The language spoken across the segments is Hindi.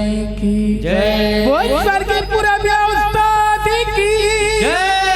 की जय, बोल स्वर्गीय पूरा उस्ताद की जय।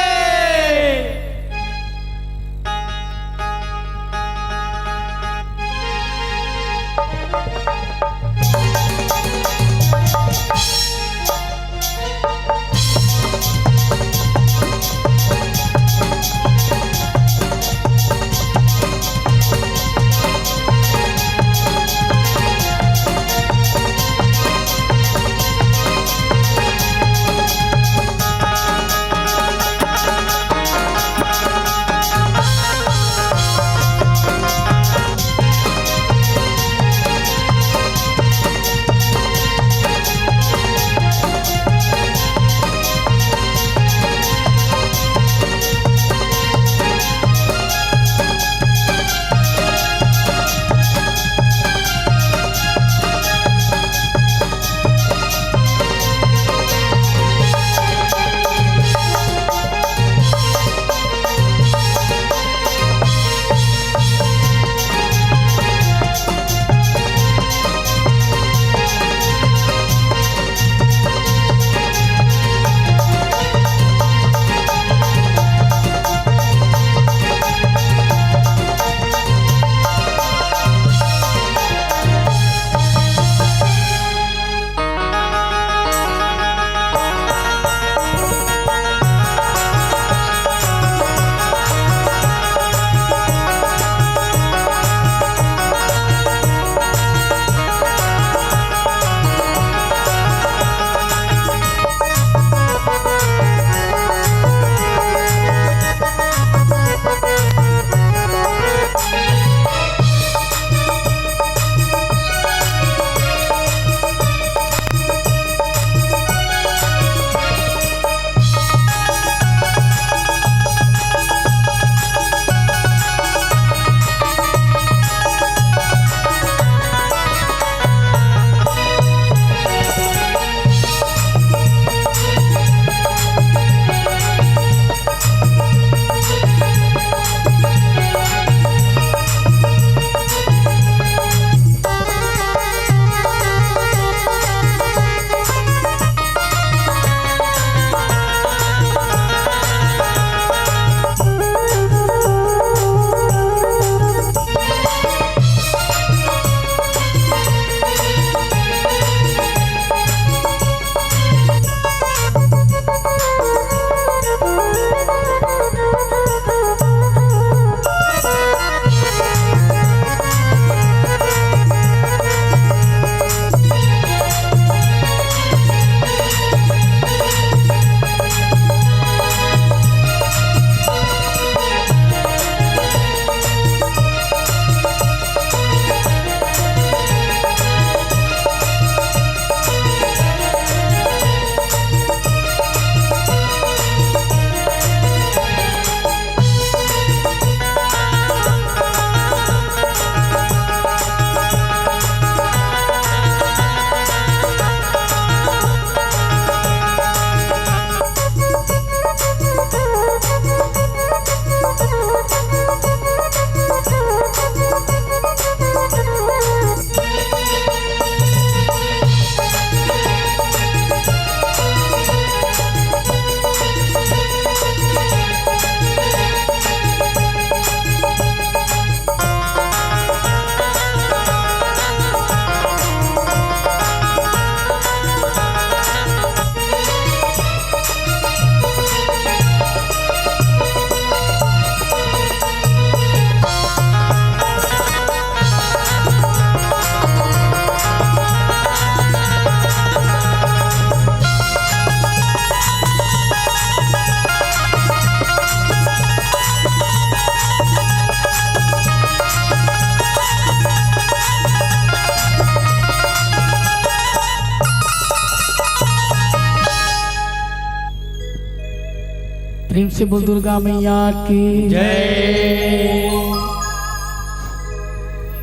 प्रेम से बोल दुर्गा मैया की जय।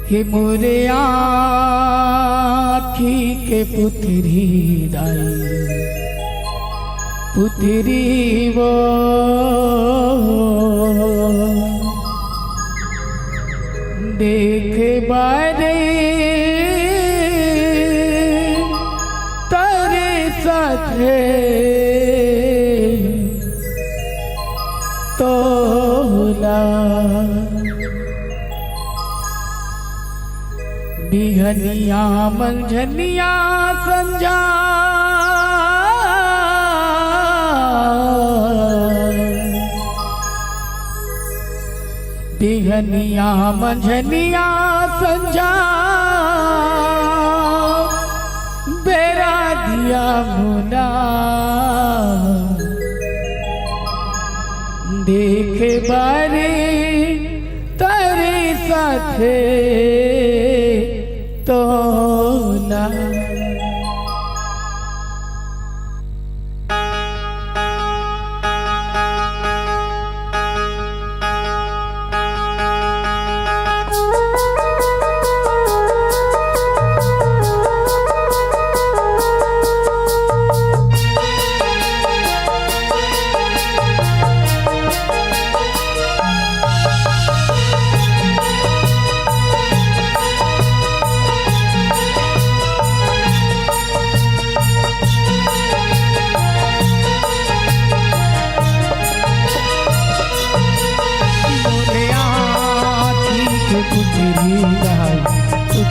हे मोरे आँखी के पुत्री दाई पुत्री वो देख बारे साथे तोला बिहनिया मंझनिया संजा बिहनिया मंझनिया संजा बेरा दिया मुना देखे बारे तारे साथे तोला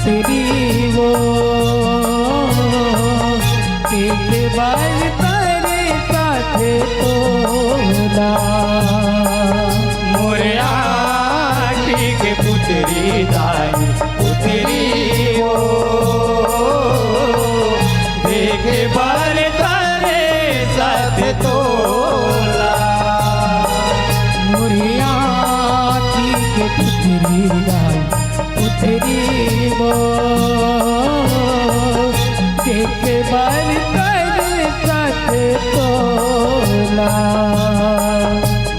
तेरी वो तेरे बाल तारे साथे तोला मोरे आटी के पुतरी दाई पुतरी हो देखे बाल तारे साथ तोला मोरे आटी के पुतरी दाई पुतरी वो देखे बाल तारे साथे तोला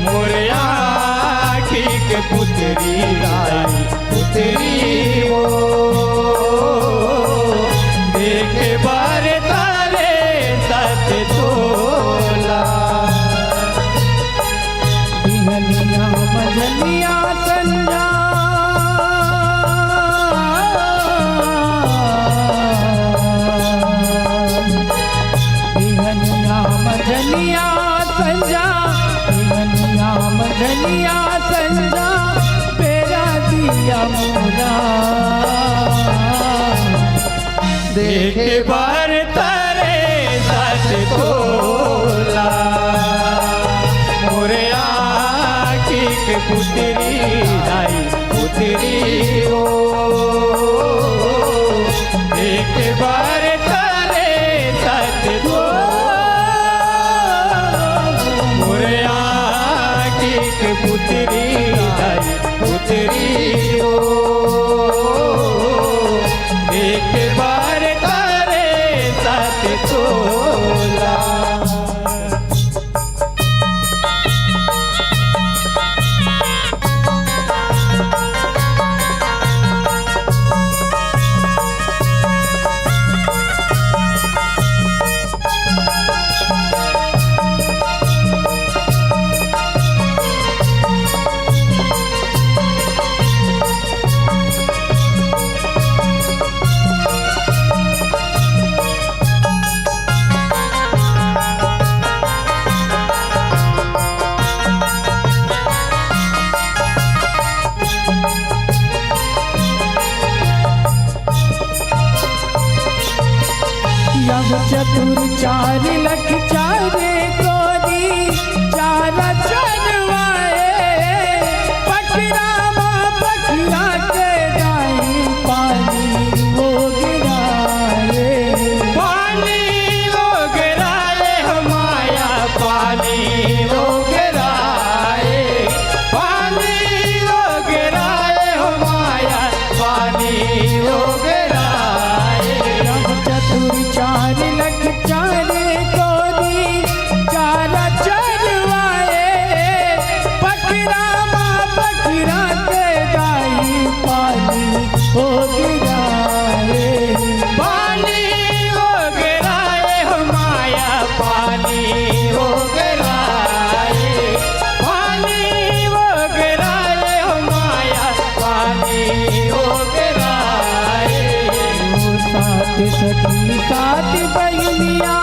मोरे आटी के पुतरी दाई पुतरी हो देखे बाल तारे साथ तोला बिहनिया मंझनिया संजा मंझनिया संजा बिहनिया मंझनिया संजा बेरा दिया मुना देखे बार तारे साथ तोला मोरे आँखी के पुतरी दाई पुतरी हो देखे बार तारे साथ तोला मोरे आँखी के पुतरी दाई पुतरी हो देखे बार तारे साथ तोला चतुर 4 लख चारे कोदी चारा चढ़वाए पखरा माँ पखरा के जाई पानी वो गिराए पानी वो गिराए हमाया पानी वो गिराए पानी वो गिराए हमाया पानी वो गिराए चतुर 4 लख चारे कोदी चारा चढ़वाए पखरा माँ पखरा के जाई पानी वो गिराए पानी वो गिराए हमाया पानी वो गिराए पानी वो गिराए हमाया पानी वो गिराए साथ सखी साथ बहनिया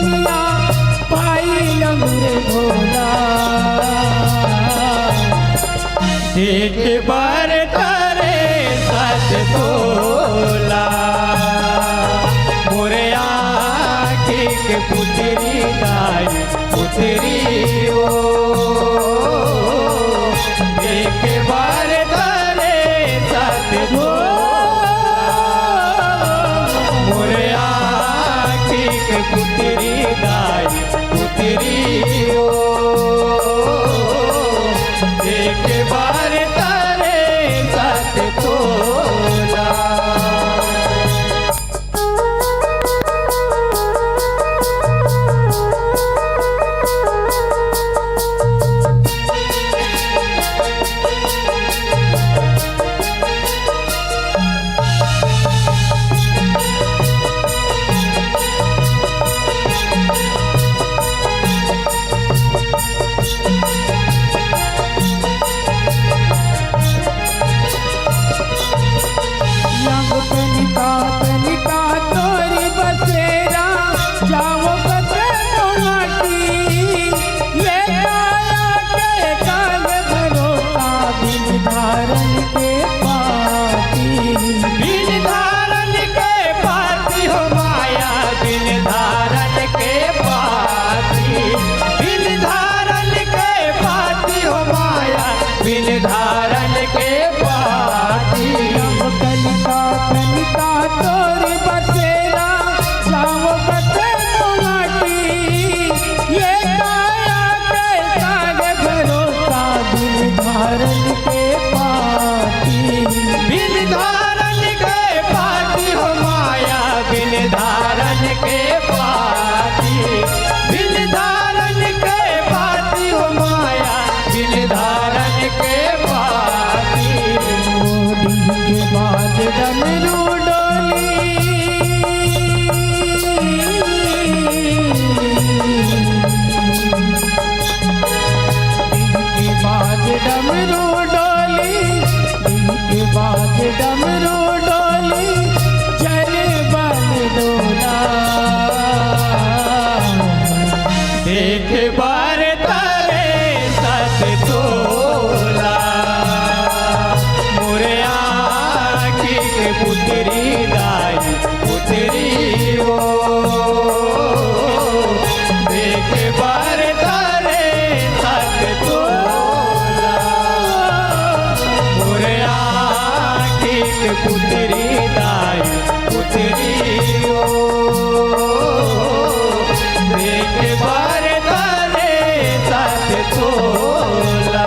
बनिया पाई लंगरे भोला। एक बार तारे साथ तोला मोरे आँखी के पुतरी दाई पुतरी ओ। एक बार तारे साथ तोला मोरे आँखी के पुतरी दाई पुतरी ओ। एक बार तारे साथ तोला। तनिका तनिका तोरी बसेरा जाओ बसेरो माटी। ये काया के काल भरोसा बिन धारन के पाती। बिन धारन के पाती हो माया बिन धारन के पाती। बिन धारन के पाती हो माया बिन धारन के पाती। कनिका कनिका तोरी बसेरा जाओ बसेरो माटी। ये काया के काल भरोसा बिन धारन के पाती। बिन धारन के पाती हो माया बिन धारन के पाती। बिन धारन के पाती हो माया बिन धारन के पाती। डोली के बाद डमरू डोली दिन के बाद डमरू डोली चले बन डोला। एक बार तारे साथ तोला मोरे आँखी के पुतरी दाई पुतरी ओ। एक बार तारे साथ तोला मोरे आँखी के पुतरी दाई पुतरी ओ। एक बार तारे साथ तोला।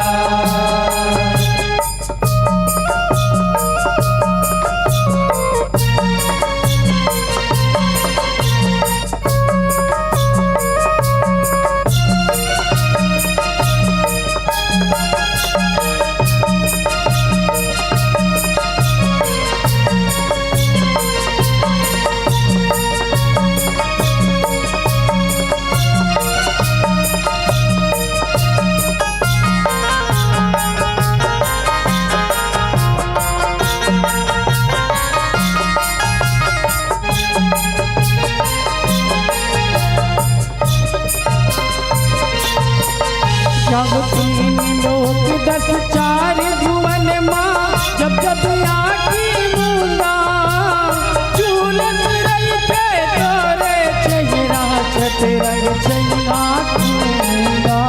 जब तीन लोक 10 4 भुवन माँ जब जब आखी मुंदा झूलत रही थे तोरे चेहरा छत रंग छैया कुंदा।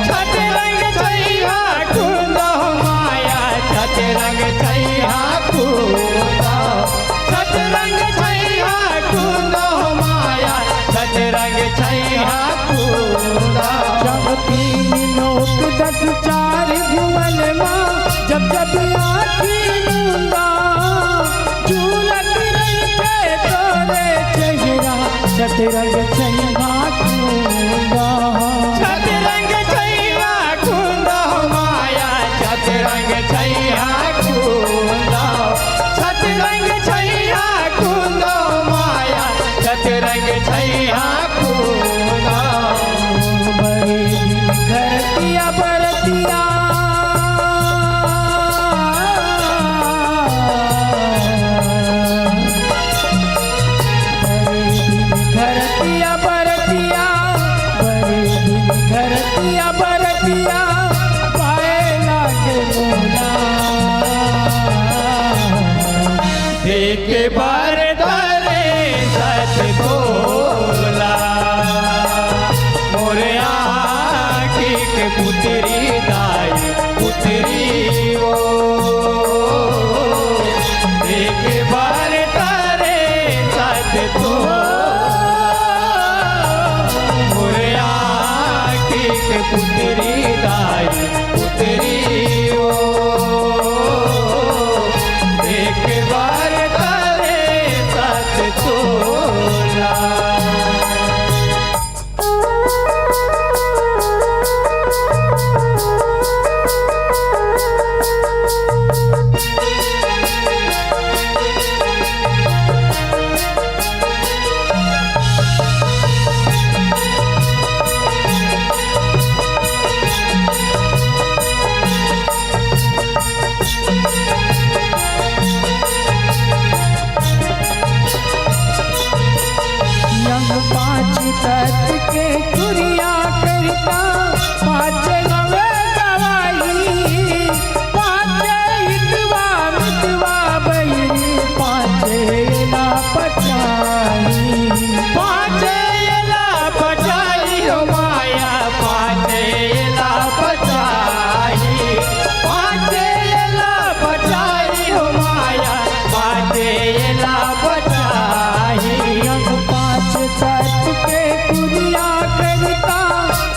छत रंग छैया कुंदा माया छत रंग छैया कुंदा। छत रंग छैया कुंदा माया छत रंग छैया कुंदा। जब तीन लोक 10 4 भुवन माँ जब जब आखी मुंदा झूलत रही थे तोरे चेहरा छत रंग छैया कुंदा। छत रंग छैया कुंदा माया छत रंग छैया कुंदा। छत रंग छैया कुंदा माया छत रंग छैया कुंदा। घरतिया बरतिया घरतिया पुत्री दाई पुत्री वो एक बार तारे साथ तो मोरे आँखी के पुत्री दाई पुत्री वो एक बार तारे साथ तोला। पाँच तत्व के कुरिया करता पाँच नवे गवाही पाँच हितवा मितवा बैरी पाँच एला पचाई पाँच एला पचाई हो माया पाँच एला पचाई पाँच एला पचाई हो माया पाँच एला पचाई पाँच तत्व के कुरिया करता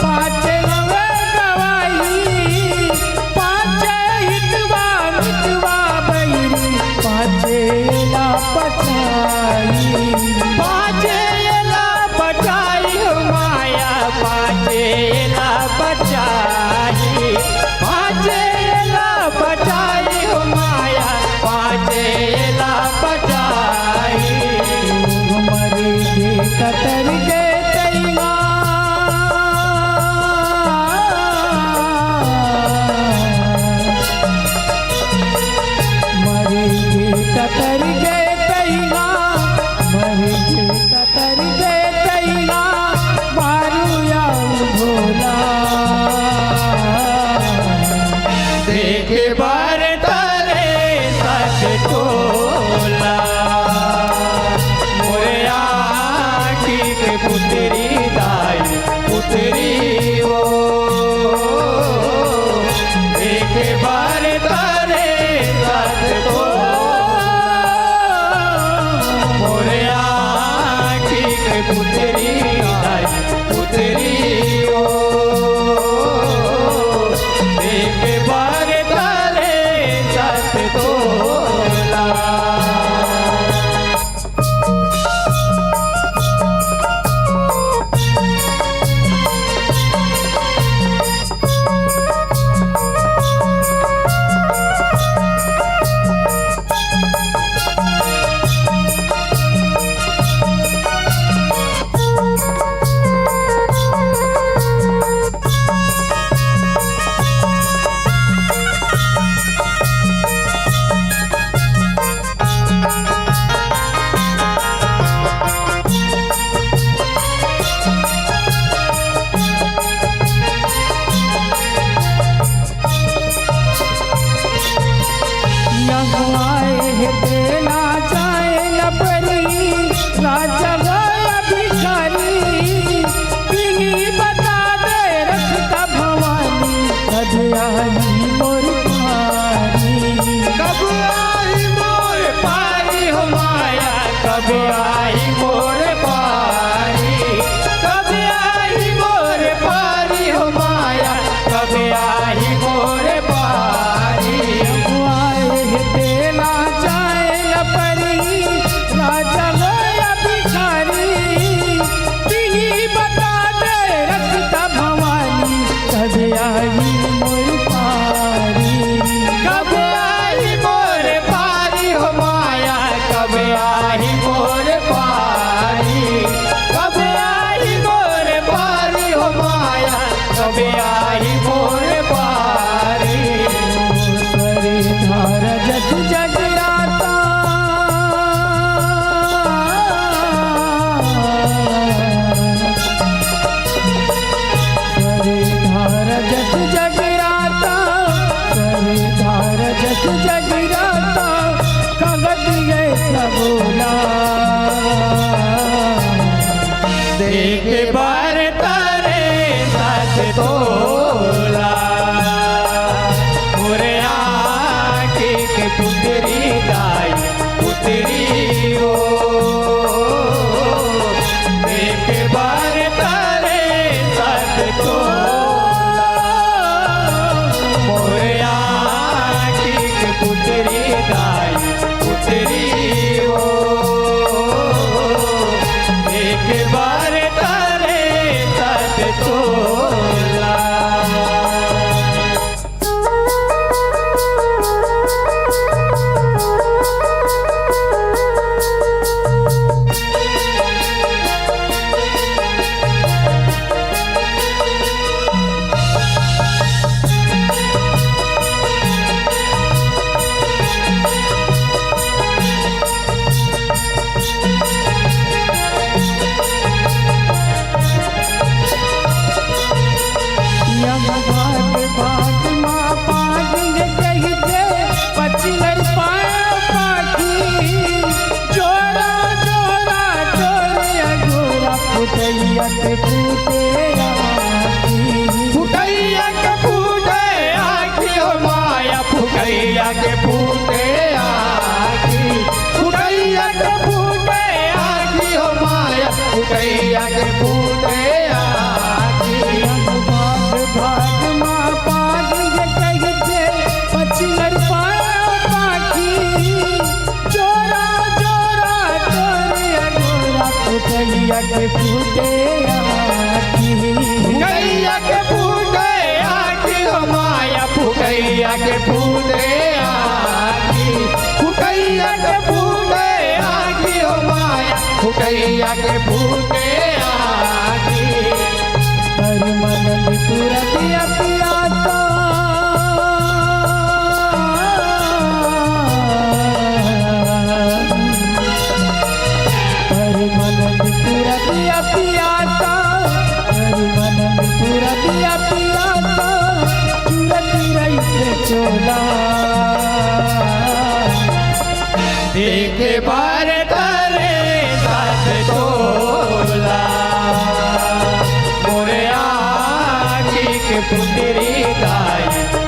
पाँच नवे गवाही पाँच हितवा मितवा बैरी पाँच एला पचाई पाँच एला पचाई हो माया पाँच एला पचाई पाँच एला पचाई हो माया पाँच एला पचाई मरे गे कतर गे तैया मरे गे कतर गे तैया मरे गे कतर गे तैया मारू याऊ भोला देख बार तारे सच तोला मोरे आँखी के पुत्री दाई पुत्री वो देख बार तारे सच तोला मोरे आँखी के पुत्री दाई पुत्री वो एक बार तारे सच तोला। आए है देना जाए न परी राजा गया भिखारी पिंगी बता दे रखता भवानी कब आई मोर पारी कब आई मोर पारी हो माया कब आई मोर पारी कब आई मोर पारी हो माया कब आई मोर पारी आए है देना जाए न परी राजा गया भिखारी पिंगी बता दे रखता भवानी कब आई मोर पारी कब आई मोर पारी हो माया कब आई मोर पारी कब आई मोर पारी हो माया कब आई मोर पारी स्वरे धार जस जगराता स्वरे धार जस जगराता स्वरे धार जस जगराता कगत गए सबोला देख बार तारे सच तोला। साथ तोला मोरया ठीक पुतरी दाई पुतरी वो एक बार तारे साथ तोला फुटैया के फूटे आखी हो माया फुटैया के फूटे आखी फुटैया के फूटे आखी हो माया फुटैया के फूटे आखी भाग भाग माँ पाग कहते पचिलर पाया पाखी जोरा जोरा तोरे अगोरा फुटैया के फूटे गैया के फूटे आखी हो माया फुटैया के फूटे आखी फुटैया के फूटे आखी हो माया फुटैया के फूटे आखी हर मन पूरा पिया पिया तो हर मन पूरा पिया पिया तो हर मन पूरा पिया पिया तो चूरत रही से चोला देखे बार तारे साथ तोला मोरे आखी के पुतरी दाई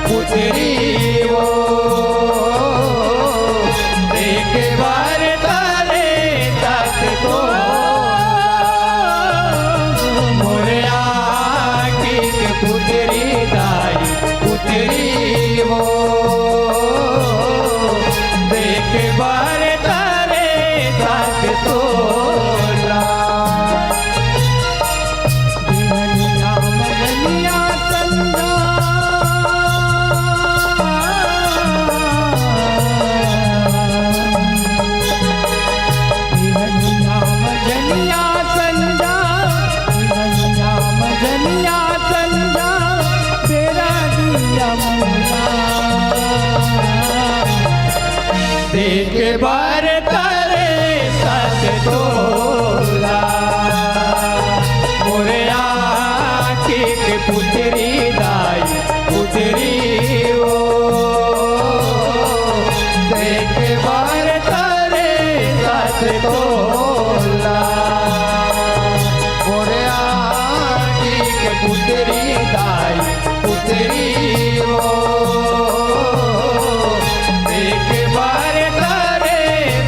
पुतरी वो देखे बार तारे साथ तोला मोरे आखी के पुतरी दाई पुतरी वो देख बार तारे साथ तोला बिहनिया मगनिया चंदा बिहनिया मगनिया चंदा बिहनिया मगनिया चंदा तेरा दिया मोला देख बार तारे साथ तोला मोरे आखी के पुतरी दाई पुतरी वो देख बार तारे साथ तोला मोरे आखी के पुतरी दाई पुतरी वो देख बार तारे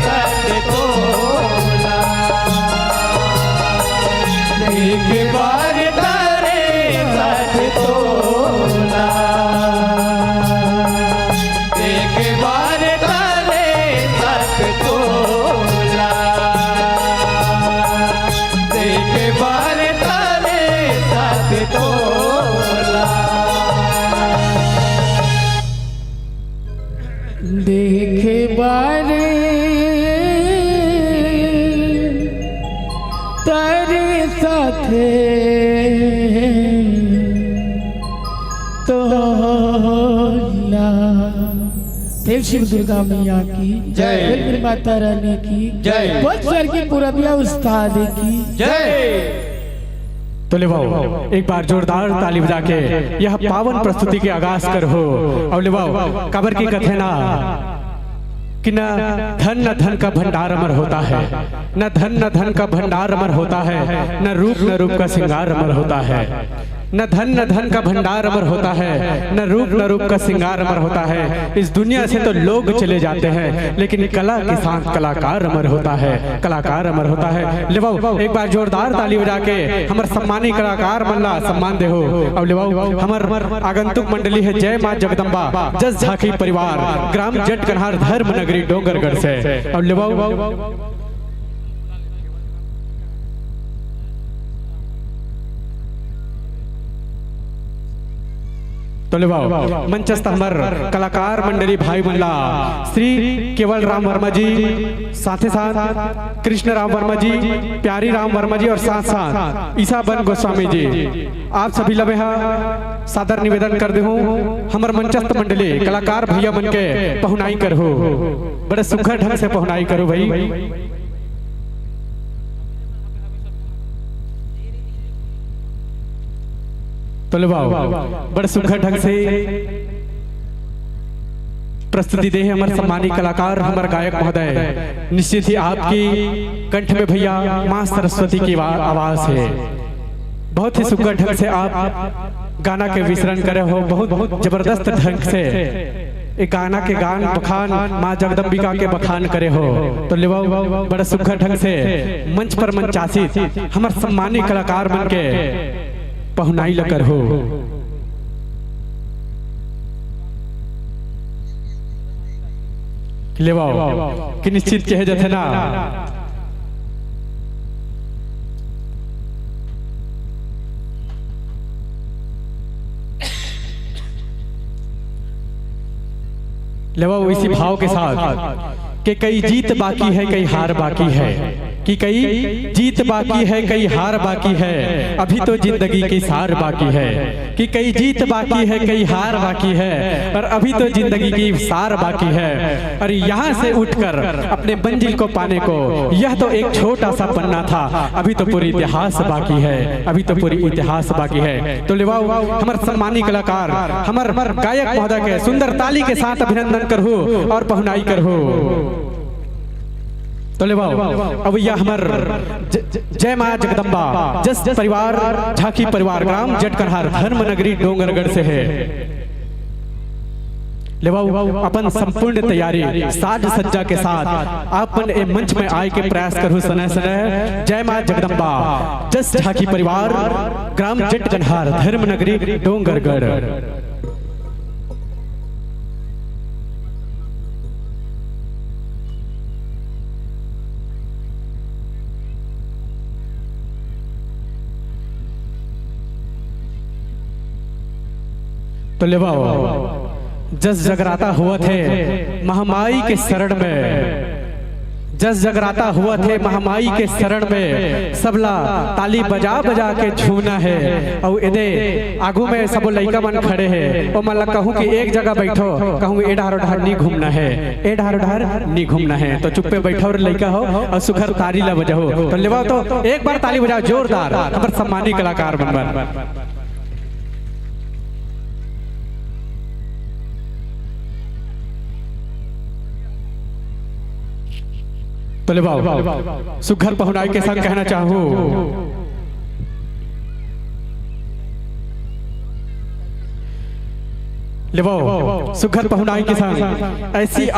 साथ तोला देख बार तारे साथ तोला देख बार तारे साथ तोला देख बार तारे साथ तोला देखे बारे तारे साथे तोला। देव शिव दुर्गा मैया की जय। फिर माता रानी की जय। बहुत सर की पूरबिया उस्ताद की जय। तो ले वाओ एक बार जोरदार ताली बजा के यह पावन प्रस्तुति के आगाज कर हो। अब ले वाओ कबर की कथे ना कि न धन का भंडार अमर होता है, न धन का भंडार अमर होता है, न रूप का श्रृंगार अमर होता है। न धन का भंडार अमर होता है, न रूप का श्रृंगार अमर होता है। इस दुनिया से तो लोग चले जाते हैं, लेकिन कला के साथ कलाकार अमर होता है, कलाकार अमर होता है। लेवाओ एक बार जोरदार ताली बजा के हमर सम्मानी कलाकार मल्ला सम्मान दे हो। अब लेवाओ हमर आगंतुक मंडली है जय मां जगदम्बा जस झांकी परिवार, ग्राम जट कन्हार धर्म नगरी डोंगरगढ़ से। अब लेवाओ तो लेवाओ मंचस्थ हमर कलाकार मंडली भाई मल्ला श्री केवल राम वर्मा जी, साथ ही साथ कृष्ण राम वर्मा जी, प्यारी राम वर्मा जी और साथ साथ ईसा बन गोस्वामी जी, आप सभी लबे सादर निवेदन कर दे हूँ हमर मंचस्थ मंडली कलाकार भैया मन के पहुनाई कर हो, बड़े सुखर ढंग से पहुनाई करो भाई। तो लेवाओ बड़े सुखर ढंग से प्रस्तुति दे हमारे सम्मानी कलाकार हमारे गायक महोदय। निश्चित ही आपकी कंठ में भैया मां सरस्वती की आवाज है, बहुत ही सुखर ढंग से आप गाना के विचरण करे हो, बहुत जबरदस्त ढंग से एक गाना के गान बखान मां जगदम्बिका के बखान करे हो। तो लेवाओ बड़े सुखर ढंग से मंच पर मंचासित हमारे सम्मानी कलाकार बन के पहुनाई लकर हो। लेवाओ कि निश्चित कहे जाते ना लेवाओ इसी भाव के साथ कि कई जीत बाकी है कई हार बाकी है, कि कई जीत बाकी है कई हार बाकी है, अभी तो जिंदगी की सार बाकी है। कि कई जीत बाकी है कई हार बाकी है और अभी तो जिंदगी की सार बाकी है। और यहाँ से उठकर अपने मंजिल को पाने को यह तो एक छोटा सा पन्ना था, अभी तो पूरी इतिहास बाकी है, अभी तो पूरी इतिहास बाकी है। तो लेवाओ हमारे सम्मानी कलाकार हमार गायक महोदय के सुंदर ताली के साथ अभिनंदन करहु और पहुनाई करहु। तो लेवाओ अब यह हमर जय मां जगदम्बा जस परिवार झांकी परिवार ग्राम जट कन्हार धर्म नगरी डोंगरगढ़ से है। लेवाओ अपन संपूर्ण तैयारी साज सज्जा के साथ अपन मंच में आए के प्रयास करूं सने सने। जय मां जगदम्बा जस झांकी परिवार ग्राम जट कन्हार धर्म नगरी डोंगरगढ़। तो लेवाओ जस जगराता हुआ थे महामाई के शरण में, जस जगराता हुआ थे महामाई के शरण में, सबला ताली बजा बजा के झूमना है। और इधे आगू में सब लइका मन खड़े हैं और मैं कहूँ कि एक जगह बैठो, कहूँ एडार उडार नहीं घूमना है, एडार उडार नहीं घूमना है। तो चुप्पे बैठो और लइका हो और सुखर ताली ला बजाओ। तो लेवाओ तो एक बार ताली बजाओ जोरदार हमारे सम्मानी कलाकार बनबन। तो लेवाओ सुघर पहुनाई के संग कहना चाहूं लेवाओ सुघर पहुनाई के संग ऐसी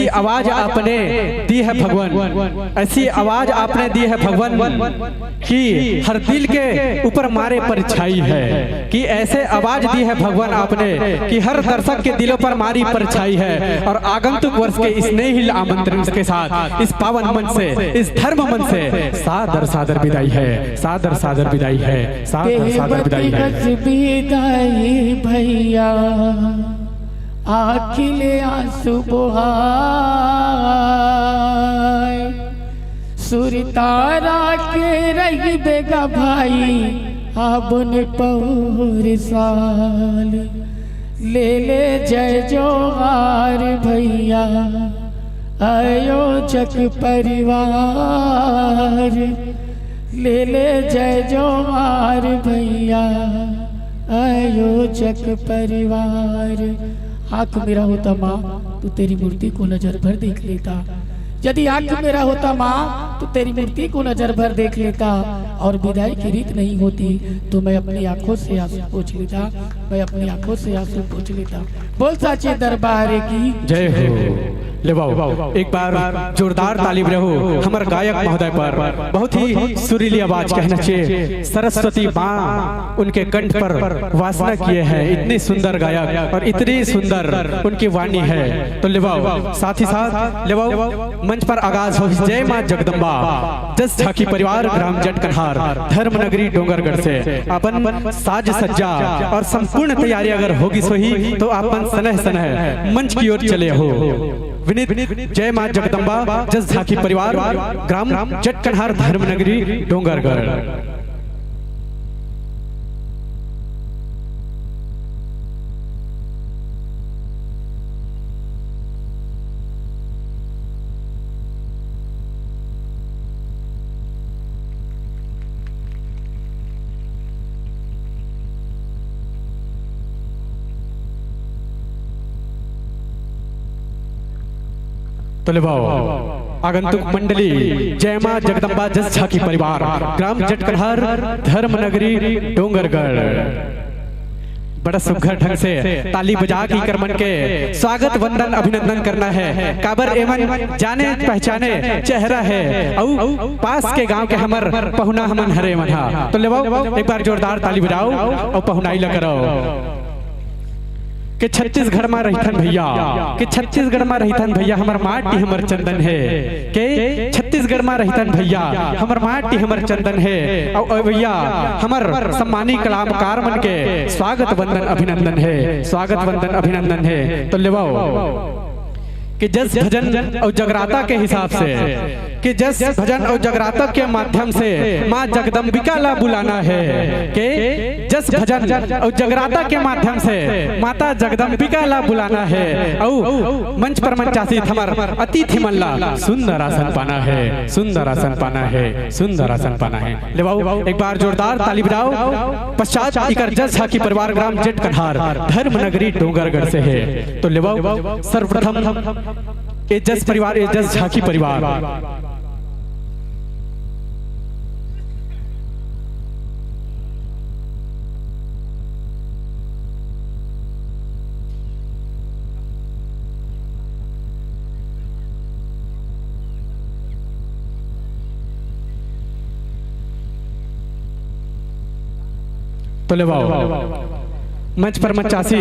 आवाज आपने दी है भगवान, ऐसी आवाज आपने दी है भगवान कि हर दिल के ऊपर मारे पर छाई है। कि ऐसे आवाज दी है भगवान आपने कि हर दर्शक के दिलों पर मारी पर छाई है। और आगंतुक वर्ष के इस स्नेहिल आमंत्रण के साथ इस पावन मन से इस धर्म मन से सादर सादर विदाई है, सादर सादर विदाई है, सादर सादर विदाई है। भैया आखिले आंसू बहाय, सुरतारा के रही बेगा भाई आबन पौर साल, ले ले जय जोहार भैया अयोजक परिवार, ले ले जय जोहार भैया अयोजक परिवार। आँख मेरा होता माँ तो तेरी मूर्ति को नजर भर देख लेता, यदि आंख मेरा होता माँ तो तेरी मूर्ति को नजर भर देख लेता, और विदाई की रीत नहीं होती तो मैं अपनी आंखों से आंसू पोंछ लेता, मैं अपनी आंखों से आंसू पोंछ लेता। बोल साचे दरबार की जय हो। ले बाबू एक बार जोरदार तालीब रहो हमर गायक महोदय पर। बहुत ही सुरीली आवाज कहना चाहिए। सरस्वती माँ उनके कंठ पर वासना किए हैं। इतनी सुंदर गायक और इतनी सुंदर उनकी वाणी है। तो ले बाबू साथ ही साथ ले बाबू मंच पर आगाज हो। जय माँ जगदम्बा जस झाकी परिवार ग्राम जटकनहार धर्मनगरी डोंगरगढ़ से अपन साज सज्जा और संपूर्ण तैयारी अगर होगी सोही तो अपन सनह सनह मंच की ओर चले हो। विनीत जय मां जगदम्बा जस झाकी परिवार ग्राम जटकनहार धर्मनगरी डोंगरगढ़। तो ले आगंतुक मंडली जय मां जगदम्बा जस झाकी परिवार ग्राम जटकनहार धर्मनगरी डोंगरगढ़ बड़ा सुघर ढंग से ताली बजा की कर मन के स्वागत वंदन अभिनंदन करना है। काबर एमन जाने पहचाने चेहरा है औ पास के गांव के हमर पहुना हमन हरे मना। तो ले एक बार जोरदार ताली बजाओ और पहुनाई ल करो कि छत्तीसगढ़ में रहीथन भैया, कि छत्तीसगढ़ में रहीथन भैया हमर माटी हमर चंदन है, के छत्तीसगढ़ में रहीथन भैया हमर माटी हमर चंदन है। और भैया हमर सम्मानी कलाकार मन के स्वागत वंदन अभिनंदन है, स्वागत वंदन अभिनंदन है। तो लेवाओ कि जस भजन और जगराता के हिसाब से, कि जस भजन और जगराता के माध्यम से माँ जगदम्बिका ला बुलाना है, कि जस भजन और जगराता के माध्यम से माता जगदम्बिका ला बुलाना है। और मंच पर मंचासी थमर अतिथि मन ला सुंदर आसन पाना है, सुंदर आसन पाना है, सुंदर आसन पाना है। ले बाबू एक बार जोरदार ताली बजाओ। पश्चात इकर जस झाकी परिवार ग्राम जटकनहार धर्मनगरी डोंगरगढ़ से है। तो ले बाबू सर्वप्रथम ए जस परिवार ए जस झाकी परिवार तो ले मंच पर मंचासी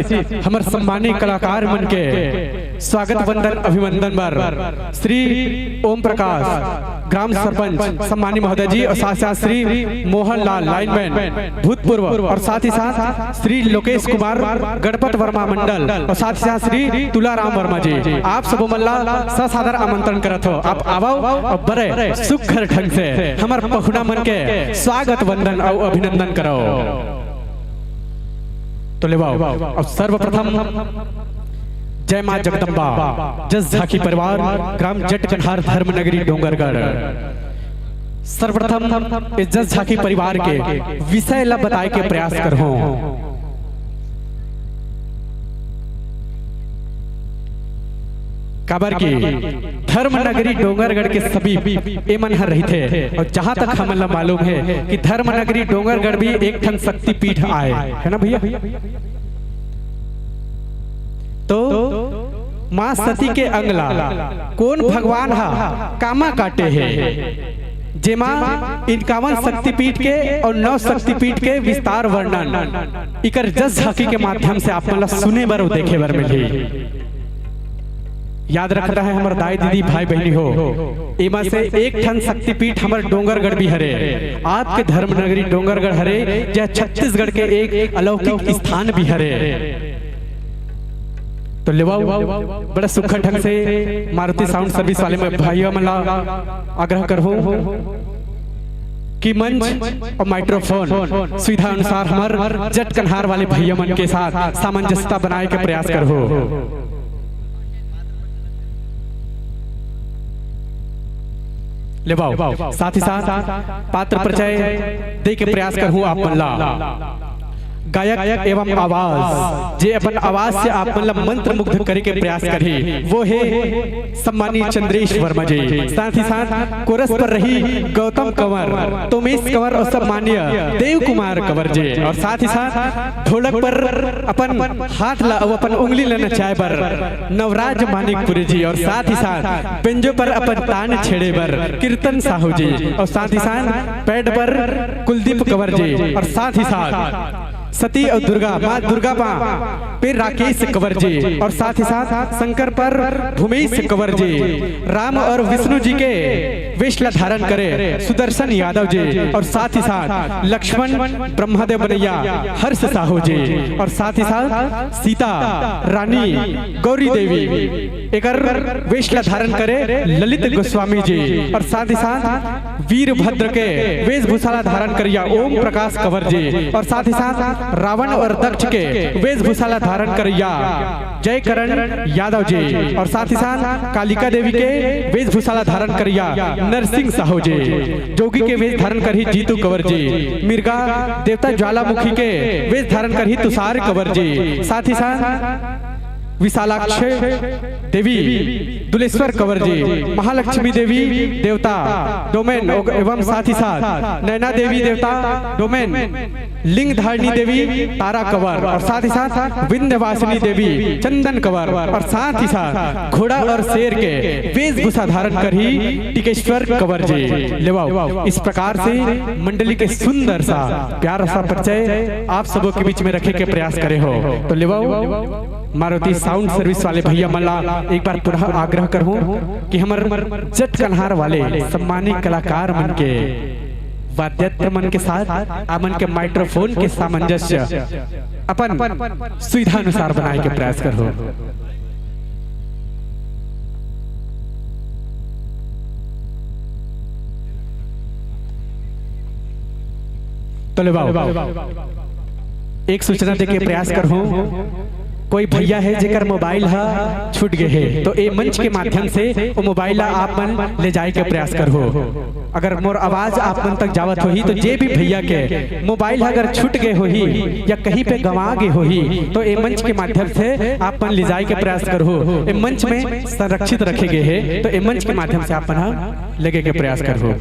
हमर सम्मानी कलाकार मन के स्वागत वंदन अभिनंदन बर श्री ओम प्रकाश ग्राम सरपंच सम्मानी महोदय जी और साथ साथ श्री मोहन लाल लाइनमैन भूतपूर्व और साथ ही साथ श्री लोकेश कुमार गणपत वर्मा मंडल और साथ ही साथ श्री तुलाराम वर्मा जी, आप सब मल्ला ससादर आमंत्रण करत हो। आप आवो और बड़े सुखर ढंग से हमर पहुना मन के स्वागत वंदन और अभिनंदन करो। तो ले अब सर्वप्रथम जय मां जगदम्बा जस झाकी परिवार ग्राम जटकनहार धर्मनगरी डोंगरगढ़ सर्वप्रथम इस जस झाकी परिवार के विषय ला बताए के प्रयास कर हो। काबर की धर्मनगरी डोंगरगढ़ के सभी एमन हर रही थे। और जहां तक हमें मालूम है कि धर्मनगरी डोंगरगढ़ भी एक ठन शक्तिपीठ आए है ना भैया। तो माँ सती के अंगला कौन भगवान हा कामा काटे है, जेमा 51 शक्तिपीठ के और 9 शक्तिपीठ के विस्तार वर्णन इकर जस झाकी के माध्यम से आप मतलब सुने बर और देखे बर मिली। याद रखता है हमारे दाई दीदी भाई बहनी हो, एमा से एक ठन शक्तिपीठ हमारे डोंगरगढ़ भी हरे, आपके धर्मनगरी डोंगरगढ़ हरे, जहाँ छत्तीसगढ़ के एक अलौकिक स्थान भी हरे। तो लेवाओ बड़ा सुखद ढंग से मारुति साउंड सर्विस वाले में भाइयों मला आग्रह कर कि मंच और माइक्रोफोन सुविधा अनुसार हमार जटकनहार वाले भैया मन के साथ सामंजस्यता बनाए के प्रयास कर हो। ले साथ ही साथ पात्र परिचय दे के प्रयास कर हूं आप मल्ला। गायक एवं आवाज जे अपन आवाज से आप मतलब मंत्र मुग्ध करे के प्रयास करी वो है सम्मानीय चंद्रेश वर्मा जी। साथ ही साथ कोरस पर रही गौतम कंवर, तोमेश कंवर और सम्मानीय देव कुमार कंवर जी। और साथ ही साथ ढोलक पर अपन हाथ ला अपन उंगली लेना चाहे पर नवराज मानिकपुरी जी। और साथ ही साथ बेंजो पर अपन तान छेड़े पर कीर्तन साहू जी। और साथ ही साथ पैड पर कुलदीप कंवर जी। और साथ ही साथ सती और दुर्गा माँ दुर्गा पे राकेश कंवर जी। और साथ ही साथ शंकर पर भूमेश कंवर जी। राम और विष्णु जी के वेशला धारण करे सुदर्शन यादव जी। और साथ ही साथ लक्ष्मण ब्रह्मदेव बनैया हर्ष साहू जी। और साथ ही साथ सीता रानी गौरी देवी एकर वेशला धारण करे ललित गोस्वामी जी। और साथ ही साथ वीरभद्र के वेशभूषा धारण करिया ओम प्रकाश कंवर जी। और साथ ही साथ रावण और दक्ष के वेशभूषा धारण करिया जय करण यादव जी। और साथ ही साथ कालिका देवी के वेशभूषा धारण करिया नरसिंह साहू जी। जोगी के वेश धारण करी जीतू कंवर जी। मिर्गा देवता ज्वालामुखी के वेश धारण करी तुषार कंवर जी। साथ ही साथ विशालाक्ष देवी दुलेश्वर कंवर जी। महालक्ष्मी देवी देवता डोमेन एवं साथ ही साथ नैना देवी देवता डोमेन लिंग धारणी देवी तारा कंवर। और साथ ही साथ विंध्यवासिनी देवी चंदन कंवर। और साथ ही साथ घोड़ा और शेर के वेशभूषा धारण कर ही टिकेश्वर कंवर जी। लेवाओ इस प्रकार से मंडली के सुंदर सा प्यारा सा परिचय आप सबों के बीच में रखे के प्रयास करे हो। तो लेवाओ मारुति साउंड सर्विस वाले भैया मल्ला एक बार पुनः आग्रह करूं कि हमर जट कन्हार वाले सम्मानित कलाकार मन के वाद्यंत्र मन के साथ आमन के माइक्रोफोन के सामंजस्य अपन सुविधा अनुसार बनाए के प्रयास करो। तो ले एक सूचना देके प्रयास करो। कोई भैया है जेकर मोबाइल हा छूट गए है तो ए मंच के माध्यम से वो मोबाइल आप मन ले जाए के प्रयास करो। अगर मोर आवाज आप मन तक जावत होही तो जे भी भैया के मोबाइल अगर छूट गए होही या कहीं पे गंवा गए होही तो ए मंच के माध्यम से आप मन ले जाए के प्रयास करो। ए मंच में संरक्षित रखे गए है तो ए मंच के माध्यम से आप मन लगे के प्रयास करो।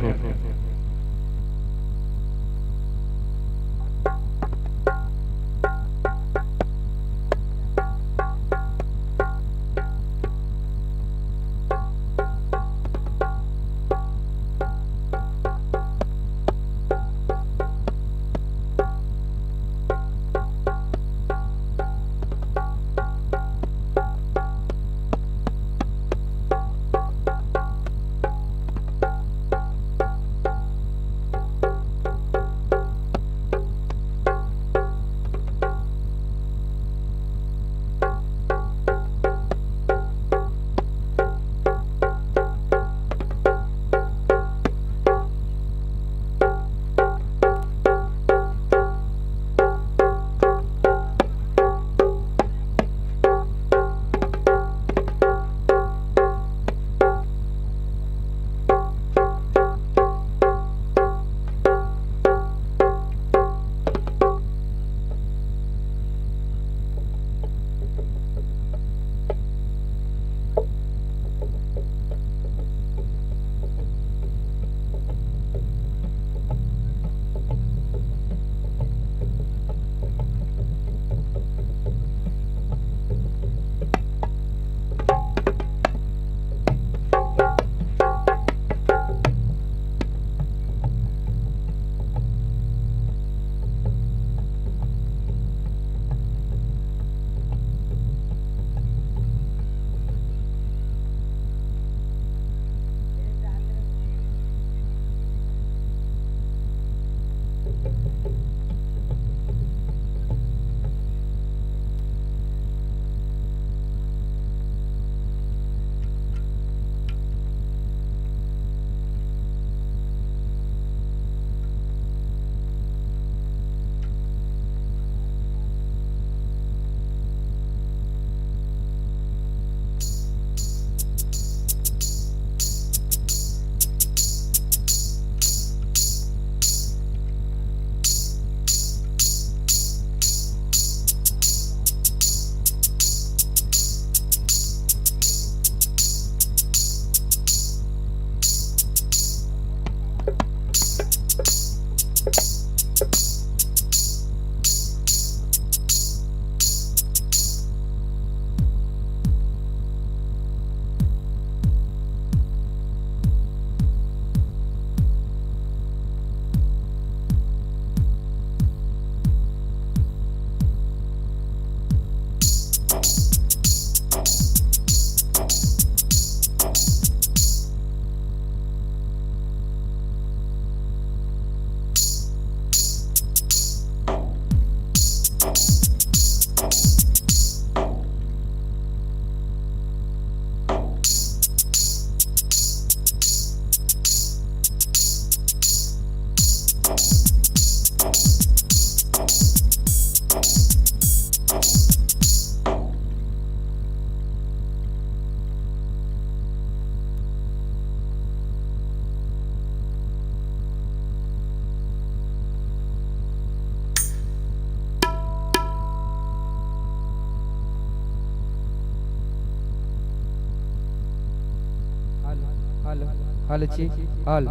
हल चेक हल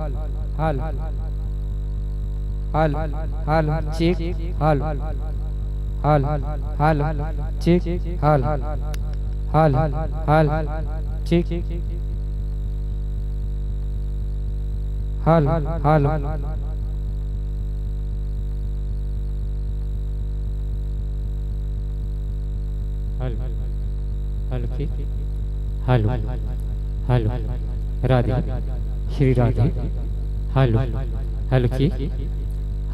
हल हल हल चेक हल हल हल चेक हल हल हल चेक हल हल हल की हल हल राधे श्री राधे हल हल की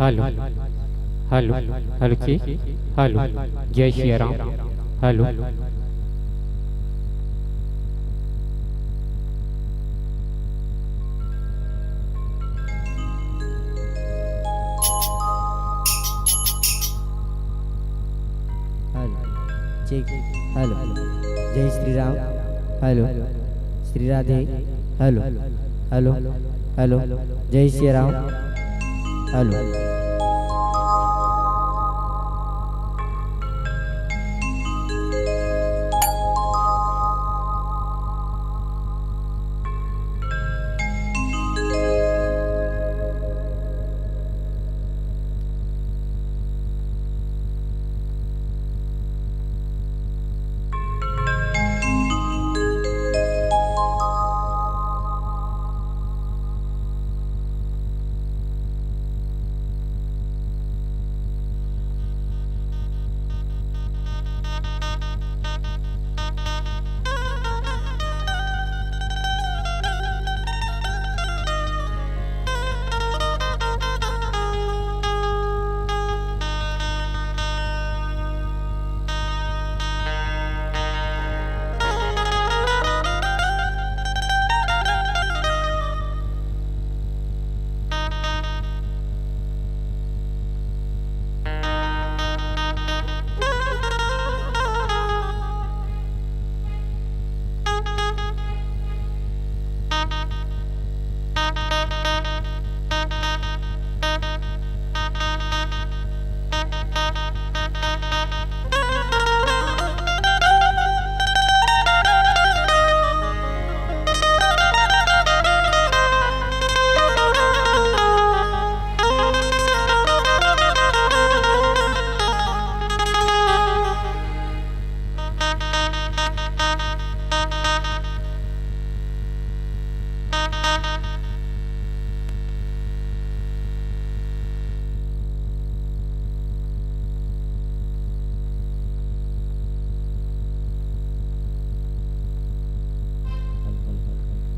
हल हल हल की हल जय श्री राम हल चेक हेलो जय Shri Ram hello Shri Radhe hello hello hello जय Shri Ram hello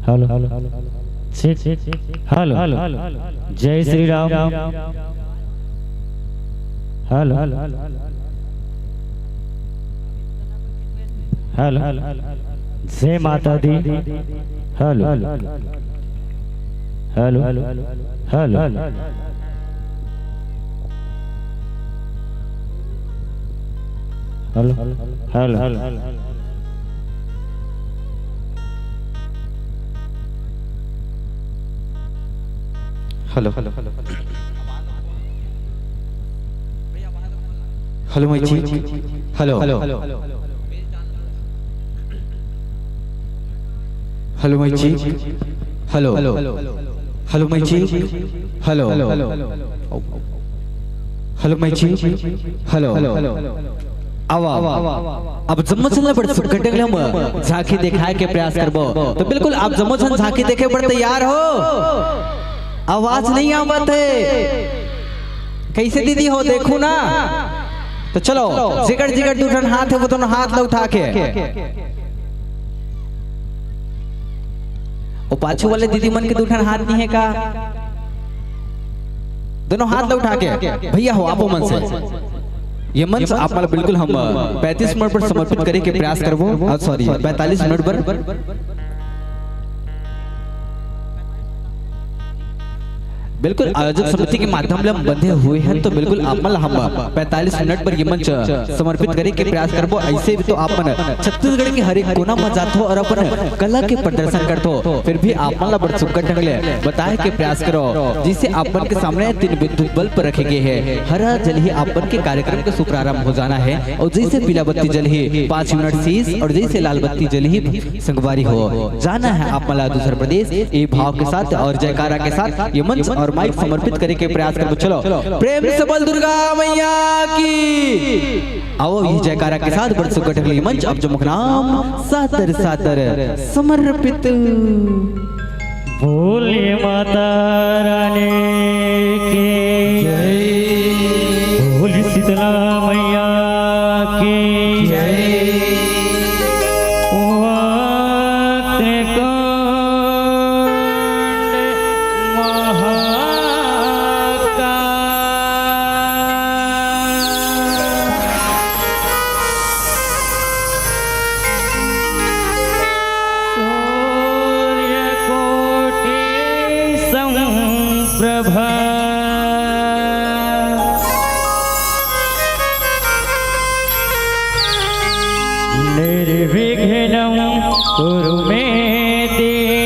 hello check hello जय श्री राम हेलो हेलो जय माता दी hello hello hello hello hello hello hello माई जी हेलो हेलो हेलो माई जी हेलो हेलो माई जी हेलो हेलो माई जी हेलो अब जम्मू बड़े सब घंटे के हम झांकी दिखाए के प्रयास करबो तो बिल्कुल आप जम्मू झांकी देखे बड़े तैयार हो। आवाज नहीं आवत है कैसे दीदी हो देखो ना तो चलो जिगर जिगर दूठन हाथ है वो दोनों हाथ लो उठा के वो पाछू वाले दीदी मन के दूठन हाथ नहीं है का दोनों हाथ लो उठा के भैया हो आपो मन से ये मंच आप मतलब बिल्कुल हम 35 मिनट पर समर्पित करे के प्रयास करबो सॉरी 45 मिनट पर बिल्कुल आयोजक समिति के माध्यम से हम बंधे हुए हैं, तो बिल्कुल आपमन हम 45 मिनट पर ये मंच समर्पित करे के प्रयास करबो। ऐसे भी तो आपन छत्तीसगढ़ के हर एक कोना में जात हो और अपन कला के प्रदर्शन करत हो, फिर भी आपमन ला बड़ सुग्घर ढंग ले बताए के प्रयास करो। जिसे आपन के सामने 3 विद्युत बल्ब रखे गए हैं। हरा जल ही आपन के कार्यक्रम का शुभारंभ हो जाना है, और जैसे पीला बत्ती जल ही 5 मिनट शीश, और जैसे लाल बत्ती जल ही संगवारी हो जाना है आपमन ला दूसरा प्रदेश। ये भाव के साथ और जयकारा के साथ ये मंच और माइक समर्पित करे के प्रयास करो। चलो प्रेम से बोल दुर्गा मैया की। आओ ये जयकारा के साथ बड़ सुगठ मंच अब जो मुखनाम सादर सादर समर्पित। बोले माता रानी की जय, बोली शीतला मैया की जय। निर्विघ्नं कुरु मे देव,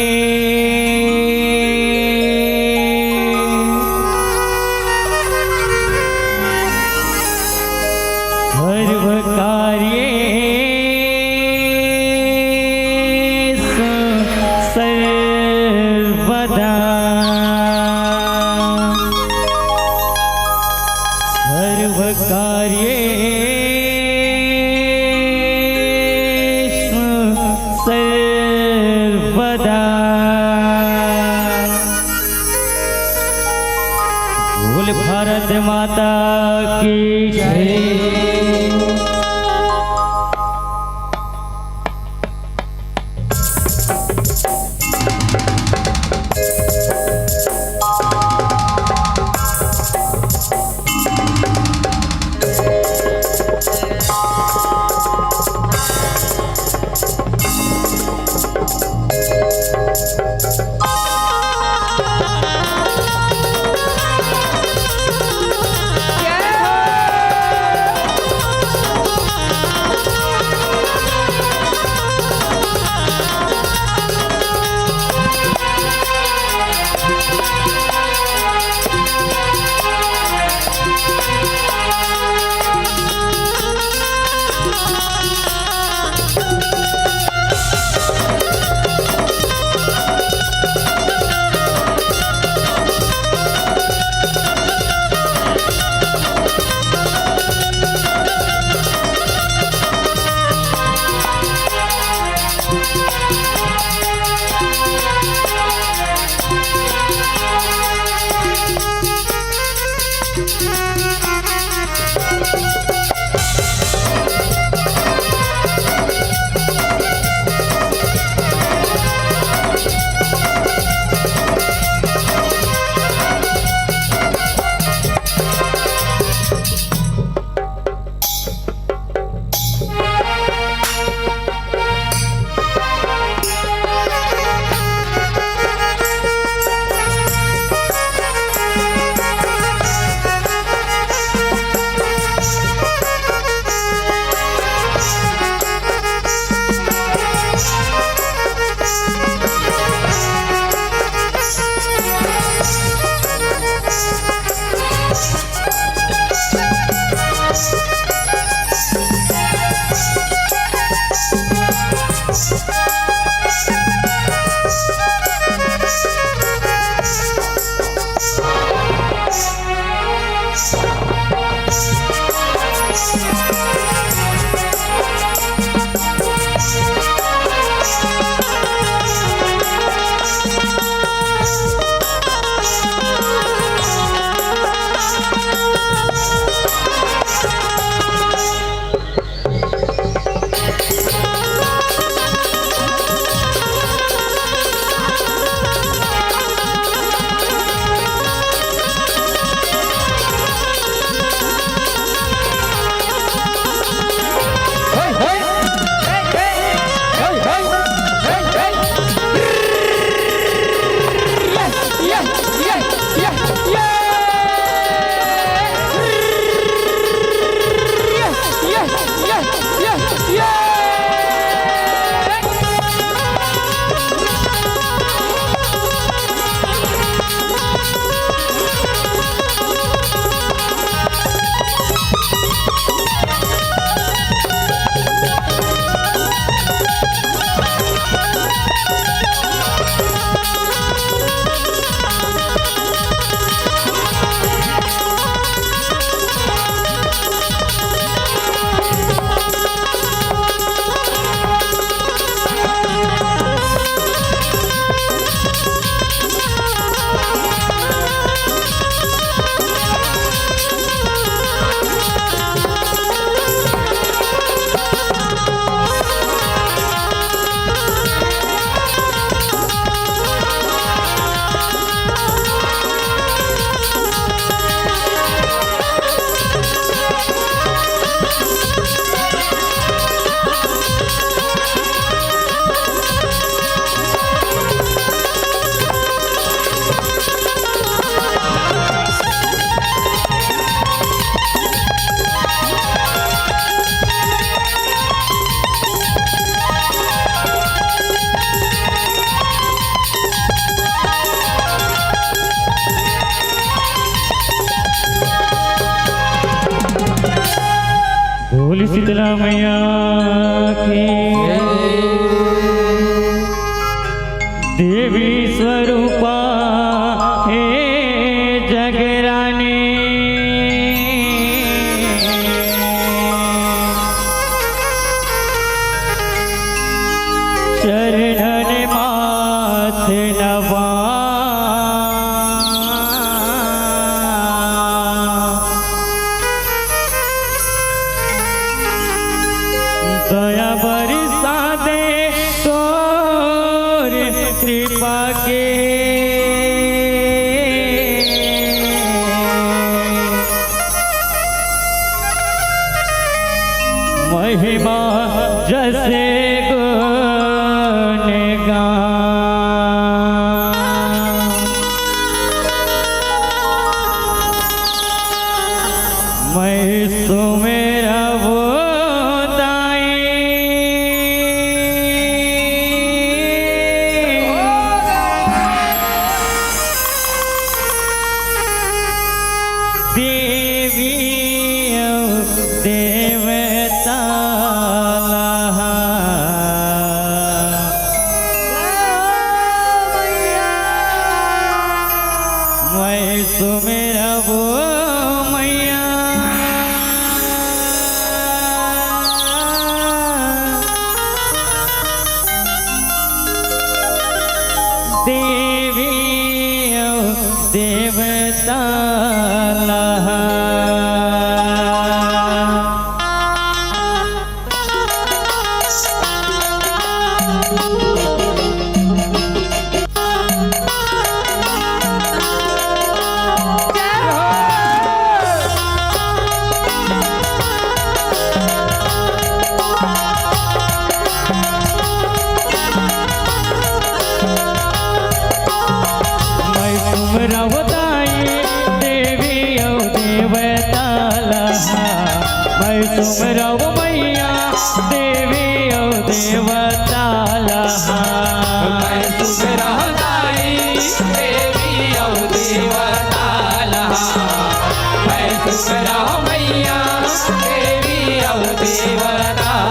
सर्वकार्येषु सर्वदा, सर्वकार्येषु सर्वदा। बोल भारत माता की जय। बोल शीतला मैया की देवी स्वरूपा हे जगरानी चरणन माथ नवा दया बरसा दे तोर कृपा के महिमा जैसे गुण मैं सुमेरा वो देवी देवता मैं सुमेरा वो मैया देवी देवता सुमरव मैया देवी ओ देवता लहा मैं सुमरव दाई देवी ओ देवता लहा मैं सुमरव मैया देवी ओ देवता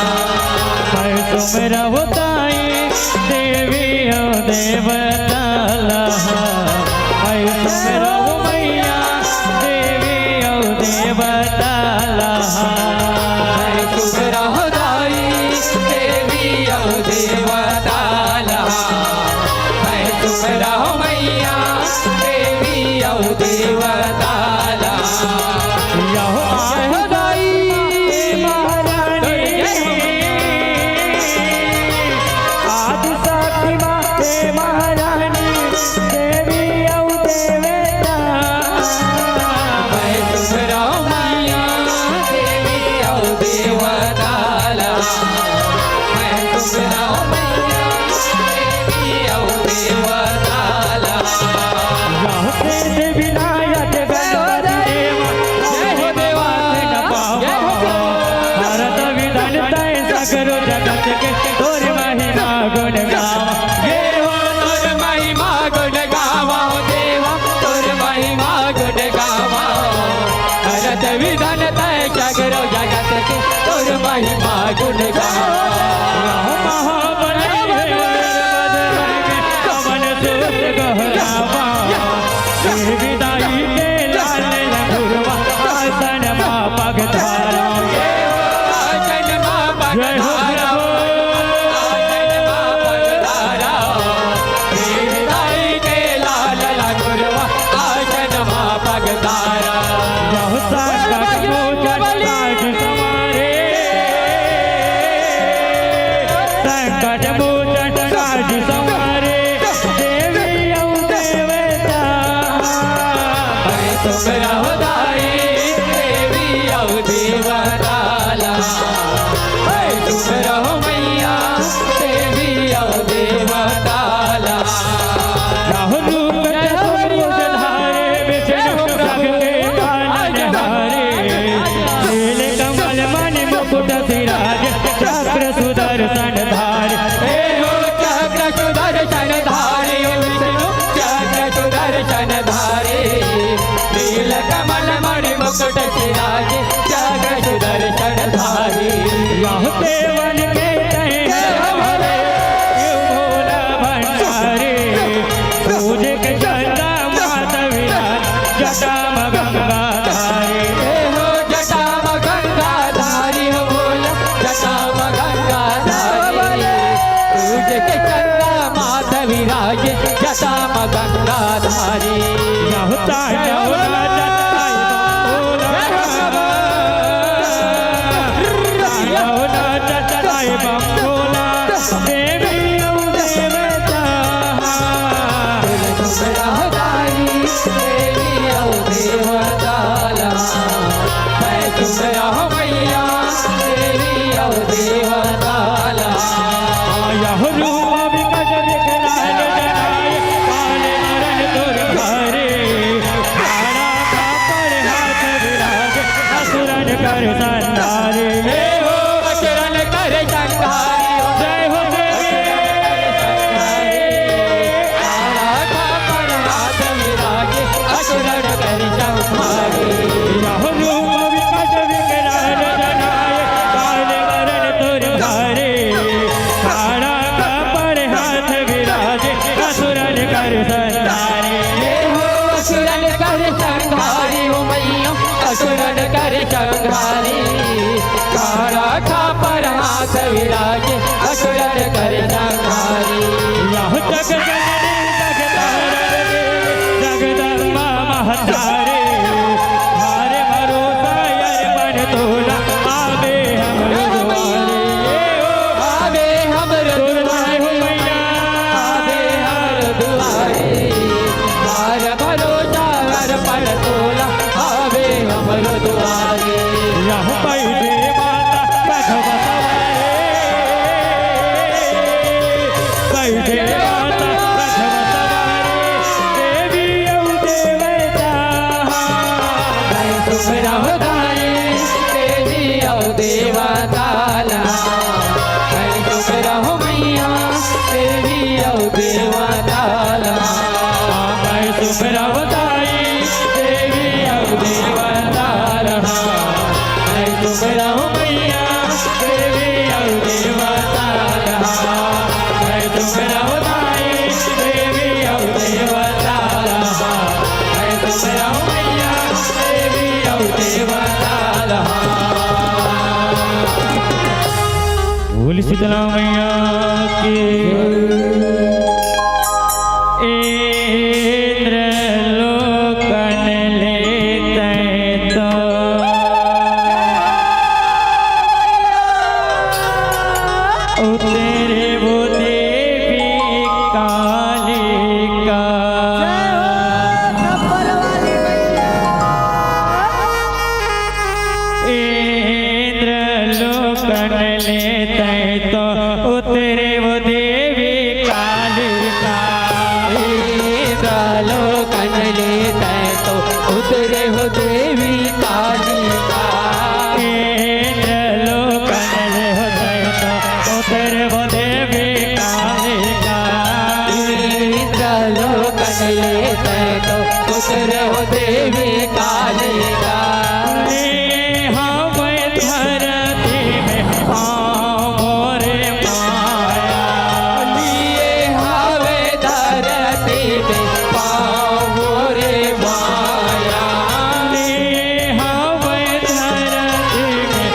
लहा मैं सुमरव दाई देवी ओ देवता लहा मैं सुमरव मैया देवी ओ देवता मैं सुमरव दाई देवी ओ देवता लहा मैं सुमरव मैया देवी ओ देवता लहा दाई महारानी आदि शक्ति माते महारानी देवी औ देवता मैं सुमरव मैया देवी ओ देवता लहा मैं सुमरव मैया देवी ओ देवता लहा विनायक गणपति देवा जय हो देवा भारत विधान तय सकरो जगत के तोर महिमा गुण गावा ये हो तोर महिमा गुण गावा देवा तोर महिमा गुण गावा भरत विधान तय सगरो जगत के तोर महिमा गुण गावा कमल सूत गहरावा विदाई के लाल रघुवा आसन माँ पग धारा आसन माँ पग धारा आसन माँ पग धारा विदाई के लाल रघुवा आसन माँ पग धारा संकट मोचन काज संवारे देवी औ देवता मैं सुमरव दाई देवी औ देवता लहा मैं सुमरव मैया देवी औ देवता लहा राहुल धारे विष्णु जगते कानन हारे नील कमल मणि मुकुट सिराज चक्र सुदर्शन धारे हे हो चक्र सुदर्शन धारे विष्णु चक्र सुदर्शन धारे नील कमल मणि मुकुट सिराज चक्र सुदर्शन देवता यह रूप विकट विकराल जनाय काले मरण तुर भारे काला कापर हाथ विराज असुरन कर संहारे असुरन कर संहारे जय हो देवी काला कापर हाथ विराज असुरन कर संहारे यह रूप विकट विकराल जनाय काले मरण तुर भारे काला कापर हाथ विराज असुरन कर संहारे असुरन कर संहारे हो मैया असुरन कर संहारे काला कापर हाथ विराज असुरन कर संहारे यह जग जननी जगतारण जगदम्बा महतारे हारे भरोसा अर्पण तोला आवे हम दुआरे आवे हमर दुआरे हो मैया आवे हमर दुआरे हार भरोसा अर्पण तोला आवे हमर दुआरे यह पहले माता कथवतवारे पहले माता कथवतवारे देवी औ देवता तुम रहोदारे देवी औ देवता तुम रहो मैया देवी औ देवता मैं सुमरवताई देवी औ देवता मैं तुम रहो मैया देवी औ देवता मैं सुमरवताई देवी औ देवता मैं तुम रहो मैया देवी औ देवता बोल शीतला मैया की इंद्र लोकन लेते तो तेरे वो देवी कालिका इंद्र लोकन लेते तो उतरे वो देवी कालिका लोकन लेते तो उतरे हो देवी कालिका इंद्र लोकन लेते तो उतरे वो देवी कालिका इंद्र लोकन लेते तो उतरे हो देवी कालिका धरती में मोरे माया लिए हावे धरती में पाँव रे माया हवे धरती में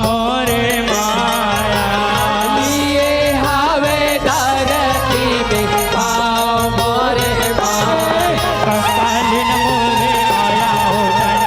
मोरे माया लिए हावे धरती में पाँव रे माया कालिन मोरे माया हो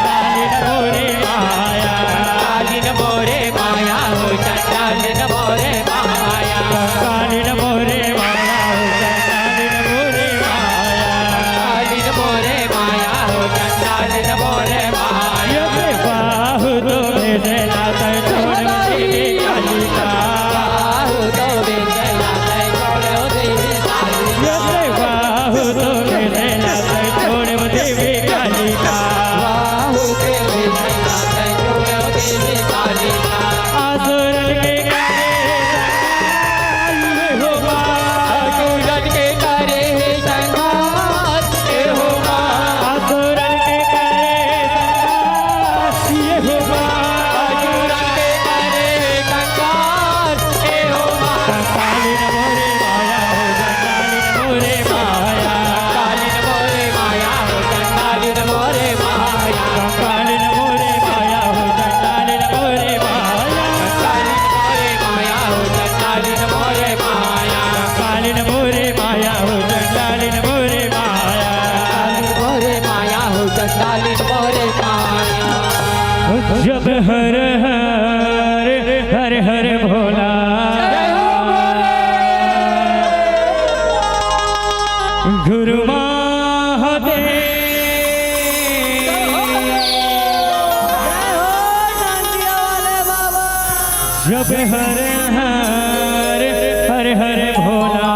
कालिन मोरे माया कालिन मोरे माया हो चंडालिन मोरे माया कालिन मोरे माया हो चंडालिन मोरे माया कालिन मोरे माया हो चंडालिन मोरे माया ये बाहु तो मेरे लाते छोड़ देवी कालिका बाहु तो मेरे लाते छोड़ देवी कालिका ये बाहु तो मेरे लाते छोड़ देवी कालिका बाहु के मेरे लाते छोड़ देवी कालिका आसुरन के करे हो असुरन के करे संहार हे हो माँ आसुरन के करे ये हो असुरन के करे संहार हे हो माँ कालिन मोरे माया हो चंडालिन मोरे माया कालिन मोरे माया हो चंडालिन मोरे माया कालिन मोरे माया कालिन मोरे माया हो चंडालिन मोरे माया कालिन मोरे माया कालिन मोरे माया हो चंडालिन मोरे माया हो चंडालिन मोरे माया जब हर हर हर भोला गुरु महादेव जब हर हर हर हर भोला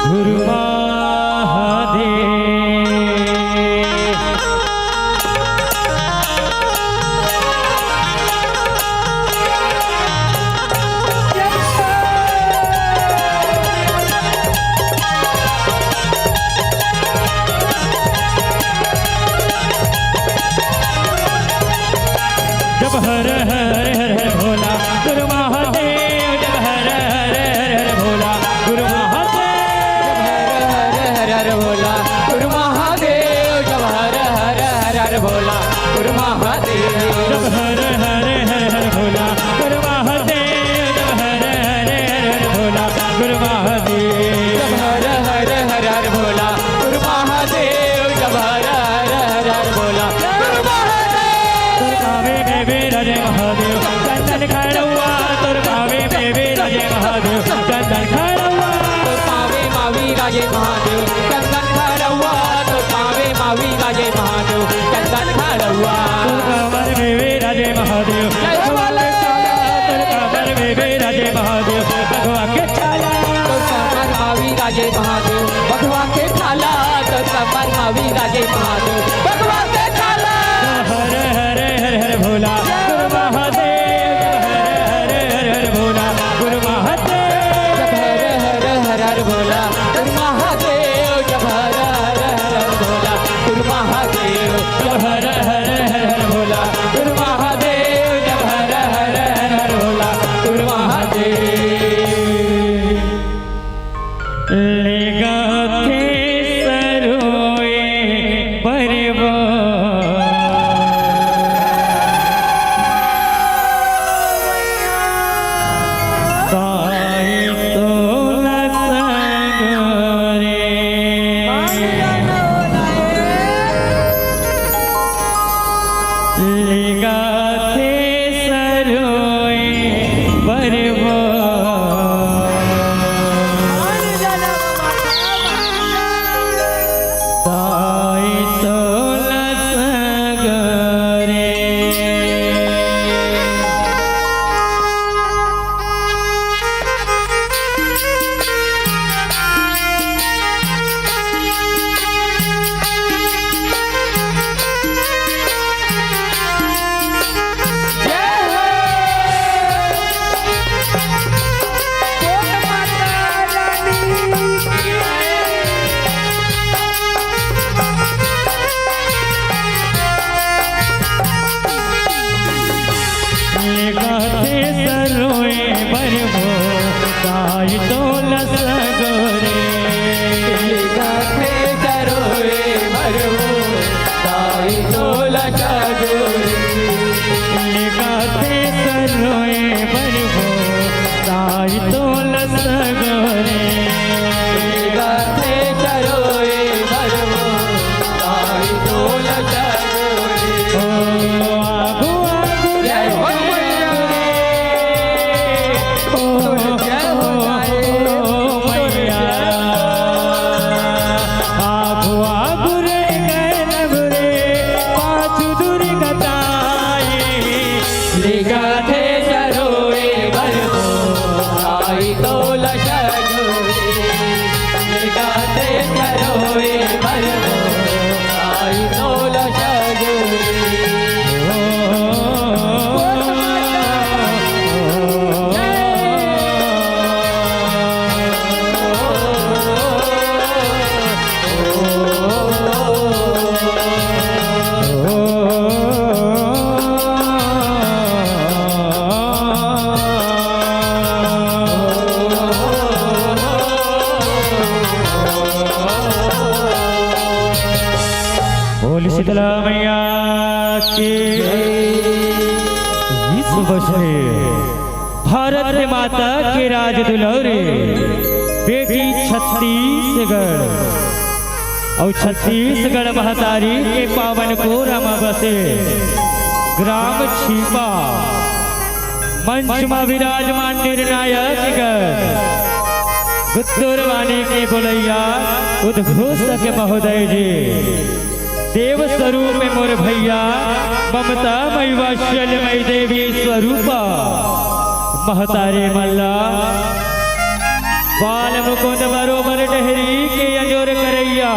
गुरु महादेव जब हर हर हर हर भोला गुरु महादेव जब हर हर हर हर भोला गुरु महादेव हर हर भोला गुरु महादेव जब हर हर हर हर भोला गुरु महादेव जब हर हर हर हर भोला गुरु महादेव जब हर हर हर हर भोला गुरु महादेव जब हर हर हर हर भोला गुरु महादेव जब हर हर हर हर भोला गुरु महादेव तुर पावे में भी राजे महादेव चंदन खड़ुआ तुर पावे में भी राजे महादेव चंदन खड़ुआ तो पावे मावी राजे महादेव चंदन खड़ुआ तो पावे मावी राजे महादेव चंदन खड़ुआ तुर कमर में भी राजे महादेव भगवान के चाला तुर कमर में भी राजे महादेव भगवान के चाला तो कमर मावी राजे महादेव भगवान के थाला तो कमर मावी राजे महादेव भगवान के थाला हर हर हर हर भोला गुरु महादेव हर हर हर हर भोला गुरु महादेव जब हर हर हर हर भोला गुरु महादेव जब हर हर हर हर भोला गुरु महादेव जब हर हर हर हर भोला गुरु महादेव जब हर हर हर हर भोला गुरु महादेव लेगा थे सरोए परवा साए तो लसगरे लेगा थे सरोए परवा साए तो लसगरे गाते सरोए बरबो साई तो लसगरे गाथे करोए भरवो साई तोला जागोरे गाते सरोए बरबो साई तो लसगरे गाथे करोए भरवो साई तोला जागोरे ओ आगु आगु जय हो मैया आगु आगु रे गैरब रे पाछू दुर्गताई गाथे करोए भरवो साई तोला जागोरे गाथे करोए भरवो साई तोला बोल शीतला मैया की विश्व बसे भारत माता के राज दुलौरे बेटी छत्तीसगढ़ और छत्तीसगढ़ महतारी के पावन कोरम बसे ग्राम छिपा मंच में विराजमान निर्णायक गुत्तुरवाणी के बोलैया उद्घोषक महोदय जी देव स्वरूप मोर भैया ममता मई वात्सल्यमयी देवी स्वरूपा महतारे मल्ला बाल मुकुंद बरोबर डहरी के अजोर करैया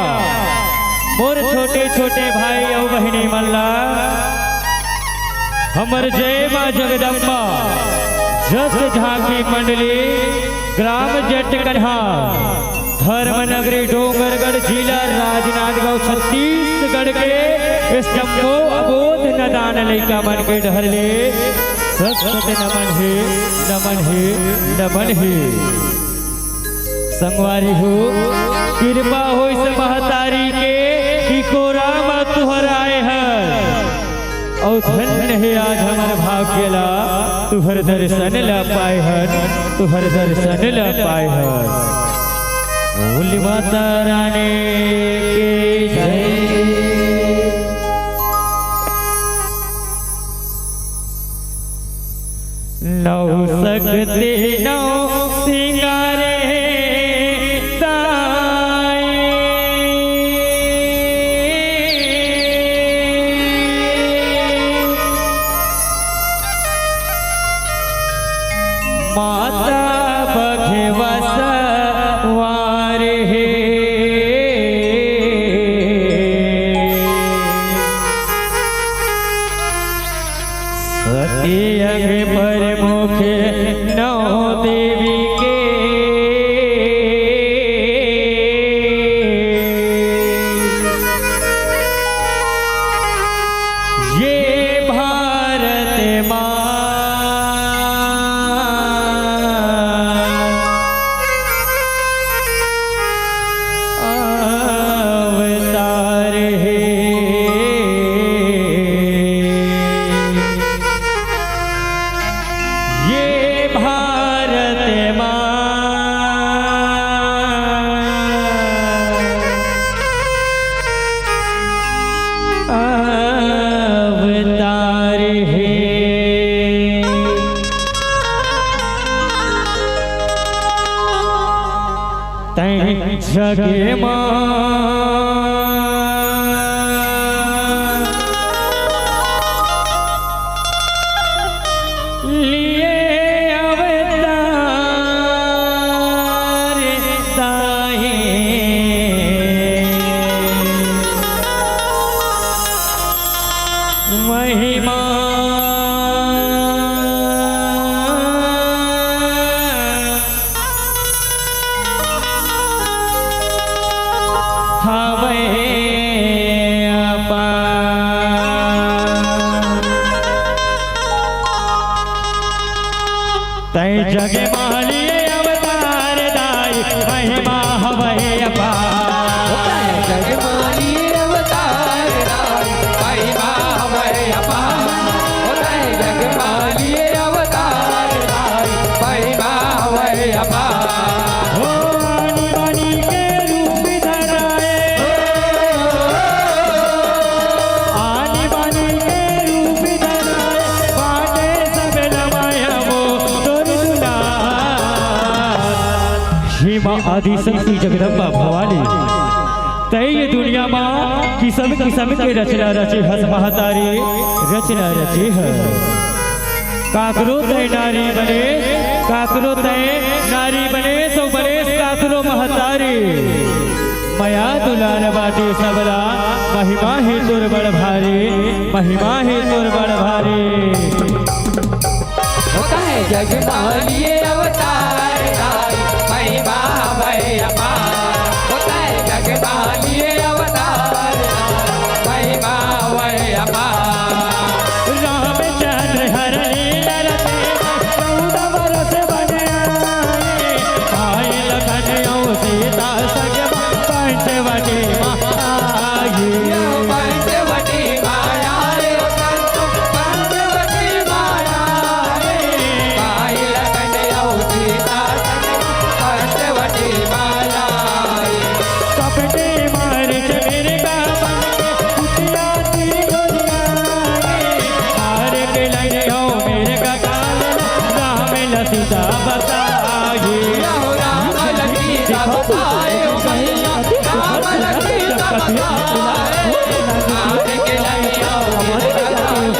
मोर छोटे छोटे भाई और बहनी मल्ला हमर जय माँ जगदम्बा जस झांकी मंडली ग्राम जट कन्हा धर्मनगरी डोंगरगढ़ जिला राजनांदगांव छत्तीसगढ़ के स्तंभो अबोध नदान लैका मन के ढहरले सत नमन हे नमन हे नमन हे संगवारी हो कृपा हो इस महतारी के कि कोराम तुहराए है और धन्य है आज हमार भाग्यला तुहर दर्शन ला पाए हन तुहर दर्शन ला पाए हन बोल माता रानी की जय। नौ सकते नौ सिंगारे माता बघवस वार हे सती पर मुख नौ देवी के ये भारत माँ जगे लिए अवतार ताहे महिमा तय जगे मालिए अवतार दाई महिमा हवै अपार जग मालिए अवतार दाई महिमा हवै अपार जग मालिए अवतार दाई महिमा हवै अपार हो आनी बानी के रूप धराए आनी बानी के रूप धराए बाटे सब नमाया वो माँ आदि शक्ति जगदम्बा भवानी तय ये दुनिया माँ किस्म किस्म के रचना रचे हस महतारी रचना रचे है काकरो तय नारी बने काकरो तय नारी बने तो बने काकरो महतारी मया दुलार बाटे सबला महिमा है तुर बड़ भारी महिमा है तुर बड़ भारी होता है जग मालिए अवतार दाई महिमा हवै अपार होता है जग मालिए अवतार दाई महिमा हवै अपार रामचंद्र हर लीला रचे 14 बरस बने आए लखन और सीता सजमा पंचवटी माई पंचवटी माया रे पंचवटी माया रे भाई लगन और सीता पंचवटी माया कपटे मार के मेरे का बन के कुटिया ती गोरिया हार के लगे हो मेरे का काल राम लसीता बताए राम लसीता बताए राम लसीता बताए आने के लगे हो मेरे का काल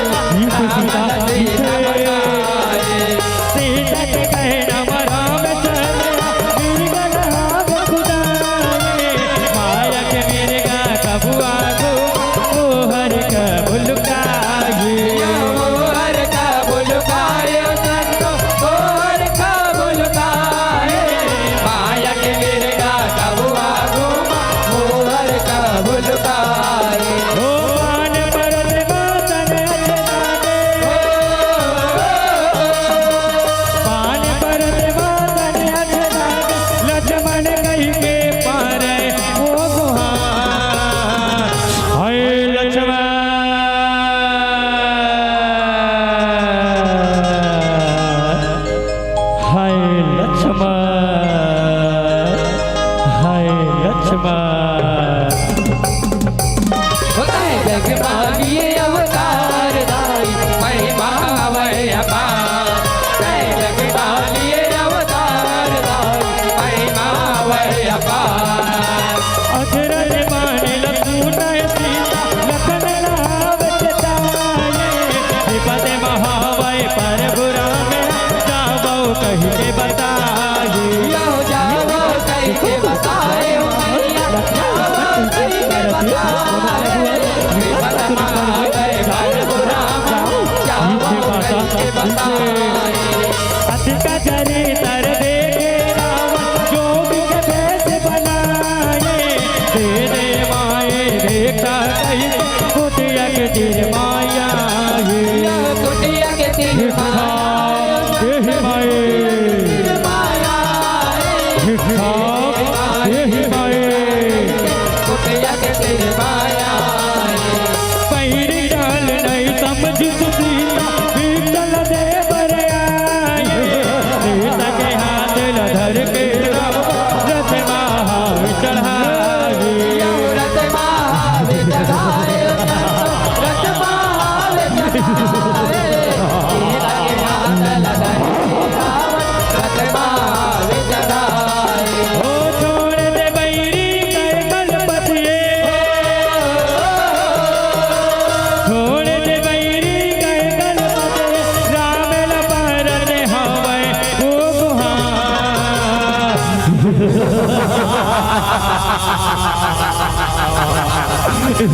अरे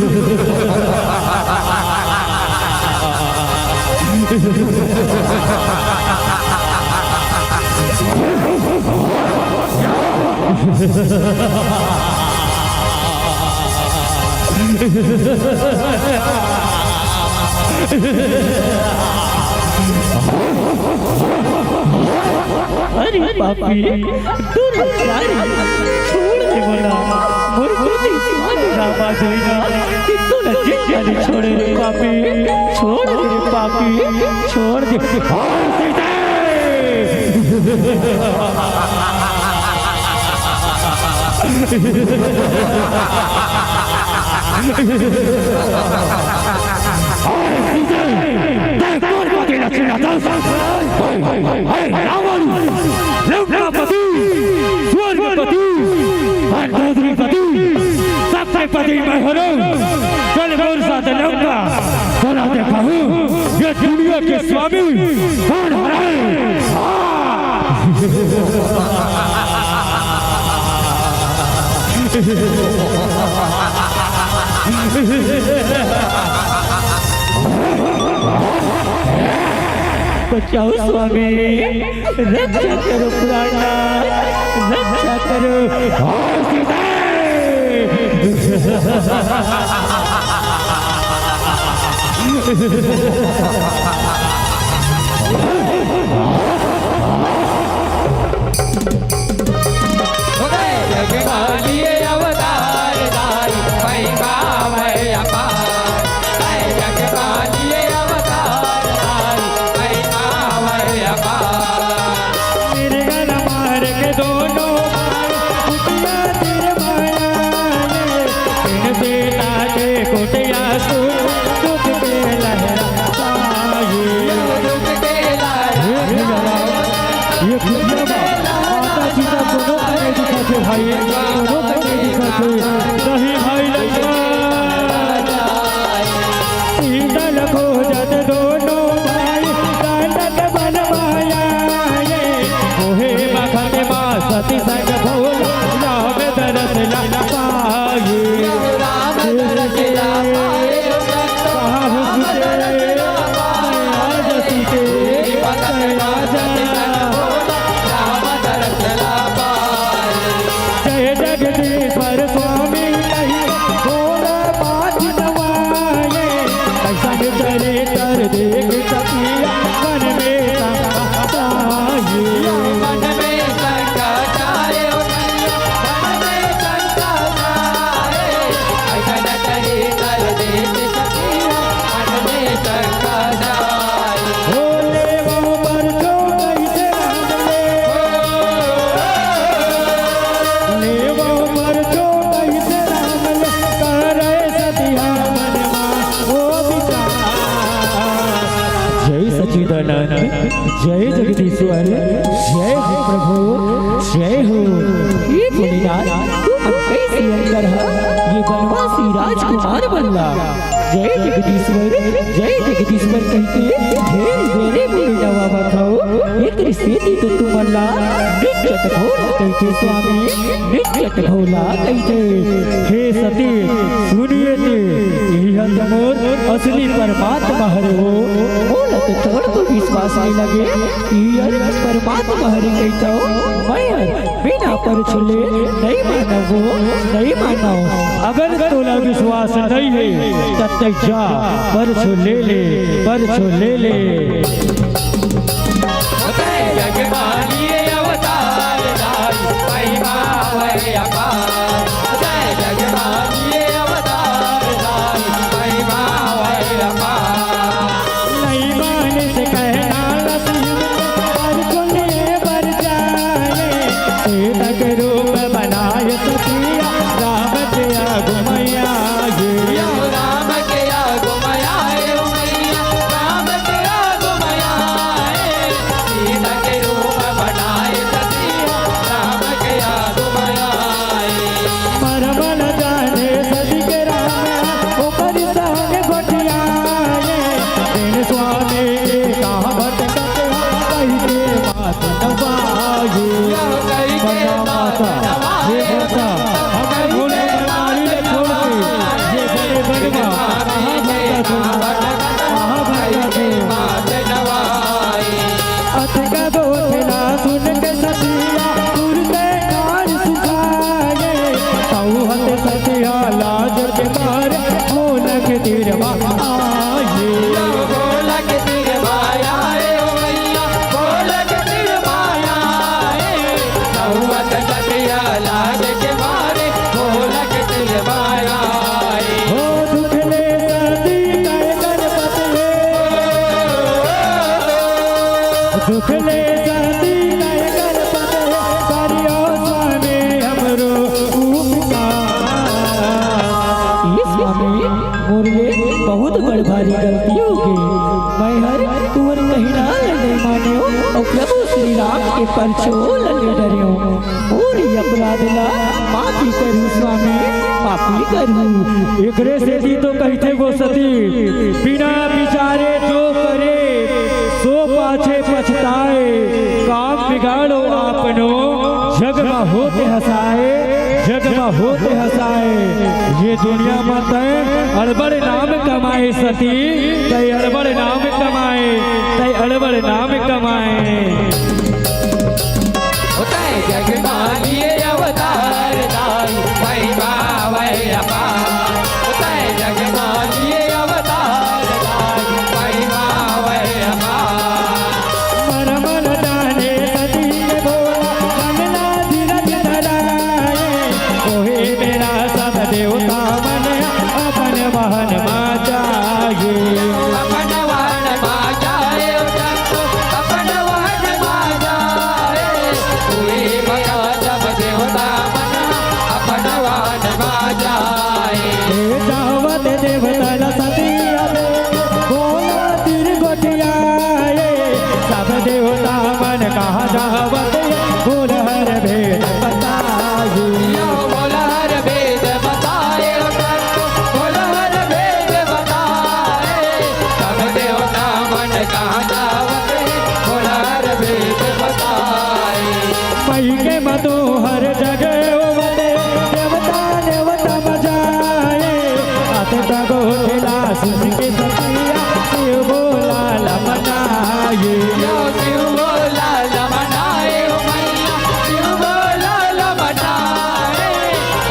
पापी दूर जा रे छोड़ दे बोला मोर मोती सिवाने रामा जोइना कि तू न जिंदगी छोड़ रे पापी छोड़ दे रे पापी छोड़ दे पति मैं हूँ चल मोर साथ लौटा बना दे कहूँ ये दुनिया के स्वामी कौन बचाओ स्वामी रक्षा करो प्राणा रक्षा करो जगमालिए अवतार दाई महिमा है अपार जगमालिए अवतार दाई महिमा है अपार मेरे गल मार के दोनों कुटिया तेरे माया इन बेटा के कुटिया सु दुख के लहरा दुख के लहरा ये कुटिया माता सीता दोनों करने दिखाते भाई दोनों करने दिखाते नहीं भाई सीता लखो जत दोनों भाई कांडक बनवाया मोहे मखन मां सती संग भोल राम दरस ला पाए राम दरस ला पाए कहाँ हो सुते आज सीते राजा राम दरस ला पाए जय जगदीश्वर स्वामी नहीं थोड़ा बात नवाए ऐसा चरित्र देख सकिया मन में समाये मन में संकट आए मन में संकट आए ऐसा न करे कर देख सकिया मन में संकट आए भोले वो पर जो कैसे ले वो पर जो कैसे राम ले करे सतिया मनवा वो विचार जय सच्चिदानंद जय जगदीश्वर जय हो प्रभु जय हो ये भोलेनाथ तू अब कैसे अंदर है ये बनवासी राजकुमार बनला जय जगदीश्वर कहते ढेर बेरे बोले नवा बताओ एक रिश्ते तो तू मल्ला नित्यत भोला कहते स्वामी नित्यत भोला कहते हे सती सुनिए ते यह तमोर असली परमात्मा हरे हो बोला तो थोड़ा तो विश्वास नहीं लगे ये परमात्मा हरे कहता हो मैं बिना पर छुले नहीं मानो नहीं मानो अगर तोला विश्वास नहीं है तब तक जा परछो ले ले परछो ले ले जगमालिए अवतार दाई महिमा है अपार जगमालिए अवतार दाई महिमा है अपार नहीं माने से कहना परछो ले पर जाए सीता रूप बनाए सतिया राम जया घुमैया राम के आगो मया राम के आगो मया जगमा अथ का बोला सुन के सतिया तुरते कार सुखाए हत सतिया लाज के मारे बोलक तिरवा आए बोलक तिरवा आए ओ मैया बोलक तिरवा आए हत सतिया लाज के मारे बोलक तिरवा आए हो दुखले सती काय गणपति दुखले सती काय गणपति करियो स्वामी हमरो स्वामी मुरले बहुत बड़ भारी गलती हो गई मैं हर तुअर महीना नहीं मानियो और प्रभु श्री राम के परचो लगे डरियो और ये अपराध ला माफी करू स्वामी माफी करू एकरे से दी तो कहते वो सती बिना विचारे जो करे सो पाछे पछताए काम बिगाड़ो आपनो जग में होते हंसाए जग में होते हंसाए ये दुनिया में तय अड़बड़ नाम कमाए सती तय अड़बड़ नाम कमाए तय अड़बड़ नाम कमाए होता है जग मानिए अवतार दाई महिमा वै अपार होता है जग मानिए अवतार दाई महिमा वै अपार मन मन जाने सती के बोला मंगला धीरज धराए ओहे मेरा सब देवता मन अपन महन मा जाए अपन वाहन मा जाए अपन वाहन मा जाए कोई बता जब देवता मन अपन वाहन मा जाए जावत देवता सती अबे बोला तिर गोटियाए सब देवता मन कहा जावत बोल हर भेद बताए बोलहर वेद बताए बोलहर वेद बताए सब देवता मन कहाँ जावत बोलहर वेद बताए मई के मतो हर जगह ओवते देवता देवता मजाए अत तगो ठेला सुन के सतिया शिव बोला लमनाए शिव बोला लमनाए ओ मैया शिव बोला लमनाए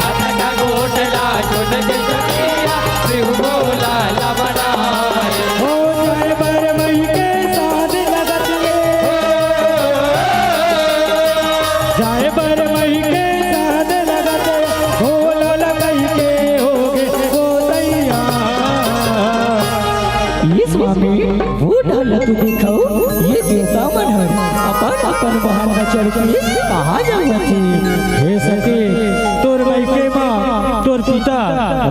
अटका गोटला चुन के सतिया शिव बोला लमनाए हो जाए बर मई के साथ लगत जाए बर मई के साथ लगत बोलो लगई के होगे हो तैयार ये स्वामी वो ढालत दिखाओ ये देवता मन हर अपन अपन बहाना चढ़ के कहाँ जावत हे सके तोर मई के माँ तोर पिता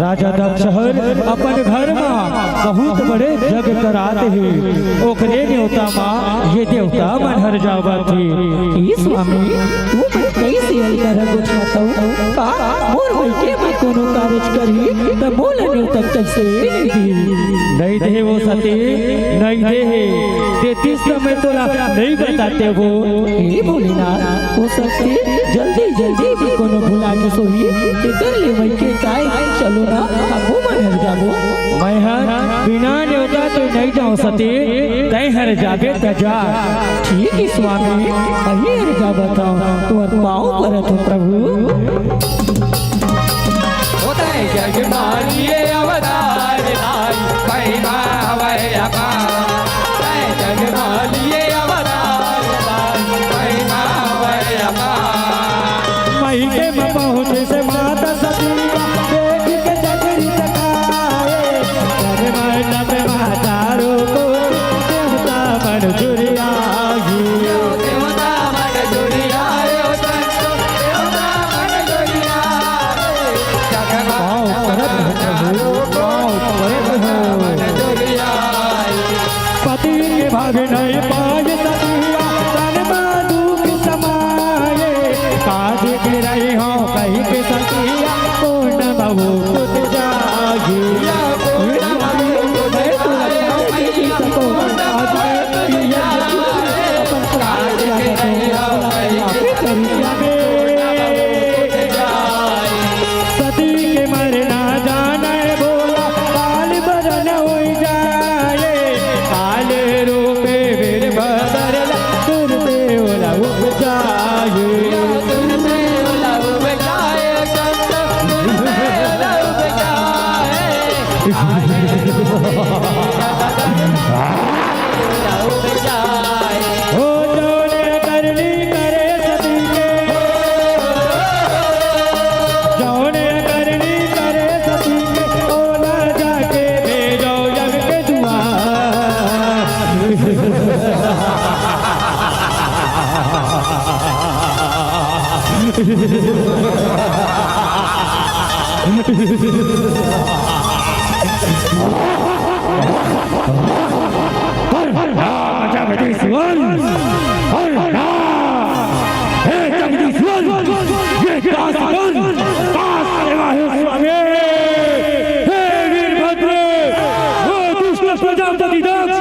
राजा दक्षहर अपन घर में बहुत बड़े जग कराते हैं ओकरे देवता माँ ये देवता मन हर जावत है ये स्वामी तू मैं कैसे अलकर गुछाता का मोर मई के मैं कोनो कार्य करी त मोल देवता कैसे नहीं दे वो सती नहीं दे तेतीस समय तोला नहीं बताते वो हे भोलेनाथ हो सकते जल्दी जल्दी भी कोनो भुला के सोही ते कर ले मई के काय चलो ना अब मन हर जाबो मैं हर बिना न्योता तो नहीं जाऊं सती तय हर जाबे त जा ठीक है स्वामी मैं हर जा बताऊं तुम पाओ परत हो प्रभु होता है जग मानिए अवतार दाई महिमा वै अपार जग मानिए अवतार दाई महिमा वै अपार मई के में पहुँचे से माता सती देख के जगरी चकाए कर माता पे मातारो को देवता मन जुरियागी देवता मन जुड़ियाए देवता मन जुड़ियाए जग मन जुड़ियाए पति के भाग नहीं पाए सतिया तन में दुख समाये काज के रही हो कहीं के सतिया पूर्ण बहु खुद जागे सती के मरना जाने बोला ओ जोने करनी करे सती के, जोने करनी करे सती के, ओला जाके भेजो जग के प्रजापति दक्ष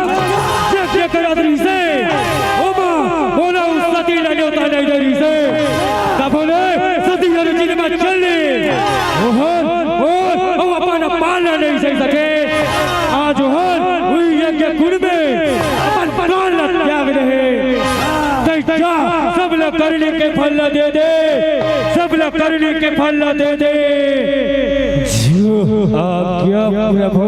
से बोला उस सती लगे होता नहीं से बोले सती चिन्ह में चलने अपन पालना नहीं सही सके आज हुई यज्ञ कुंड में अपन प्राण त्याग रहे सब लोग करने के फल दे दे, सब लोग करने के फल दे दे आज्ञा प्रभु।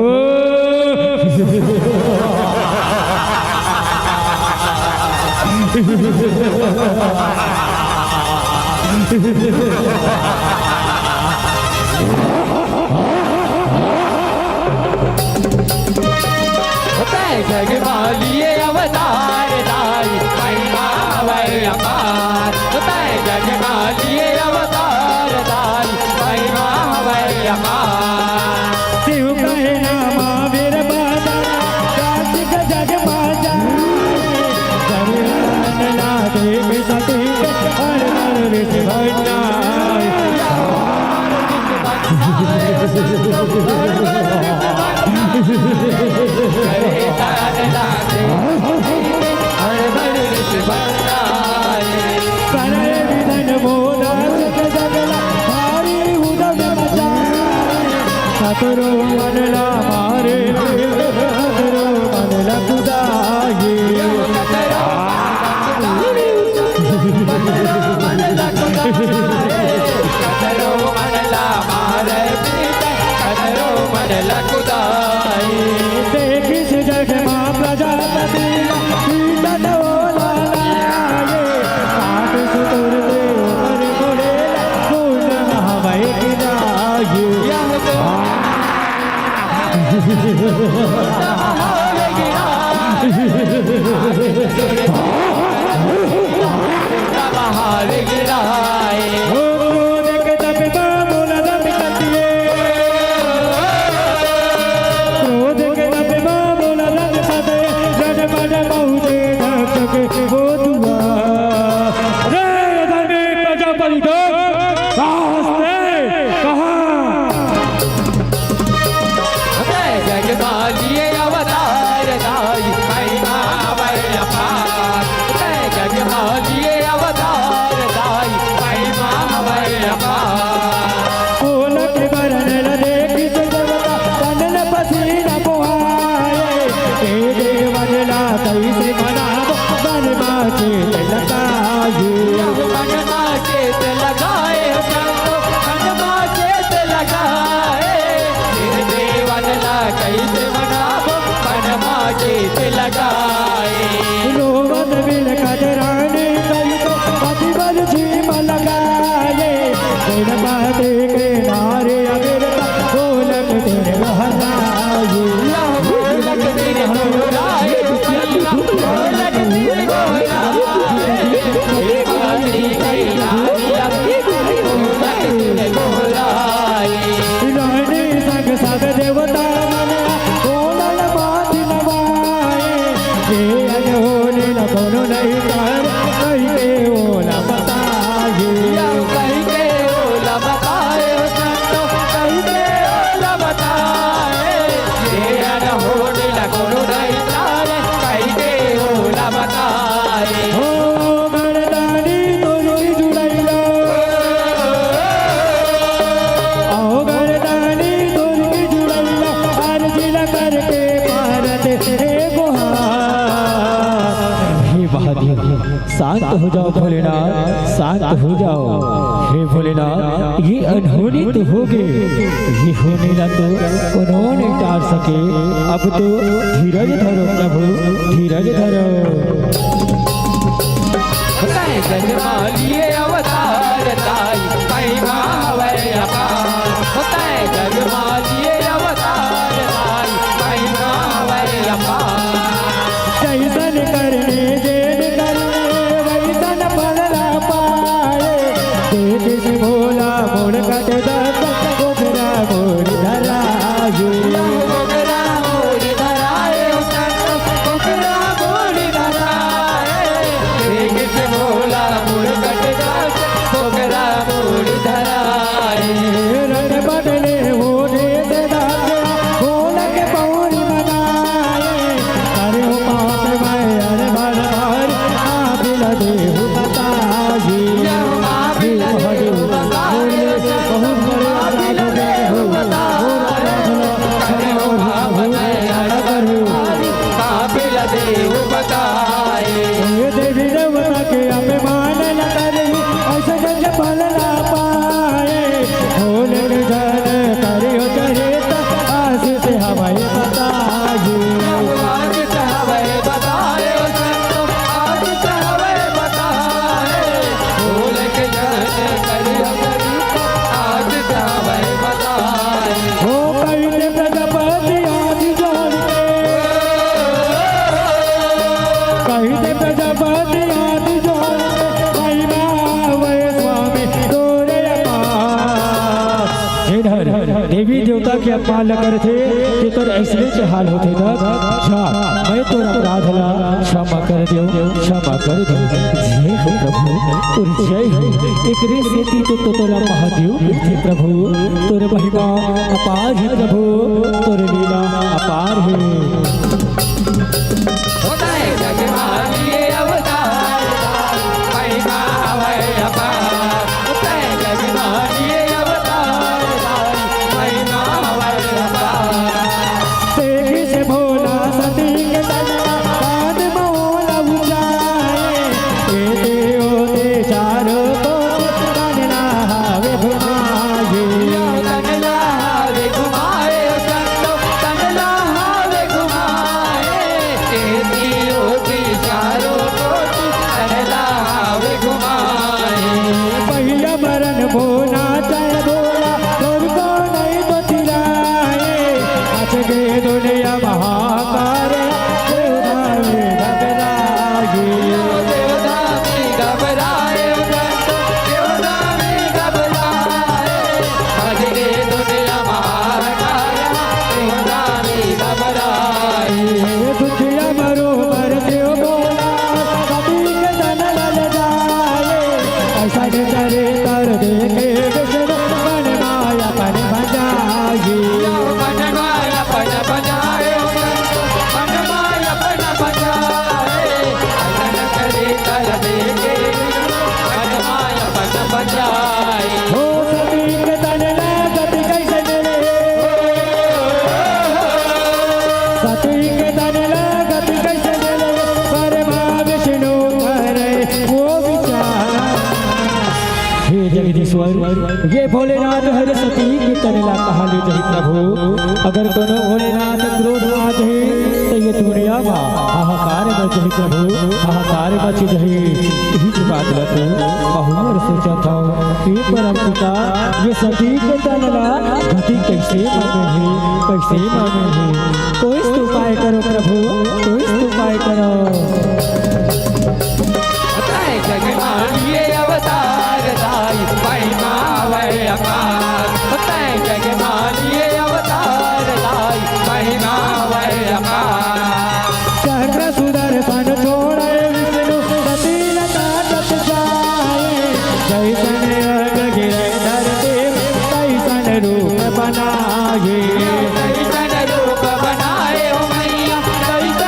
जगमालिए अवतार दाई महिमा वै अपार, जगमालिए अवतार दाई महिमा वै अपार। शिव कहे नामा वीर बाजा कार्तिक जग बाजा, जगन लागे सती हर हर ऋष भंडार। सतरो मनला मारे सतरो मनला खुदाए, कतरो मनला मारे कतरो मनला खुदाए। देखिस जग मां प्रजापति कीर्तन ओला लाए, आठ सुतुर देव पर मोरे पूर्ण महावै गिराए। जगमालिए अवतार दाई महिमा वै अपार, जगमालिए अवतार दाई महिमा वै अपार। ओलक बरन देखी देवता बनल पसीना पोहाए, तेरे बनला कैसे मनाबो बन माचे लगाए। बन माचे लगाए बन माचे लगाए, बनला कैसे मनाबो बन माचे लगाए। रोवन बिल कदराने कईको पति बल झीम लगाए, दिन बाते के नारे अबिरता ढोलक दिन बहराए। ढोलक दिन बहराए, ढोलक दिन बहराए। रानी संग सब देवता मना बोलल बात नवाए, ये अनहोनी न कोनो नहीं कर कही के ओला बताए। कहीं के ओला बताए संतो कहीं के ओला बताए, ये अनहोनी न कोनो नहीं कर कहीं के ओला बताए। ओ गरदानी तोरी जुड़ैला, ओ गरदानी तोरी जुड़ैला, अर्जी ल करके भारत हे गुहार। हे महादेव शांत हो जाओ भोलेनाथ, शांत हो जाओ। हे भोलेनाथ, ये अनहोनी तो हो गए, ये होने ना तो उन्होंने टाल सके। अब तो धीरज धरो प्रभु, धीरज धरो। जगमालिए अवतार ताई महिमा वै अपार, होता है जगमालिए अवतार ताई महिमा वै अपार। कैसन करने देन करने वैसन फल ना पाए, देख से भोला मोड़ कट दस गोगरा मोड़ धराए। गोगरा मोड़ धराए गोगरा मोड़ धराए, देख से भोला मोड़ कट दस गोगरा मोड़ धराए। रंग बदले होने से दादा भोला के पौड़ी बनाए, अरे हो पाप मैं अरे भर भर आबिल देह बताए। देवी देवता के अभिमान न करे, ऐसा जग फल ना पाए। भोले के जन करे हो चरित आशीष हवाई बताए। हो कई प्रजापति आदि जोड़ कही प्रजापति आदि जोड़ महिमा वै स्वामी तोरे अपार। देवी देवता के अपमान न कर थे कि तोर ऐसने से हाल होते तब मैं तोर अपराध ला क्षमा कर दो, क्षमा कर दो। जय हो प्रभु, तोर जय हो। एक रे सेती तो तोला महादेव थे प्रभु, तोर महिमा अपार है प्रभु, तोर लीला अपार है। होता है जगमालिए अवतार महिमा वै अपार, होता है जगमालिए अवतार महिमा वै अपार। तेगी से भोला सती के तनला कान मोला उजाए, ये देव दे चारों को तनला हावे घुमाए। तनला हावे घुमाए तनला हावे घुमाए, चारों कोटि तनला हावे घुमाए। पहिया मरण भोला चाहे भोला तोर को नहीं तो चिराए, अच गए दुनिया महाकार देवदावे घबराए। देवता में घबराए देवता में घबराए, आज गे दुनिया महाकाया देवता में घबराए। दुखिया मरो मर देव बोला कभी के धन लल जाए, ऐसा के चरे कर देखे विष्णु मन माया पन भजाए। मनमाया पन बजाए मनमाया पन बजाए, अन करे कर देखे मनमाया पन बजाए। हो सभी के तन लागत कैसे मिले, सती के तन लागत कैसे मिले, परमा विष्णु करे वो विचार। हे जगदीश्वर, ये भोलेनाथ हर सती के तनला कहा ले जही प्रभु। अगर दोनों भोलेनाथ क्रोध आ जही तो ये दुनिया में हाहाकार मच जही प्रभु, हाहाकार मच जही। यही की बात ला तो बहुमर सोचा था कि परम पिता ये सती के तनला गति कैसे मांगे है, कैसे मांगे है। कोई उपाय करो प्रभु, कोई उपाय करो। होता है जगमालिए अवतार ताई महिमा वै अपार, होता है जगमालिए अवतार ताई महिमा वै अपार। चक्र सुदर्शन छोड़े विष्णु सती लता तप जाए, जैसन अग गिरे धरती तैसन रूप बनाए। कैसन रूप बनाए हो मैया, कैसन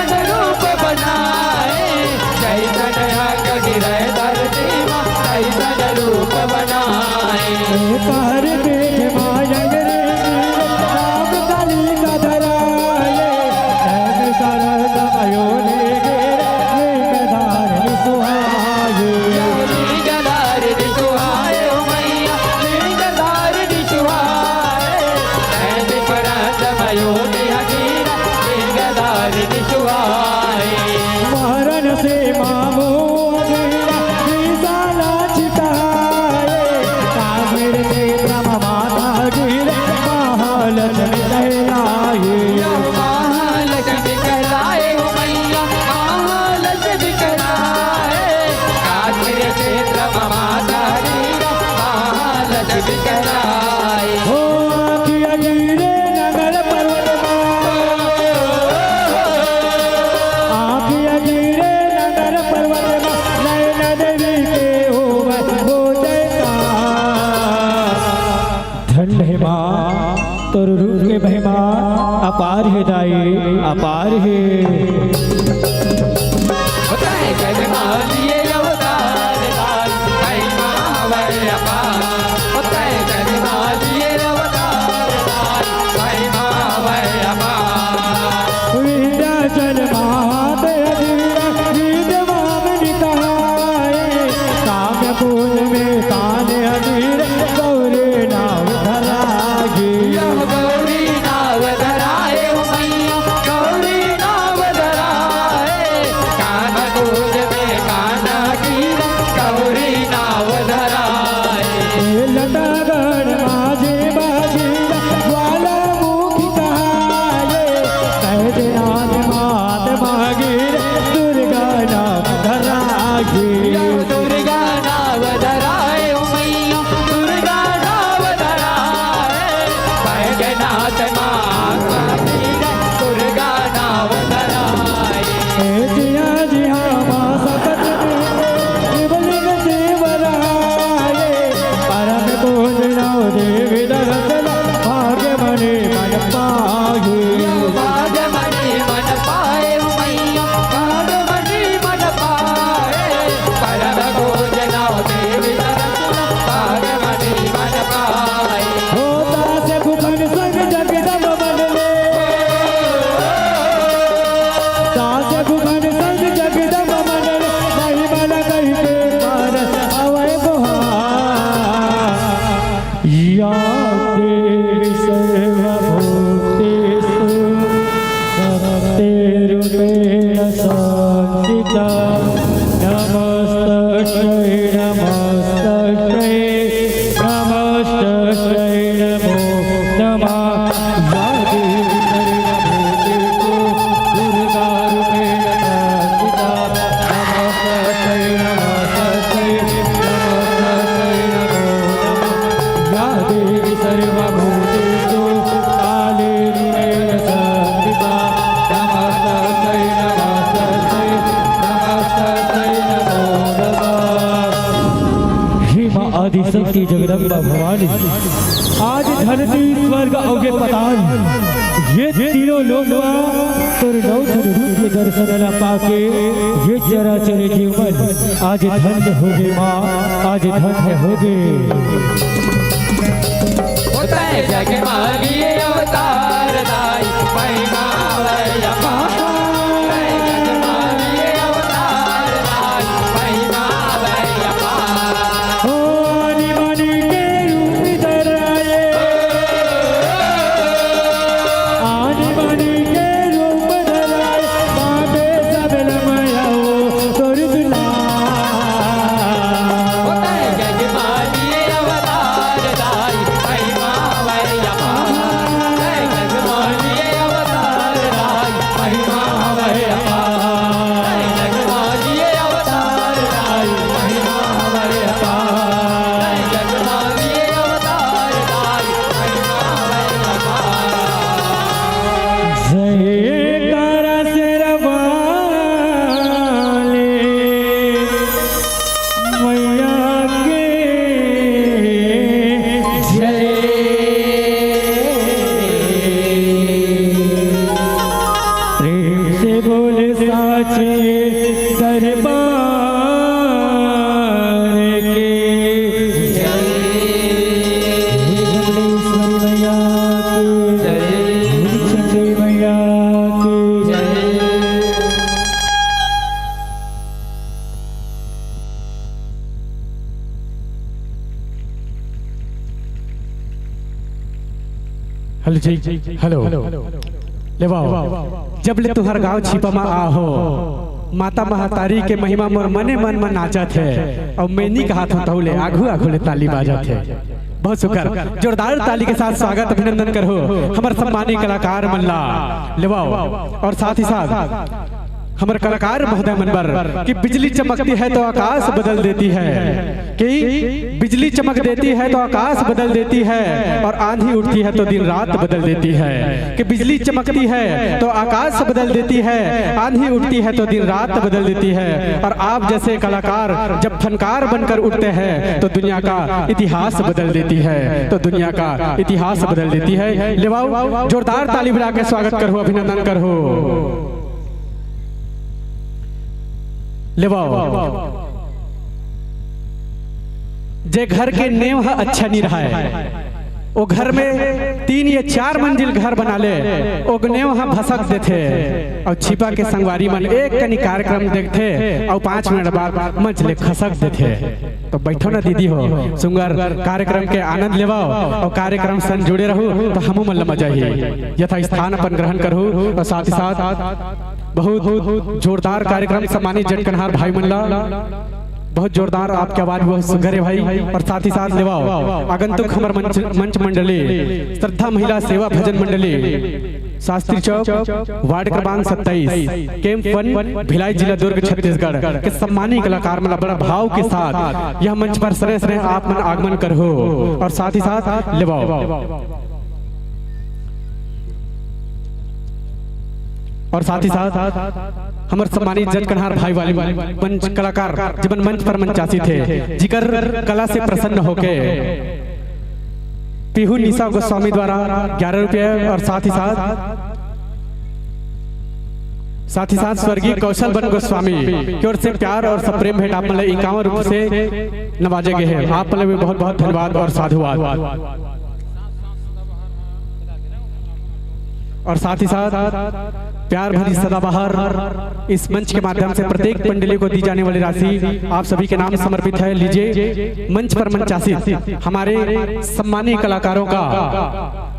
विदाई अपार है। बताए जगमालिए अवतार लाल महिमा वै अपार। बताए जगमालिए अवतार लाल महिमा वै अपार। विंध्याचल मात अधीरा विद्यमान निकाये काव्य पूज में कान अधीर गौरी नाव धरागी। यह गौरी नाव धराए मैया गौरी नाव धराए कान दूज में काना गिर गौरी नाव धराए। लता गण माझे बाजीरा ज्वालामुखी कहाये कैदनाथ मात मागीर दुर्गा नाम धरागी। यह दुर्गा नाव धराए मैया दुर्गा नाव धराए बैजनाथ माता दुर्गा नाव धराए। जिया जिया माँ सपत शिवलिंग शिवराये परम पूजना देवी दरसल भाग्य मणि मन पागे। भागमणि मन पाए मैया भागमणि मन पाए परम भोजना देवी दरसल भागमणि मन पाए। होता से भुवन संग जगदम बनले दास भुवन संग जगदम बनले नहीं मन कही के पारस अवय बुहार। या देवी सर्वभूतेषु शक्तिरूपेण संस्थिता नमस्तस्यै नमस्तस्यै नमस्तस्यै नमो नमः। या देवी सर्वभूतेषु दुर्गारूपेण संस्थिता नमस्तस्यै नमस्तस्यै नमस्तस्यै नमो नमः। या देवी सर्वभूतेषु कालीरूपेण संस्थिता नमस्तस्यै नमस्तस्यै नमस्तस्यै नमो नमः। हे माँ आदि शक्ति जगदम्बा भवानी, आज धरती स्वर्ग अवगे पताल ये तीनों लोग तुर नौधर रूप के दर्शन न पाके ये चराचर जीवन आज धन्य हो गए माँ, आज धन्य हो गए। बताए जगमालिए अवतार लाई महिमा वै अपार। बताए जगमालिए अवतार लाई महिमा वै अपार। ओ आनी बानी के रूप धराये आनी बानी के रूप धराये बाबे सबल मयाओ तोर दुलार। बताए जगमालिए अवतार लाई महिमा वै अपार। बताए जगमालिए अवतार लाई महिमा वै अपार। बताए जगमालिए अवतार लाई महिमा वै अपार। बताए जगमालिए अवतार लाई महिमा वै अपार। जयकारा शेरवाले मैया के प्रेम से बोल साचे दरबार के भुवनेश्वरी मैया के चंडी मैया के हेलो जी हेलो ले वाओ जब ले तुहर गांव छिपा में आहो माता महातारी के महिमा मोर मने मन में नाचत है और मैनी का हाथ उठौले आघू आघू ले ताली बाजत है। बहुत शुक्र, जोरदार ताली के साथ स्वागत अभिनंदन करो हमारे सम्मानित कलाकार मल्ला ले वाओ। और साथ ही साथ हमारे कलाकार महोदय मनबर कि बिजली चमकती है तो आकाश बदल देती है, कि बिजली चमक देती है तो आकाश बदल देती है, और आंधी उठती है तो दिन रात बदल देती है। कि बिजली चमकती है तो आकाश बदल देती है, आंधी उठती है तो दिन रात बदल देती है। और आप जैसे कलाकार जब फनकार बनकर उठते हैं तो दुनिया का इतिहास बदल देती है, तो दुनिया का इतिहास बदल देती है। लेवाओ जोरदार ताली बजा के स्वागत करो, अभिनंदन करो। लेवाओ जे घर के नेम है अच्छा नहीं रहा है, वो घर में 3 या 4 मंजिल घर बना ले, वो नेम है भसक देते और छिपा के संगवारी मन एक कनी कार्यक्रम देखते और 5 मिनट बाद मंच ले खसक देते। तो बैठो ना दीदी हो, सुंदर कार्यक्रम के आनंद लेवाओ और कार्यक्रम संग जुड़े रहो तो हमू मन मजा ही यथा स्थान अपन ग्रहण करो। और साथ ही साथ बहुत जोरदार कार्यक्रम सम्मानित जटकनहार भाई मनला, बहुत जोरदार आपकी आवाज बहुत सुघर है भाई। और साथ ही साथ लेवाओ आगंतुक हमार मंच मंडली श्रद्धा महिला सेवा भजन मंडली शास्त्री चौक वार्ड क्रमांक 27 कैंप 1 भिलाई जिला दुर्ग छत्तीसगढ़ के सम्मानित कलाकार मन बड़ा भाव के साथ यह मंच पर सरे सरे आप मन आगमन करो। और साथ ही साथ लेवाओ और साथ ही साथ हमारे सम्मानित जटकनहार भाई वाले मंच कलाकार जीवन मंच पर मंचासी थे, जिकर कला से प्रसन्न होके पीहू निशा गोस्वामी द्वारा 11 रुपये और साथ ही साथ स्वर्गीय कौशल बन गोस्वामी की ओर से प्यार और सप्रेम भेंट आप मतलब 51 रुपये से नवाजे गए हैं। आप मतलब भी बहुत बहुत धन्यवाद और साधुवाद। और साथ ही साथ प्यार भरी सदाबहार इस मंच के माध्यम से प्रत्येक मंडली को दी जाने वाली राशि आप सभी के नाम समर्पित है। लीजिए मंच पर मंचासित हमारे सम्मानित कलाकारों का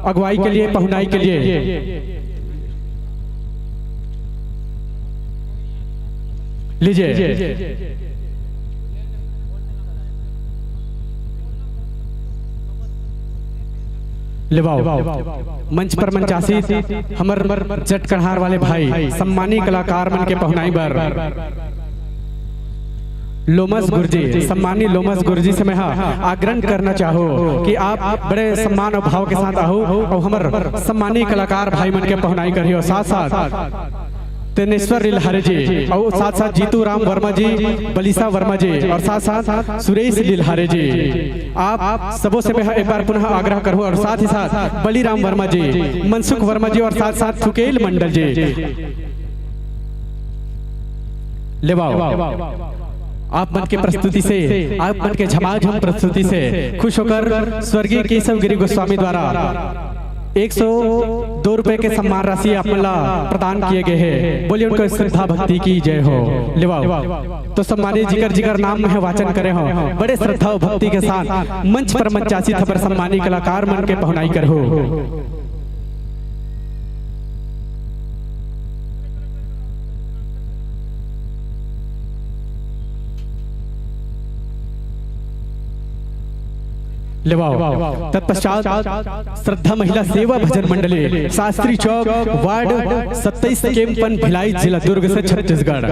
अगुवाई के लिए, पहुनाई के लिए लीजिए। लेवाओ मंच पर मंचासित हमर जटकनहार वाले भाई सम्मानित कलाकार मन के पहुनाई बर लोमस गुरुजी, सम्मानित लोमस गुरुजी से मैं आग्रह करना चाहूँ कि आप बड़े सम्मान और भाव के साथ आओ और हमर सम्मानित कलाकार भाई मन के पहुनाई करियो। साथ साथ तेनेश्वर लीलहारे जी और साथ साथ जीतू राम वर्मा जी, बलिसा वर्मा जी और साथ साथ सुरेश लीलहारे जी, आप सबों से मैं एक बार पुनः आग्रह करूं। और साथ ही साथ बलिराम वर्मा जी, मनसुख वर्मा जी और साथ साथ सुकेल मंडल जी। लेवाओ आप मन के प्रस्तुति से, आप मन के झमाझम प्रस्तुति से खुश होकर स्वर्गीय केशव गिरी गोस्वामी द्वारा 102 रुपए के सम्मान राशि आप मला प्रदान किए गए हैं। बोलिए उनको श्रद्धा भक्ति की जय हो। लेवाओ तो सम्मानित जिगर नाम में वाचन करे हो, बड़े श्रद्धा और भक्ति के साथ मंच पर मंचासी थपर सम्मानित कलाकार मन के पहुनाई कर हो। लेवाओ तत्पश्चात श्रद्धा महिला सेवा भजन मंडली शास्त्री चौक वार्ड 27 कैंप 1 भिलाई जिला दुर्ग से छत्तीसगढ़।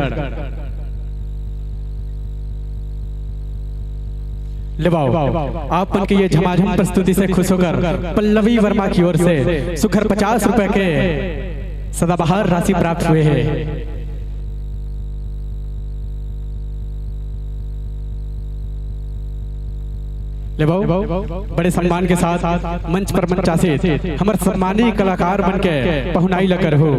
लेवाओ आप मन के ये झमाझम प्रस्तुति से खुश होकर पल्लवी वर्मा की ओर से सुखर 50 रुपए के सदाबहार राशि प्राप्त हुए हैं। लेवाओ बड़े सम्मान के साथ मंच पर मंचासित हमारे सम्मानित कलाकार बन के पहुनाई लकर हो।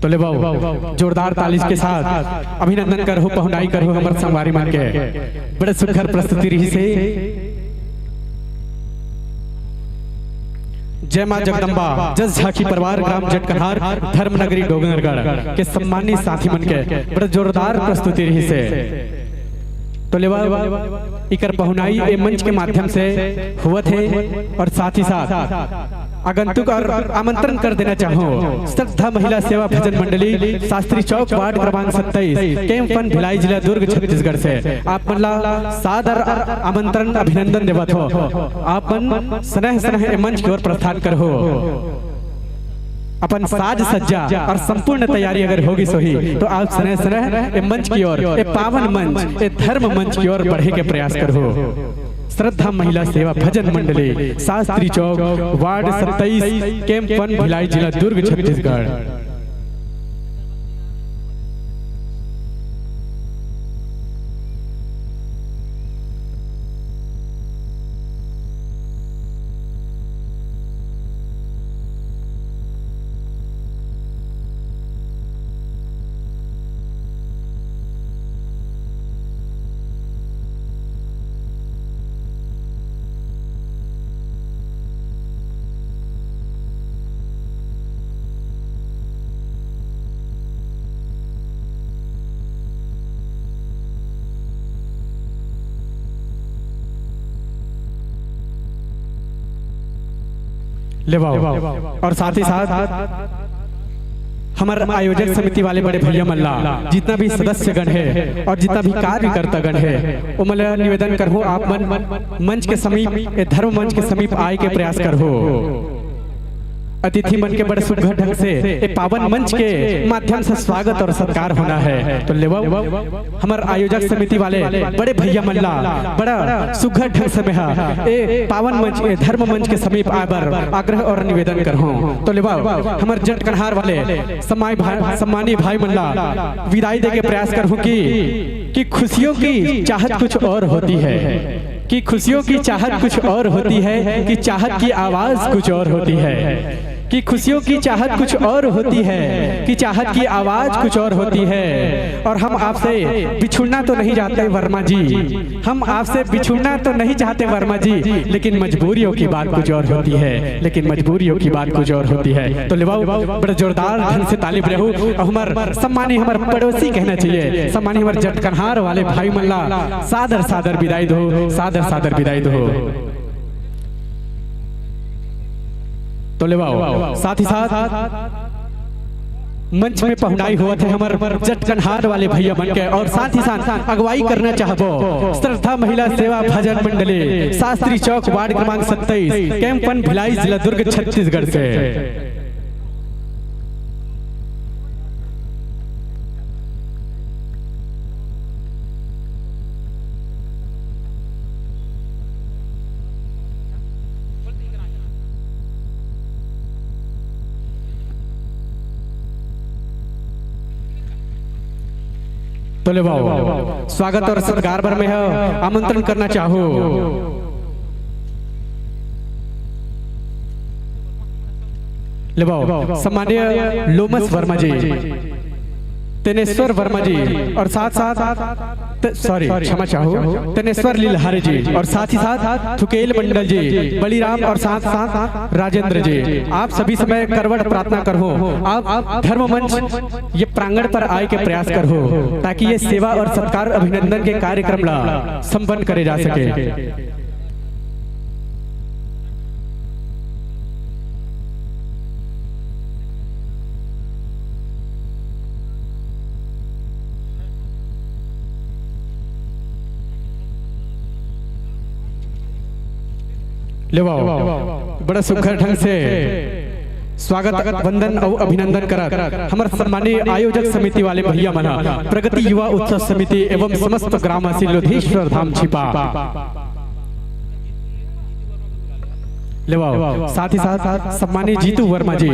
तो ले बाबू जोरदार ताली के साथ अभिनंदन करो, पहुनाई करो हमर संगवारी मन के। बड़े सुखर प्रस्तुति रही से। जय मां जगदम्बा जस झांकी परिवार ग्राम जटकनहार धर्मनगरी डोंगरगढ़ के सम्मानित साथी मन के बड़े जोरदार प्रस्तुति रही से। तो लेवा इकर पहुनाई ए मंच के माध्यम से हुआ थे और साथ ही साथ आगंतुक और आमंत्रण कर देना चाहूँ श्रद्धा महिला सेवा भजन मंडली शास्त्री चौक वार्ड क्रमांक 27 कैंप वन भिलाई जिला दुर्ग छत्तीसगढ़ से आप मनला सादर आमंत्रण अभिनंदन देवत हो। आप मन स्नेह स्नेह मंच की ओर प्रस्थान कर हो। अपन साज सज्जा और संपूर्ण तैयारी अगर होगी सोही तो आप स्नेह स्नेह मंच की ओर पावन मंच धर्म मंच की ओर बढ़े के प्रयास करो। श्रद्धा महिला सेवा भजन मंडली Shastri Chowk ward 27 camp one Bhilai जिला दुर्ग छत्तीसगढ़। ले और साथ ही साथ हमारे आयोजक समिति वाले बड़े भैया मल्ला जितना भी सदस्यगण है और जितना भी कार्यकर्ता गण है वो मैं निवेदन करूँ आप मंच के समीप धर्म मंच के समीप आए के प्रयास करो। अतिथि मन के बड़े सुघर ढंग से पावन मंच के माध्यम से स्वागत और सत्कार होना है। तो लेवा हमारे आयोजक समिति वाले बड़े भैया मल्ला बड़ा सुघर ढंग से ए पावन मंच धर्म मंच के समीप आकर आग्रह और निवेदन करो। तो लेवा हमारे जटकनहार वाले सम्मानी भाई मल्ला विदाई दे के प्रयास करूँ कि खुशियों की चाहत कुछ और होती है, कि खुशियों की चाहत कुछ और होती है, कि चाहत की आवाज कुछ और होती है, कि खुशियों की चाहत कुछ और होती है, कि चाहत की आवाज कुछ और होती है। और हम आपसे बिछुड़ना तो नहीं चाहते वर्मा जी, हम आपसे बिछुड़ना तो नहीं चाहते वर्मा जी, लेकिन मजबूरियों की बात कुछ और होती है, लेकिन मजबूरियों की बात कुछ और होती है। तो लिवाओ बड़े जोरदार ढंग से ताली बजाओ। हमार सम्मानी हमार पड़ोसी कहना चाहिए, सम्मानी हमारे जटकनहार वाले भाई मल्ला सादर सादर विदाई दो, सादर सादर विदाई दो। तो लेवाओ साथ ही साथ मंच में पहुनाई हुआ थे हमारे जटकनहार वाले भैया बन के और साथ ही साथ अगुवाई करना चाहबो श्रद्धा महिला सेवा भजन मंडली शास्त्री चौक वार्ड क्रमांक 27 कैंप वन भिलाई जिला दुर्ग छत्तीसगढ़ से। तो ले स्वागत और सत्कार भर में है आमंत्रण करना चाहूँ ले सम्मानीय लोमस वर्मा जी, तेनेश्वर वर्मा जी और साथ साथ सॉरी क्षमा चाहूँ तेनेश्वर लीलहारी जी और साथ ही साथ थुकेल मंडल जी, बलिराम और साथ साथ राजेंद्र जी। आप सभी समय करवट प्रार्थना करो, आप धर्म मंच ये प्रांगण पर आए के प्रयास करो ताकि ये सेवा और सत्कार अभिनंदन के कार्यक्रम ला संपन्न करे जा सके। बड़ा सुखर ढंग से स्वागत वंदन और अभिनंदन करा हमारे सम्मानीय आयोजक समिति वाले भैया मना प्रगति युवा उत्सव समिति एवं समस्त ग्रामवासी लोधेश्वर धाम छिपा। साथ ही साथ सम्मानीय जीतू वर्मा जी,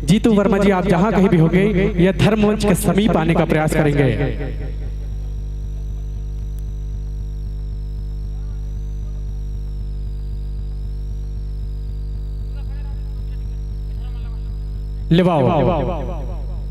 जीतू वर्मा जी आप जहां कहीं भी होंगे यह धर्म मंच के समीप आने का प्रयास करेंगे।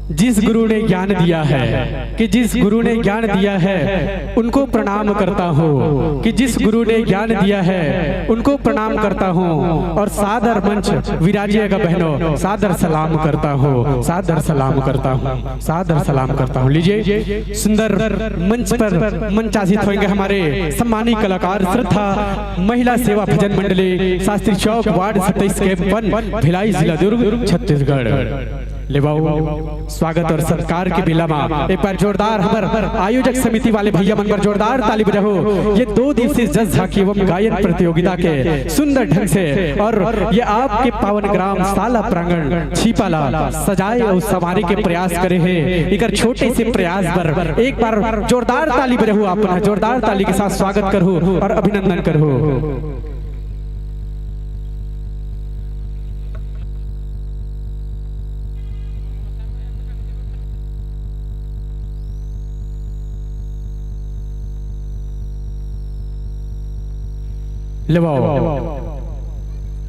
जिस गुरु ने ज्ञान दिया है, कि जिस गुरु ने ज्ञान दिया है उनको प्रणाम करता हूँ, कि जिस गुरु ने ज्ञान दिया है उनको प्रणाम करता हूँ। और सादर मंच विराजिएगा बहनों, सादर सलाम करता हूँ, सादर सलाम करता हूँ, सादर सलाम करता हूँ। लीजिए सुंदर मंच पर मंचासीत होंगे हमारे सम्मानित कलाकार श्रद्धा महिला सेवा भजन मंडली शास्त्री चौक वार्ड 27 कैंप 1 भिलाई जिला दुर्ग छत्तीसगढ़। लेवाओ स्वागत और सत्कार के बिलामा एक बार जोरदार हमार आयोजक समिति वाले भैया मन पर जोरदार ताली बजाओ। ये 2 दिवसीय जज झांकी एवं गायन प्रतियोगिता के सुंदर ढंग से और ये आपके पावन ग्राम साला प्रांगण छिपाला सजाए और संवारे के प्रयास करे हैं। एक छोटे से प्रयास पर एक बार जोरदार ताली बजाओ, आप जोरदार ताली के साथ स्वागत करो और अभिनंदन करो।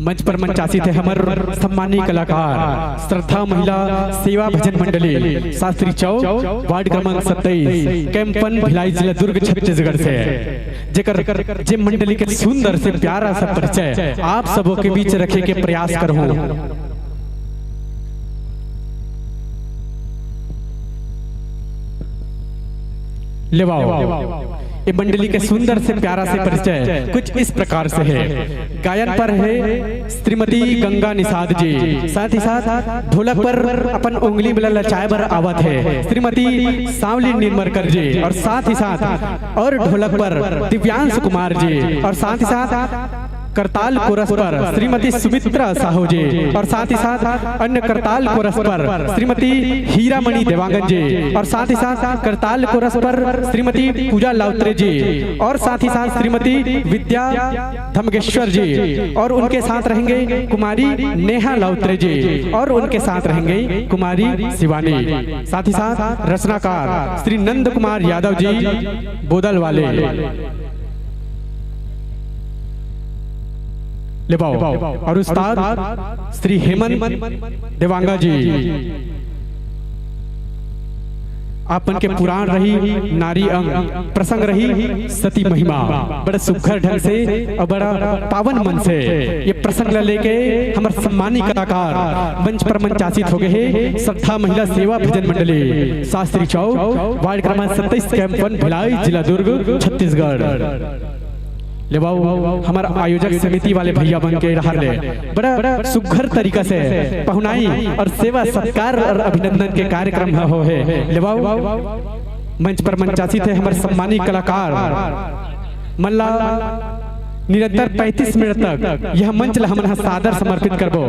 मंच पर मंचासी थे हमार सम्मानित कलाकार श्रद्धा महिला सेवा भजन मंडली शास्त्री चौक वार्ड क्रमांक 27 कैंप 1 भिलाई जिला दुर्ग छत्तीसगढ़ से जेकर जे मंडली के सुंदर से प्यारा सा परिचय आप सबों के बीच रखे के प्रयास करूं। लेवाओ ये मंडली के सुंदर से प्यारा से परिचय कुछ इस प्रकार से है। गायन पर है श्रीमती गंगा निषाद जी, साथ ही साथ ढोलक पर अपन उंगली में लचाए बर आवत है श्रीमती सावली निर्मरकर जी, और साथ ही साथ और ढोलक पर दिव्यांश कुमार जी, और साथ ही साथ करताल कोरस पर श्रीमती सुमित्रा साहू जी, और साथ ही साथ अन्य करताल कोरस पर श्रीमती हीरामणि देवांगन जी, और साथ ही साथ करताल कोरस पर श्रीमती पूजा लाउत्रे जी, और साथ ही साथ श्रीमती विद्या धमगेश्वर जी, और उनके साथ रहेंगे कुमारी नेहा लाउत्रे जी, और उनके साथ रहेंगे कुमारी शिवानी। साथ ही साथ रचनाकार श्री नंद कुमार यादव जी बोदल वाले लेवाओ, और उस्ताद श्री हेमंत देवांगा जी। आपन के पुराण रही नारी अंग प्रसंग रही सती महिमा, बड़ा सुघर ढंग से और बड़ा पावन मन से ये प्रसंग लेके हमारे सम्मानित कलाकार मंच पर मंचासित हो गए हैं। श्रद्धा महिला सेवा भजन मंडली शास्त्री चौक वार्ड क्रमांक 27 कैंप 1 भिलाई जिला दुर्ग छत्तीसगढ़। लेवाओ हमारा आयोजक समिति वाले भैया बन के रहा ले बड़ा सुघर तरीका से पहुनाई और सेवा सत्कार और अभिनंदन के कार्यक्रम हो है। लेवाओ मंच पर मंचासी थे हमारे सम्मानित कलाकार मल्ला निरंतर 35 मिनट तक यह मंच ला हमन सादर समर्पित करबो।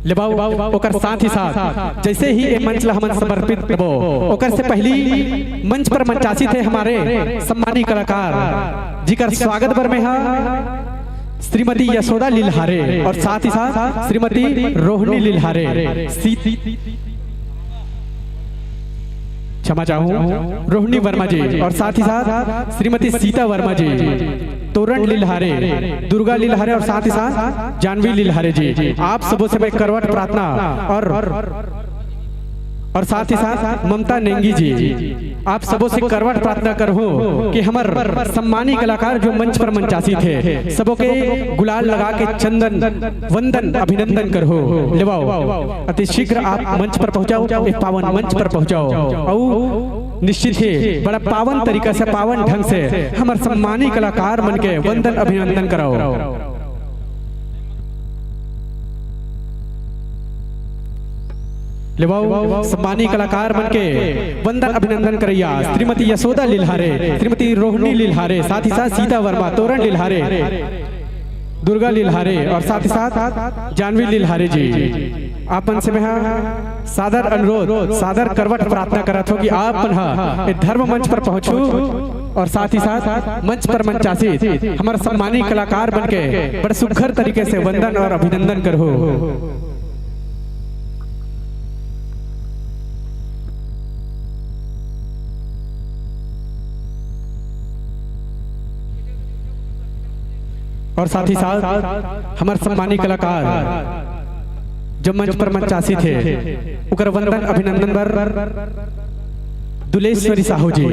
लेवाओ ओकर साथ ही साथ जैसे ही ये मंच ला हमन समर्पित करबो ओकर से पहली मंच पर मंचासी थे हमारे सम्मानित कलाकार जिकर स्वागत बर में है श्रीमती यशोदा लिलहारे, और साथ ही साथ श्रीमती रोहिणी लिलहारे, क्षमा चाहूँ रोहिणी वर्मा जी, और साथ ही साथ श्रीमती सीता वर्मा जी, तोरण लिलहारे, दुर्गा लिलहारे, और साथ ही साथ जानवी लिलहारे जी। आप सबों से मैं करवट प्रार्थना और साथ ही साथ ममता नेंगी जी, आप सबों से करवट प्रार्थना करो कि हमारे सम्मानित कलाकार जो मंच पर मंचासी थे सबों के गुलाल लगा के चंदन वंदन अभिनंदन करो। लेवाओ अति शीघ्र आप मंच पर पहुंचाओ, पावन मंच पर पहुंचाओ, और निश्चित है बड़ा पावन तरीका से पावन ढंग से हमारे सम्मानित कलाकार मन के वंदन अभिनंदन कराओ। लेवाओ सम्मानित कलाकार बन के वंदन अभिनंदन करैया श्रीमती यशोदा लिलहारे, श्रीमती रोहिणी लिलहारे, साथ ही साथ सीता वर्मा, तोरण लिलहारे, दुर्गा लिलहारे, और साथ ही साथ जानवी लिलहारे जी। आपन से मैं सादर अनुरोध सादर करवट प्रार्थना करत हो कि आप धर्म मंच पर पहुंचो, और साथ ही साथ मंच पर मंचासी हमारे सम्मानित कलाकार बन के बड़े सुघर तरीके से वंदन और अभिनंदन करो। और साथ ही साथ हमारे सम्मानित कलाकार जो मंच पर मंचासी थे उकर वंदन अभिनंदन बर दुलेश्वरी साहू जी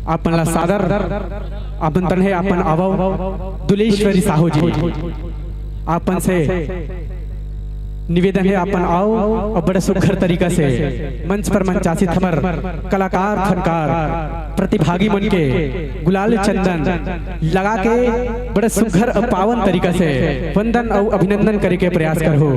आपन ला सादर आमंत्रण है आपन आवो दुलेश्वरी साहू जी आपन से निवेदन है आपन आओ और बड़े सुखर तरीका से मंच पर मंचासित हमर कलाकार फनकार प्रतिभागी मन के गुलाल चंदन लगा के बड़े सुखर और पावन तरीका से वंदन और अभिनंदन करे के प्रयास करो।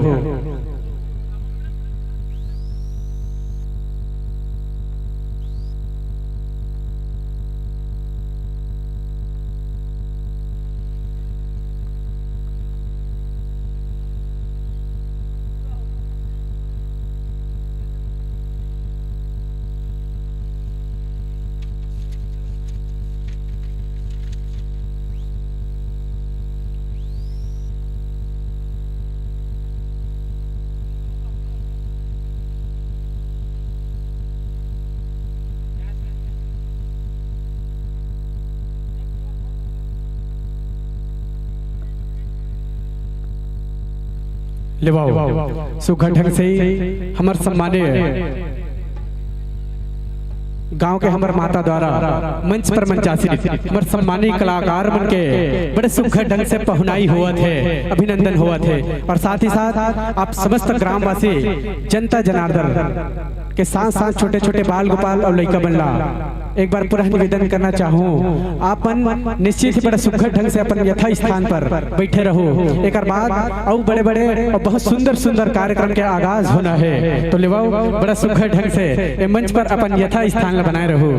लेवाओ सुखद ढंग से हमार सम्मानीय गांव के हमार माता द्वारा मंच पर मंचासी हमार सम्मानीय कलाकार मन के बड़े सुखद ढंग से पहुनाई हुआ थे, अभिनंदन हुआ थे और साथ ही साथ आप समस्त ग्रामवासी जनता जनार्दन के साथ साथ छोटे छोटे बाल गोपाल और लड़का बनला एक बार पुनः निवेदन करना चाहूँ आपन निश्चित ही बड़े सुखद ढंग से अपन यथा स्थान पर बैठे रहो। एक बाद और बड़े बड़े और बहुत सुंदर सुंदर कार्यक्रम के आगाज होना है तो लेवाओ बड़ा सुखद ढंग से मंच पर अपन यथा स्थान बनाए रहो।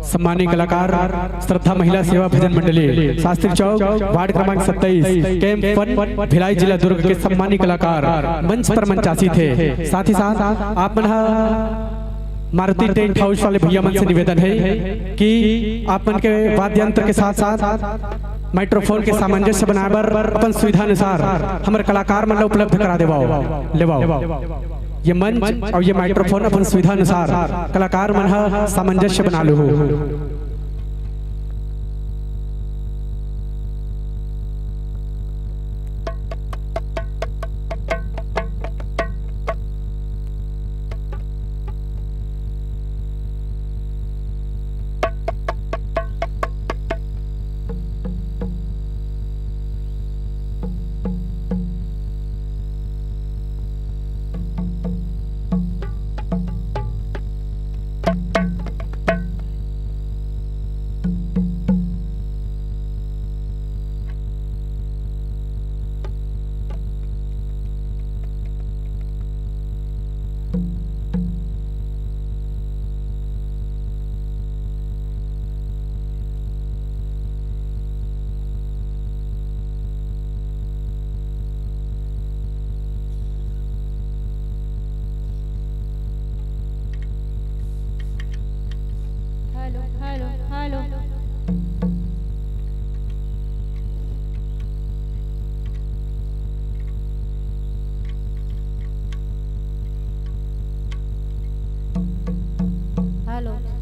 सम्मानित कलाकार श्रद्धा महिला सेवा भजन मंडली शास्त्री चौक वार्ड क्रमांक 27 कैंप 1 भिलाई जिला दुर्ग के सम्मानित कलाकार मंच पर मंचासी थे। साथ ही साथ आप मन मारुति टेंट हाउस वाले भैया मन से निवेदन है कि आप मन के वाद्य यंत्र के साथ साथ माइक्रोफोन के सामंजस्य बनाए बर अपन सुविधा अनुसार हमारे कलाकार मन उपलब्ध करा देवाओ लेवाओ ये मंच और ये माइक्रोफोन अपन सुविधा अनुसार कलाकार मन सामंजस्य बना लो।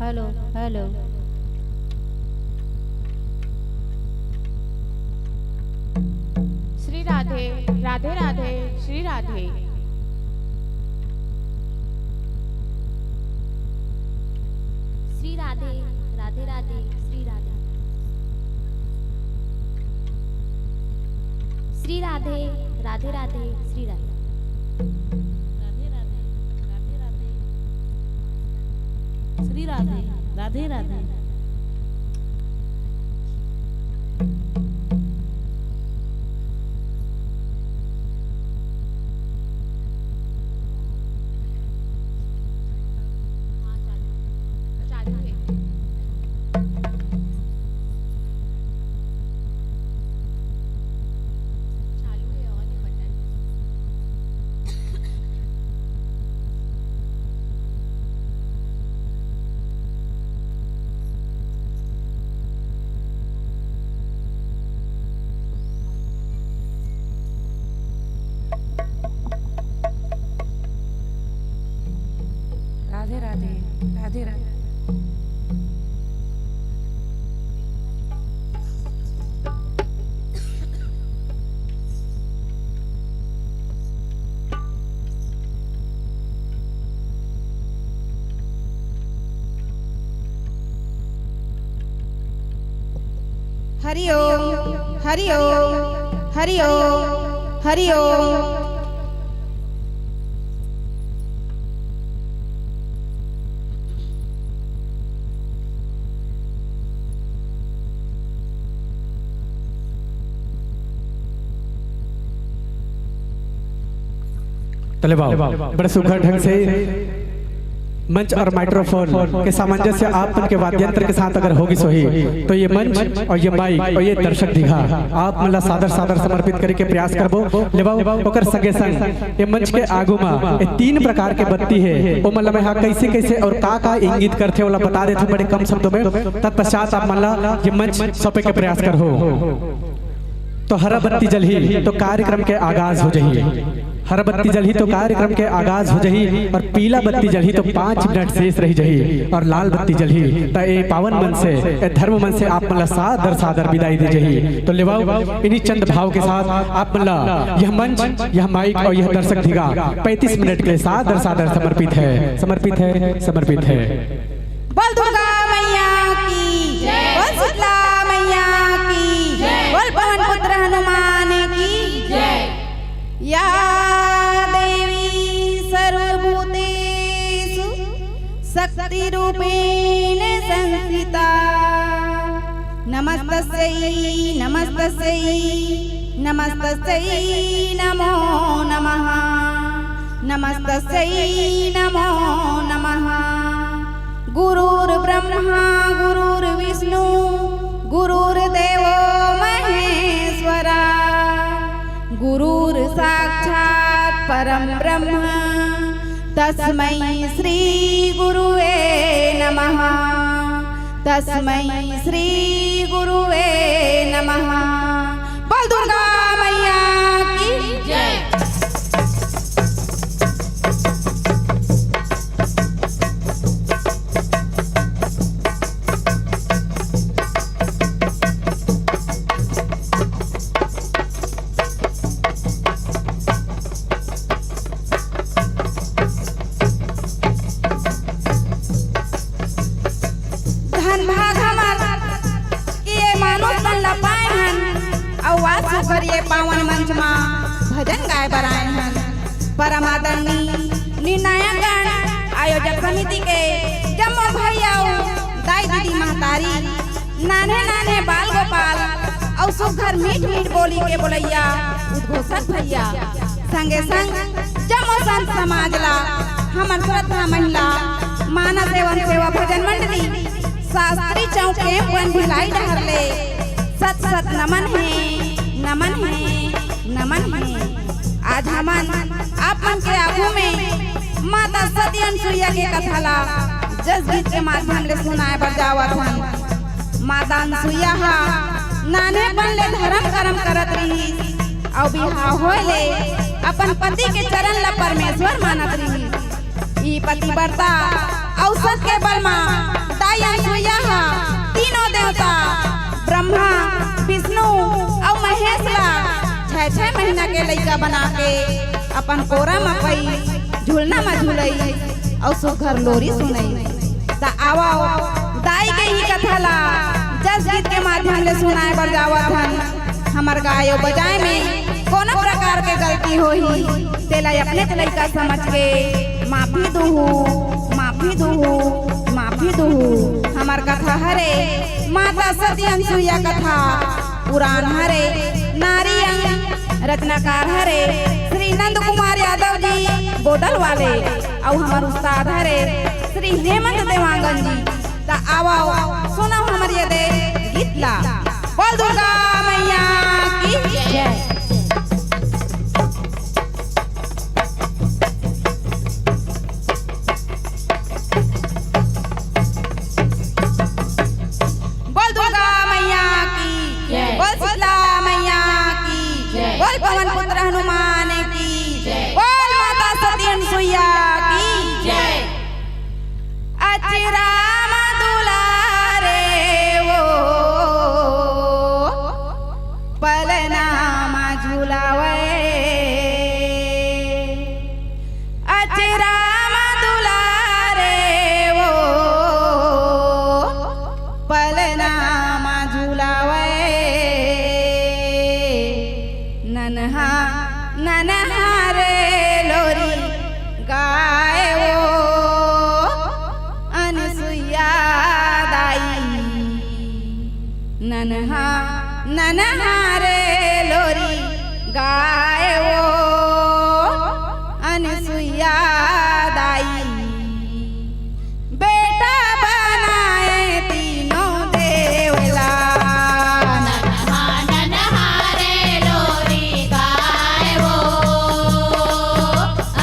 Hello hello Shri Radhe Radhe Radhe Shri Radhe Shri Radhe Radhe Radhe Shri Radhe Shri Radhe Radhe Radhe Shri Radhe Shri Radhe Radhe Radhe Radhe Radhe. हरि ओम हरि ओम हरि ओम हरि ओम। तलेबाओ बड़े सुघर ढंग से मंच और माइक्रोफोन के सामंजस्य आप के वाद्यंत्र के साथ अगर होगी सोही तो ये मंच और ये माइक और ये दर्शक दिखा आप मतलब सादर सादर समर्पित करके प्रयास करबो लेबाओ ओकर संगे संग ये मंच के आगू में ये 3 प्रकार के बत्ती है वो मतलब यहाँ कैसे कैसे और का इंगित करते वाला बता देते बड़े कम शब्दों में। तत्पश्चात आप मतलब ये मंच सौंपे के प्रयास कर हो तो हरा बत्ती जलही तो कार्यक्रम के आगाज हो जाइए। हरा बत्ती जलही तो कार्यक्रम के आगाज हो जाही और पीला बत्ती जलही तो 5 मिनट शेष रही जाही और लाल बत्ती जलही तो ये पावन मन से ये धर्म मन से आप मतलब सादर सादर विदाई दे जाही। तो लेवाओ इन्हीं चंद भाव के साथ आप मतलब यह मंच यह माइक और यह दर्शक दिगा 35 मिनट के लिए सादर सादर समर्पित है समर्पित है समर्पित है। बोल दुर्गा मैया की जय, बोल शीतला मैया की जय, बोल पवन पुत्र हनुमान की जय। या देवी सर्वभूतेषु शक्ति रूपेण संस्थिता नमस्तस्यै नमस्तस्यै नमस्तस्यै नमो नमः नमस्तस्यै नमो नमः। गुरुर्ब्रह्मा गुरुर्विष्णु गुरुर्देवो महेश्वरा गुरुर् साक्षात् परं ब्रह्म तस्मै श्री गुरुवे नमः तस्मै श्री गुरुवे नमः। बोल दुर्गा मैया की जय। पावन मंच में भजन गाय बराए हन परमादरणी निर्णायक गण आयोजक समिति के जम्मो भैया दाई दीदी महतारी नाने नाने बाल गोपाल और सुघर मीठ मीठ बोली के बोलैया उद्घोषक भैया संगे संग जम्मो संत समाज ला हमर श्रद्धा महिला मानस एवं सेवा भजन मंडली शास्त्री चौक के वन भिलाई डहर ले सत सत नमन है नमन है नमन है। आज हमन आपन के आगू में माता सती अनुसुईया के कथा ला जस गीत के माध्यम ले सुनाए बर जावत हन। माता अनुसुईया नाने पन ले धर्म कर्म करत रही और बिहाव होए ले अपन पति के चरण ला परमेश्वर मानत रही। ई पतिव्रता औसत के बल मा दाई अनुसुईया तीनों देवता ब्रह्मा विष्णु और महेश ला 6-6 महीना के लइका बना के अपन कोरा में पई झूलना में झूलई और सुघर लोरी सुनई। ता आवो दाई के ही कथा ला जस गीत के माध्यम ले सुनाए बर जावत हन। हमर गायो बजाए में कोनो प्रकार के गलती होही तेला अपने लइका समझ के माफी दूहू माफी दूहू माफी दूहू। हमर कथा हरे माता सती अनुसुईया कथा पुराण हरे नारी अंग रचनाकार हरे श्री नंद कुमार यादव जी बोडल वाले और हमार उस्ताद हरे श्री हेमंत देवांगन जी। ता आओ सुनो हमर ये दे गीत ला। बोल दुर्गा मैया की जय। पवन पुत्र हनुमान की जय। बोल माता सती अनुसुईया की जय। ननहारे लोरी गाय वो अनसुईया दाई बेटा बनाए तीनों देवला ननहारे लोरी गाय वो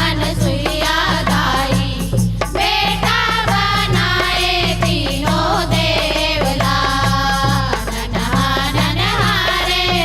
अनसुईया दाई बेटा बनाए तीनों देवला ननहारे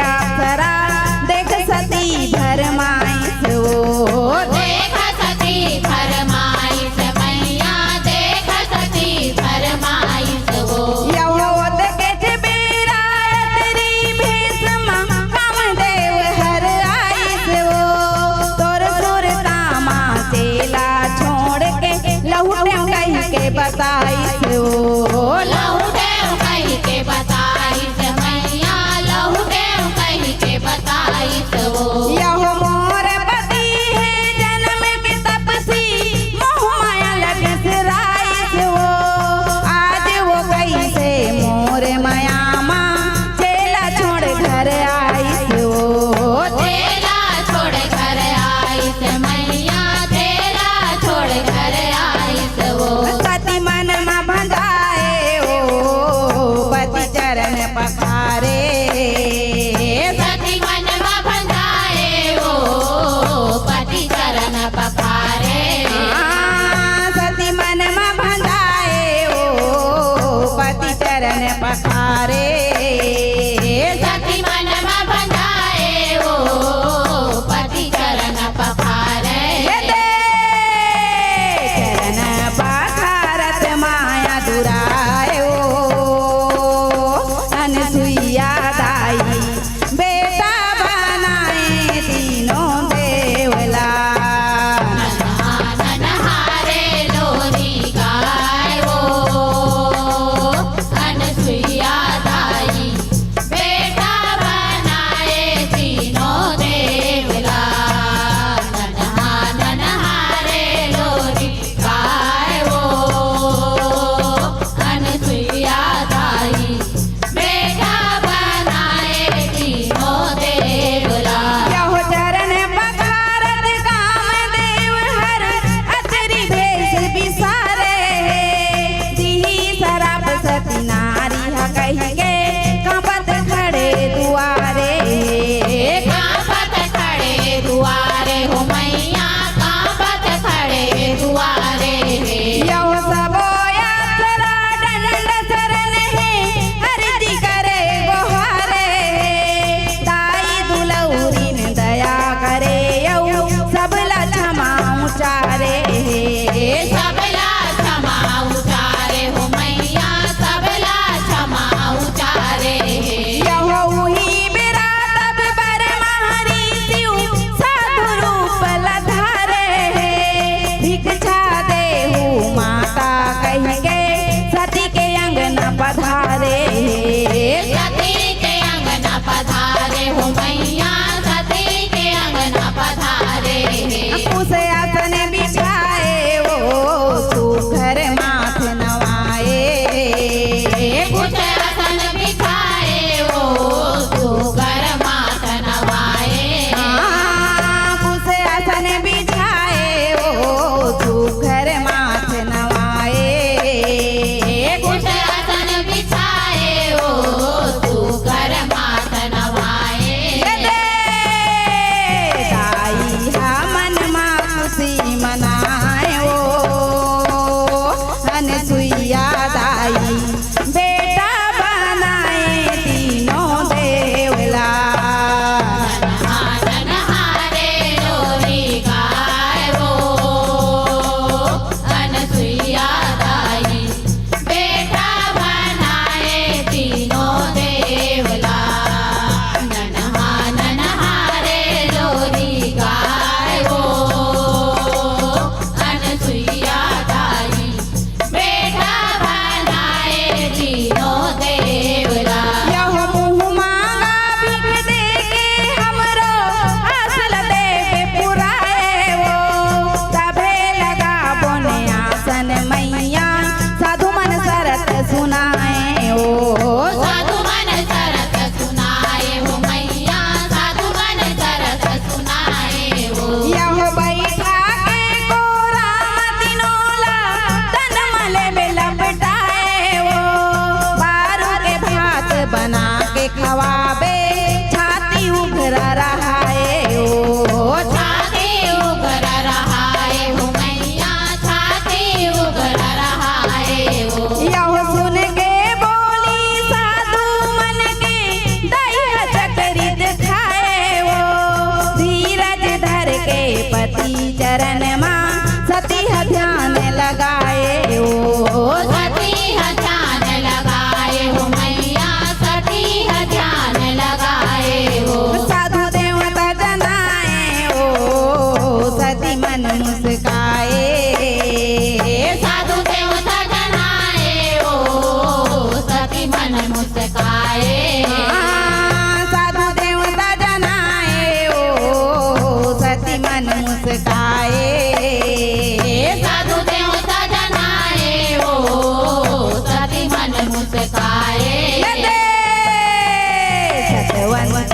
अप्सरा देख सती भरमाइश वो देख सती फरमाइश मैया देख सती फरमाइश वो यहोद के जबेरा तेरी भेष कामदेव हर आइस वो तोर सुर तामा चेला छोड़ के लहुटे कह के बताइस वो लहुटे कह के बताइश मैया लहुटे कह के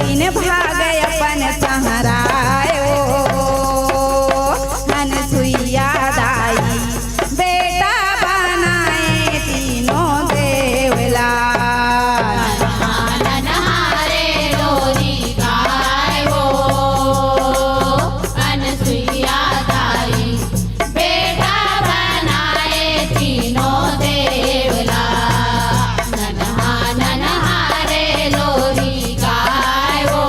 दिन भागे अपन सहराए अनसुईया दाई बेटा बनाए तीनों देवला ननहारे लोरी गाय हो अनसुईया दाई बेटा बनाए तीनों देवला ननहारे लोरी गाय हो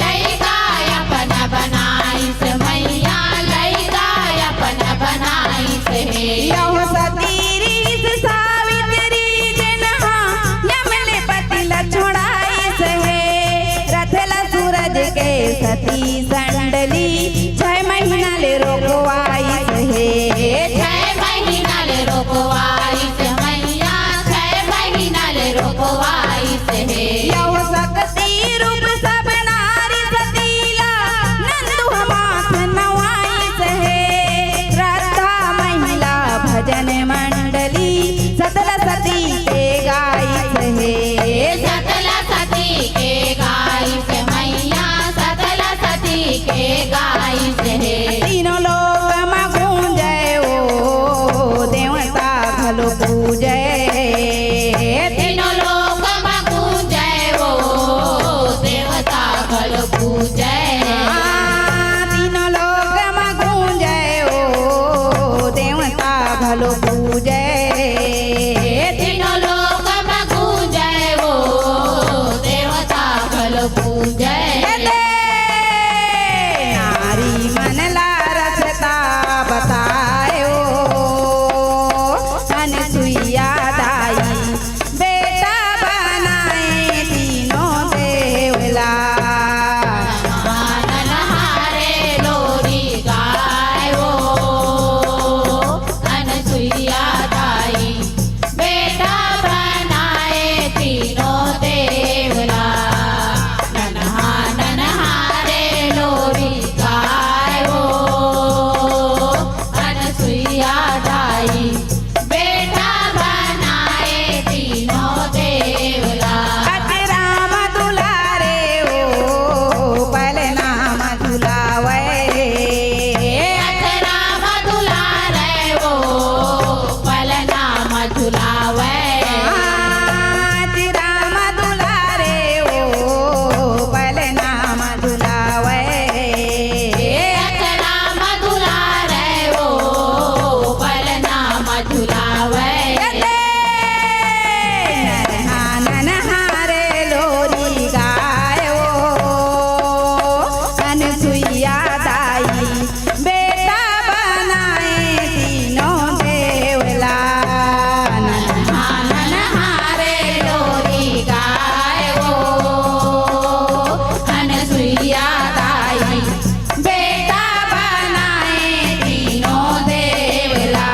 लइका अपन बनाई से मैया लइका अपन बनाई से यहो सतीरी से सावित्री जनहा यमले पति लछुड़ाई से रथला सूरज के सती संडली 6 महीना ले रोकवाई से 6 महीना ले रोकवाई से मैया 6 महीना ले रोकवाई से यहो सकती रूप सब नारी सतीला नंदु हमाथ नवाई से राधा महिला भजन मंडली सतला सती के गाई से सतला सती के गाई से मैया सतला सती के गाई से तीनों लोक में गूंजे ओ देवता भलो पूजे तीनों लोक में गूंजे वो देवता भल पूजे तीनों लोक में गूंजे ओ देवता भलो पूजे तीनों लोक में गूंजे वो देवता भल पूजे नारी मन ला रचता बतायो अनसुईया दाई बेटा बनाए तीनों देवला मानन हारे लोरी गाय वो अनसुईया दाई बेटा बनाए तीनों देवला ननहारे लोरी गाय वो अनसुईया दाई बेटा बनाए तीनों देवला राम दुलारे ओ पलनाम दुलावे राम दुलारे वो पलनाम झुलावे राम दुलारे ओ पलनाम दुलावे राम दुलारे वो पलनाम झुलावे ननहारे लोरी गायो अनसुईया दाई बेटा बनाए तीनों देवला ननहारे लोरी गाय वो अनसुईया दाई बेटा बनाए तीनों देवला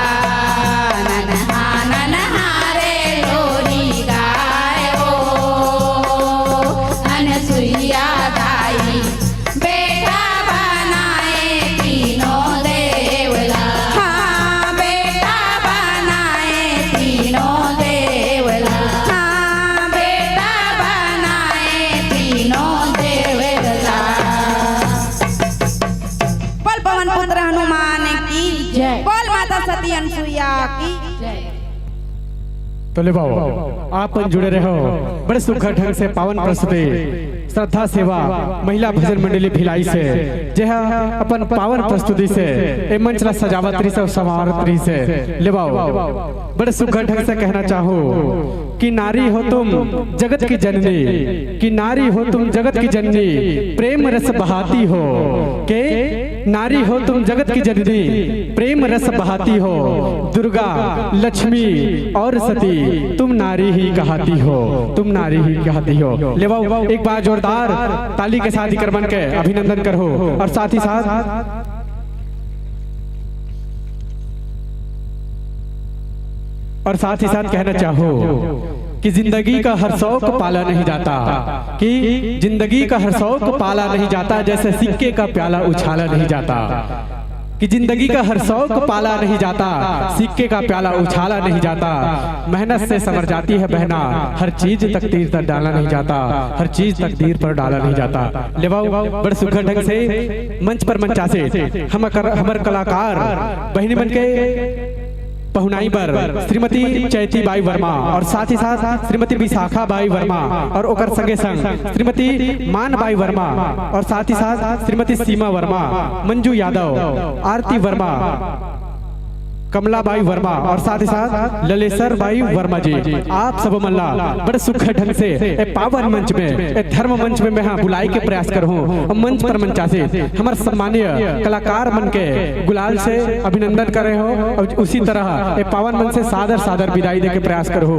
ननहारे लोरी गाय वो अनसुईया दाई बेटा बनाए तीनों देवला हाँ बेटा बनाए तीनों देवला हाँ बेटा बनाए तीनों देवला बोल पवन पुत्र हनुमान की जय बोल माता सती अनसुईया की जय तो ले बाबू आप जुड़े रहो बड़े सुखद ढंग से पावन प्रस्तुति श्रद्धा सेवा महिला भजन मंडली भिलाई से जह अपन पावन प्रस्तुति से ए मंच ला सजावत्री से समावत्री से ले बाबू बड़े सुखद ढंग से कहना चाहो कि नारी हो तुम जगत की जननी कि नारी हो तुम जगत की जननी प्रेम रस बहाती हो के नारी हो तुम जगत की जननी प्रेम रस बहाती हो दुर्गा लक्ष्मी और सती तुम नारी ही कहती हो तुम नारी ही कहती हो ले बाबू एक बार जोरदार ताली के साथ क्रमण के अभिनंदन करो और साथ ही साथ कहना चाहो कि जिंदगी का हर शौक पाला नहीं जाता कि जिंदगी का हर शौक पाला नहीं जाता जैसे सिक्के का प्याला उछाला नहीं जाता कि जिंदगी का हर शौक पाला नहीं जाता सिक्के का प्याला उछाला नहीं जाता मेहनत से संवर जाती है बहना हर चीज तकदीर पर डाला नहीं जाता हर चीज तकदीर पर डाला नहीं जाता ले बाबू बड़े सुखद ढंग से मंच पर मंचा से हमर कलाकार बहनी बन के पहुनाई पर श्रीमती चैती बाई वर्मा और साथ ही साथ श्रीमती विशाखा बाई वर्मा और ओकर संगे संग श्रीमती मान बाई वर्मा और साथ ही साथ श्रीमती सीमा वर्मा मंजू यादव आरती वर्मा कमलाबाई वर्मा और साथ ही साथ ललेश्वर बाई वर्मा जी, आप सब मल्ला बड़े सुख ढंग से ए पावन मंच में ए धर्म मंच में मैं हाँ बुलाई के प्रयास कर हूँ। मंच पर मंचा से हमारे सम्मानीय कलाकार मन के गुलाल से अभिनंदन कर रहे हो और उसी तरह ए पावन मंच से सादर सादर विदाई दे के प्रयास कर हो।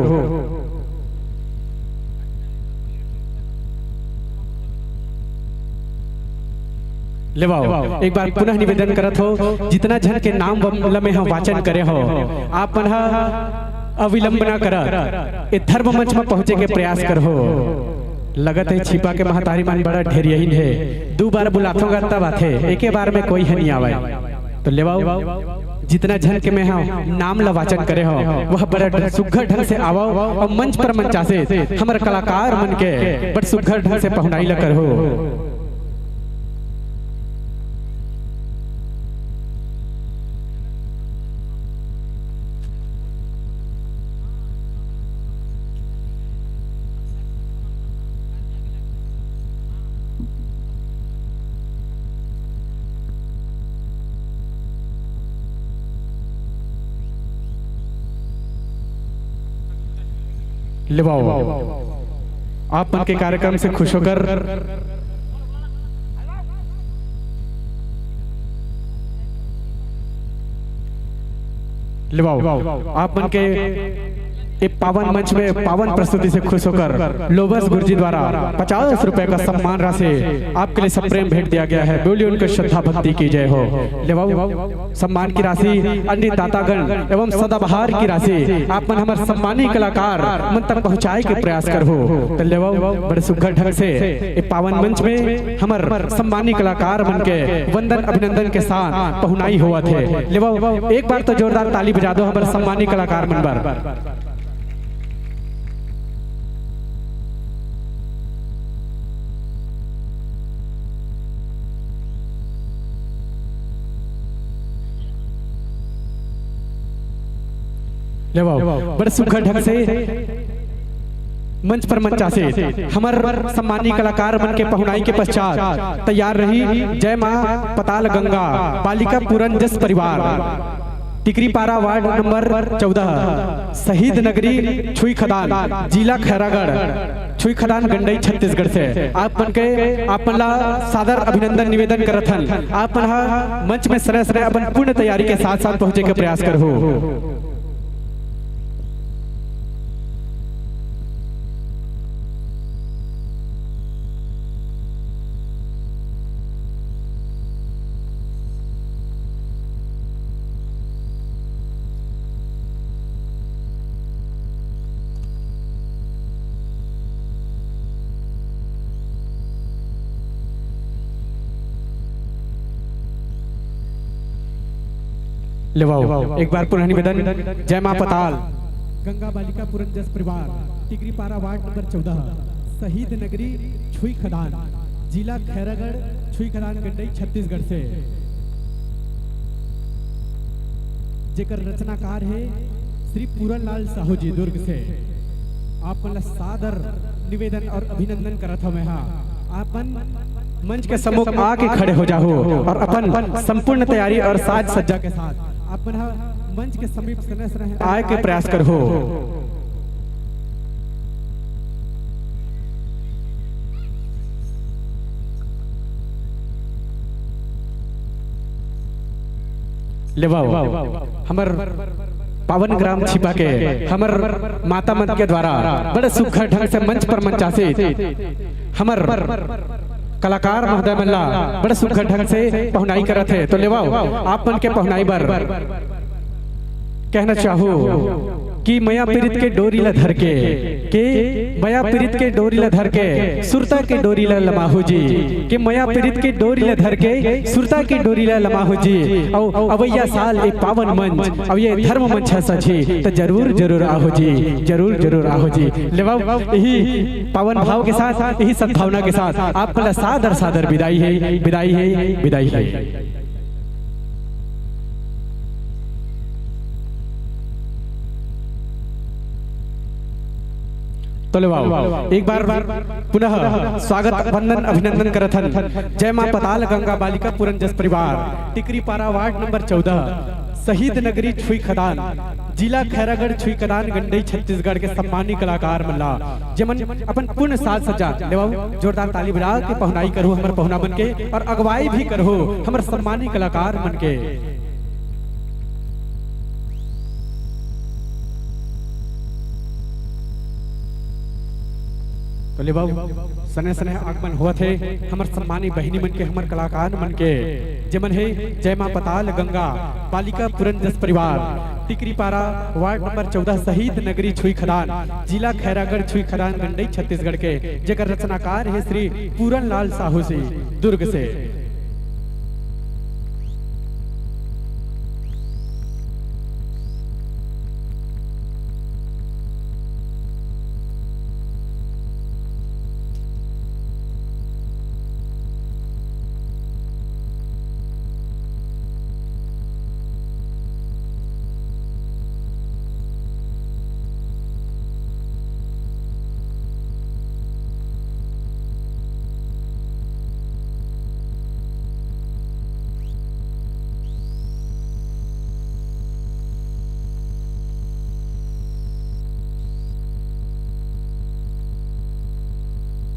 लेवाओ एक बार पुनः निवेदन करत हो, जितना जन के नाम लमे हम वाचन करे हो आप मन अविलंब ना करत ए धर्म मंच में पहुंचे के प्रयास कर हो। लगत है छिपा के महतारी मान बड़ा ढेर यही है, 2 बार बुलाथोगा तब आथे, एक बार में कोई है नहीं आवे। तो लेवाओ जितना जन के में हम नाम ला वाचन करे हो वह बड़ा सुघर ढंग से आवो और मंच पर मंचा से हमारे कलाकार मन के बड़ सुघर ढंग से पहुनाई ला कर हो। लेवाओ आप मन के कार्यक्रम से खुश होकर लेवाओ आप मन के एक पावन मंच में पावन प्रस्तुति से खुश होकर लोबस गुरुजी द्वारा 50 रुपए का सम्मान राशि आपके लिए सप्रेम भेंट दिया गया है। बोलिए उनके श्रद्धा भक्ति की जय हो। लेवाओ सम्मान की राशि अन्य दातागण एवं सदाबहार की राशि आप मन हमारे सम्मानी कलाकार मन तक पहुंचाए के प्रयास कर हो। तो लेवाओ बड़े सुघर ढंग से पावन मंच में हमारे सम्मानी कलाकार मन के वंदन अभिनंदन के साथ पहुनाई हुआ थे। लेवाओ एक बार तो जोरदार ताली बजा दो हमारे सम्मानी कलाकार मन पर। लेवाओ बड़े सुखद ढंग से मंच पर मंचा से हमारे सम्मानी कलाकार मन के पहुनाई के पश्चात तैयार रही जय मां पताल गंगा बालिका पुरंजस परिवार टिकरी पारा वार्ड नंबर 14 शहीद नगरी छुई खदान जिला खैरागढ़ छुई खदान गंडई छत्तीसगढ़ से आप मन सादर अभिनंदन निवेदन करत हन। आप मन मंच में सरे सरे अपन पूर्ण तैयारी के साथ साथ पहुंचे के प्रयास कर हो। लेवाओ एक बार पुनः निवेदन जय मां पताल गंगा बालिका पुरंजस परिवार टिकरी पारा वार्ड नंबर 14 शहीद नगरी छुई खदान जिला खैरागढ़ छुई खदान गंडई छत्तीसगढ़ से जेकर रचनाकार है श्री पूरन लाल साहू जी दुर्ग से। आप मन सादर निवेदन और अभिनंदन करत हमें। आपन मंच के सम्मुख आके खड़े हो जाओ और अपन संपूर्ण तैयारी और साज सज्जा के साथ अपन मंच के समीप आए के प्रयास कर हो। लेवाओ हमर पावन ग्राम छिपा के हमर माता मन के द्वारा बड़े सुखद ढंग से मंच पर मंचा से हमर कलाकार महोदय मल्ला बड़े सुखद ढंग से पहुनाई करत है। तो लेवाओ आप मन के पहुनाई बर कहना चाहूँ कि मया पीरित के डोरी ला धर के मया पीरित के डोरी ला धर के सुरता के डोरी ला लमाहू जी कि मया पीरित के डोरी ला धर के सुरता के डोरी ला लमाहू जी और अवैया साल एक पावन मंच और ये धर्म मंच है सची तो जरूर जरूर आहो जी, जरूर जरूर आहो जी। लेवाओ यही पावन भाव के साथ यही सद्भावना के साथ आपका सादर सादर विदाई है, विदाई है, विदाई है। तो लेवाओ एक बार पुनः स्वागत वंदन अभिनंदन करत हन। जय मां पताल गंगा बालिका पुरंजस परिवार टिकरी पारा वार्ड नंबर 14 शहीद नगरी छुई खदान जिला खैरागढ़ छुई खदान गंडई छत्तीसगढ़ के सम्मानी कलाकार मल्ला जेमन अपन पूर्ण साज सज्जा लेवाऊ जोरदार ताली बजा के पहुनाई करो हमर पहुना मन के और अगवाई भी करो हमर सम्मानी कलाकार मन के। तो ले बाबू सने सने आगमन हुआ थे हमर सम्मानी बहिनी मन के हमर कलाकार मन के जेमन है जय मां पताल गंगा बालिका पूरन जस परिवार टिकरी पारा वार्ड नंबर 14 शहीद नगरी छुई खदान जिला खैरागढ़ छुई खदान गंडई छत्तीसगढ़ के जेकर रचनाकार है श्री पूरन लाल साहू जी दुर्ग से।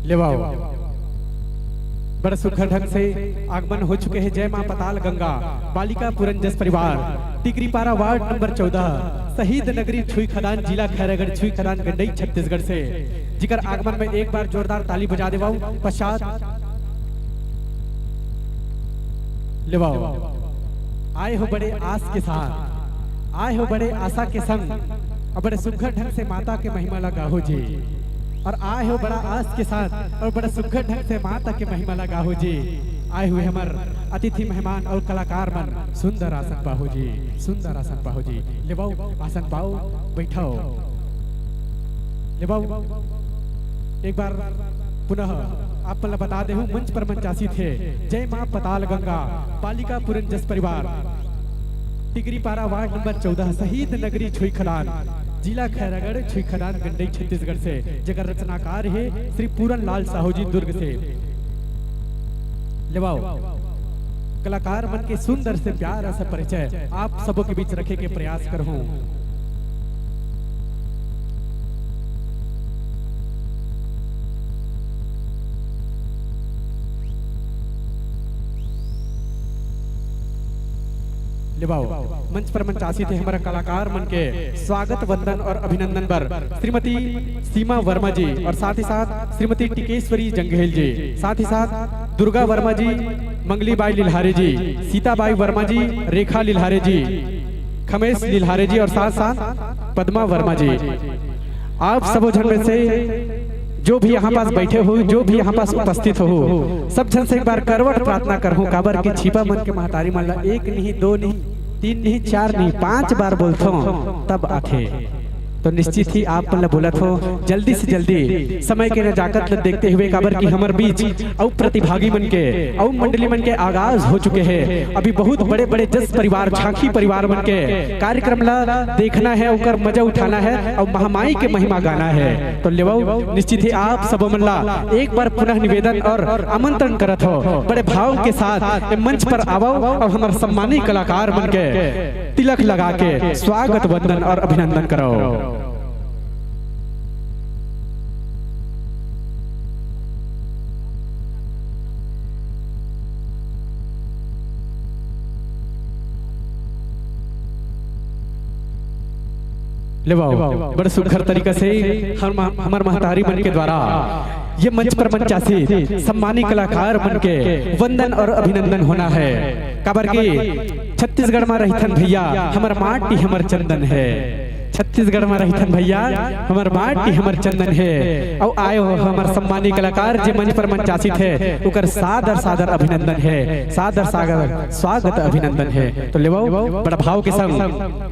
लेवाओ बड़ा सुखद ढंग से आगमन हो चुके हैं जय मां पताल गंगा बालिका पूरन जस परिवार टिकरी पारा वार्ड नंबर 14 शहीद नगरी छुई खदान जिला खैरागढ़ छुई खदान गंडई छत्तीसगढ़ से जिकर आगमन में एक बार जोरदार ताली बजा देवाओ। पश्चात लेवाओ आए हो बड़े आस के साथ आए हो बड़े आशा के संग और बड़े सुखद ढंग से माता के महिमा लगा हो जी और आए हो बड़ा आस के साथ और बड़ा सुखद ढंग से माता के महिमा लगा हो जी। आए हुए हमार अतिथि मेहमान और कलाकार मन सुंदर आसन पाहो जी सुंदर आसन पाहो जी। ले बाऊ आसन पाओ बैठाओ ले बाऊ एक बार पुनः आप बता दे मंच पर मंचासी थे जय मां पताल गंगा बालिका पूरन जस परिवार टिकरी पारा वार्ड नंबर 14 शहीद नगरी छुई खदान जिला खैरागढ़ छुई खदान गंडई छत्तीसगढ़ से जगह रचनाकार है श्री पूरन लाल साहू जी दुर्ग से। लेवाओ कलाकार मन के सुंदर से प्यार ऐसा परिचय आप सबों के बीच रखे के प्रयास कर हूं। मंच पर मंचासी थे हमारा कलाकार मन के स्वागत वंदन और अभिनंदन पर श्रीमती सीमा वर्मा जी और साथ ही साथ श्रीमती टिकेश्वरी जंगेल जी साथ ही साथ दुर्गा वर्मा जी मंगलीबाई लिल्हारे जी सीताबाई वर्मा जी रेखा लिल्हारे जी खमेश लिल्हारे जी और साथ साथ पद्मा वर्मा जी। आप सब जन में से जो भी यहाँ पास बैठे हो जो भी यहाँ पास उपस्थित हो सब जन से एक बार करवट प्रार्थना करहूं काबर के छिपा मन के महतारी मन ला 1 नहीं 2 नहीं 3 नहीं 4 नहीं 5 बार बोलथो तब आथे। तो निश्चित ही आप मन बोलत हो जल्दी से जल्दी समय के नजाकत ल देखते हुए काबर की हमर बीच औ प्रतिभागी मन के औ मंडली मन के आगाज हो चुके हैं। अभी बहुत बड़े बड़े जस परिवार झांकी परिवार मन के कार्यक्रम ला देखना है ओकर मजा उठाना है और महामाई के महिमा गाना है। तो लेवाऊ निश्चित ही आप सब मन ला एक बार पुनः निवेदन और आमंत्रण करत हो बड़े भाव के साथ मंच पर आओ और हमारे सम्मानी कलाकार मन के तिलक लगा के स्वागत वंदन और अभिनंदन करो। लेवाओ बड़े सुखर तरीका से हमार महतारी मन के द्वारा ये मंच पर मंचासी सम्मानी कलाकार मन के वंदन और अभिनंदन होना है। काबर के छत्तीसगढ़ में रहथन भैया हमर माटी हमर चंदन है छत्तीसगढ़ में रहथन भैया हमर माटी हमर चंदन है। और आए हो हमर सम्मानी कलाकार जे मंच पर मंचासी थे उकर सादर सादर अभिनंदन है सादर सादर स्वागत अभिनंदन है। तो लेवाओ बड़ा भाव के संग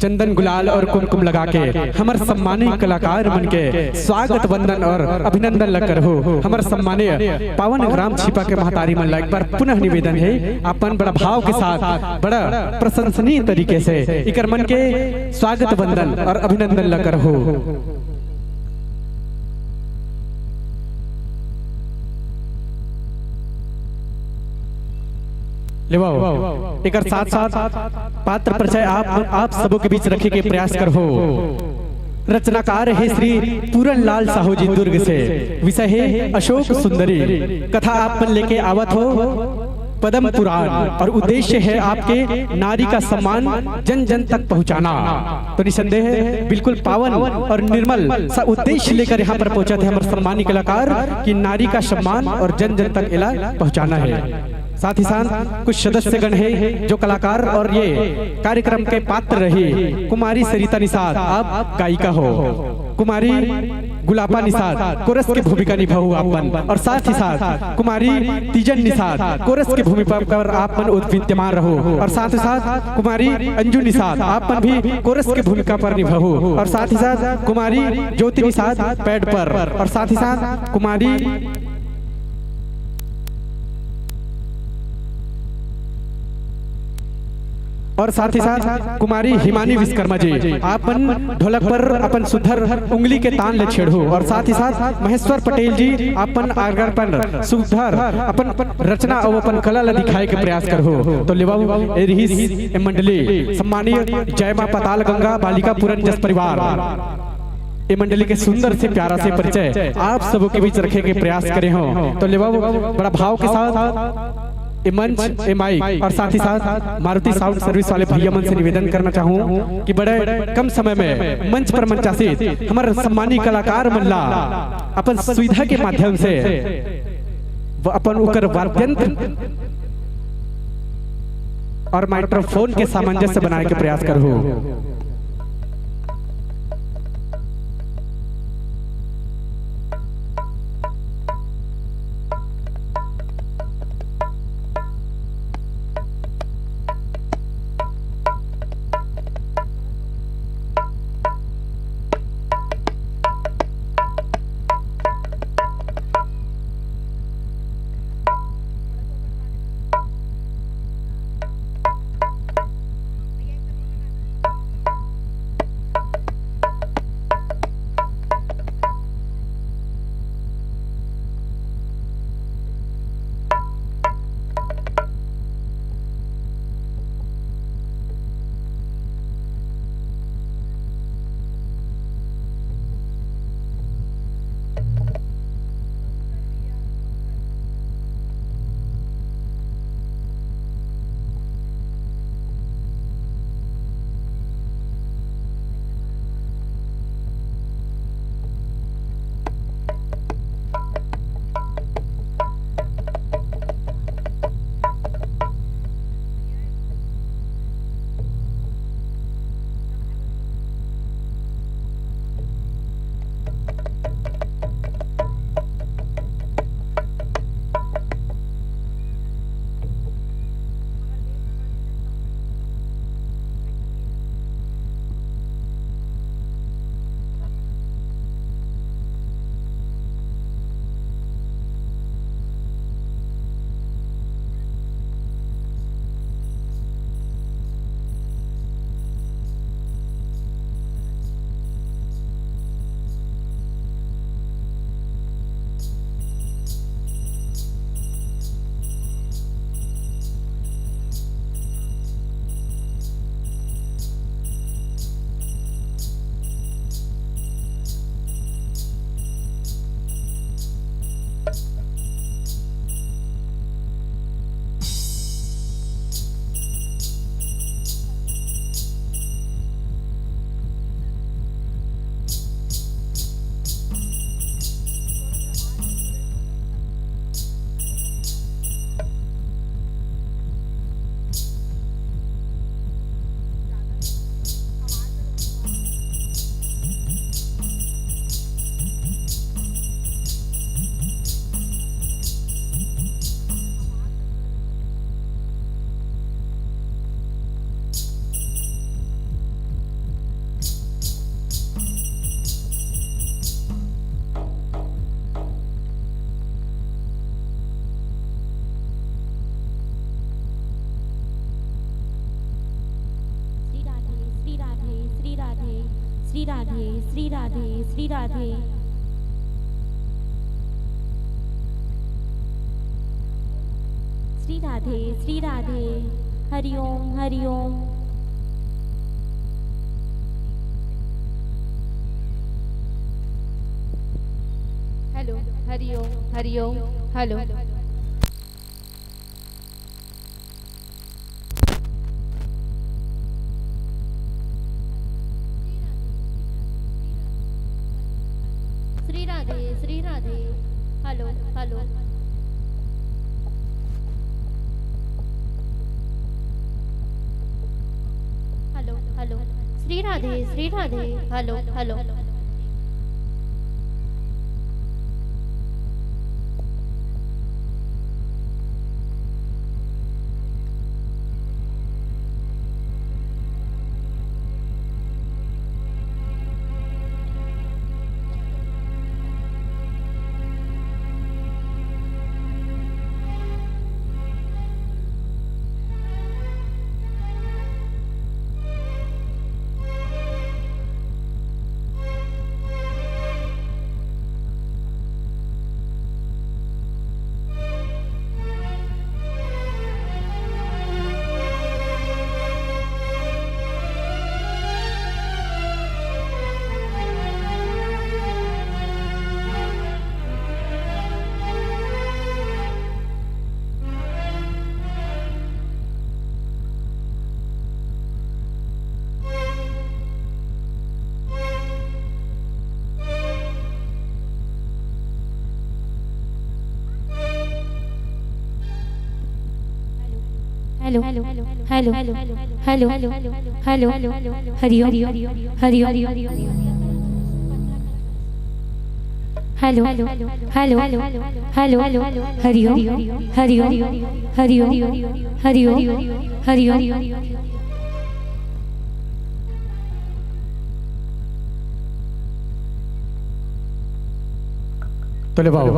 चंदन गुलाल और कुमकुम लगा के हमर सम्मानी कलाकार मन के स्वागत वंदन और अभिनंदन लकर हो। हमर सम्मानीय पावन ग्राम छिपा के महतारी मन ला एक बार पुनः निवेदन है अपन बड़ा भाव के साथ बड़ा प्रशंसनीय तरीके से इकर मन के स्वागत वंदन और अभिनंदन लकर हो। लेवाओ एक साथ साथ पात्र परिचय आप सबों के बीच रखे के प्रयास कर हो। रचनाकार है श्री पूरन लाल साहू जी दुर्ग से। विषय है अशोक सुंदरी। कथा आप पर लेके आवत हो पद्म पुराण और उद्देश्य है आपके नारी का सम्मान जन जन तक पहुंचाना। तो निसंदेह बिल्कुल पावन और निर्मल सा उद्देश्य लेकर यहाँ पर पहुंचा थे हमारे सम्मानी कलाकार कि नारी का सम्मान और जन जन तक इला पहुंचाना है। साथ ही साथ कुछ सदस्यगण है जो कलाकार और ये कार्यक्रम के पात्र रही। कुमारी सरिता निषाद आप गायिका हो, कुमारी गुलाबा निषाद कोरस की भूमिका निभाऊ आपन, और साथ ही साथ कुमारी तीजन निषाद कोरस की भूमिका पर आपन विद्यमान रहो, और साथ ही साथ कुमारी अंजू निषाद आपन भी कोरस की भूमिका पर निभाऊ, और साथ ही साथ कुमारी ज्योति निषाद पैड पर, और साथ ही साथ कुमारी कुमारी हिमानी विश्वकर्मा जी आपन ढोलक पर अपन सुधर उंगली के तान ले छेड़ो, और साथ ही साथ महेश्वर पटेल जी आपन आगर पर सुधर अपन रचना और अपन कला ला दिखाए के प्रयास करो। तो लेवाओ एरहिस मंडली सम्मानीय जय मां पाताल गंगा बालिका पूरन जस परिवार ये मंडली के सुंदर से प्यारा से परिचय आप सबों के बीच रखे के प्रयास करे हो। तो लेवाओ बड़ा भाव के साथ ए मंच ए माइक और साथ ही साथ मारुति साउंड सर्विस वाले भैया मन से निवेदन करना चाहूँ कि बड़े कम समय में मंच पर मंचासीत हमारे सम्मानी कलाकार मल्ला अपन सुविधा के माध्यम से अपन उकर वाद्यंत्र और माइक्रोफोन के सामंजस्य बनाने के प्रयास करो। Shri Radhe Shri Radhe Shri Radhe. Shri Shri Radhe Hariom Hariom. Hello Hariom Hariom hello. Shri Radhe hello hello. Hello hello Shri Radhe hello hello. Hello hello hello hello hello Hariom Hariom hello hello hello hello Hariom Hariom Hariom Hariom. तो ले बाबू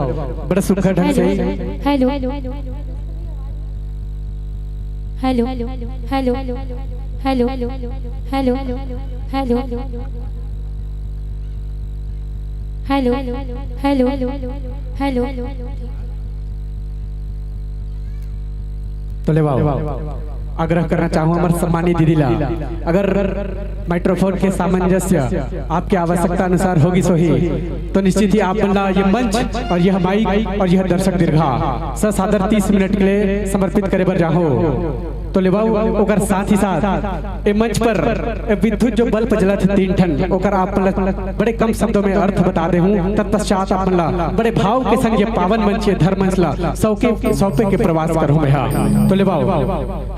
बड़ा सुखद ढंग से hello hello hello hello hello hello hello hello hello. तो ले बाबू आग्रह करना चाहूँ हमारे सम्मानित दीदी ला, अगर माइक्रोफोन के सामंजस्य आपकी आवश्यकता अनुसार होगी सोही तो निश्चित ही आप बंदा ये मंच और यह माइक और यह दर्शक दीर्घा ससादर 30 मिनट के लिए समर्पित करे बर जाहो। तो ले बाबू ओकर साथ ही साथ ए मंच पर विद्युत जो बल्ब जलत 3 ठन ओकर आप बड़े कम शब्दों में अर्थ बता दे हूँ। तत्पश्चात आप बड़े भाव के संग ये पावन मंच ये धर्म मंच ला सौंपे के प्रवास करूँ मैं। तो ले बाबू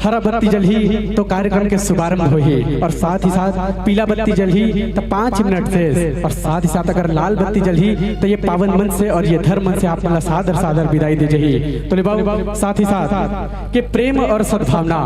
हरा बत्ती जलही तो कार्यक्रम के शुभारंभ होही और साथ ही साथ पीला बत्ती जलही तो 5 मिनट से और साथ ही साथ अगर लाल बत्ती जलही तो ये पावन मंच से और ये धर्म मंच से आप सादर सादर विदाई दे जही। तो ले बाबू साथ ही साथ के प्रेम और सद्भावना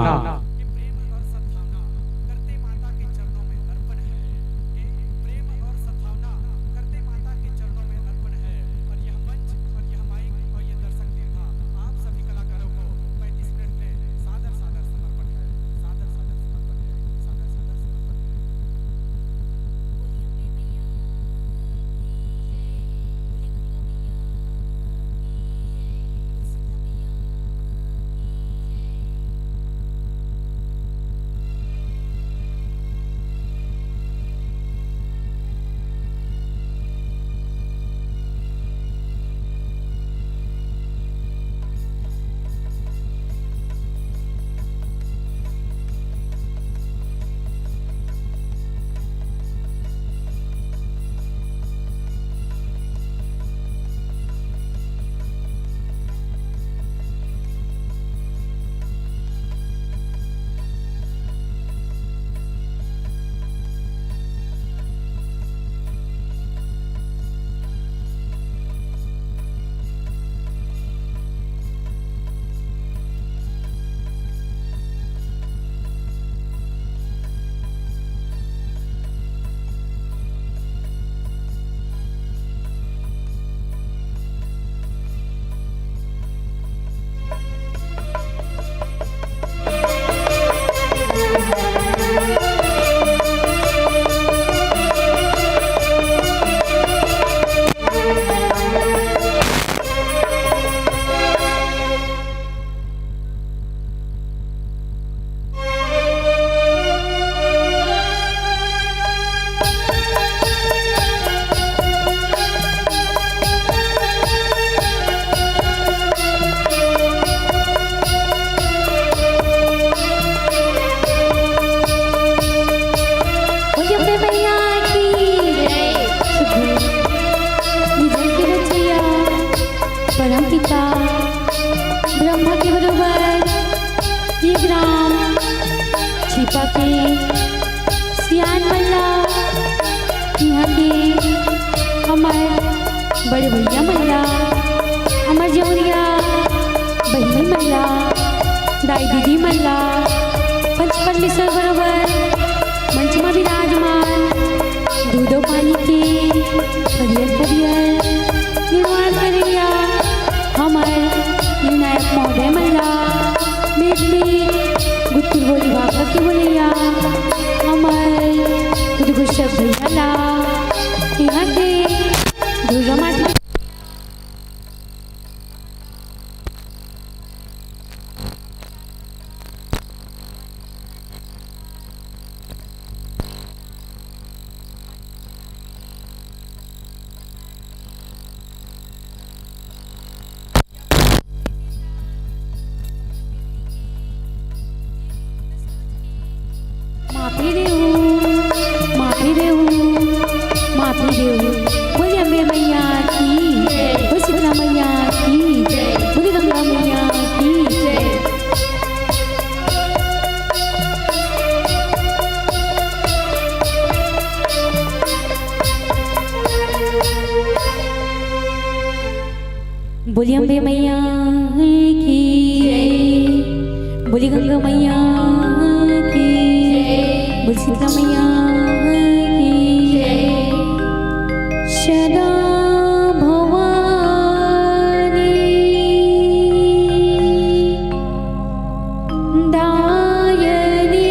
ग्राम छिपा के सियान मल्ला यहाँ के हमारे बड़े भैया मल्ला हमार जौरिया बहनी मल्ला दाई दीदी मल्ला पंचपल्लेश्वर बरोबर मंचमा विराजमान दूधो पानी के हरियर निर्माण करिया हमार विनायक महोदय मल्ला मीठ गुत्ती बोली भाषा की बोलिया हमार उद्घोषक भैया ला यहाँ के दुर्गा माता माफी देऊ बोली अम्बे मैया की बोली शीतला मैया की बोली गंगा मैया की बोली अम्बे मैया की बोली गंगा मैया की बोली शीतला मैया की सदा भवानी दायनी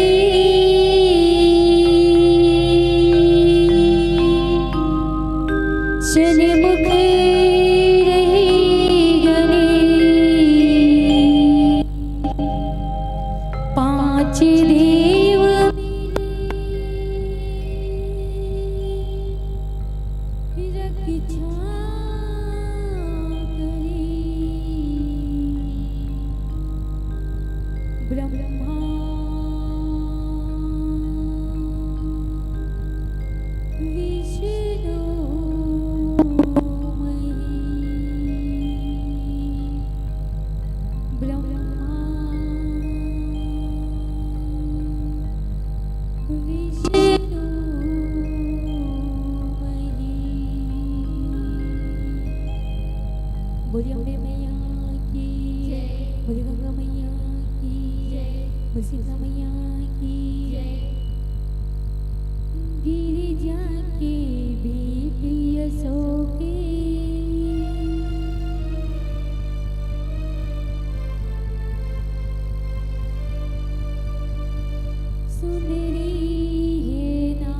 सन्मुख रही गनी पांच देव ब्रह्मा विष्णु ब्रह्मा विष्णु बोली अम्बे मैया की बोली गंगा मैया की बोली शीतला मैया की गिरिजा के बेटी यशोके सुंदरी है ना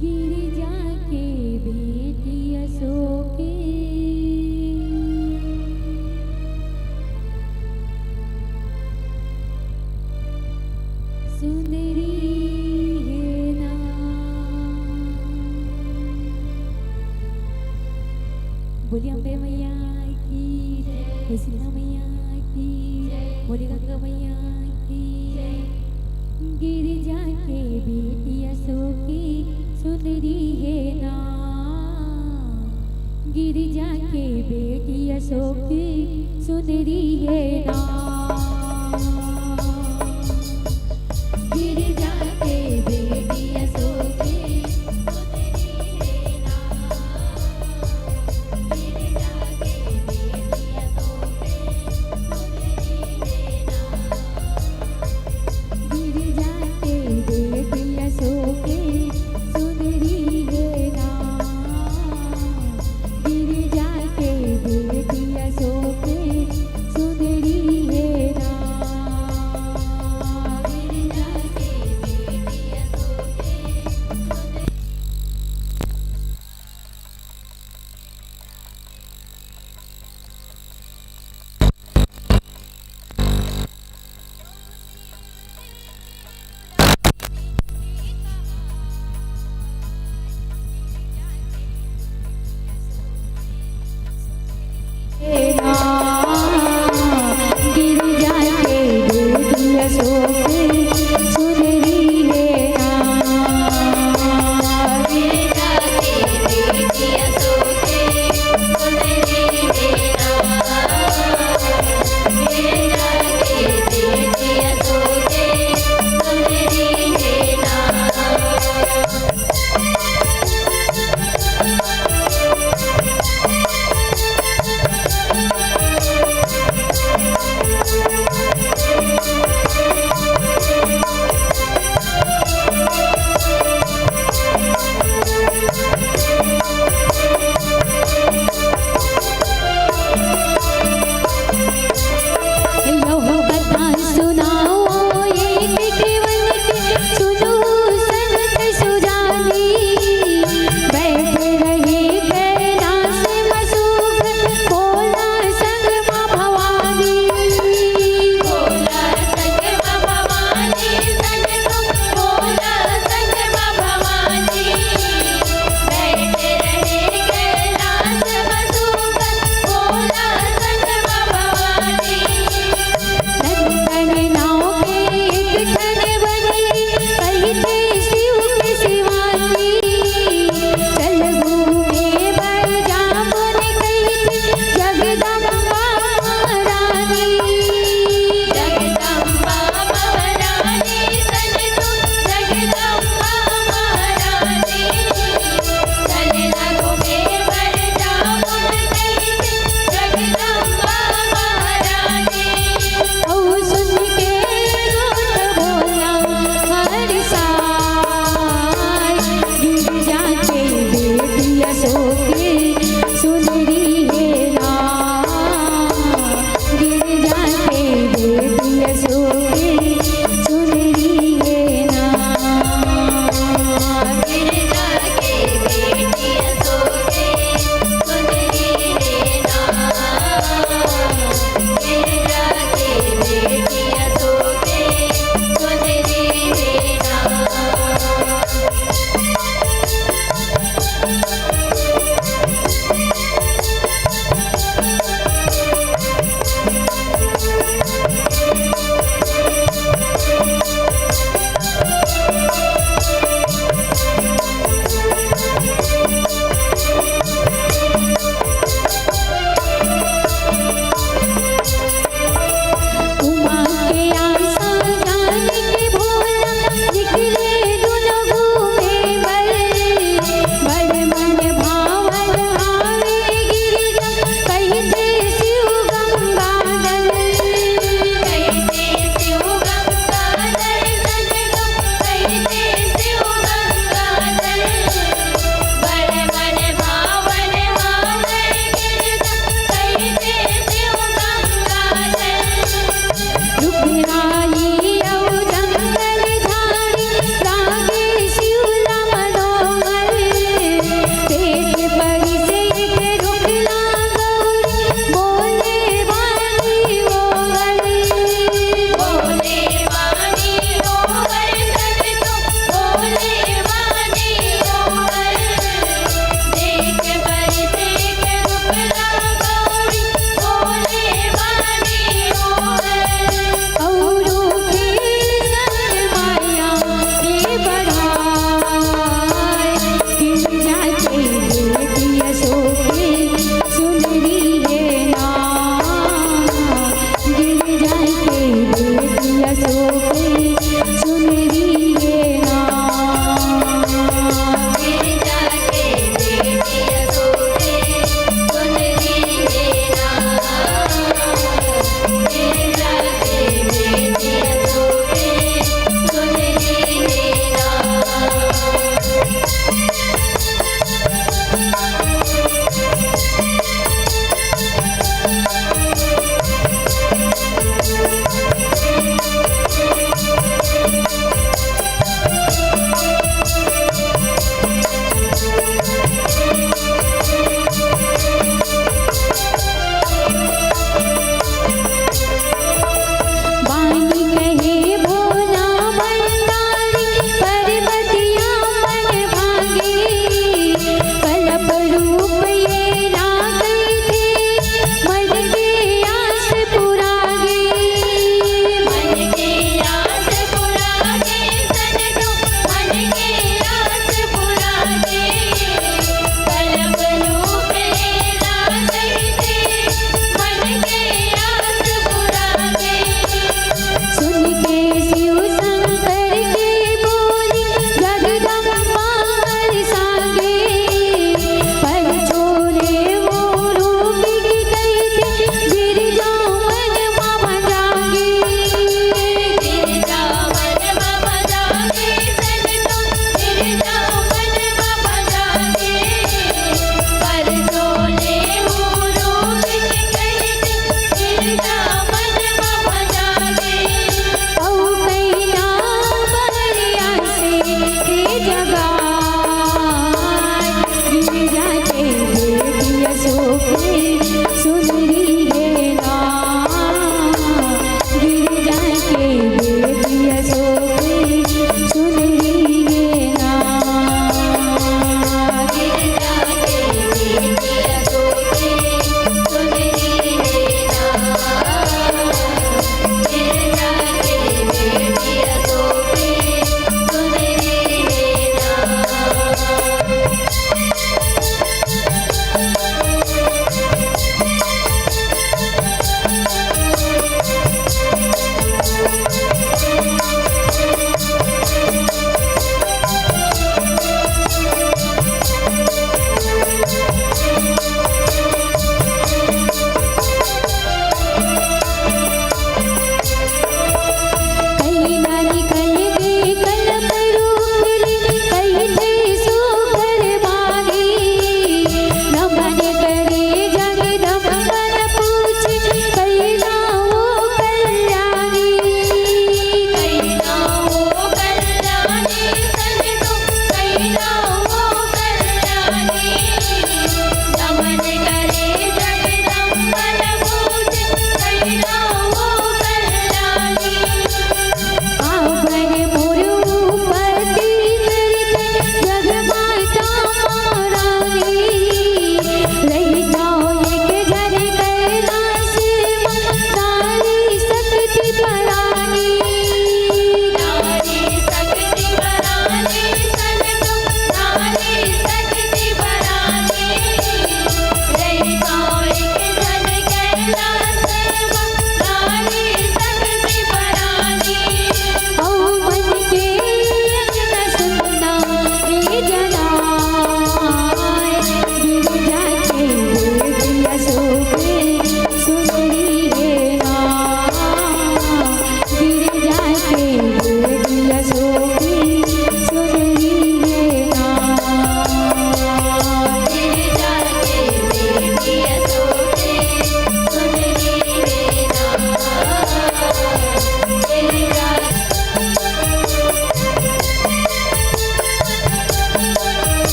गिरिजा के बेटी यशोके सुंदरी है ना बोली अम्बे मैया की बोली शीतला मैया की बोली गंगा मैया की गिरिजा के बेटी यशोकी सुंदरी है ना गिरिजा के बेटी यशोकी सुंदरी है ना गिरिजा के बेटी यशोकी गिरिजा के बेटी यशोकी सुंदरी है ना गिरिजा के बेटी यशोकी सुंदरी है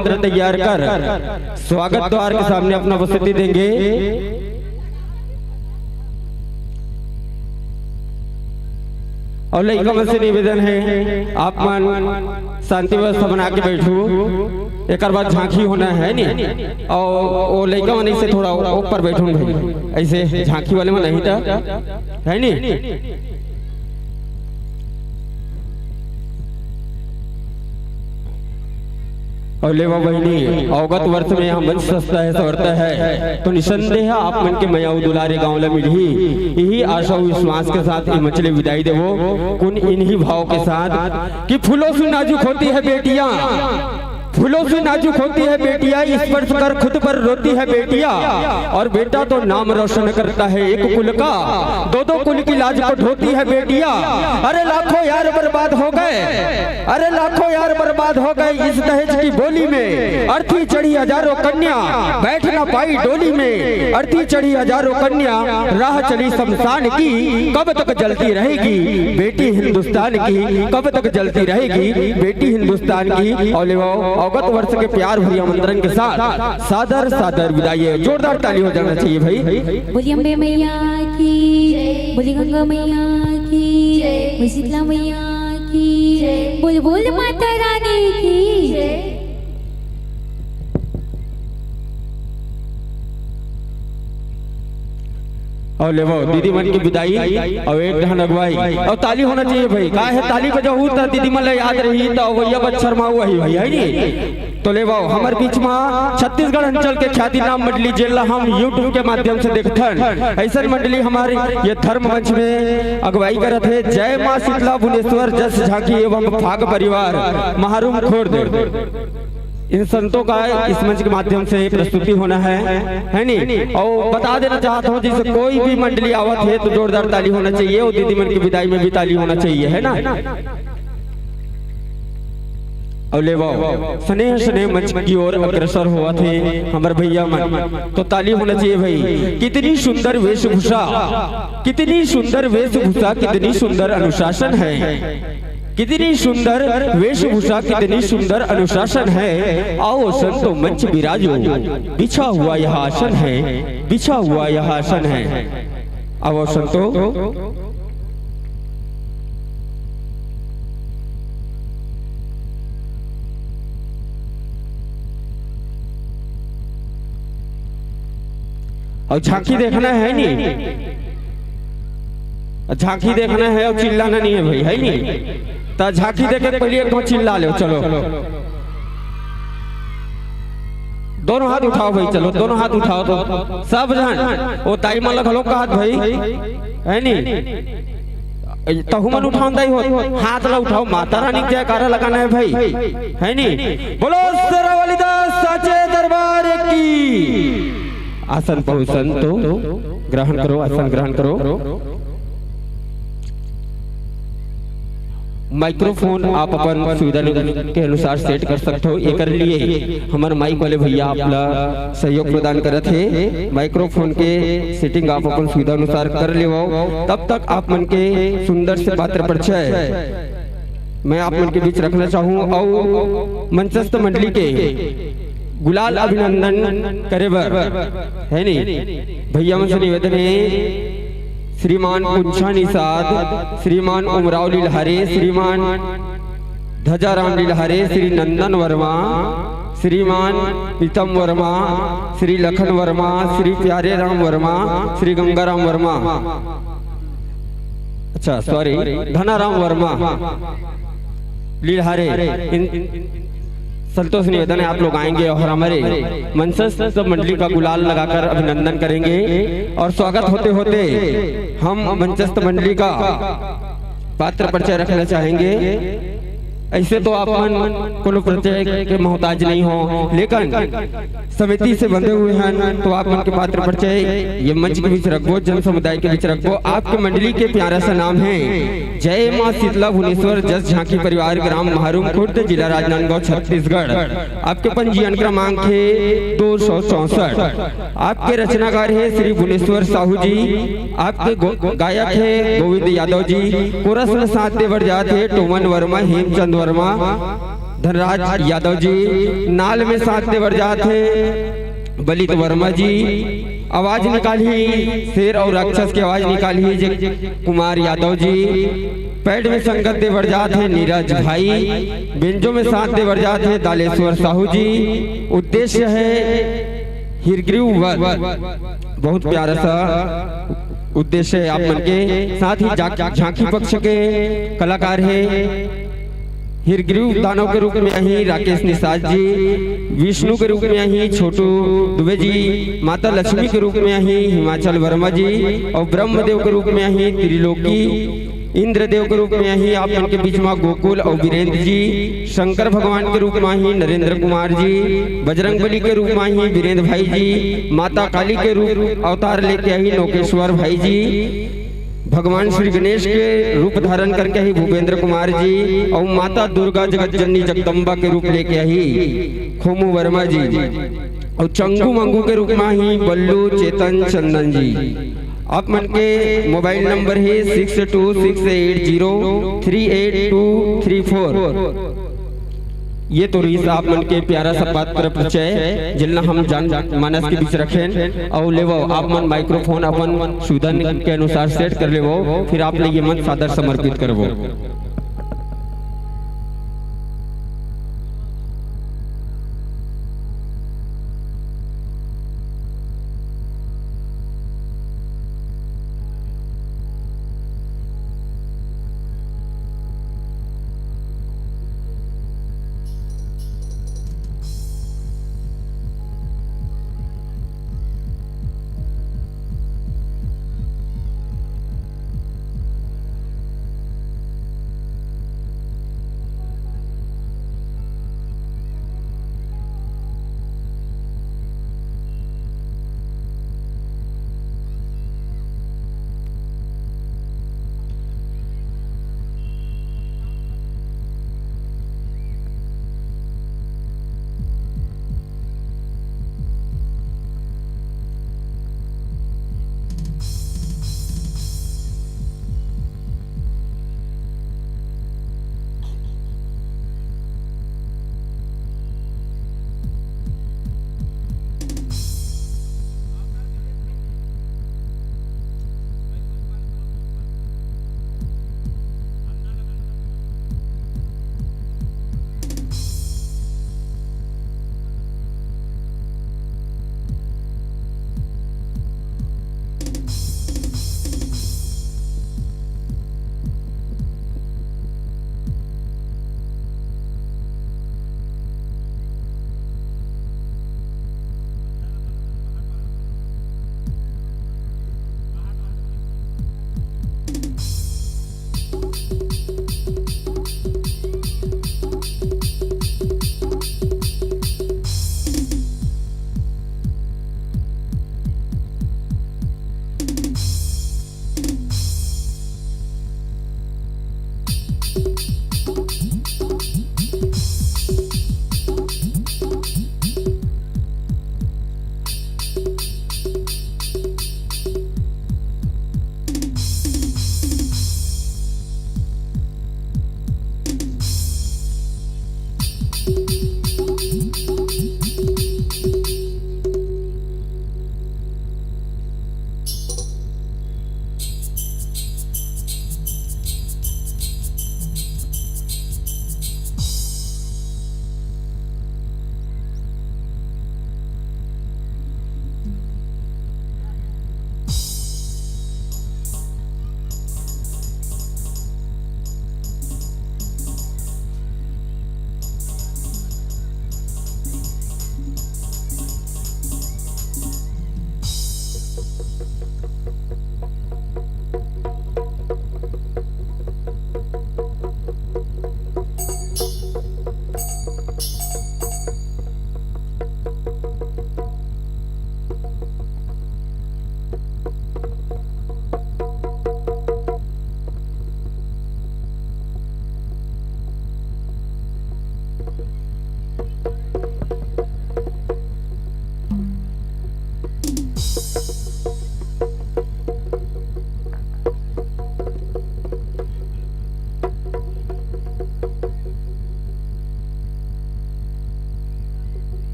यंत्र तैयार कर स्वागत द्वार के सामने अपना उपस्थिति देंगे। और लड़का से निवेदन है आप मन शांति व्यवस्था बना के बैठू, एक बाद झांकी होना है नी, और वो लड़का मन से थोड़ा ऊपर बैठू भाई, ऐसे झांकी वाले में नहीं था है नी। और लेवा बहनी अवगत वर्ष में यहाँ मंच सस्ता है सवरता है, तो निसंदेह आप मन के मया दुलारे गाँव ला मिली यही आशा विश्वास के साथ ये मछली विदाई देवो कुन इन्हीं भाव के साथ कि फूलों से नाजुक होती है बेटियां, फूलों से नाजुक होती है बेटियां, स्पर्श कर खुद पर रोती है बेटियां, और बेटा तो नाम रोशन करता है एक कुल का, दो दो कुल की लाज को ढोती है बेटियां। अरे लाखों यार बर्बाद हो गए, अरे लाखों यार बर्बाद हो गए इस दहेज की बोली में, अर्थी चढ़ी हजारों कन्या बैठ ना पाई डोली में, अर्थी चढ़ी हजारों कन्या राह चली शमशान की, कब तक जलती रहेगी बेटी हिंदुस्तान की, कब तक जलती रहेगी बेटी हिंदुस्तान की। और अवगत वर्ष के प्यार भरी आमंत्रण के साथ सादर सादर विदाई, जोरदार ताली हो जाना चाहिए भाई। बोली अम्बे मैया की, बोली गंगा मैया की, बोली शीतला मैया की, बोल बोल माता रानी की। और ले वो दीदी मन की विदाई और एक ढन अगवाई, और ताली होना चाहिए भाई, का है ताली बजाऊ तो दीदी मन याद रही तो वैया बच्चर माऊ वही भाई है नी। तो ले वो हमारे बीच में छत्तीसगढ़ अंचल के ख्याति नाम मंडली जेला हम यूट्यूब के माध्यम से देखथन, ऐसा मंडली हमारी ये धर्म मंच में अगवाई करत है। जय माँ शीतला भुवनेश्वर जस झांकी एवं फाग परिवार महारूम खोर्द, इन संतों का इस मंच के माध्यम से प्रस्तुति होना है नी। और बता देना चाहता हूँ जिसे कोई भी मंडली आवत है तो जोरदार ताली होना चाहिए, और दीदी मन की विदाई में भी ताली होना चाहिए है ना। और ले वो स्नेह स्नेह मंच की ओर अग्रसर हुआ थे हमारे भैया मन, तो ताली होना चाहिए भाई। कितनी सुंदर वेशभूषा, कितनी सुंदर वेशभूषा, कितनी सुंदर अनुशासन है, कितनी सुंदर वेशभूषा, कितनी सुंदर अनुशासन है। आओ संतो मंच विराजो, बिछा हुआ यह आसन है, बिछा हुआ यह आसन है। आओ संतो और झांकी देखना है नी, झांकी देखना है और चिल्लाना नहीं है भाई है नी। तो झांकी देखे पहले एक चिल्ला लो, चलो दोनों हाथ उठाओ भाई, चलो दोनों हाथ उठाओ तो सब जन वो ताई माला घलो का हाथ भाई है नी, तहुमन उठाओ दाई हो हाथ ला उठाओ, माता रानी के जयकारा लगाना है भाई है नी। बोलो शेरावाली दास साचे दरबार की। आसन पर संतो ग्रहण करो, आसन ग्रहण करो। माइक्रोफोन आप अपन सुविधा के अनुसार सेट कर सकते हो, ये कर लिए हमारे माइक वाले भैया आपला सहयोग प्रदान करत है। माइक्रोफोन के सेटिंग आप अपन सुविधा अनुसार कर ले, तब तक आप मन के सुंदर से पात्र परिचय मैं आप मन के बीच रखना चाहूँ। और मंचस्थ मंडली के गुलाल अभिनंदन करे बर है नी भैया मन से निवेदन है, श्रीमान पुंछा निषाद, श्रीमान उमराव लीलहरे, श्रीमान ध्वजाराम लीलहरे, श्री नंदन वर्मा, श्रीमान प्रीतम वर्मा, श्री लखन वर्मा, श्री प्यारे राम वर्मा, श्री गंगाराम वर्मा, अच्छा सॉरी धनाराम वर्मा लीलहरे, संतोष निवेदन है आप लोग आएंगे और हमारे मंचस्थ मंडली का गुलाल लगाकर अभिनंदन करेंगे। और स्वागत होते होते हम मंचस्थ मंडली का पात्र परिचय रखना चाहेंगे। ऐसे तो आप कोनो परिचय के मोहताज नहीं हो, लेकिन समिति से बंधे हुए हैं तो आप उनके पात्र परिचय ये मंच के बीच रखो, जन समुदाय के बीच रखो। आपके मंडली के प्यारा सा नाम है जय माँ शीतला भुवनेश्वर जस झांकी परिवार, ग्राम महारूम खुर्द, जिला राजनांदगांव, छत्तीसगढ़। आपके पंजीयन क्रमांक है 264। आपके रचनाकार है श्री भुवनेश्वर साहू जी, आपके गायक है गोविंद यादव जी, कोरस में साथ देवर जात है टोमन वर्मा, हेमचंद वर्मा, धनराज यादव जी। नाल में साथ देवर जात है बलित वर्मा जी। आवाज निकाली शेर और राक्षस की आवाज निकाली जय कुमार यादव जी। पैड में संगत देवर जात है नीरज भाई। बेंजो में साथ देवर जात है दालेश्वर साहू जी। उद्देश्य है हिरग्रीव वध, बहुत प्यारा सा उद्देश्य है आप मन के। साथ ही झांकी पक्ष के कलाकार है हिरग्रीव दानव के रूप में ही राकेश निषाद जी। विष्णु के रूप में ही छोटू दुबे जी। माता लक्ष्मी के रूप में ही हिमाचल वर्मा जी। और ब्रह्मदेव के रूप में ही त्रिलोकी। इंद्रदेव के रूप में ही आप उनके बीच में गोकुल और वीरेंद्र जी। शंकर भगवान के रूप में ही नरेंद्र कुमार जी। बजरंगबली के रूप में ही वीरेंद्र भाई जी। माता काली के रूप अवतार लेके ही नौकेश्वर भाई जी। भगवान श्री गणेश के रूप धारण करके ही भूपेंद्र कुमार जी। और माता दुर्गा जगत जननी जगदम्बा के रूप लेके ही खोमू वर्मा जी। और चंगू मंगू के रूप में ही बल्लू चेतन चंदन जी। आप मन के मोबाइल नंबर है 6268038234। ये तो रीस आप मन के प्यारा सा पात्र परिचय जिला हम जान मानस के बीच रखें। और लेवो आप मन माइक्रोफोन अपन सुधन के अनुसार सेट कर लेवो। फिर आपने ये मन सादर समर्पित करवो।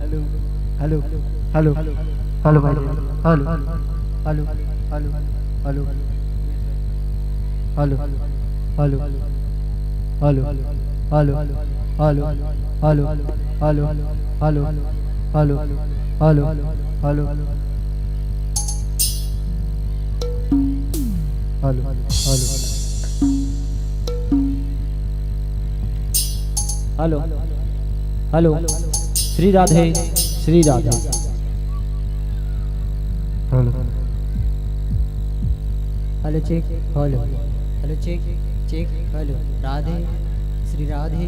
हेलो हेलो हेलो हेलो भाई hello hello hello hello hello hello hello hello hello hello hello hello hello hello hello hello hello hello Shri Radhe Shri Radhe hello hello check hello hello check check hello Radhe Shri Radhe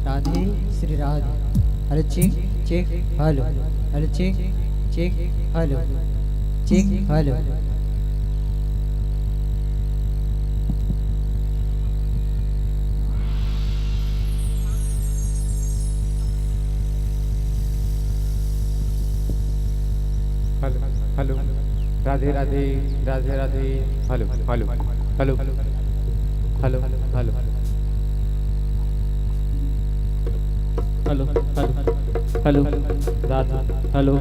Radhe Shri Radhe hello check check hello hello check check hello check hello hello hello Radhe Radhe Radhe Radhe hello hello hello hello hello hello hello Radhe hello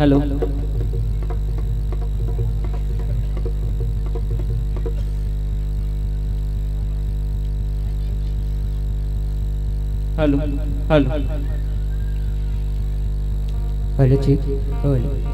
hello hello hello hello check hello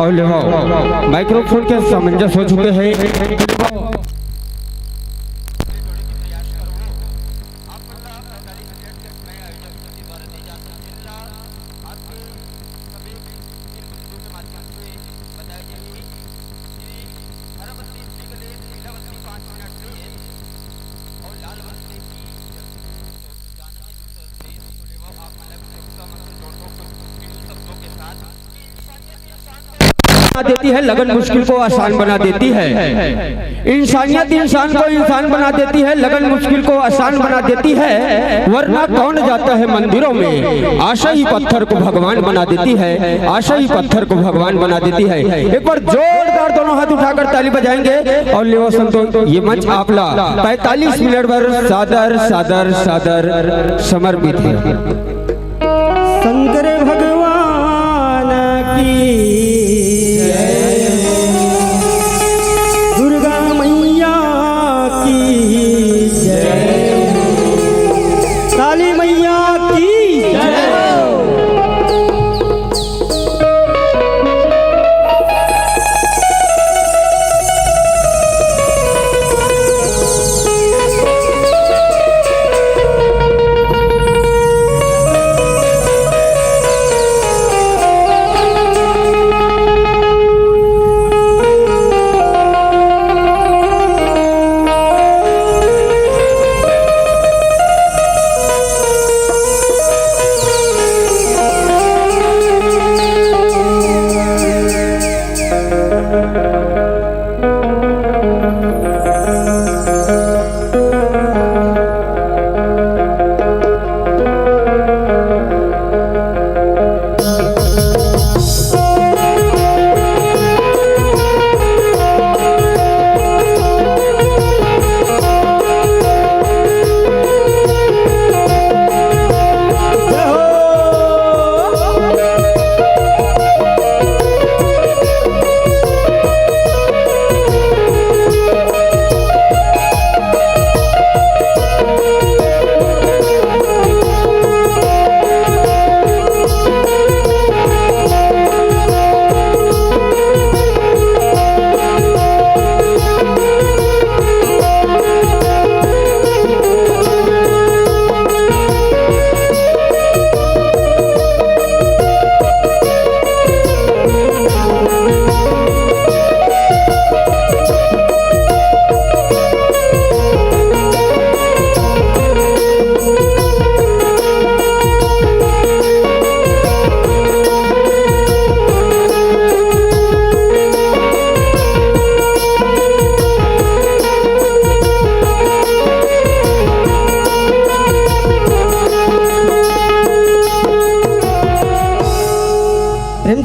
और ले आओ माइक्रोफोन के सामंजस्य हो चुके हैं। देती है लगन मुश्किल को आसान बना देती है। इंसानियत इंसान को इंसान बना देती है, लगन मुश्किल को आसान बना देती है। वरना कौन जाता है मंदिरों में, आशा ही पत्थर को भगवान बना देती है, आशा ही पत्थर को भगवान बना देती है। एक बार जोरदार दोनों हाथ उठाकर ताली बजाएंगे और लेवा संतो ये मंच आपला 45 मिनट भर सादर सादर सादर समर्पित है। शंकर भगवान की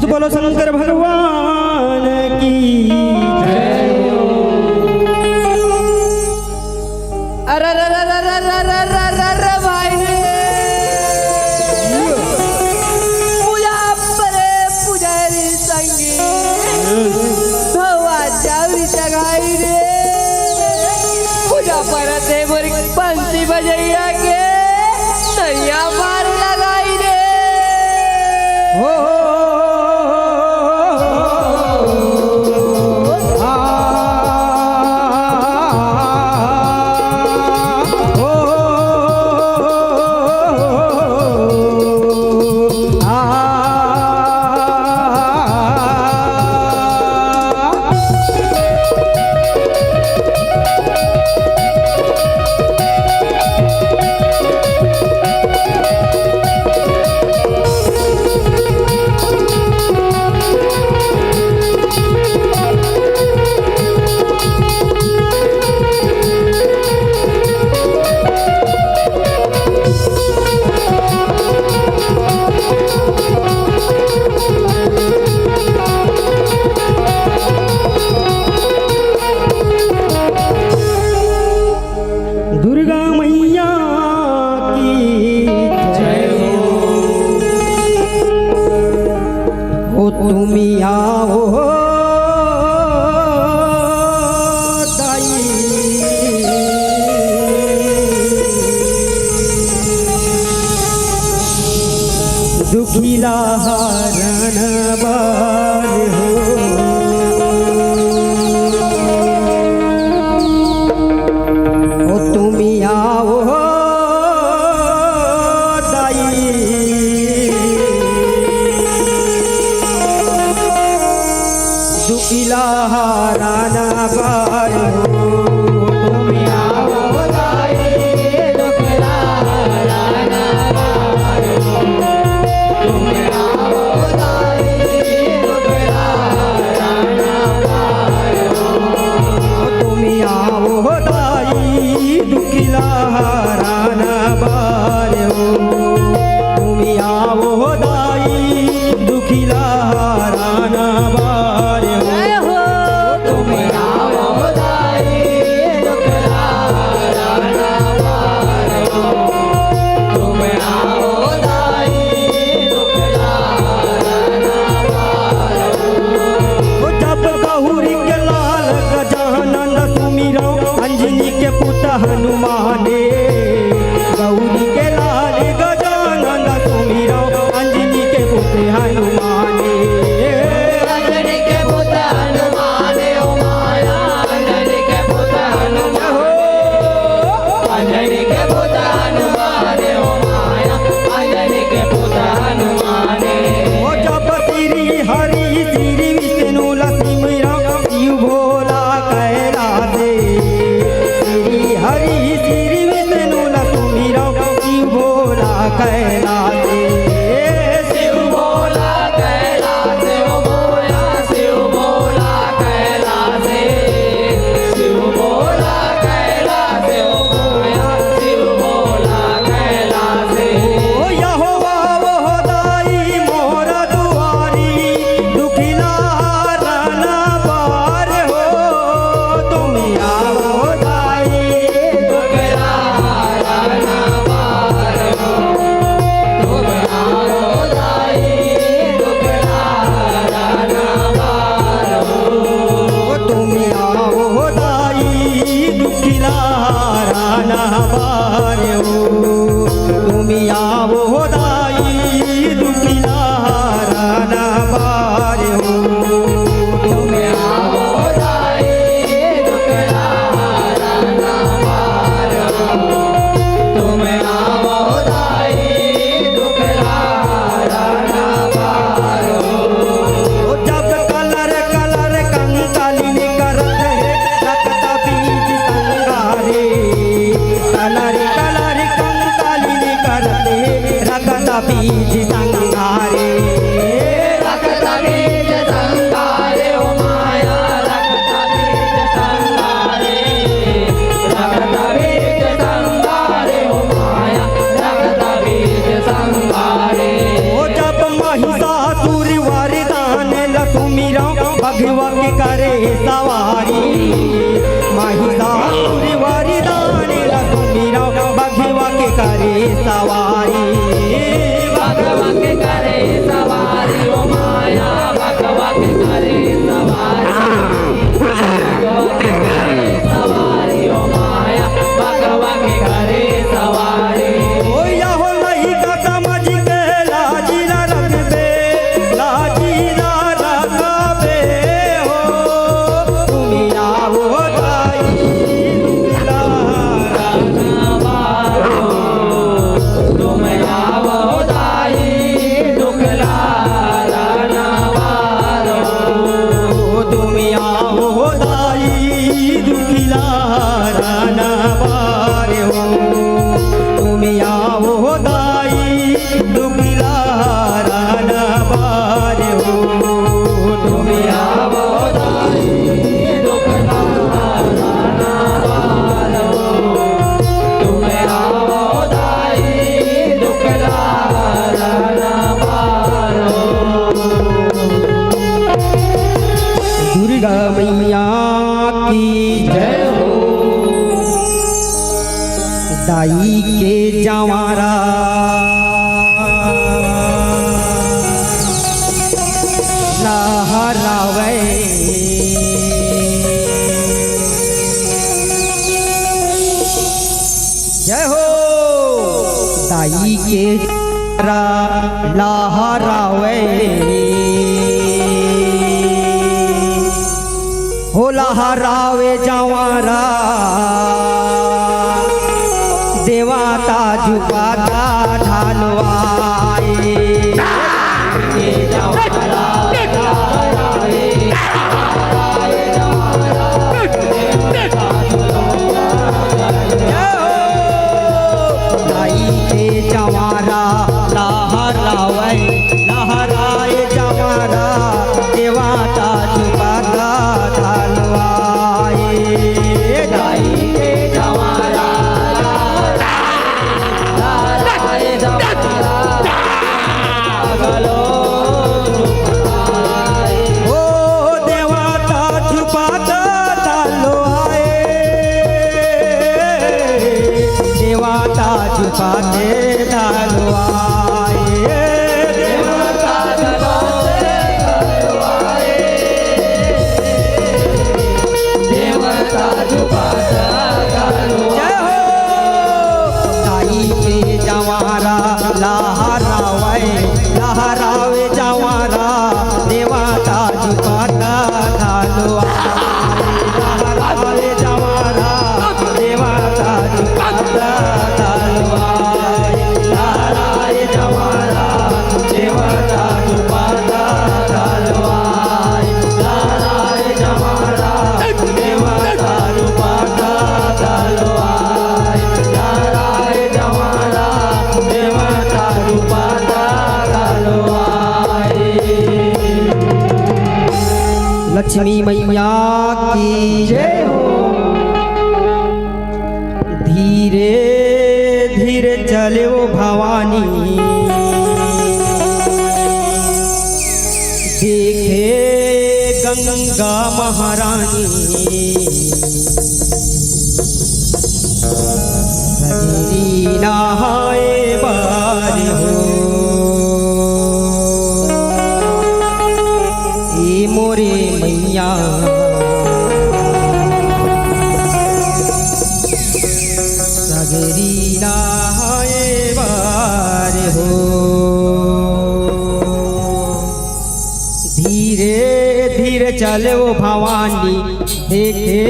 बोलो शंकर भगवान की अरे भाई पूजा परे पुजारी संगी भवा चावरी चगाई रे पूजा परते मोर बंसी बजैया के तैया मार लगाई रे हो दुखिला हरण बार हो ओ तुमी आओ दाई दुखिला हरण बार हो तुमी आओ दाई दुखिला हरण बार हो तुमी आओ दाई दुखिला हरण बार हो तुमी आओ दाई दुखिला हरण बार हो तुमी आओ दाई दुखिला हरण बार हो तुमी आओ दाई दुखिला हरण बार हो तुमी आओ दाई दुखिला हरण बार हो जब गौरी के लाल गजानन सुमिरो अंजनी के पुत हनुमाने गौरी के लाल गजानन सुमिरो अंजनी के पुत हनुमाने अंजनी के पुत हनुमाने ओ माया अंजनी के पुत हनुमाने अंजनी के पुत हनुमाने ओ माया अंजनी के पुत हनुमाने ओ जब श्री हरि श्री विष्णु लक्ष्मीरा शिव भोला कैलासे श्री हरि श्री विष्णु लक्ष्मीरा शिव भोला कैलासे शिव भोला कैलासे ओ भोला शिव भोला कैलासे शिव भोला कैलासे ओ भोला शिव भोला कैलासे ओ यहोवा वो दाई मोर दुआरी दुखिला हरण बार हो तुमी आओ दाई दुखिला हरण बार हो तुमी आओ दाई दुखिला हरण बार हो तुमी आओ दाई दुखिला हरण बार हो तुमी आओ दाई दुखिला हरण बार हो तुमी आओ दाई दुखिला हरण बार हो तुमी आओ दाई दुखिला हरण बार हो जब कलर कलर कंकालिनी करत है रक्त बीज संगारे कलर कलर कंकालिनी करत है रक्त बीज संगारे रक्त बीज संगारे ओ माया रक्त बीज संगारे रक्त बीज संगारे ओ माया रक्त बीज संगारे ओ जब महिषासुर वरदान लक्ष्मीरा भगवा के करे सवारी महिषासुर वरदान लक्ष्मीरा भगवा के करे सवारी भगवा के करे सवारी ओ माया भगवा के करे सवारी भगवा के करे सवारी ओ माया भगवा के करे सवारी ओ यहो नहीं का समझ के लाजीला रखबे लाजीला रखबे हो तुमी आओ दाई दुखिला हरण बार हो तुमी आओ दाई दुखिला हरण बार हो तुमी आओ दाई दुखिला हरण बार हो तुमी आओ दाई दुखिला हरण बार हो तुमी आओ दाई दुखिला हरण बार हो तुमी आओ दाई दुखिला हरण बार हो दुर्गा मैया की जय हो दाई के जवारा लहरावे जय हो दाई के लहरावे हो लहरावे जवारा देवाता झुकाता ढालवाए जवारा लहरावे लहराए जवारा देवाता झुकाता ढालवाए दाई के जवारा लहराए जवारा गलो ओ देवाता झुकाता ढालवाए देवाता झुकाते लहरावे जवारा देवाता झुकाता लहरावे जवारा देवाता झुकाता लहराए जवारा देवाता झुकाता लहराए जवारा देवाता झुकाता लहराए जवारा देवाता झुकाता लक्ष्मी मैया की जय हो। धीरे धीरे चले वो भवानी देखे गंगा महारानी सजरी नहाए बार हो मोरे मैया सगरी नहाए बार हो धीरे धीरे चले वो भवानी देखे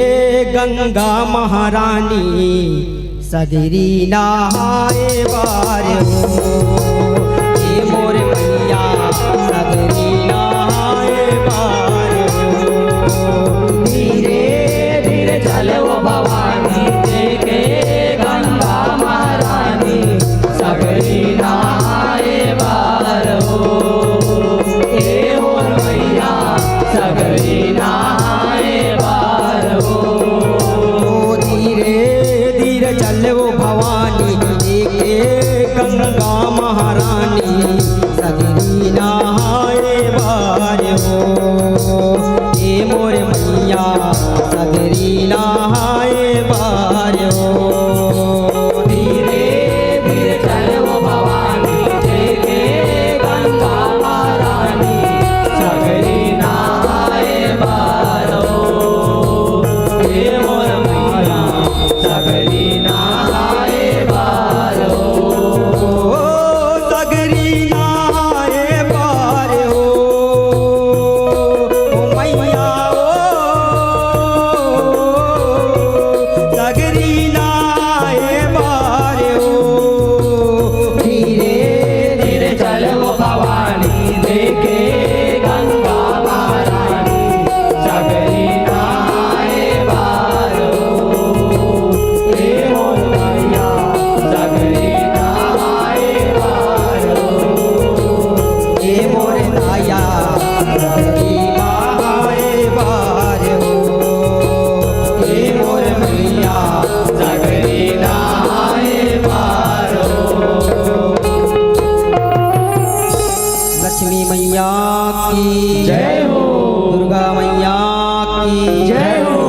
गंगा महारानी सगरी नहाए बार हो मोरे मैया सगरी धीरे धीरे चले वो भवानी देखे गंगा महारानी सगरी नहाए बार हो मैया सगरी नहाए बार हो धीरे धीरे चले वो भवानी देखे गंगा महारानी सगरी नहाए बार हो मोरे मैया सगरी नहाए बार हो धीरे धीरे चले वो भवानी देखे गंगा महारानी सगरी नहाए बार हो मोरे मैया सगरी नहाए बार हो सगरी नहाए बार हो लक्ष्मी मैया की जय हो दुर्गा मैया की जय हो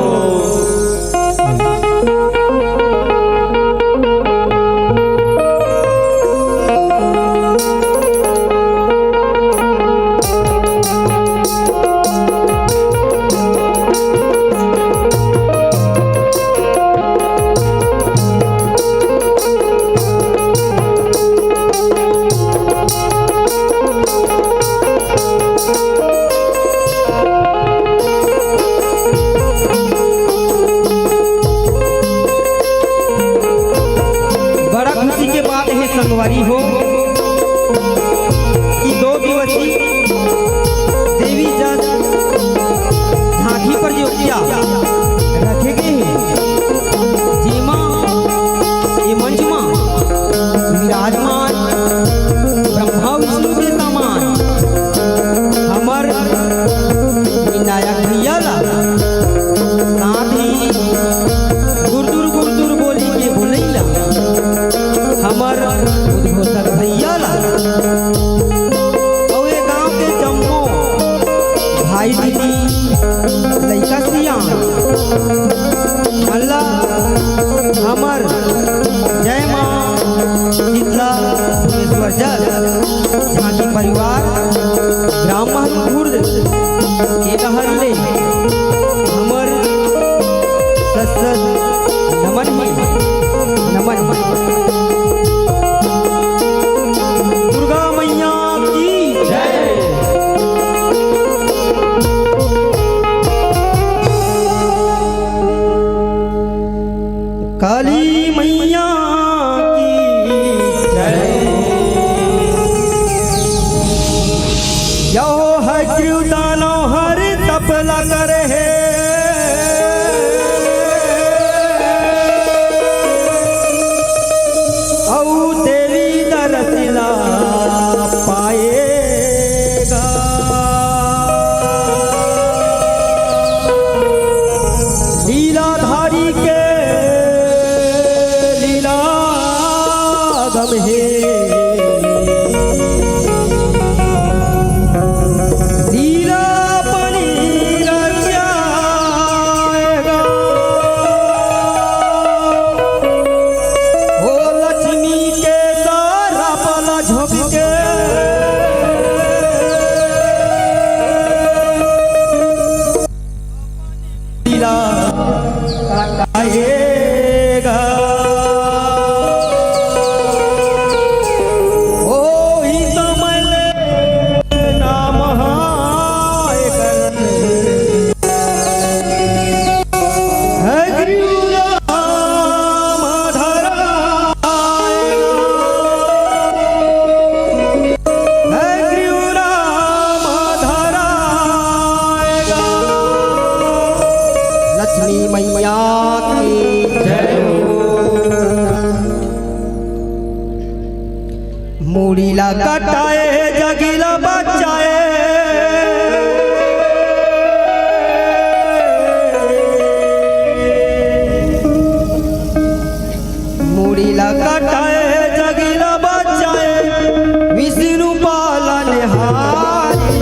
कृपला करे है औ देवी दरसिला पाएगा लीलाधारी के लीला गम है लीला बनी रचाएगा ओ लक्ष्मी के सारा पला झोंक के लीला आएगा ओ ही समय नाम हाय कर है गुरु राम धराएगा है गुरु राम धराएगा लक्ष्मी मैया की जय हो मूड़ीला कटाए जगीला बचाए मूड़ीला कटाए जगीला बचाए विष्णु पालन हारी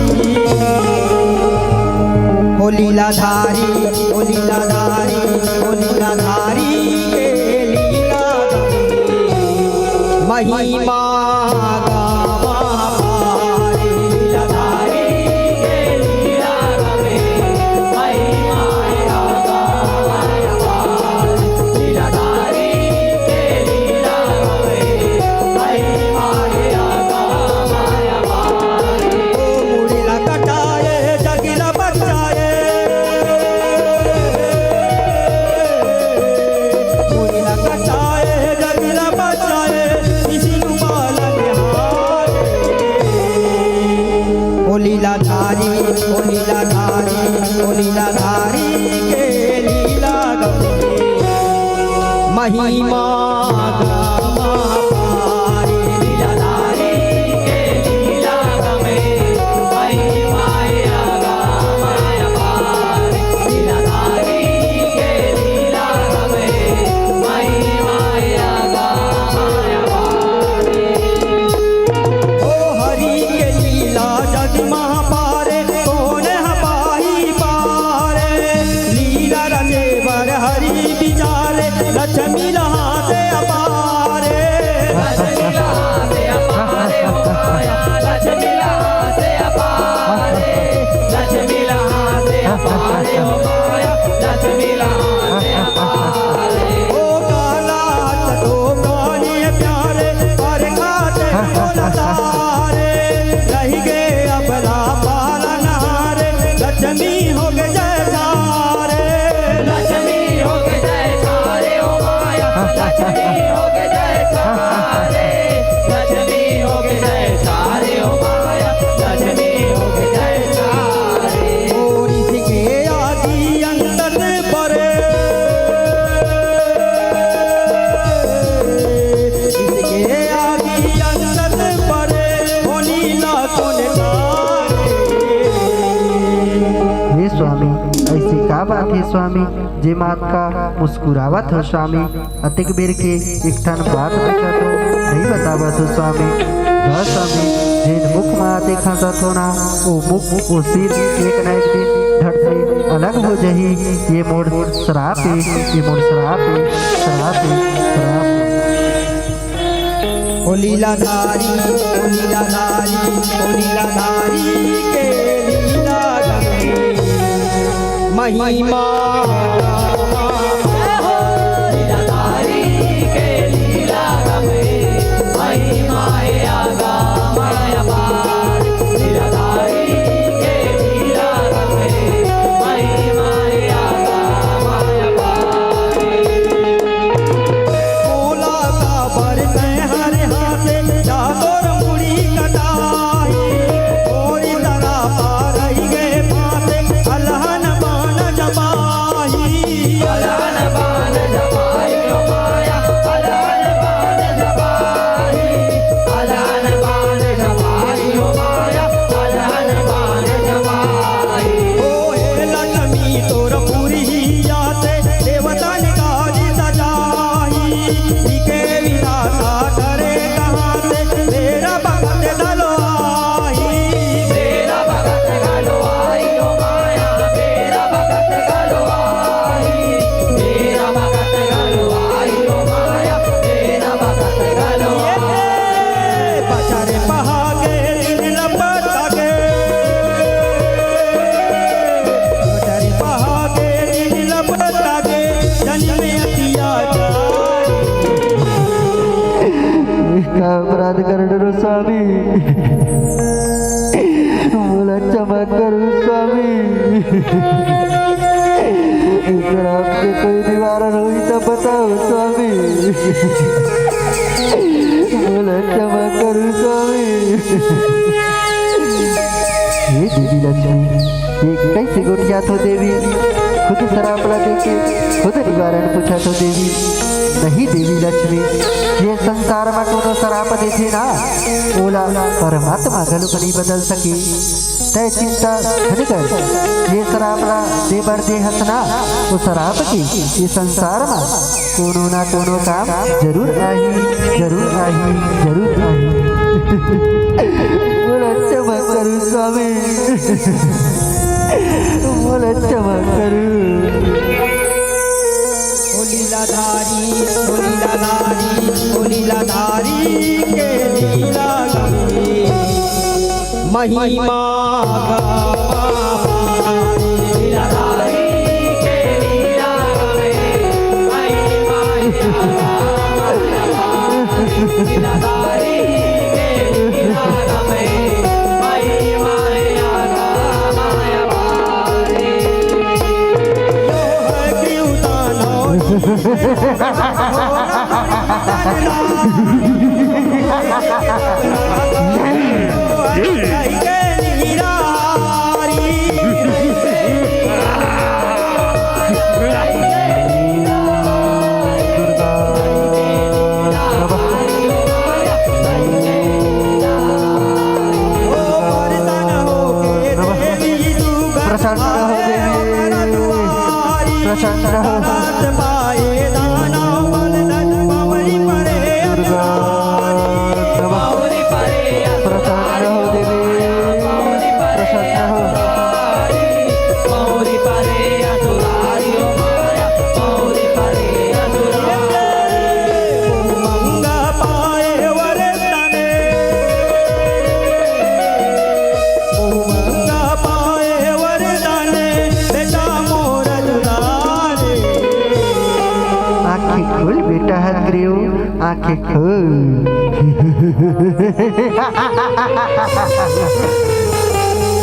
ओ लीलाधारी ओ लीलाधारी ओ लीलाधारी के लीला महिमा गावा पारे लीलाधारी के लीला गमे महिमा गावा पारे लीलाधारी के लीला गमे महिमा गावा पारे ओ मुड़ीला कटाए जगीला बचाए मुड़ीला कटाए जगीला बचाए विष्णु पालन हारे ओ लीलाधारी ओ लीलाधारी ओ लीलाधारी के लीला गमे महिमा गावा पारे लीलाधारी के लीला गमे महिमा गावा पारे लीलाधारी के लीला गमे महिमा गावा पारे ओ हरि के लीला जग महापारे कौन हपाही पारे लीला रचे बर हरि विचारे लक्ष्मी लहाते अपारे लक्ष्मी लहाते अपारे हो माया लक्ष्मी लहाते अपारे लक्ष्मी लहाते अपारे हो माया लक्ष्मी लहाते अपारे ओ काला तो कानी प्यारे पर खाते बोला तारे रही गए अबला पालन हारे लक्ष्मी हो गए जय सारे लक्ष्मी हो गए जय सारे ओ माया लक्ष्मी हो गए जय सारे लक्ष्मी हो गए जय सारे ओ माया लक्ष्मी हो गए जय सारे और इसके आदि अंत परे इसके आदि अंत परे होनी ना कोन हे स्वामी ऐसी का बात है स्वामी जे मात का मुस्कुरावत हो स्वामी अतिक बेर के एक ठन बात बचा तो नहीं बतावत हो स्वामी हाँ स्वामी जिन मुख में देखा तो ना वो मुख वो सिर एक न एक दिन धड़ से अलग हो जाही ये मोड़ श्राप है ये मोड़ श्राप है श्राप है श्राप है ओ लीलाधारी ओ लीलाधारी ओ लीलाधारी के लीला गमे महिमा लीलाधारी के लीला गमे महिमा गावा पारे लीलाधारी के लीला गमे महिमा गावा पारे बोला का बरते हरे हाथे जादोर मुड़ी कटाई और तरह पार गए पाते अल्लाह बोला क्षमा करो स्वामी, अगर आपके कोई निवारण हुई तो बताओ स्वामी। बोला क्षमा करो स्वामी। ये देवी लक्ष्मी ये कैसे गोटिया तो देवी, खुद सरापड़ा देके खुद निवारण पूछा तो देवी। नहीं देवी लक्ष्मी, ये संसार में कोनो सराप देखे ना बोला परमात्मा गलुक नहीं बदल सके। तय चिंता धन कर, ये सरापड़ा देवर दे हसना वो सराप की ये संसार में कोनो ना कोनो काम जरूर आई, जरूर आई, जरूर आई। बोला क्षमा करूँ स्वामी, बोला क्षमा करूँ। लीलाधारी लीलाधारी के लीला महिमा लीलाधारी के लीला लीलाधारी आंखें खोल।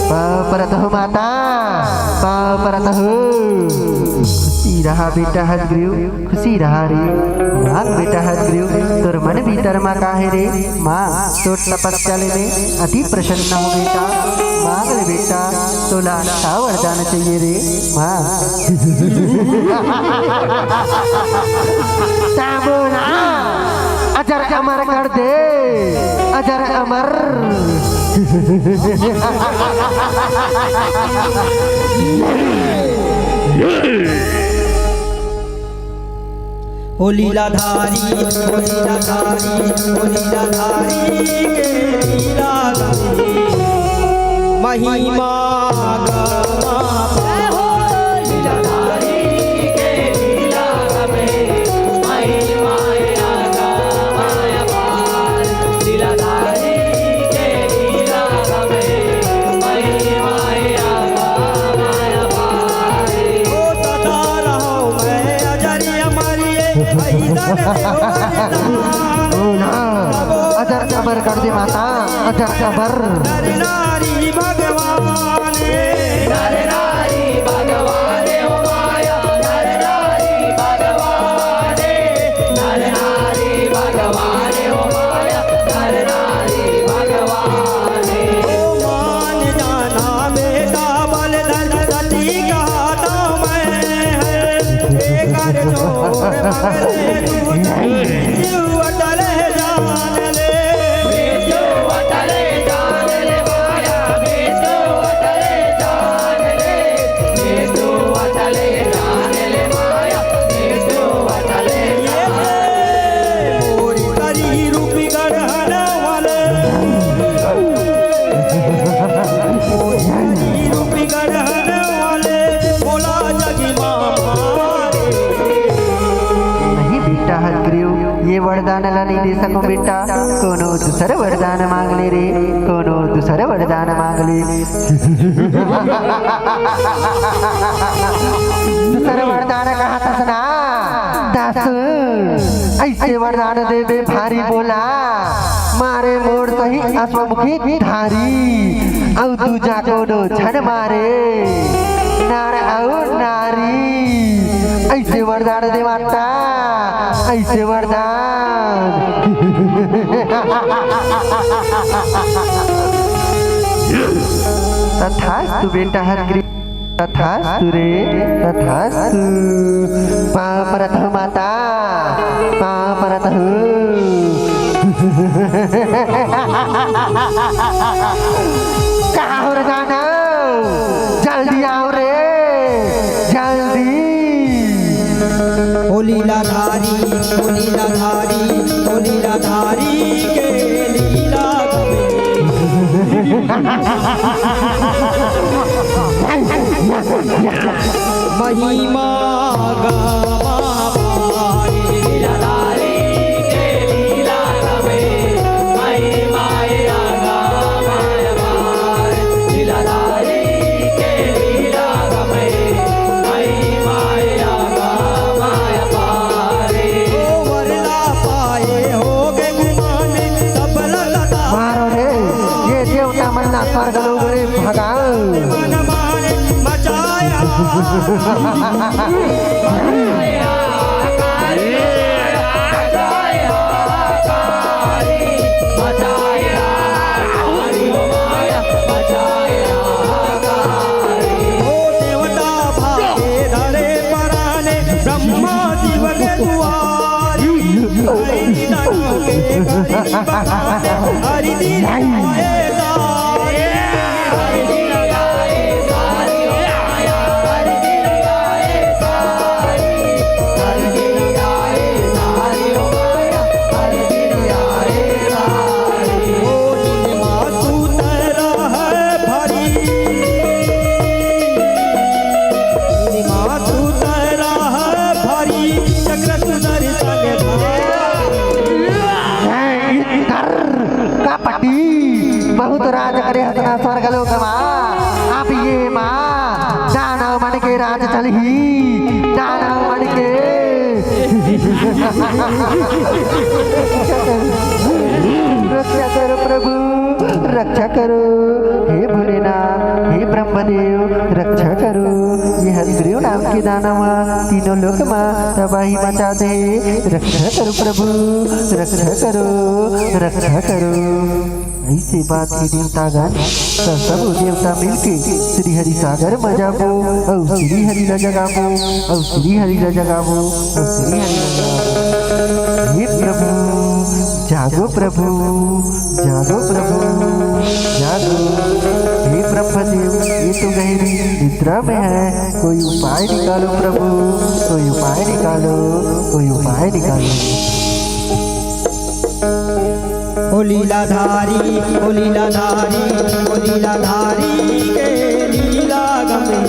पाँव परत हो माता, पाँव परत हो। खुशी रहा बेटा हरग्रीव, खुशी रहा रे। मांग बेटा हरग्रीव, तोर मन भीतर माँ काहे रे। माँ तो तपस्या लेने अति प्रसन्न हो बेटा। मांग ले बेटा, तोला का वरदान चाहिए रे माँ। बोला अजर अमर कर दे, अजर अमर। ओ लीलाधारी ओ लीलाधारी ओ लीलाधारी के लीला महिमा अजर अमर कर दे माता, अजर अमर। नारी भगवान नारी भगवान ओ माया नारी भगवान नारी भगवान ओ माया नारी भगवान। ओ मान जाना बेटा बल धरती का तो मैं है कर जोर मगरे तू अटल जान ले। ये वरदान ला नहीं दे सको बेटा, कोनो दूसरे वरदान मांग ले रे, कोनो दूसरे वरदान मांग ले। दूसरे वरदान कहा था सुना दास, ऐसे वरदान दे भारी बोला। मारे मोर सही अश्वमुखी धारी औ दूजा कोनो छन मारे नार औ नारी ऐसे वरदान दे माता ऐसे वरदान तथास्तु बेटा हर तथास्तु रे तथास्तु पापरत माता पापरत कहाँ हो रे जाना जल्दी आओ रे जल्दी ओ लीलाधारी ओ लीलाधारी ओ लीलाधारी के लीला महिमा गावा पाए लीलाधारी के लीला गवे महिमा गावा पाए लीलाधारी के लीला गवे महिमा गावा पाए ओ वरला पाए हो गए गुमान सब लता मारो रे ये देवता मन्ना स्वर्ग लोग रे भगाओ ब्रह्मा जीव के दुआरी हरि बहुत राज करे हसना स्वर्ग लोक माँ आप ये माँ दानव मन के राज चलही दानव मन के रक्षा करो प्रभु रक्षा करो हे भोलेनाथ हे ब्रह्मदेव रक्षा करो ये हरिग्रीव नाम के दानव तीनों लोक माँ तबाही मचा दे रक्षा करो प्रभु रक्षा करो रक्षा करो ऐसे बात की देवतागण सब देवता मिलके श्री हरि सागर में जाबो और श्री हरि ल जगाबो और श्री हरि ल जगाबो और श्री हरि ल जगाबो हे प्रभु जागो प्रभु जागो प्रभु जागो हे ब्रह्मदेव ये तो गहरी निद्रा में है कोई उपाय निकालो प्रभु कोई उपाय निकालो कोई उपाय निकालो ओ लीलाधारी ओ लीलाधारी ओ लीलाधारी के लीला गमे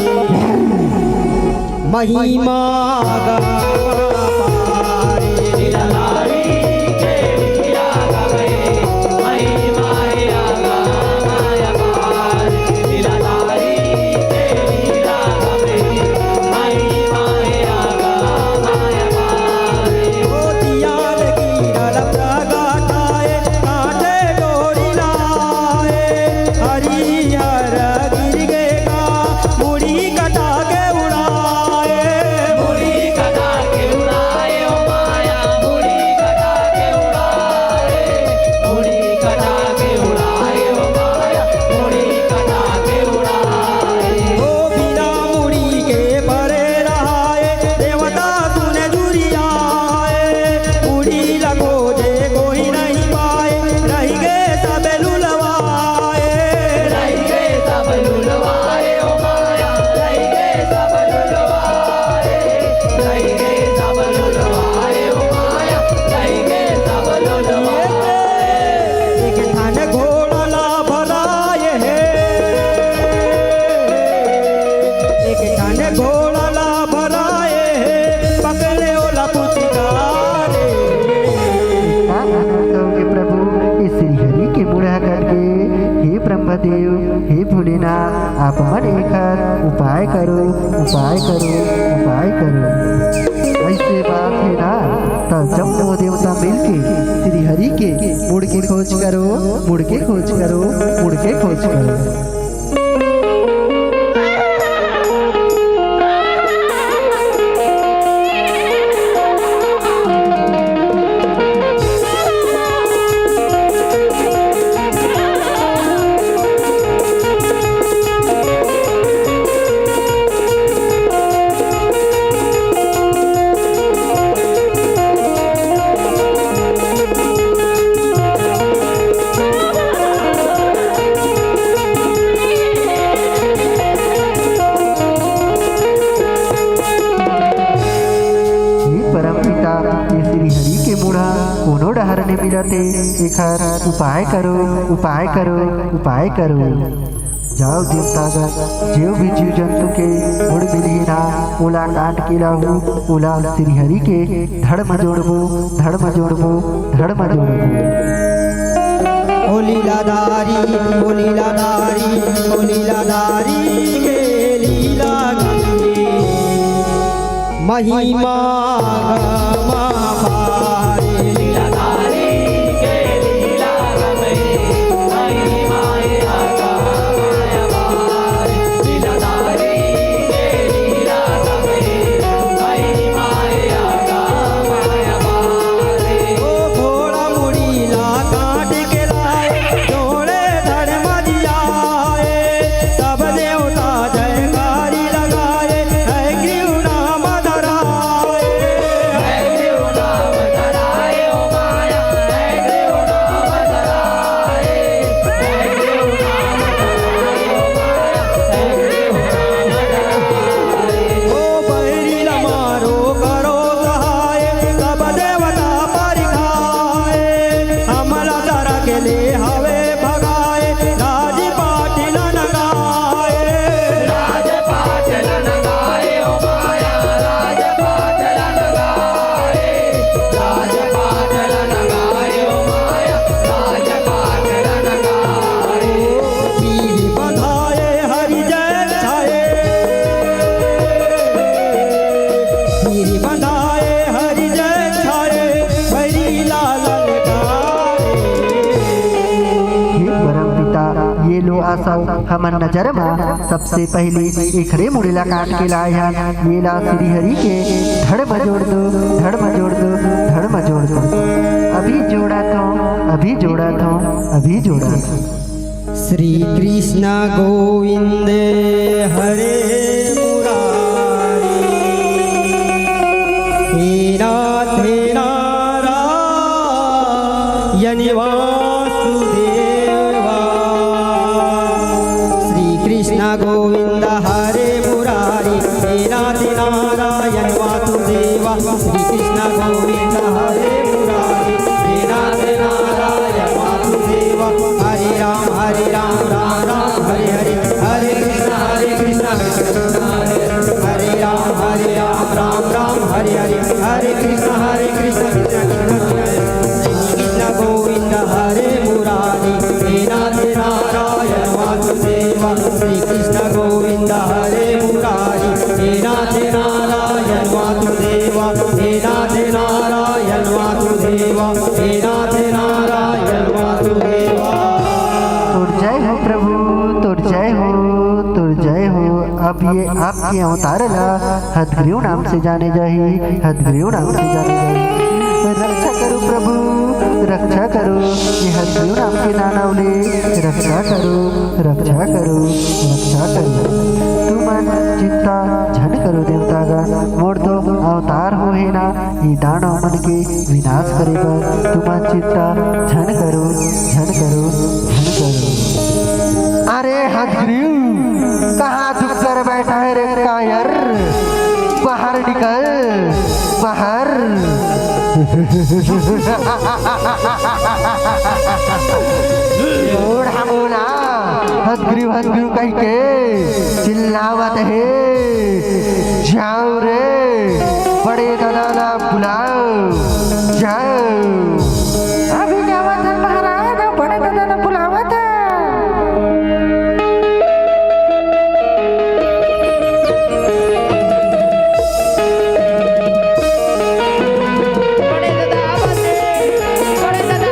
महिमा गावा पाए लीलाधारी के लीला गमे महिमा गावा पाए लीलाधारी के लीला गमे महिमा गावा पाए ओ दिया लगी रल ब्रह्मदेव हे भोलेनाथ आप मन एकर उपाय करो उपाय करो उपाय करो। ऐसे बात है ना तब जब वो देवता मिलके श्री हरि के मुड़ के खोज करो, मुड़ के खोज करो, मुड़ के खोज करो। एखर उपाय करो, उपाय करो, उपाय करो। जाओ देवतागण जो भी जीव जंतु के मुड़ मिली ना ओला काट के लाहू, ओला श्री हरि के धड़ में जोड़बो, धड़ में जोड़बो, धड़ में जोड़बो। ओ लीलाधारी, ओ लीलाधारी, ओ लीलाधारी के लीला गंगे महिमा हमन नजर में सबसे पहले एकरे मुड़ेला काट के लाए हैं। ये ला श्री हरि के धड़ में जोड़ दो, धड़ में जोड़ दो, धड़ में जोड़ दो। अभी जोड़ा तो, अभी जोड़ा तो, अभी जोड़ा तो। श्री कृष्ण गोविंद हरे मुरारी, हे नाथ हे नारायण वासुदेवा। श्री कृष्ण गोविंद हरे मुरारी, हे नाथ नारायण वासुदेवा। श्री कृष्ण गोविंद हरे मुरारी, हे नाथ नारायण वासुदेवा। हरे राम राम राम हरे हरे, हरे कृष्ण हरे राम राम राम हरे हरे, हरे कृष्ण कृष्ण कृष्ण गोविंद हरे मुरारी, हे नाथ नारायण वासुदेवा। श्री कृष्ण गोविंद हरे मुरारी, हे नाथ नारायण वासुदेवा। हे नाथ नारायण वासुदेवा, हे नाथ नारायण वासुदेवा। तुर जय हो प्रभु, तुर जय हो, तुर जय हो। अब ये आपके अवतार ला हदग्रीव नाम से जाने जाही, हदग्रीव नाम से जाने जाही। रक्षा करो प्रभु, रक्षा करो। ये हदग्रीव नाम के नानावले रक्षा करो, रक्षा करो, रक्षा करो। तुमन चिंता झन करो देवतागण, मोर तो अवतार हो है ना ये दानव मन के विनाश करेगा। तुमन चिंता झन करो, झन करो, झन करो। अरे हदग्रीव कहाँ दुख कर बैठा है रे कायर, बाहर निकल, बाहर। बूढ़ा बोला हदग्रीव हदग्रीव कह के चिल्लावत है। जाओ रे बड़े दादा बुलाओ, जाओ। अभी क्या बात है महाराज, बड़े दादा बुलावत है। बड़े दादा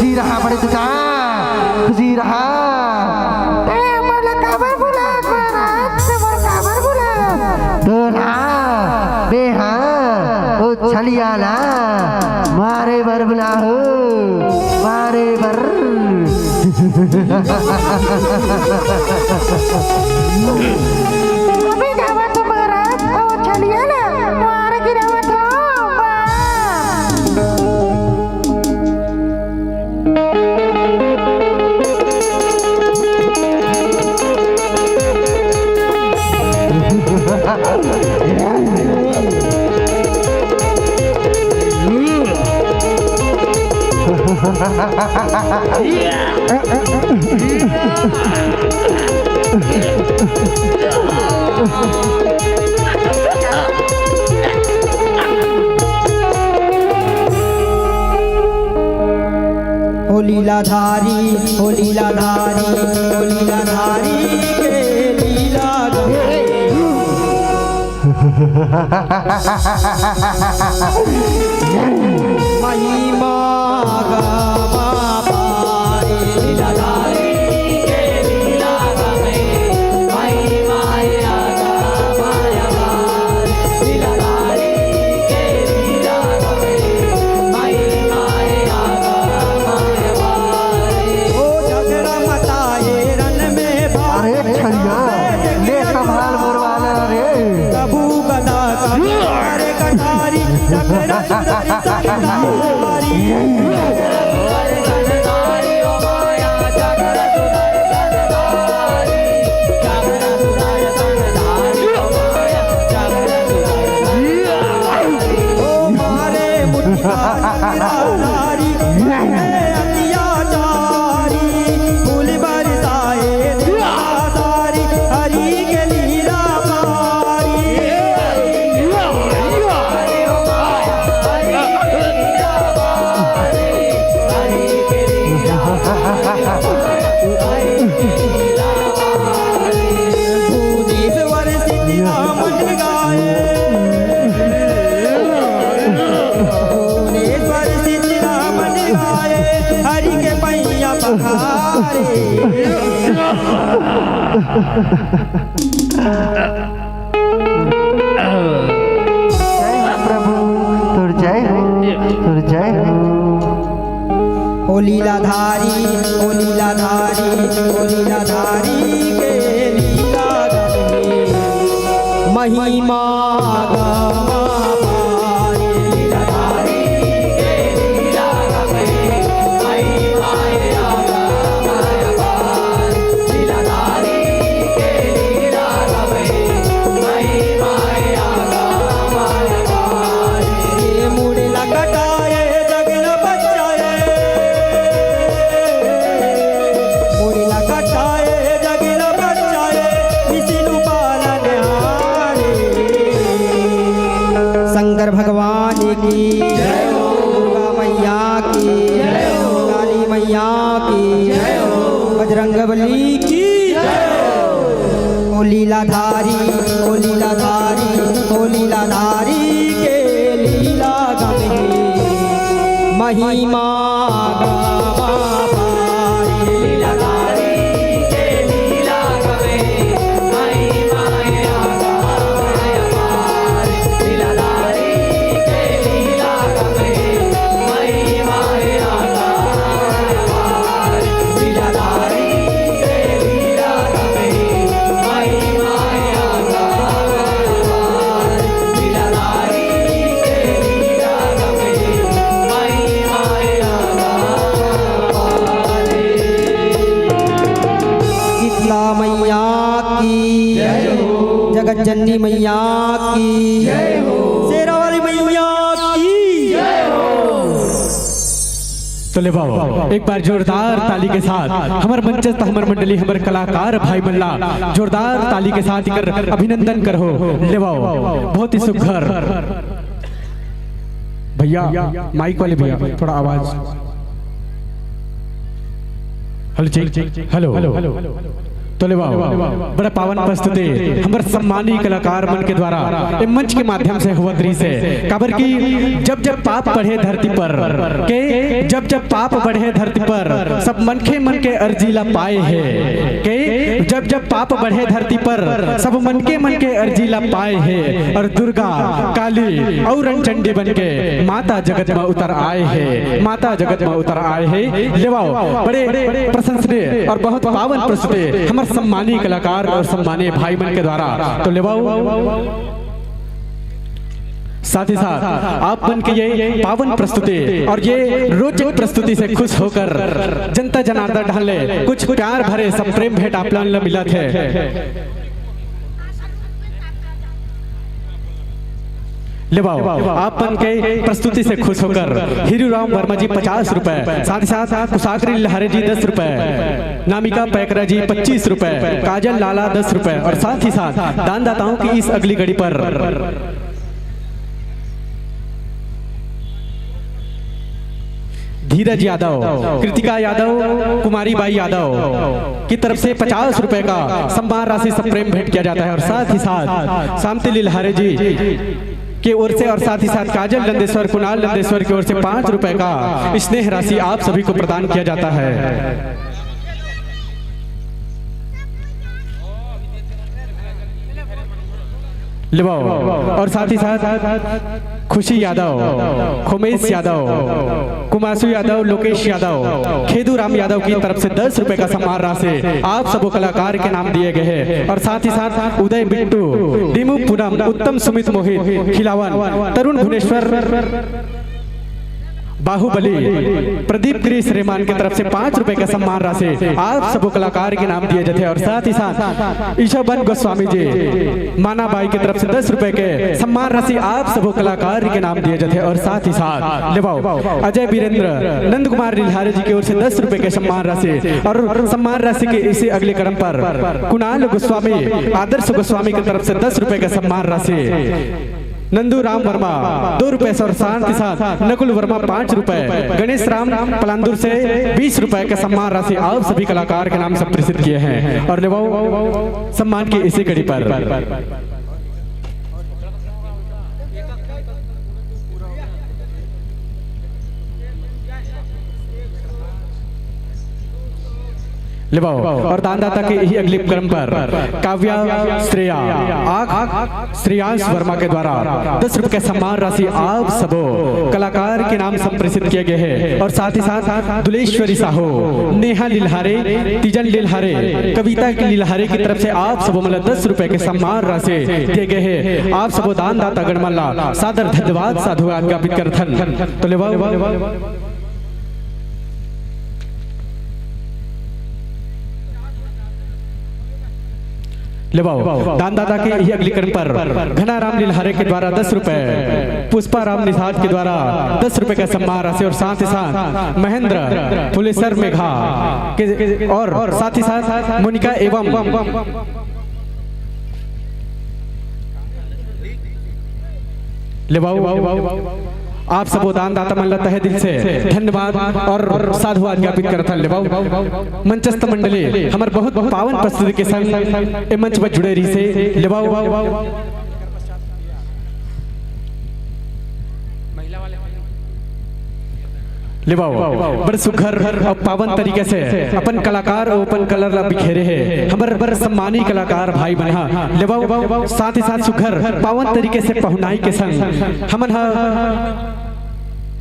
जी रहा बड़े दुका जी रहा छलियाला मारे बर बुला हो मारे बर अभी गावा तुम्हारा ओ छलियाला मारे गिरावत हो ओ लीलाधारी ओ लीलाधारी ओ लीलाधारी के लीला महिमा गामा पारे लीलाधारी के लीला गमे महिमा गामा लीलाधारी के लीला गमे महिमा ओ झगड़ा मताए रन में अरे छलिया ले संभाल मोरवाला रे कबू गदा अरे कटारी झगड़ा प्रभु तुर जय हो तुर जय हो ओ लीलाधारी ओ लीलाधारी ओ लीलाधारी के लीला गमे महिमा गामा पारे लीलाधारी के लीला गमे महिमा गामा पारे लीलाधारी के लीला गमे महिमा गामा पारे मुड़े लगटाए जगन बचाए मुड़िला कटाए जगिल बचाए विष्णु पालन हारे शंकर भगवान की जय हो दुर्गा मैया की जय हो काली मैया की जय हो बजरंगबली की जय हो ओ लीलाधारी ओ लीलाधारी ओ लीलाधारी के लीला गमे महिमा गामा पारे लीलाधारी के लीला गमे महिमा गामा पारे लीलाधारी के लीला गमे महिमा गामा पारे लीलाधारी के लीला गमे महिमा गामा पारे लीलाधारी के लीला गमे महिमा शीतला मैया की जय हो जगत जननी मैया की जय हो शेरा वाली मैया की जय हो। तो ले बाबा एक बार जोरदार ताली के साथ हमार मंचस्थ हमार मंडली हमार कलाकार भाई मल्ला जोरदार ताली के साथ कर अभिनंदन करो ले बाबा बहुत ही सुघर भैया माइक वाले भैया थोड़ा आवाज हेलो चेक हेलो हेलो तो ले बड़ा पावन प्रस्तुति हमारे सम्मानी कलाकार मन के द्वारा ए मंच के माध्यम से हुआ दृश्य से काबर की जब जब पाप बढ़े धरती पर के जब जब पाप बढ़े धरती पर सब मन के अर्जीला पाए है के जब जब पाप बढ़े धरती पर सब मन के अर्जीला पाए है और दुर्गा काली और चंडी बन के माता जगत में उतर आए है माता जगत में उतर आए है लेवाओ बड़े प्रशंसनीय और बहुत पावन प्रस्तुति हमारे सम्मानी कलाकार और सम्मानी भाई मन के द्वारा तो लेवाओ साथ ही साथ आप मन के ये पावन प्रस्तुति और ये रोचक प्रस्तुति से खुश होकर जनता जनार्दन ढाले कुछ प्यार भरे सब प्रेम भेंट आप लोगों मिला थे लेवाओ आप मन के प्रस्तुति से खुश होकर हीरू राम वर्मा जी 50 रुपए, साथ ही साथ कुशाग्री लहरे जी 10 रुपए, नामिका पैकरा जी 25 रुपए, काजल लाला 10 रुपए और साथ ही साथ दानदाताओं की इस अगली घड़ी पर धीरज यादव, कृतिका यादव, कुमारी बाई यादव की तरफ से 50 रुपए का सम्मान राशि सब प्रेम भेंट किया जाता है और साथ ही साथ शांति लहरे जी की ओर से और साथ ही साथ काजल लंदेश्वर, कुणाल लंदेश्वर की ओर से 5 रुपए का स्नेह राशि आप सभी को प्रदान किया जाता है। और साथ ही साथ खुशी यादव, खोमेश यादव, कुमासू यादव, लोकेश यादव, खेदू राम यादव की तरफ से 10 रुपए का सम्मान राशि आप सब कलाकार के नाम दिए गए हैं और साथ ही साथ उदय बिट्टू, डीमू पूनम, उत्तम सुमित मोहित, खिलावन, तरुण भुवनेश्वर, बाहुबली, प्रदीप क्रिस रेमान की तरफ से 5 रुपए का सम्मान राशि आप सब कलाकार के नाम दिए जाते हैं और साथ ही साथ ईशोबन गोस्वामी जी, माना बाई की तरफ से 10 रुपए के सम्मान राशि आप सब कलाकार के नाम दिए जाते हैं और साथ ही साथ लेवाओ अजय वीरेंद्र, नंद कुमार लिल्हारे जी की ओर से 10 रुपए के सम्मान राशि और सम्मान राशि के इसी अगले क्रम पर कुणाल गोस्वामी, आदर्श गोस्वामी की तरफ से 10 रुपए का सम्मान राशि, नंदू राम वर्मा 2 रुपए और साथ ही साथ नकुल वर्मा 5 रुपए, गणेश राम पलांदुर से 20 रुपए का सम्मान राशि आप सभी कलाकार के नाम सब प्रसिद्ध किए हैं और लेवाओ सम्मान की इसी कड़ी पर लेवाओ और दानदाता के यही अगले क्रम पर काव्या श्रेया श्रेयांश वर्मा के द्वारा 10 रुपए सम्मान राशि आप सबो कलाकार के नाम संप्रेषित किए गए हैं और साथ ही साथ दुलेश्वरी साहू, नेहा लिल्हारे, तीजन लिल्हारे, कविता की लिल्हारे की तरफ से आप सबो मतलब 10 रुपए के सम्मान राशि दिए गए हैं। आप सबो दानदाता गणमल्ला सादर धन्यवाद साधुवाद ज्ञापित करथन। तो लेवाओ लेवाओ दानदाता के यही अगली क्रम पर घना राम लिल्हारे के द्वारा 10 रुपए, पुष्पा राम निषाद के द्वारा 10 रुपए का सम्मान राशि और साथ ही साथ महेंद्र फुलेसर मेघा के और साथ ही साथ मोनिका एवं लेवाओ आप सब दानदाता मन तहे दिल से धन्यवाद और साधुवाद ज्ञापित करता लेवाओ मंचस्थ मंडली हमारे बहुत पावन प्रस्तुति के संग ए मंच पर जुड़े रही से लेवाओ लेवाओ बड़े सुघर और पावन तरीके से अपन कलाकार और अपन कलर ला बिखेरे है हमारे सम्मानी कलाकार भाई बना लेवाओ साथ ही साथ सुघर पावन तरीके से पहुनाई के संग हमन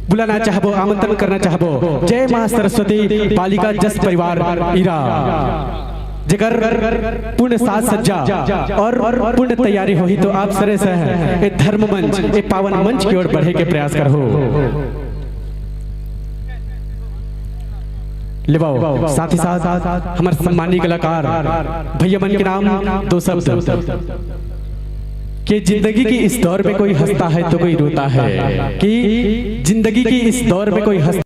बुलाना चाहबो, आमंत्रण करना चाहबो जय मां सरस्वती बालिका जस परिवार इरा जगर पूर्ण साज सज्जा और पूर्ण तैयारी होही तो आप सरे से ए धर्म मंच ए पावन मंच की ओर बढ़े के प्रयास करो। लेवाओ साथ ही साथ हमारे सम्मानी कलाकार भैया मन के नाम 2 शब्द कि जिंदगी की इस दौर में कोई हंसता है तो कोई रोता है, कि जिंदगी की इस दौर में कोई हंसता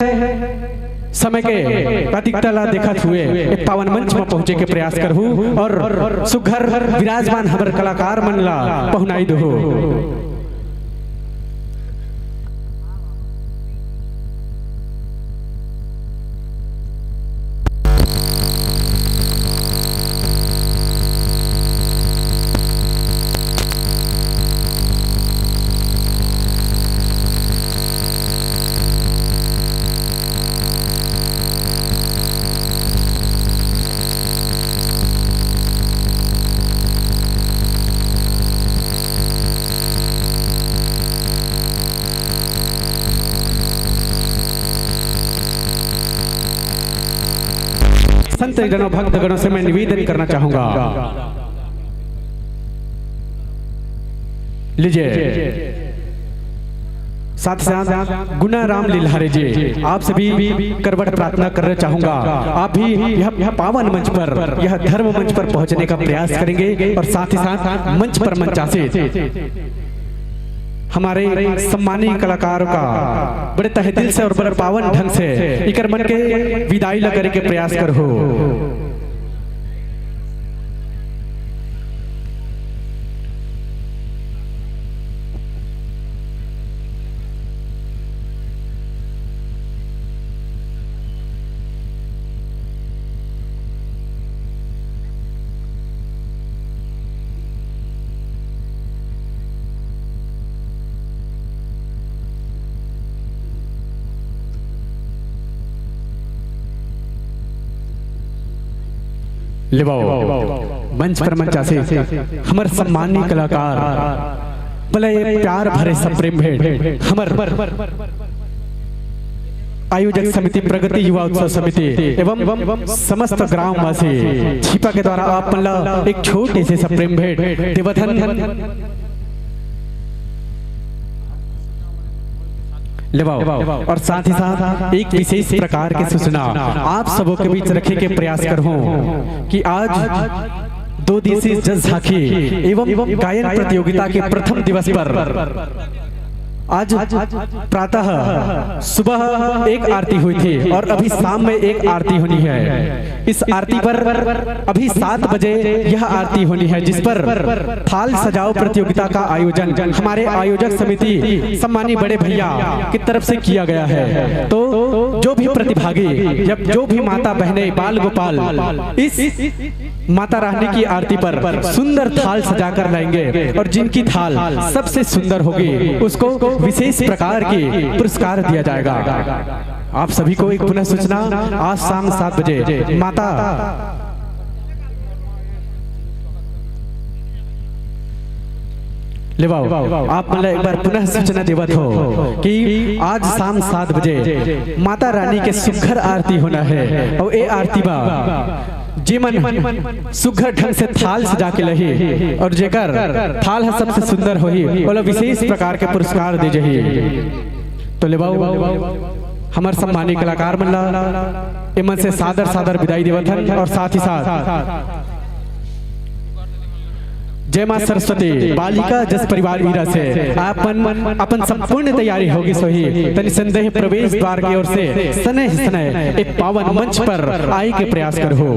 समय के प्रतीकता देखत हुए एक पावन मंच में पहुंचे के प्रयास करहु और सुघर विराजमान हमर कलाकार मन ला पहुनाई दो। संत जनों भक्तगणों से मैं निवेदन करना चाहूंगा, लीजिए साथ साथ गुना राम लील्हारे जी आप सभी करवट प्रार्थना करना चाहूंगा। आप भी यह पावन मंच पर, यह धर्म मंच पर पहुंचने का प्रयास करेंगे और साथ ही साथ मंच पर मंचासे हमारे सम्मानीय कलाकारों का बड़े तहे दिल से और बड़े पावन ढंग से इकर मन के विदाई ला करे के प्रयास कर हो। लिवाओ मंच पर मंचा से हमर सम्मानीय कलाकार भले प्यार भरे सप्रेम भेंट हमर आयोजक समिति प्रगति युवा उत्सव समिति एवं समस्त ग्रामवासी छिपा के द्वारा आप मल्ला एक छोटे से सप्रेम भेंट देवधन लिवाओ और साथ ही साथ एक विशेष प्रकार की सूचना आप सबों के बीच रखे के प्रयास कर हूं कि आज 2 दिवसीय जज झांकी एवं गायन प्रतियोगिता के प्रथम दिवस पर आज प्रातः सुबह एक आरती हुई थी और अभी शाम में एक आरती होनी है। इस आरती पर अभी 7 बजे यह आरती होनी है, जिस पर थाल सजाओ प्रतियोगिता का आयोजन हमारे आयोजक समिति सम्मानीय बड़े भैया की तरफ से किया गया है। तो जो भी प्रतिभागी, जब जो भी माता बहने बाल गोपाल इस माता रानी की आरती पर सुंदर थाल सजाकर लाएंगे और जिनकी थाल सबसे सुंदर होगी उसको विशेष प्रकार की पुरस्कार दिया जाएगा। आप सभी को एक पुनः सूचना, आज शाम 7 बजे माता लिवाओ आप मतलब एक बार पुनः सूचना देवत हो कि आज शाम 7 बजे माता रानी के सुघर आरती होना है और ये आरती बा जीवन सुघर ढंग से थाल सजा के लही और जेकर थाल है सबसे सुंदर होही बोला विशेष प्रकार के पुरस्कार दे जही। तो लिवाओ हमार सम्मानीय कलाकार मल्ला इमन से सादर सादर विदाई देवथन और साथ ही साथ जय मां सरस्वती बालिका जस परिवार वीरा से अपन संपूर्ण तैयारी होगी सोही तनि संदेह प्रवेश द्वार की ओर से स्नेह स्नेह एक पावन मंच पर आई के प्रयास कर हो।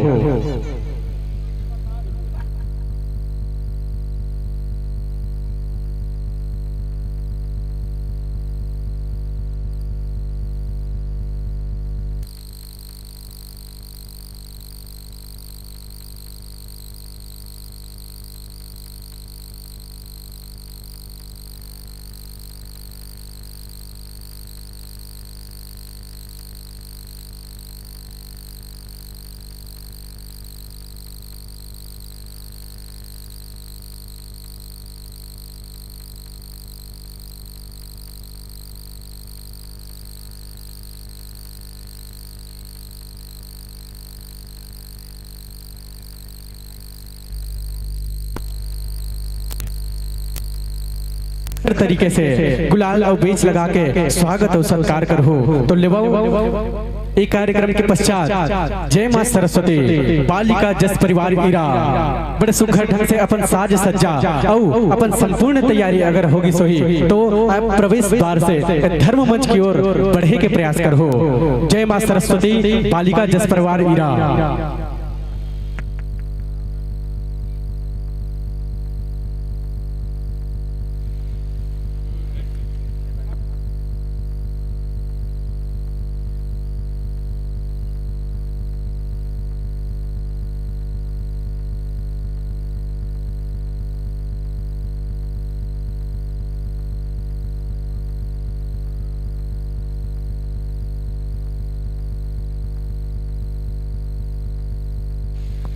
तरीके से गुलाल और बीच लगा के स्वागत और सत्कार कर हो। तो लिवाओ एक कार्यक्रम के पश्चात जय मां सरस्वती बालिका जस परिवार ईरा बड़े सुखर ढंग से अपन साज सज्जा और अपन संपूर्ण तैयारी अगर होगी सोही तो आप प्रवेश द्वार से धर्म मंच की ओर बढ़े के प्रयास करो। जय मां सरस्वती बालिका जस परिवार ईरा।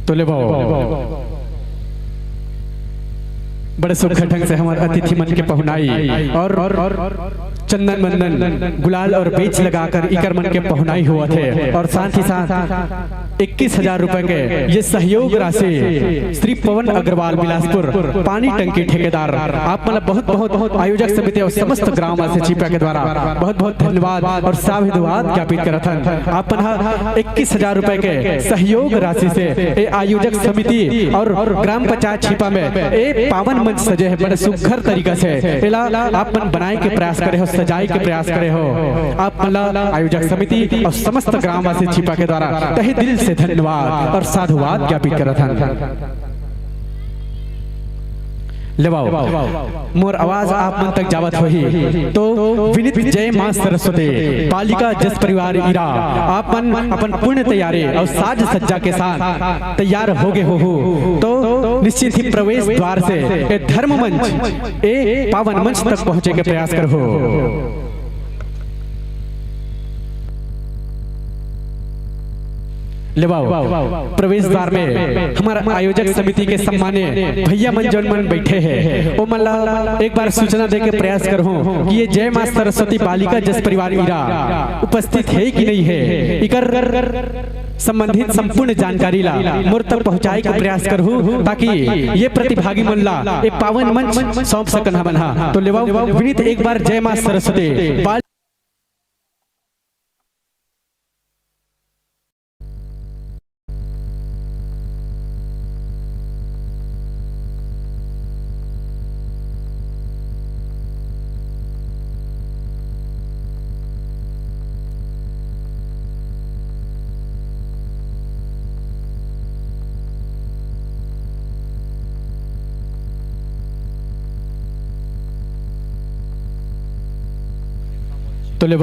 तो ले बाओ बड़े सुखद ढंग से हमारे अतिथि मन के पहुनाई और चंदन मंदन गुलाल और बेच लगाकर इकर मन के पहुनाई हुआ थे और साथ ही साथ 21,000 रुपए के ये सहयोग राशि श्री पवन अग्रवाल बिलासपुर पानी टंकी ठेकेदार आप मतलब बहुत बहुत बहुत आयोजक समिति और समस्त ग्रामवासी छिपा के द्वारा बहुत बहुत धन्यवाद और साधुवाद ज्ञापित करत हन। आप 21,000 रुपए के सहयोग राशि से आयोजक समिति और ग्राम पंचायत छिपा में एक पावन मंच सजे है बड़े सुखर तरीका से आप बनाए के प्रयास करे हो, सजाए के प्रयास करे हो। आप आयोजक समिति और समस्त ग्रामवासी छिपा के द्वारा तहे दिल से धन्यवाद और साधुवाद ज्ञापित करत हन। लेवाओ मोर आवाज आप मन तक जावत होही तो विनित जय मां सरस्वती बालिका जस परिवार ईरा आप मन अपन पूर्ण तैयारी और साज सज्जा के साथ तैयार होगे हो तो निश्चित ही प्रवेश द्वार से ए धर्म मंच ए पावन मंच तक पहुंचे के प्रयास करो। लेवाओ प्रवेश द्वार में हमारा आयोजक समिति के सम्मानीय भैया मंजन मन बैठे हैं। ओ मल्ला एक बार सूचना देके प्रयास करो कि ये जय मां सरस्वती बालिका जस परिवार ईरा उपस्थित है कि नहीं है, इकर संबंधित संपूर्ण जानकारी ला मोर तक पहुंचाए के प्रयास करूं ताकि ये प्रतिभागी मन ला एक पावन मंच सौंप सकन हमन हा। तो लेवाओ विनीत एक बार जय मां सरस्वती। तो ले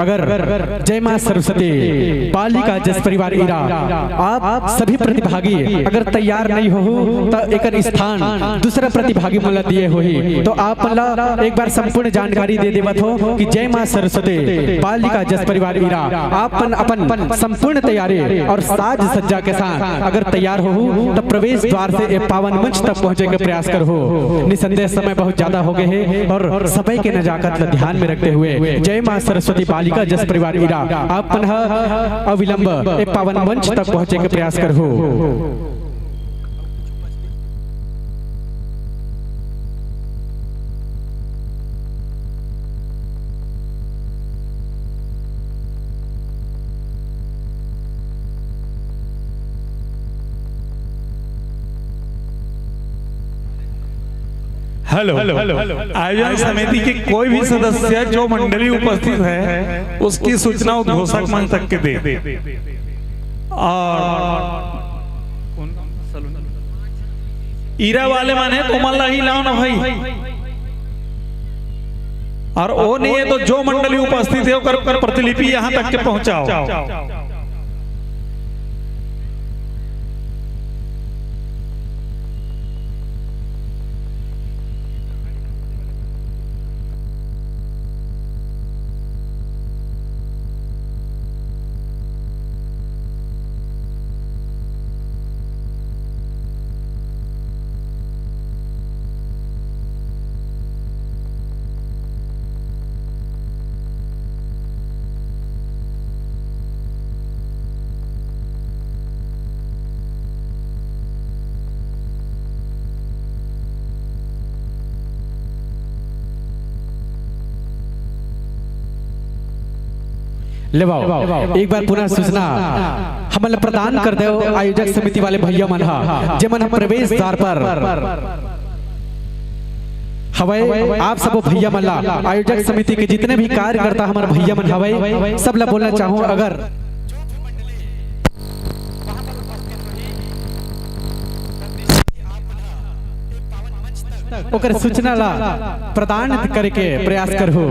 अगर जय मां सरस्वती बालिका जस परिवार ईरा आप सभी प्रतिभागी अगर तैयार नहीं हो तो एक स्थान दूसरा प्रतिभागी मला दिए होही तो आप मला एक बार संपूर्ण जानकारी दे देवत हो कि जय मां सरस्वती बालिका जस परिवार ईरा आप अपन संपूर्ण तैयारी और साज सज्जा के साथ अगर तैयार हो तो प्रवेश द्वार से एक पावन मंच तक पहुंचे के प्रयास करो। निसंदेह समय बहुत ज्यादा हो गए हैं और सभी के नजाकत ध्यान में रखते हुए जय मां सरस्वती बालिका जस परिवार ईरा आप अविलंब एक पावन मंच तक पहुंचे के प्रयास करो। हेलो आयोजन समिति के कोई भी सदस्य जो मंडली उपस्थित है उसकी सूचना उद्घोषक मंच तक के दे और ईरा वाले माने तो मल्ला ही लाओ ना भाई और वो नहीं है तो जो मंडली उपस्थित है कर प्रतिलिपि यहाँ तक के पहुंचाओ। लेवाओ एक बार पुनः सूचना हमल प्रदान कर दो आयोजक समिति वाले भैया मन जेमन प्रवेश द्वार पर हवाई आप सब भैया मन आयोजक समिति के जितने भी कार्यकर्ता हमारे भैया मन हवाई सब ला बोलना चाहूँ अगर ओकर सूचना ला प्रदान करके प्रयास करो।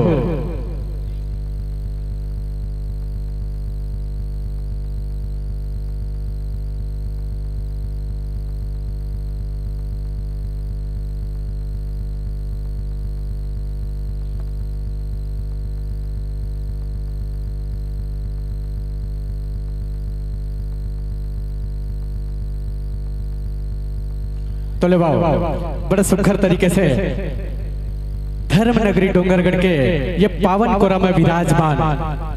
तो ले बड़े सुखर तरीके से धर्म नगरी डोंगरगढ़ के ये पावन कोरा में विराजमान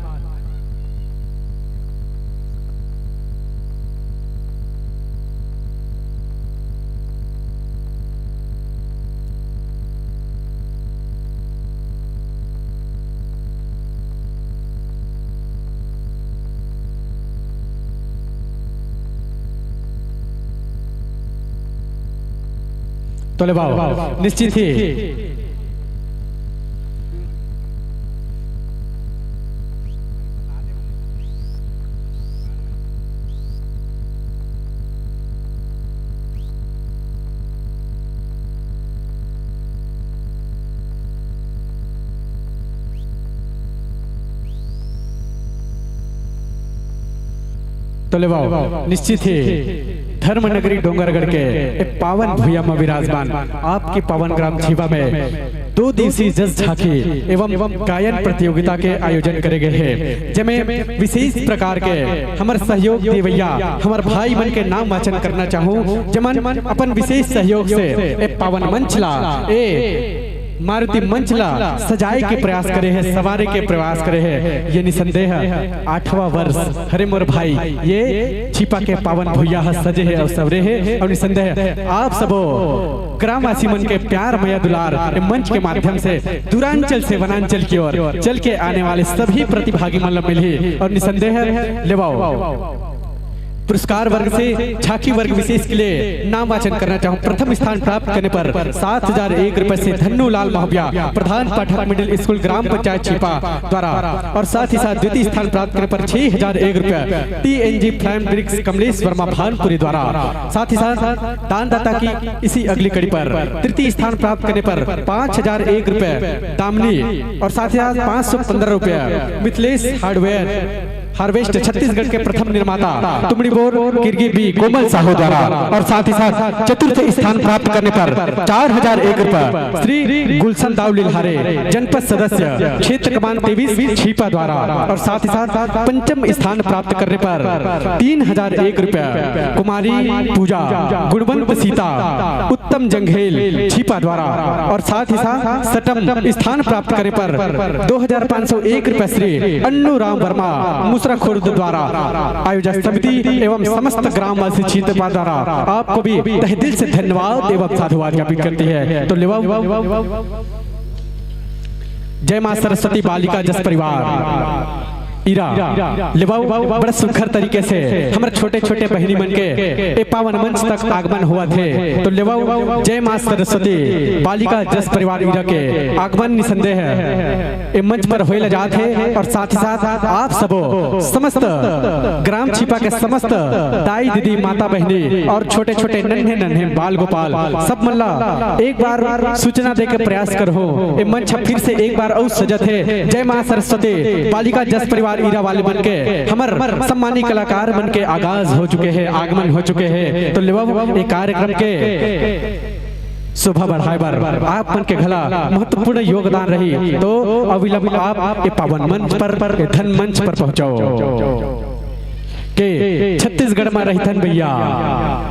तो ले निश्चित ही तो ले निश्चित ही धर्म नगरी डोंगरगढ़ के एक पावन भूया में विराजमान आपके पावन ग्राम छीवा में 2 दिवसीय जस झांकी एवं गायन प्रतियोगिता के आयोजन करे गए हैं जिसमें विशेष प्रकार के हमारे सहयोग देवैया हमारे भाई मन के नाम वाचन करना चाहूँ जमन अपन विशेष सहयोग से एक पावन मंच ला मारुति मंचला सजाए के प्रयास करे है सवारे के प्रयास करे है ये निसंदेह 8वां वर्ष हरे मोर भाई ये छिपा के पावन भूया सजे है और सवरे है और निसंदेह आप सबो ग्रामवासी मन के प्यार मया दुलार मंच के माध्यम से दूरांचल से वनांचल की ओर चल के आने वाले सभी प्रतिभागी मन मिली और निसंदेह लेवाओ पुरस्कार वर्ग से झांकी वर्ग विशेष के लिए नाम वाचन करना चाहूँ। प्रथम स्थान प्राप्त करने पर 7,001 रुपए से धन्नू लाल महोबिया प्रधान पाठक मिडिल स्कूल ग्राम पंचायत छिपा द्वारा और साथ ही साथ द्वितीय स्थान प्राप्त करने पर 6,001 रुपए TNG फ्लाइम ब्रिक्स कमलेश वर्मा भानपुरी द्वारा साथ ही साथ दानदाता की इसी अगली कड़ी पर तृतीय स्थान प्राप्त करने पर 5,001 रुपए दामनी और साथ ही साथ 515 रुपए मिथिलेश हार्वेस्ट छत्तीसगढ़ के प्रथम निर्माता तुमड़ी बोर किरगी बी कोमल साहू द्वारा और साथ ही साथ चतुर्थ स्थान प्राप्त करने पर 4,001 रुपए श्री गुलशन दाऊ लिलहारे जनपद सदस्य क्षेत्र क्रमांक 23 छिपा द्वारा और साथ ही साथ पंचम स्थान प्राप्त करने पर 3,001 रुपए कुमारी पूजा गुणवंत सीता उत्तम जंघेल छिपा द्वारा और साथ ही साथ सटम स्थान प्राप्त करने पर 2,501 रुपए श्री अन्नू राम वर्मा मुसरा खुर्द द्वारा आयोजक समिति एवं समस्त ग्रामवासी छिपा द्वारा आपको भी तहे दिल से धन्यवाद एवं साधुवाद ज्ञापित करती है। तो जय मां सरस्वती बालिका जस परिवार इरा लेवाओ बड़ा सुखर तरीके से हमारे छोटे छोटे बहनी मन के ए पावन मंच तक आगमन हुआ थे। तो लेवाओ जय मां सरस्वती बालिका जस परिवार इरा के आगमन निसंदेह है ए मंच पर होइला जात है और साथ ही साथ आप सबो समस्त ग्राम छिपा के समस्त दाई दीदी माता बहनी और छोटे छोटे नन्हे नन्हे बाल गोपाल सब मल्ला एक बार सूचना दे के प्रयास करो ए मंच फिर से एक बार और सजत है। जय मां सरस्वती बालिका जस परिवार ईरा वाले बन के हमार सम्मानी कलाकार बन के आगाज हो चुके हैं आगमन हो चुके हैं। तो एक कार्यक्रम के शोभा बढ़ाए बार आप मन के घला महत्वपूर्ण योगदान रही तो अविलंब आप पावन मंच पर धन मंच पर पहुंचाओ के छत्तीसगढ़ में रहतन भैया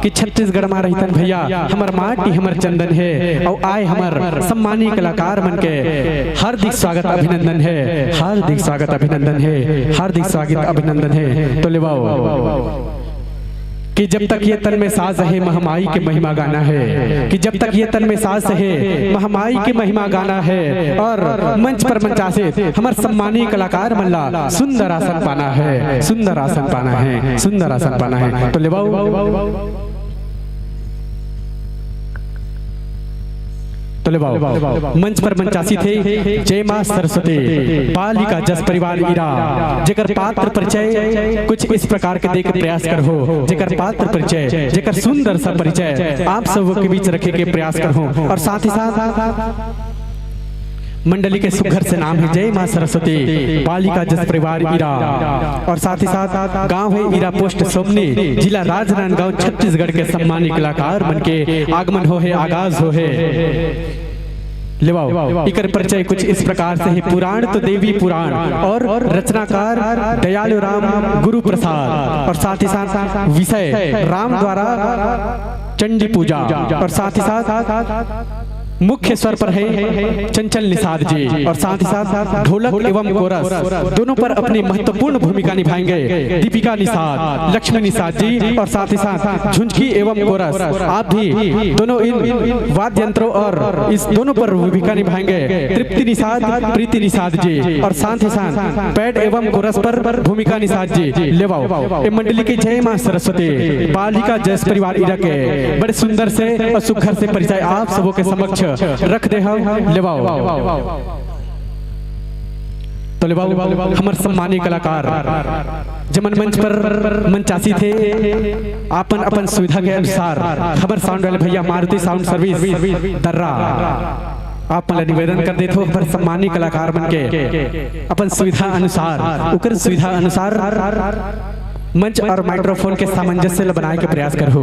कि छत्तीसगढ़ में रहतन भैया हमार माटी हमार चंदन है और आए हमार सम्मानी कलाकार मन के हार्दिक स्वागत अभिनंदन है हार्दिक स्वागत अभिनंदन है हार्दिक स्वागत अभिनंदन है। तो लेवाओ कि जब तक ये तन में सांस है महामाई की महिमा गाना है, कि जब तक ये तन में सांस है महामाई की महिमा गाना है। और मंच पर मंचासित हमारे सम्मानीय कलाकार मल्ला सुंदर आसन पाना है, सुंदर आसन पाना है, सुंदर आसन पाना है। तो लेवाओ तो लेवाओ मंच पर मंचासी थे जय मां सरस्वती बालिका जस परिवार इरा जेकर पात्र परिचय कुछ इस प्रकार के देख प्रयास कर हो, जेकर पात्र परिचय जेकर सुंदर सा परिचय आप सब के बीच रखे के प्रयास कर हो। और साथ ही साथ मंडली के सुघर से नाम है जय मां सरस्वती बालिका जस परिवार इरा। और साथ ही साथ गांव है इरा पोस्ट सोमनी जिला राजनांदगांव छत्तीसगढ़ के सम्मानित कलाकार मन के आगमन हो है, आगाज हो है। लेवाओ इकर परिचय कुछ इस प्रकार से है। पुराण तो देवी पुराण और रचनाकार दयालु राम गुरु प्रसाद। और साथ ही साथ विषय राम द्वारा चंडी पूजा। और साथ ही साथ मुख्य स्वर पर है चंचल निषाद जी। और साथ ही साथ ढोलक एवं कोरस दोनों पर अपनी महत्वपूर्ण भूमिका निभाएंगे दीपिका निषाद, लक्ष्मी निषाद जी। और साथ ही साथ झुंझकी एवं कोरस आप भी दोनों इन वाद्य यंत्रों और इस दोनों पर भूमिका निभाएंगे तृप्ति निषाद, प्रीति निषाद जी। और साथ ही साथ पैड एवं कोरस पर भूमिका निषाद जी। लेवाओ मंडली के जय मां सरस्वती बालिका जस परिवार इरा के बड़े सुंदर से और सुघर से परिचय आप सबों के समक्ष रख दे हम। लेवाओ तो लेवाओ हमारे सम्मानित कलाकार जमन मंच पर मंचासी थे अपन अपन सुविधा के अनुसार हमारे साउंड वाले भैया मारुति साउंड सर्विस दर्रा आप मला निवेदन कर देते हो हमारे सम्मानित कलाकार बन के अपन सुविधा अनुसार उकर सुविधा अनुसार मंच और माइक्रोफोन के सामंजस्य बनाए के प्रयास कर हो।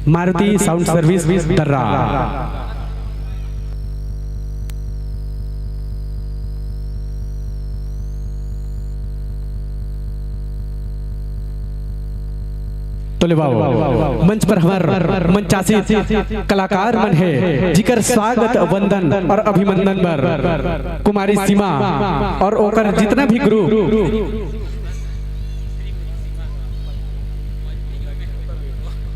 मारुति साउंड सर्विस दर्रा। तो लेवाओ मंच पर हमार मंचासी कलाकार मन है जिकर स्वागत वंदन और अभिनंदन पर कुमारी सीमा और ओकर जितना भी ग्रुप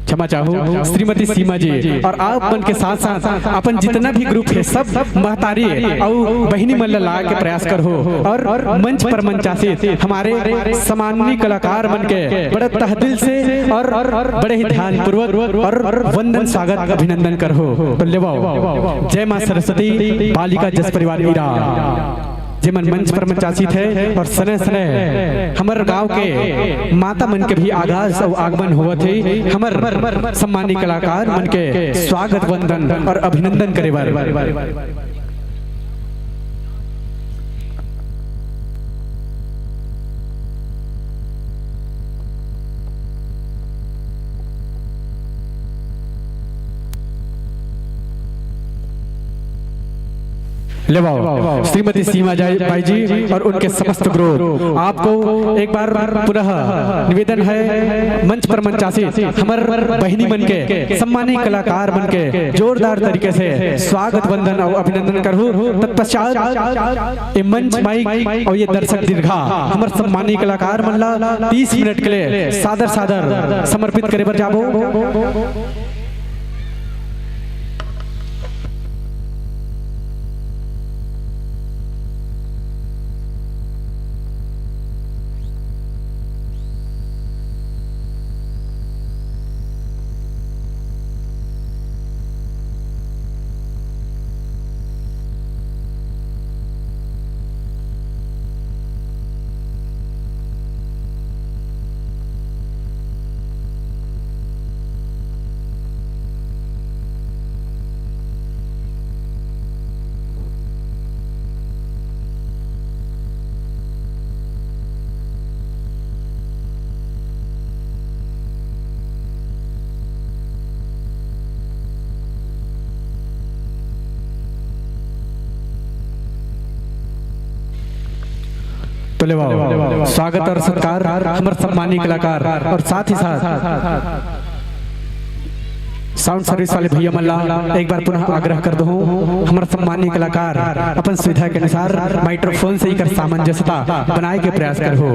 क्षमा चाहूँ श्रीमती सीमा जी और आप मन के साथ साथ अपन जितना भी ग्रुप है सब महतारी और बहिनी मन ला के प्रयास कर हो। और मंच पर मंचासी हमारे सम्मानीय कलाकार मन के बड़े तहदिल से और बड़े ही ध्यान पूर्वक और वंदन स्वागत अभिनंदन कर हो। तो लेवाओ जय मां सरस्वती बालिका जस परिवार इरा जेमन मंच पर मंचासी थे। और सने सने हमारे गांव के माता मन के भी आगाज और आगमन हुआ थे हमारे सम्मानित कलाकार मन के स्वागत वंदन और अभिनंदन करे बार। लेवाओ श्रीमती सीमा बाई जी और उनके समस्त ग्रुप आपको एक बार पुनः निवेदन है मंच पर मंचासी हमारे बहिनी मन के सम्मानित कलाकार मन के जोरदार तरीके से स्वागत वंदन और अभिनंदन करूँ। तत्पश्चात ये मंच माइक और ये दर्शक दीर्घा हमारे सम्मानित कलाकार मन ला 30 मिनट के लिए सादर सादर समर्पित करे बर जाबो। तो लेवाओ स्वागत और सत्कार हमारे सम्मानित कलाकार और साथ ही साथ साउंड सर्विस वाले भैया मल्ला एक बार पुनः आग्रह कर दो हमारे सम्मानित कलाकार अपन सुविधा के अनुसार माइक्रोफोन से ही कर सामंजस्यता बनाए के प्रयास कर हो।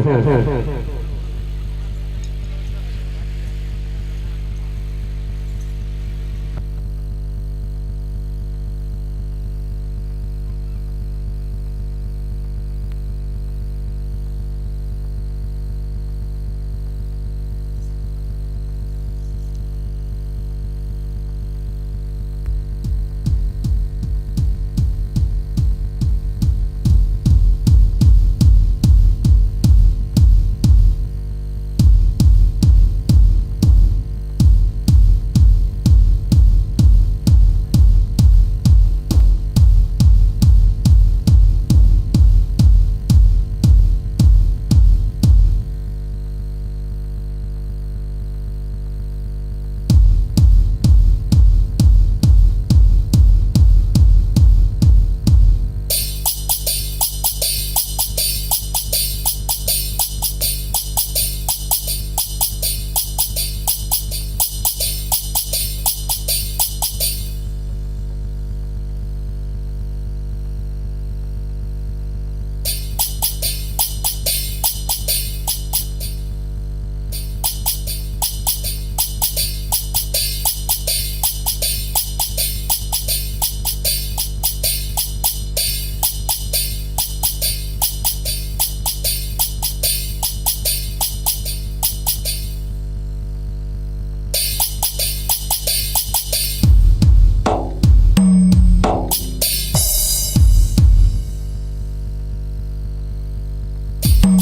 Hello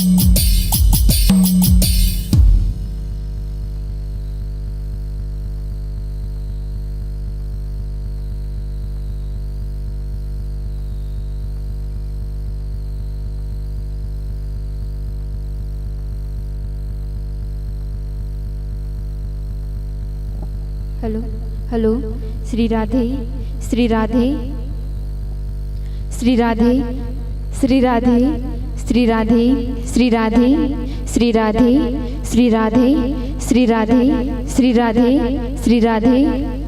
hello Shri Radhe Shri Radhe Shri Radhe Shri Radhe Shri Radhe Shri Radhe Shri Radhe Shri Radhe Shri Radhe Shri Radhe Shri Radhe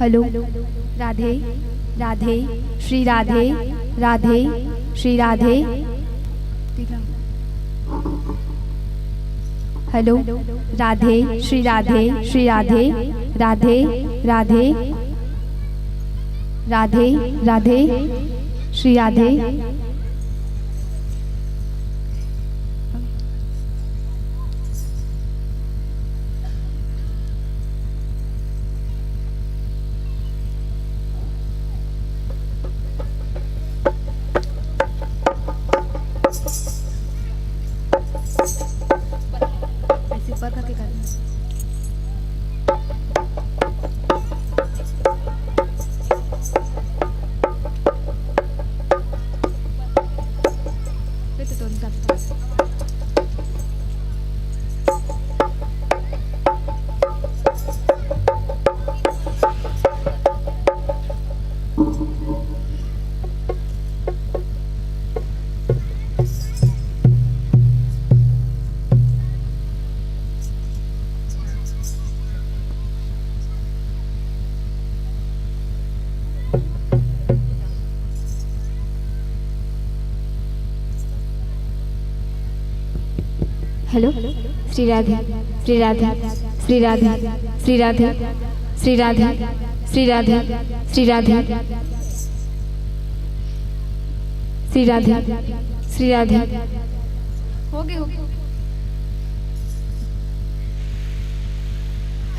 hello Radhe Radhe Shri Radhe Radhe Shri Radhe hello Radhe Shri Radhe Shri Radhe Radhe Radhe Radhe Radhe Shri Radhe hello Shri Radhe Shri Radhe Shri Radhe Shri Radhe Shri Radhe Shri Radhe Shri Radhe Shri Radhe Shri Radhe हो गए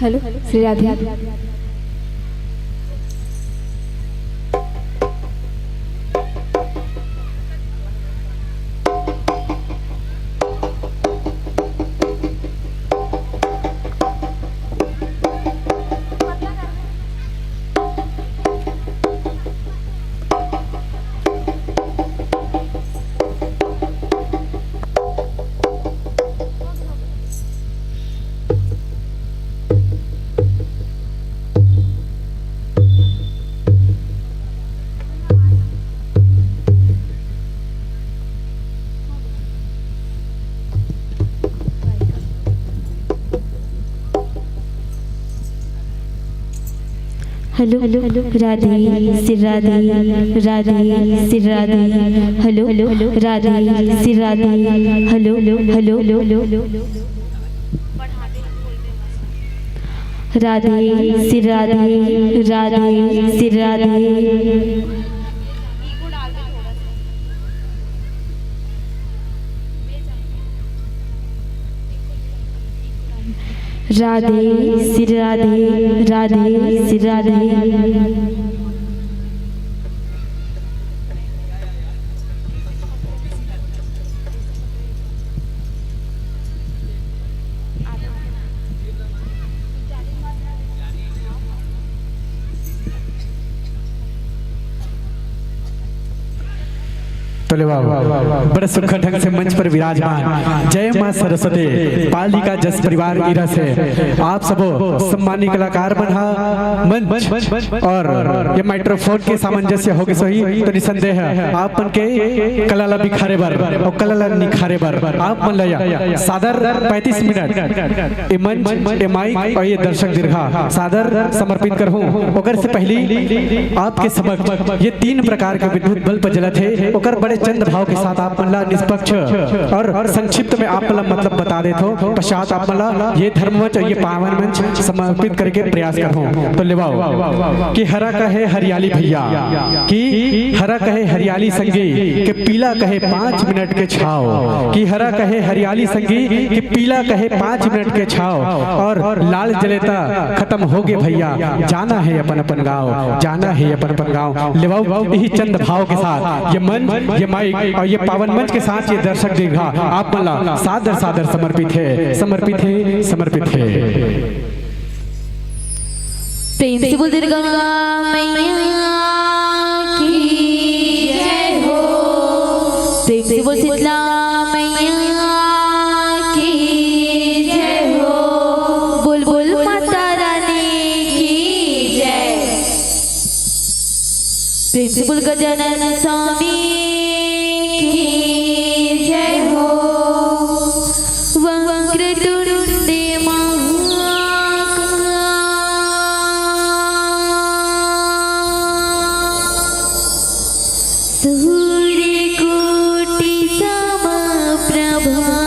hello Shri Radhe hello Radhe Shri Radhe Radhe Shri Radhe hello Radhe Shri Radhe hello hello Radhe Shri Radhe Radhe Shri Radhe Radhe Shri Radhe Radhe Shri Radhe तोले बड़े सुखद ढंग से मंच पर विराजमान जय मां सरस्वती पालिका जस परिवार इरा से आप सब सम्मानी कलाकार बना मंच और ये माइक्रोफोन के सामंजस्य हो गए सही तो निसंदेह आप मन के कलाला बिखारे बर और कलाला निखारे बर आप मन लया सादर 35 मिनट ये मंच ये माइक और ये दर्शक दीर्घा सादर समर्पित कर हूं ओकर से पहली आपके समक्ष ये 3 प्रकार के विद्युत बल्ब जलत है ओकर बड़े चंद भाव के साथ आप मला निष्पक्ष और संक्षिप्त में आप मला मतलब बता देते हो, पश्चात आप मला ये धर्ममंच और ये पावन मंच समर्पित करके प्रयास करो। तो लेवाओ कि हरा कहे हरियाली भैया, कि हरा कहे हरियाली संगी, कि पीला कहे 5 मिनट के छाव, कि हरा कहे हरियाली संगी, कि पीला कहे 5 मिनट के छाव, और लाल जलेता खत्म हो गए भैया, जाना है अपन अपन गाँव, जाना है अपन अपन गाँव। लेवाओ यही चंद भाव के साथ ये मंच, ये माइक और ये पावन मंच के साथ ये दर्शक दीर्घा आप मला सादर सादर समर्पित है, समर्पित है, समर्पित है। प्रेम से बोल दुर्गा मैया की जय हो, प्रेम से बोल शीतला मैया की जय हो, बोल बोल माता रानी की जय, प्रेम से बोल गजानन स्वामी की जय हो, वक्रतुंडे सूर्यकोटि समप्रभा,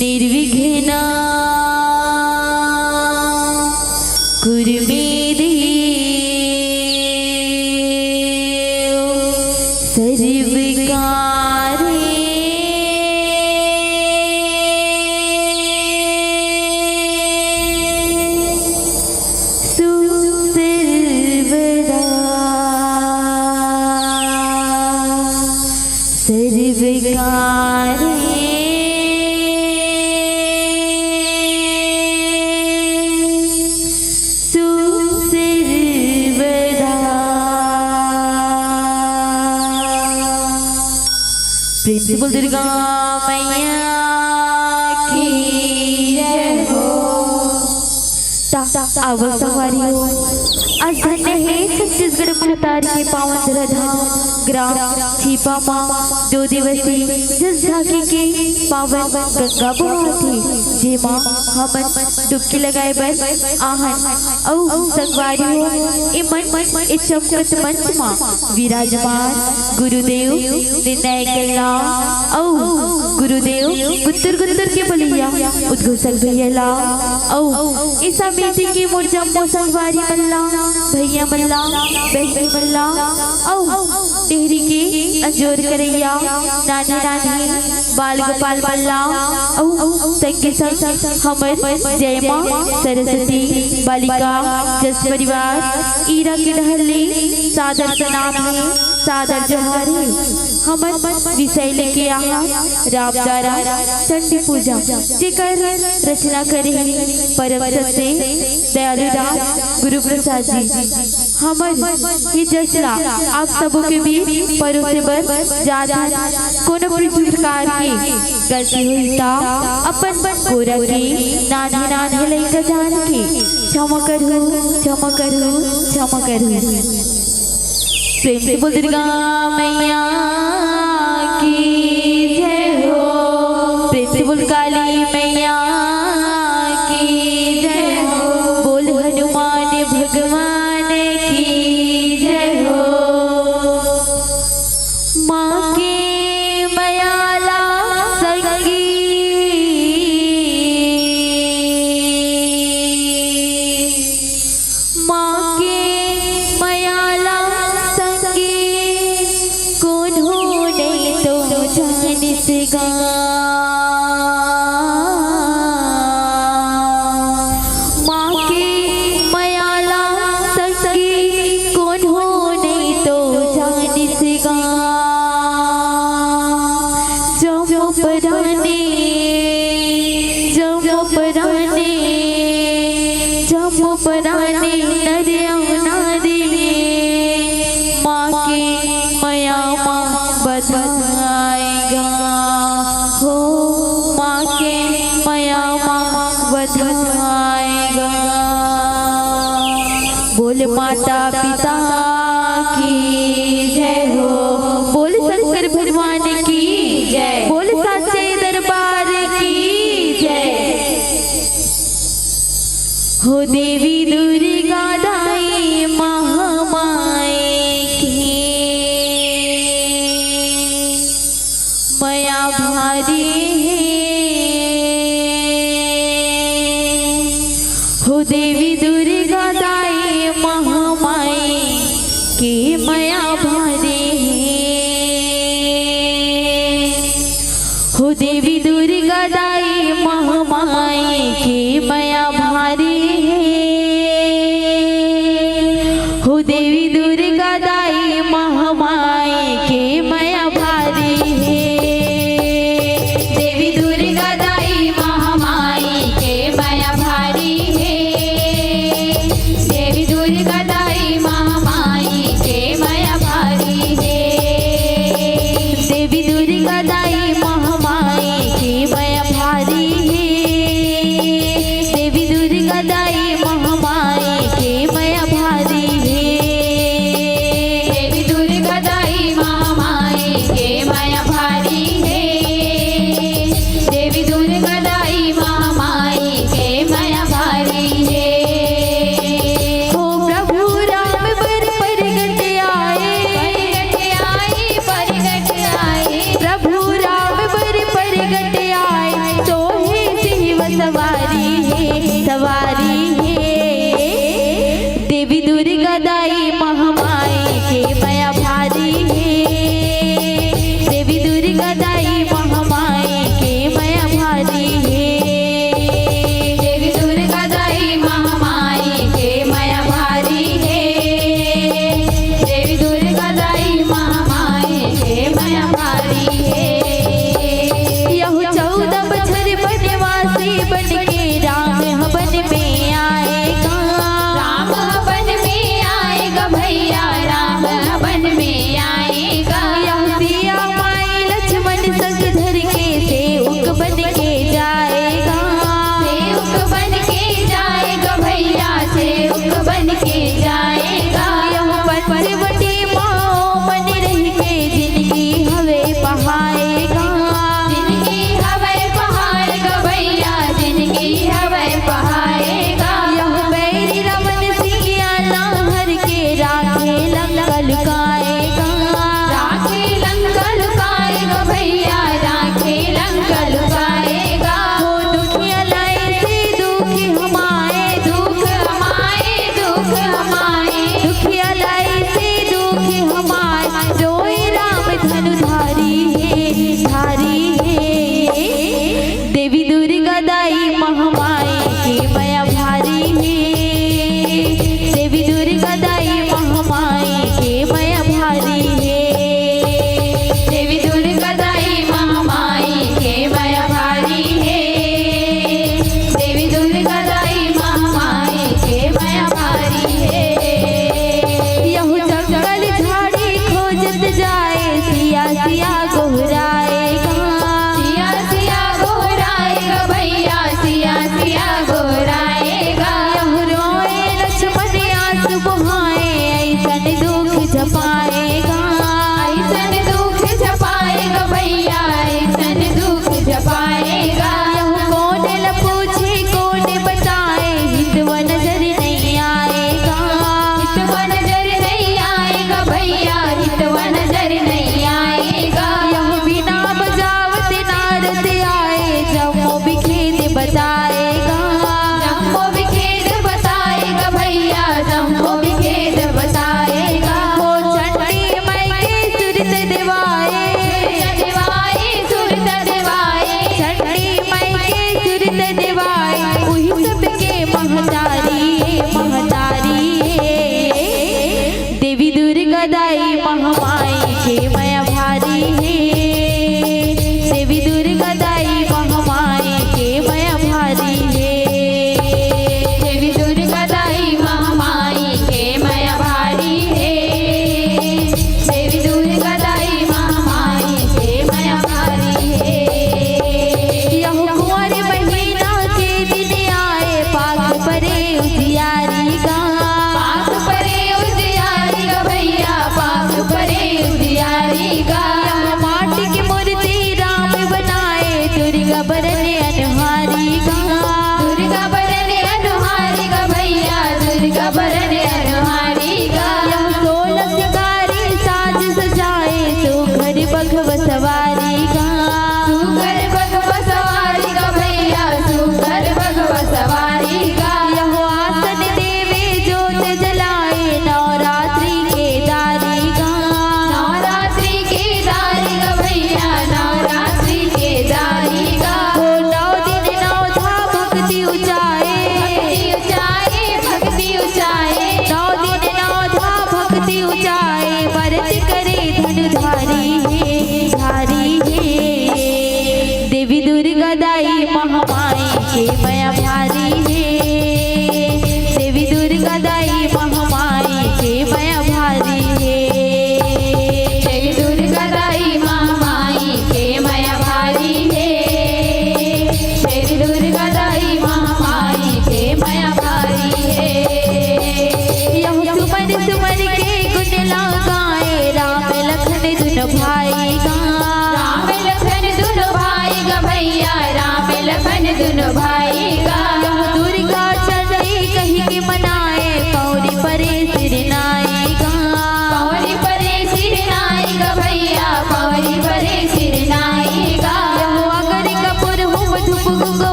निर्विघ्ना कुरु मे देव सर्वकारे सर्वदा सर्वकारे प्रिंसिपल दुर्गा मैया की जय हो। आवो सवारियों, आज धन्य है छत्तीसगढ़ महतारी के पावन धराधाम ग्राम छिपा माँ 2 दिवसीय जस झांकी के पावन गंगा बहाती, जे माँ हमन डुबकी लगाए बर आहन औ संगवारियों ए मन ए चमकत मंच माँ विराजमान गुरुदेव निर्णय कल्ला औ गुरुदेव गुत्तर गुत्तर के बलिया उद्घोषक भैया ला औ इस समिति की मोर्चा संगवारी मल्ला भैया मल्ला बहनी मल्ला औ टेहरी के अंजोर करैया नानी नानी बाल गोपाल मल्ला औ संगे संग हमर जय मां सरस्वती बालिका जस परिवार ईरा के ढहले सादर प्रणाम है, सादर जोहार है। हमर विषय लेके आहा रामदारा चंडी पूजा जेकर रचना करे परम सत्य दयालु राम गुरु प्रसाद जी। हमर ये जसला आप सबों के बीच परोसे बर जाता कोनो प्रकार की गलती हुई ता अपन गोरा की नानी नानी लइका जान की क्षमा करू क्षमा करू क्षमा करू। प्रेम से बोल दुर्गा मैया की जय हो, प्रेम से बोल काली मैया की जय हो, बोल हनुमान भगवान की जय हो। माँ के मयाला संगी माँ के मयाला कौन हो नहीं तो जाने से गा माँ के मयाला संगी कौन हो नहीं तो जाने से गा जमो पराने जमो पराने जमो पराने नरिया दे माँ के मया माँ बधाएगा हो, माँ के मया माँ बधाएगा। बोल माता पिता की जय हो, बोल शंकर भगवान की जय, बोल साचे दरबार की जय हो। देवी दुर्गा दाई महामारी हो देवी दुर्गा दाई महामाई के माया भारी हो देवी दुर्गा दाई महामाई के माया भारी हो देवी दुर्गा दाई महामाई के माया भारी देवी दुर्गा दाई महामाई के माया भारी है। देवी दुर्गा दाई महामाई के माया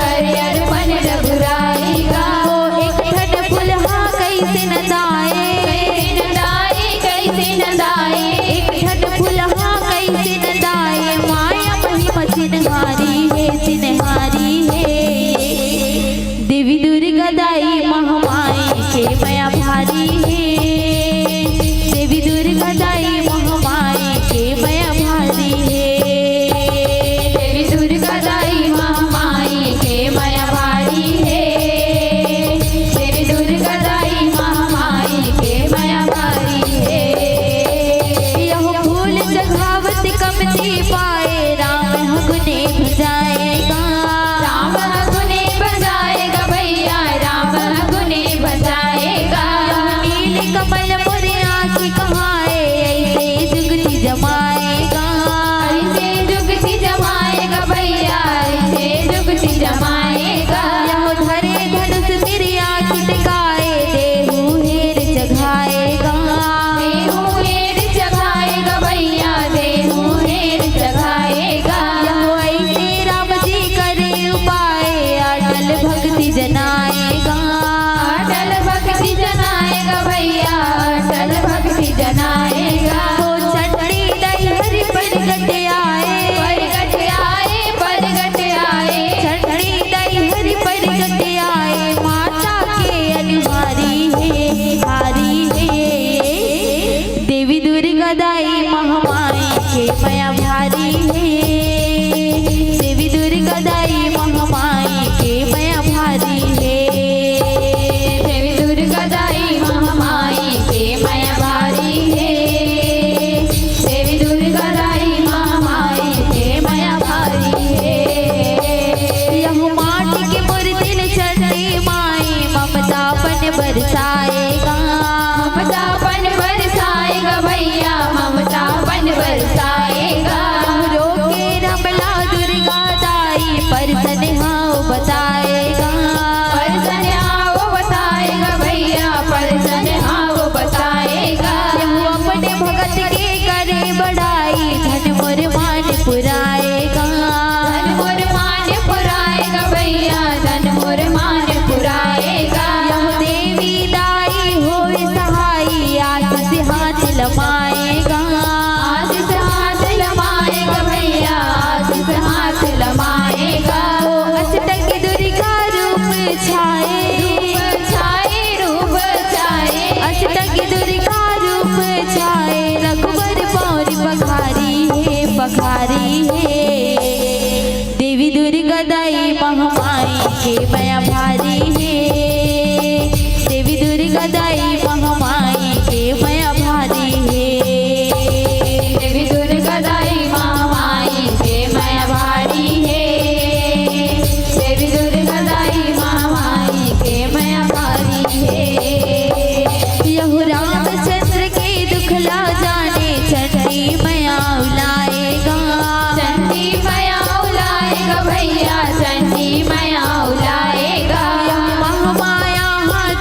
कर अर्पण रघुराई का। एक ठन फुलहा कैसे न दाए, कैसे न दाए, कैसे न दाए, एक ठन फुलहा कैसे न दाए। माया महिमा सिनहारी है, सिनहारी है। देवी दुर्गा दाई महामाई के माया भारी है। देवी दुर्गा दाई महामाई के माया भारी है। देवी दुर्गा दाई महामाई के माया भारी है। देवी दुर्गा दाई महामाई के माया भारी है। यह फूल जघावत कमती पाए, राम हगुने भजाएगा। राम हगुने बजाएगा भैया, राम हगुने बजाएगा। नील कमल मोरे आँखी कहाए, ऐसे जुगती जमाएगा। ऐसे जुगती जमाएगा भैया, ऐसे जुगती जमाएगा। यह धरे धनुष मेरी आँखी टिकाए, देहु हेर जगाएगा। देहु हेर जगाएगा भैया, देहु हेर जगाएगा। यह ऐसे राम जी करे उपाय, अटल भक्ति जनाएगा। अटल भक्ति जनाएगा भैया, अटल भक्ति जनाएगा। तो चंडी दई हरि परगट आए, परगट आए, परगट आए, चंडी दई हरि परगट आए। माता के अनुहारी है, हारी है। देवी दुर्गा दाई महामाई के माया भारी है। देवी दुर्गा दाई महामाई के माया भारी है। देवी दुर्गा दाई महामाई के माया भारी है। देवी दुर्गा दाई महामाई के माया भारी है। यह माटी के मूर्तिन चंडी माई, ममतापन बरसाएगा। ममतापन बरसाएगा भैया, ममतापन बरसाएगा। रोके रमला दुर्गा दाई, परसन हाव बताएगा। परसन आओ बताएगा भैया, परसन आओ बताएगा। यह अपने भगत के करे बढ़ाई, धन मोर मान पुराएगा। धन मोर मान पुराएगा भैया, धन मोर मान पुराएगा। यह देवी दाई होए सहाई, आशीष हाथ लमाएगा। आशीष हाथ लमाएगा भैया, आशीष हाथ लमाएगा। अष्टक दुर्गा रूप छाए, रूप छाए, रूप छाए, अष्टक दुर्गा रूप छाए। रघुवर पौर पखारी है, पखारी है। देवी दुर्गा दाई महामाई के माया भारी है। देवी दुर्गा दाई महामाई के माया भारी है। देवी दुर्गा दाई महामाई के माया भारी है। देवी दुर्गा दाई महामाई के माया भारी है। यह रामचंद्र के दुखला जाने, चंडी माया उलाएगा। चंडी माया उलाएगा भैया, चंडी माया उलाएगा। महामाया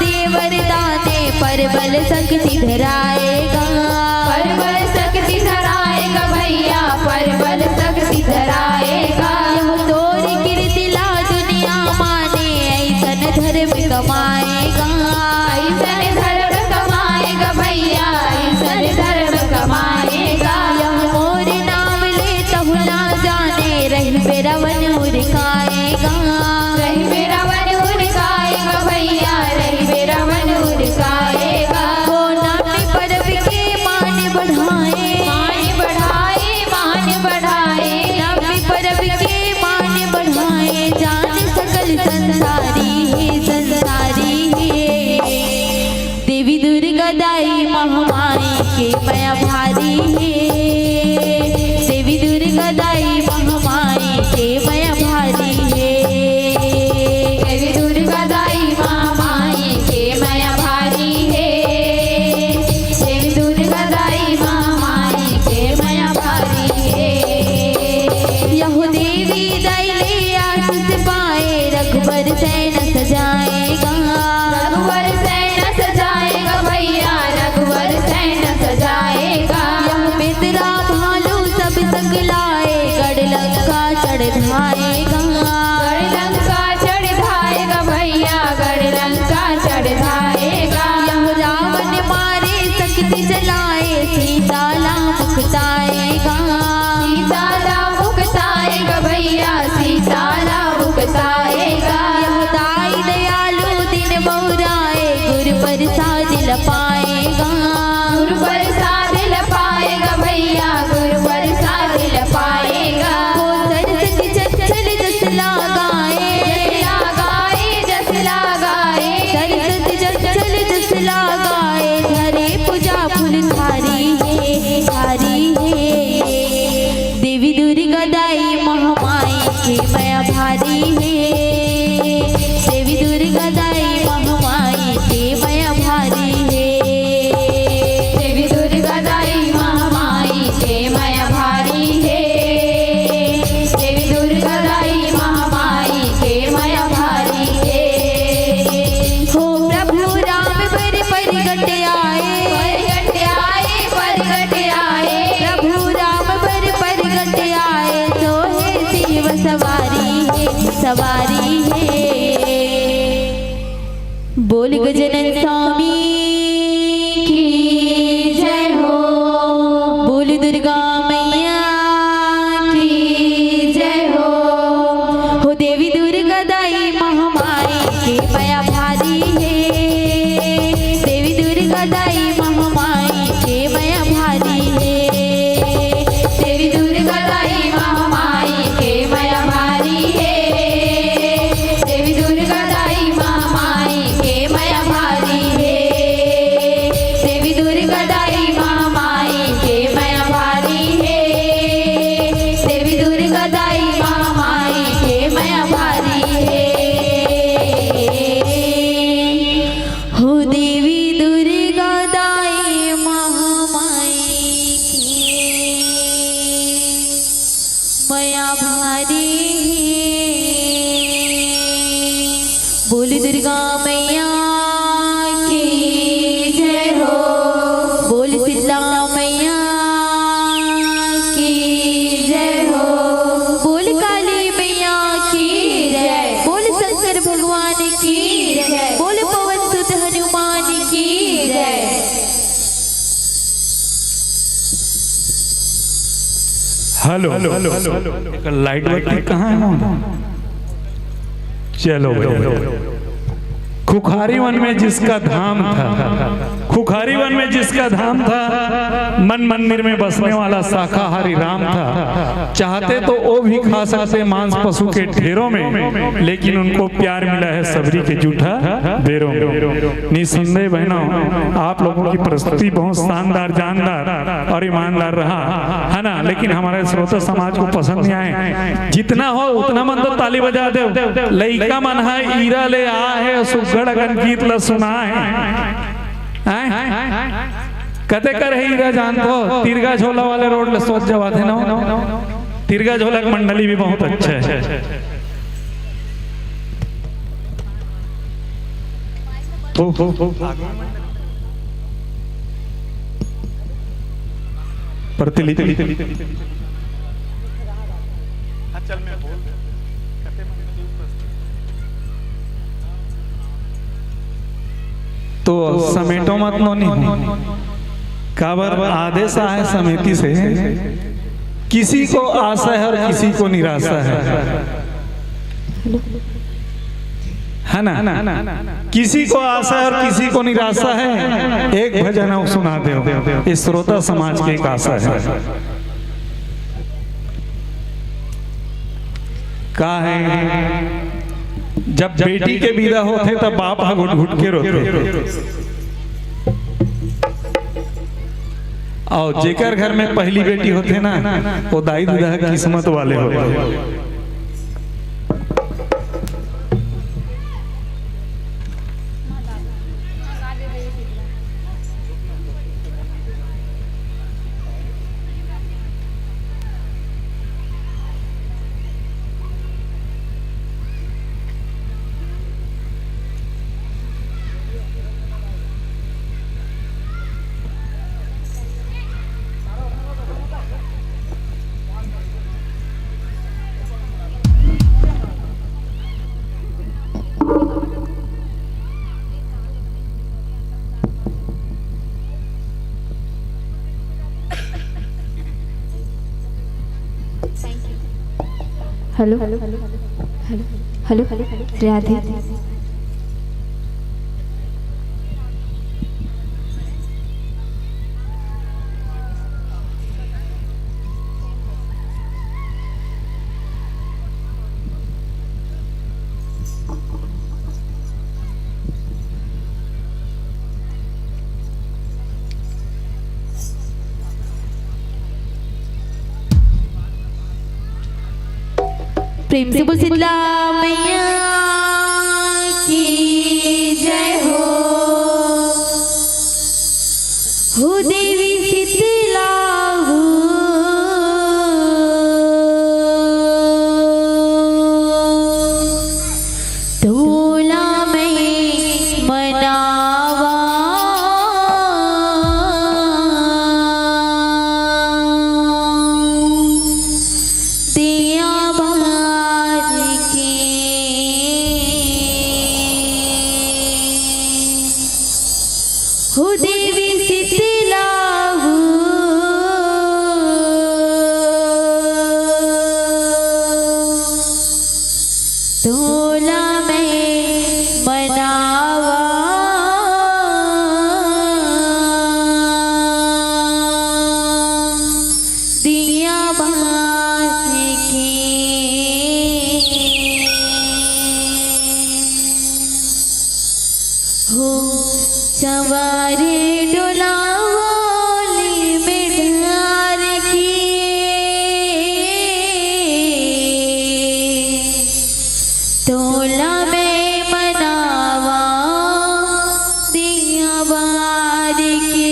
देवर दाने, परबल शक्ति धराएगा। परबल शक्ति धराएगा भैया, परबल शक्ति धराएगा। यह तोर कीर्ति ला दुनिया माने, ऐसन धर्म कमाएगा। ऐसन धर्म कमाएगा भैया, ऐसन धर्म कमाएगा। यह मोर नाम ले तहुला जाने, रही मेरा वन उड़काएगा। रही मेरा वन उड़काएगा भैया, रही मेरा वन उड़काएगा। वो नामी परब के मान बढ़ाए, मान बढ़ाए, मान बढ़ाए, नामी परब के मान बढ़ाए। जान सकल संसारी है, संसारी है। देवी दुर्गा दाई महामाई के माया भारी है। देवी दुर्गा दाई महामाई के माया भारी है। देवी दुर्गा दाई महामाई के माया भारी है। देवी दुर्गा दाई महामाई के माया भारी है। यह देवी दाई ले आशीष पाए, रघुवर सैन सजाएगा। रघुवर सैन सजाएगा भैया, रघुवर सैन सजाएगा। यह मित्रा भालू सब सकलाए, गढ़ लंका चढ़ धाएगा। गढ़ लंका प्रसाद लपाएगा, गुरु प्रसाद लपाएगा भैया, गुरु प्रसाद लपाएगा। वो सरस्वती चंचल जस लगाए, जस लगाए सरस्वती चंचल जस लगाए, धरे पूजा फूल थारी है, थारी है। देवी दुर्गा दाई महामाई के माया भारी है, देवी दुर्गा दाई महामाई के माया भारी है, देवी दुर्गा दाई महामाई के माया भारी है, देवी दुर्गा दाई महामाई के माया भारी है। हो प्रभु राम पर प्रगट आए, प्रगट आए, प्रगट आए, प्रभु राम पर प्रगट आए, तो है शिव सवारी है, सवारी है। बोल गजानन स्वामी की जय हो, बोल दुर्गा मैया की जय हो देवी दुर्गा दाई महामाई के माया भारी है, देवी दुर्गा दाई महामाई के माया भारी है, देवी दुर्गा दाई महामाई के माया भारी है, देवी दुर्गा दाई महामाई के माया भारी है, देवी दुर्गा दाई महामाई के माया भारी है, देवी दुर्गा दाई महामाई के माया भारी है। हो देवी दुर्गा दाई महामाई की माया भारी है, बोल दुर्गा मैया की जय हो, बोल शीतला मैया की जय हो, बोल काली मैया की जय, बोल शंकर भगवान की जय, बोल पवन सुत हनुमान की जय। हेलो लाइट बत्ती कहाँ है? चलो खुखारी वन में जिसका धाम था, खुखारी वन में जिसका धाम था, मन मंदिर में बसने वाला शाकाहारी राम था। चाहते तो वो भी खा सकते मांस पशु के ढेरों में, लेकिन उनको प्यार मिला है सबरी के जूठा बेरों में। निसंदेह बहनों, आप लोगों की प्रस्तुति बहुत शानदार, जानदार और ईमानदार रहा है ना, लेकिन हमारे श्रोता समाज को पसंद नहीं आए। जितना हो उतना मन तो ताली बजा दो। लइका मन है ईरा ले आ है, सुगड़ अगन गीत ल सुना है। कते कर है ईरा जानतो, तिरगा झोला वाले रोड ले सोच जवा थे ना, तिरगा झोला की मंडली भी बहुत अच्छा है। तो समेटो मत नोनी, काबर आदेश है समिति से, किसी को आशा है और किसी को निराशा है ना, किसी को आशा है और किसी को निराशा है। एक भजन है सुना दो, इस श्रोता समाज की एक आशा है। का है जब बेटी के विदा होते तब बाप घुट घुट के रोते, और जेकर घर में पहली बेटी होते ना, वो दाई दूल्हा किस्मत वाले होते। हेलो हेलो हेलो राधे, प्रेम से बोल शीतला मैया की जय हो देवी शीतला हो तोला में मनावा दिया बार के हो देवी शीतला हो तोला में मनावा दिया बास के हो सवारे डोलावली में ढार के तोला में मनावा दिया बार के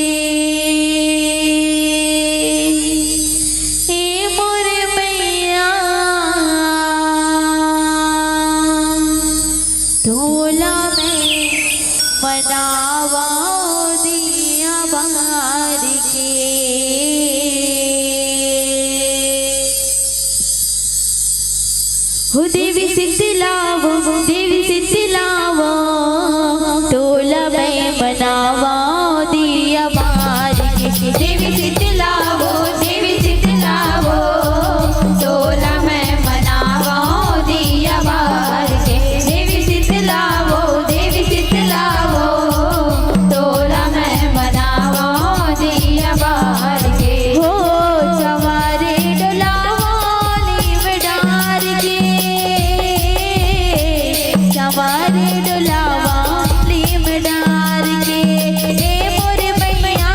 ए मोर मैया तोला में मनावा दिया बार के हो देवी शीतला वो देवी शीतला वो तोला में मनावा दिया बार के देवी शीतला वो तोला में मनावा दिया बार के देवी शीतला वो तोला में मनावा दिया बार के हो सवारे डोलावाली में डार के सवारे डोलावाली में डार के ए मोर मैया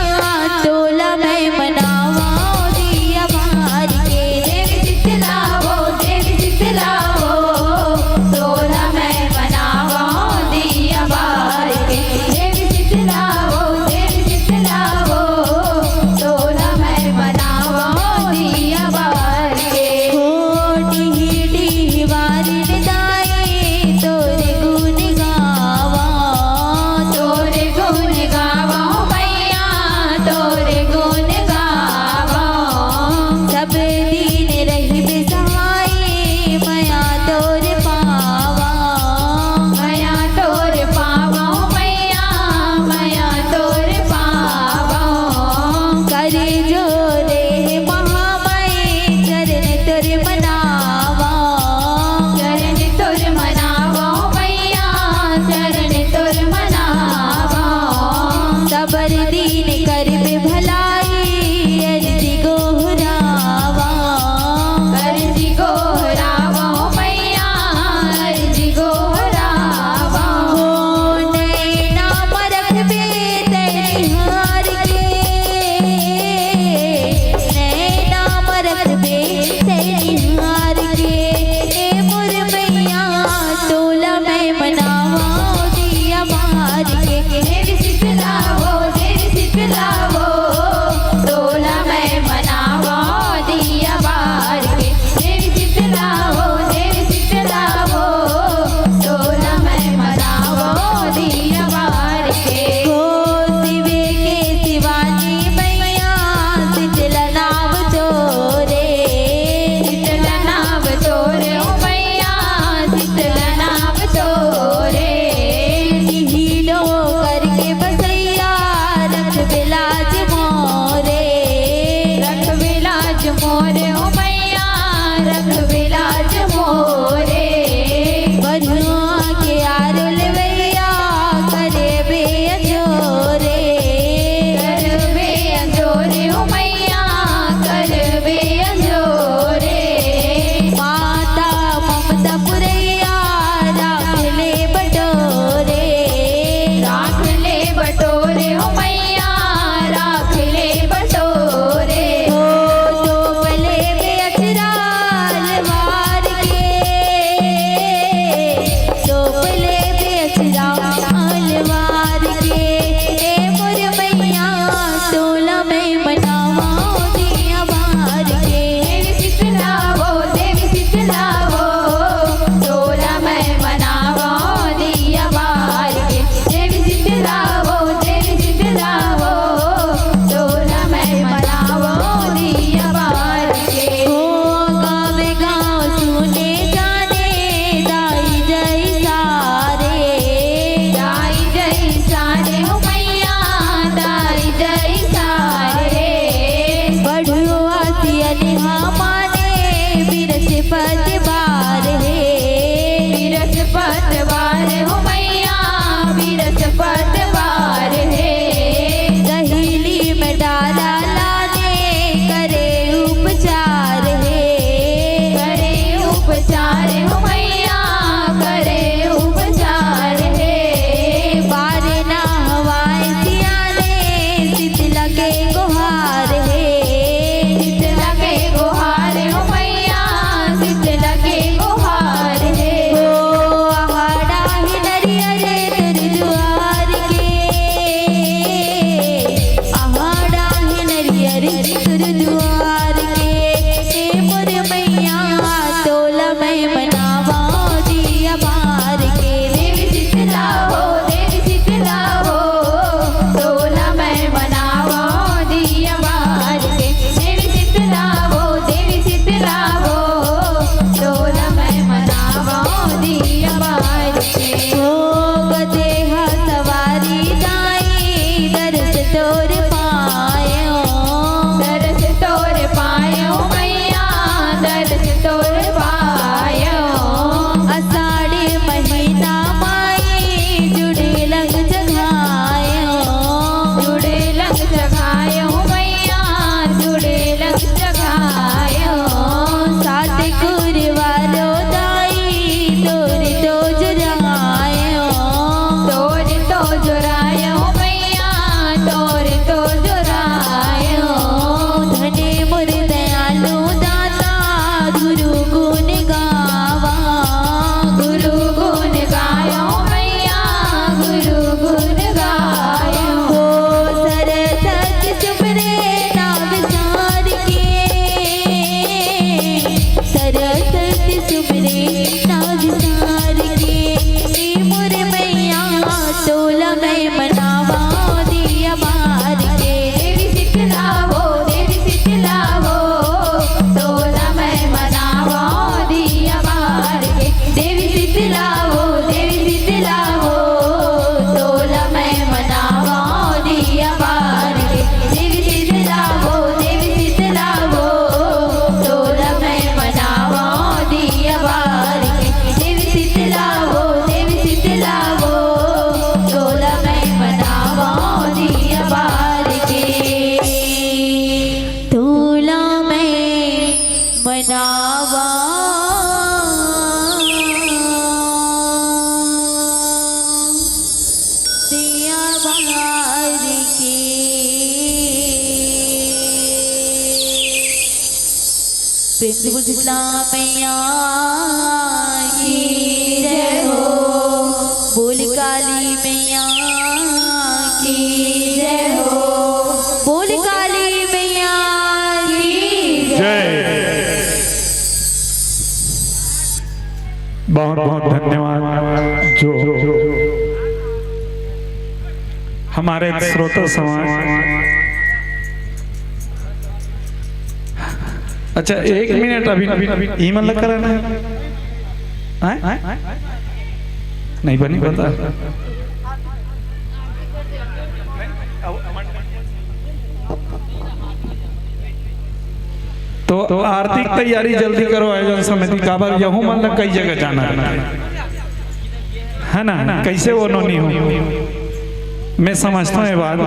तोला में मनावा दिया बार के देवी शीतला वो तोला में मनावा दिया बार के देवी शीतला वो तोला में मनावा दिया बार के हो डिही डिही वारिन दाई तोरे गुण पतवार हो मैया बिरस पतवार है सहेली में डाला लाने करे उपचार है करे उपचार हो मैया करे उपचार है बारे ना हवाएं सियाने शीतला के गुहार है शीतला के गुहार हो मैया शीतला के गुहार है ओ आहाड़ा ही नरियरे तुर दुआर के आहाड़ा ही नरियरे तुर दुआर के ए मोर मैया तोला मैं मनावा दिया बार के देवी शीतला हो देवी शीतला हो तोला मैं मनावा दिया बार के देवी शीतला हो देवी शीतला हो तोला मैं मनावा दिया बार के ओ गदे हा सवारी दाई दर्श तोर पायो दर्श तोर पायो मैया दर्श तोर पायो अषाढ़ी महीना माई जुड़े लग जगायो जुड़े लग जगायो मैया जुड़े लग जगायो सात कुरवारो दाई तोर तो जुरायो तोर तो जुरायो मैया तोर तो जुरायो धने मुर दयालु दाता गुरु गुण गावा गुरु गुण गायो मैया गुरु गुण गायो ओ सरस्वती सुमरे नाम सार के सरस्वती सुमरे नाम सार के ए मोर मैया तोला मैं मनावा दिया बार के देवी शीतला हो देवी शीतला हो तोला मैं मनावा दिया बार के देवी शीतला हो देवी शीतला हो तोला मैं मनावा दिया बार के देवी शीतला हो देवी शीतला हो तोला मैं मनावा दिया बार के देवी शीतला हो देवी शीतला हो तोला मैं मनावा दिया बार के तोला मैं मनावा दिया बार के प्रेम से बोल शीतला मैया की जय हो बोल काली मैया की जय हो बोल काली मैया की बहुत बहुत धन्यवाद जो हमारे श्रोता समाज। अच्छा एक मिनट अभी ईमेल लग कराना है नहीं बनी पता तो आर्थिक तैयारी जल्दी करो आयोजन समिति का बार यहूं मन लग कई जगह जाना है ना कैसे वो नोनी हो मैं समझता हूँ ये बात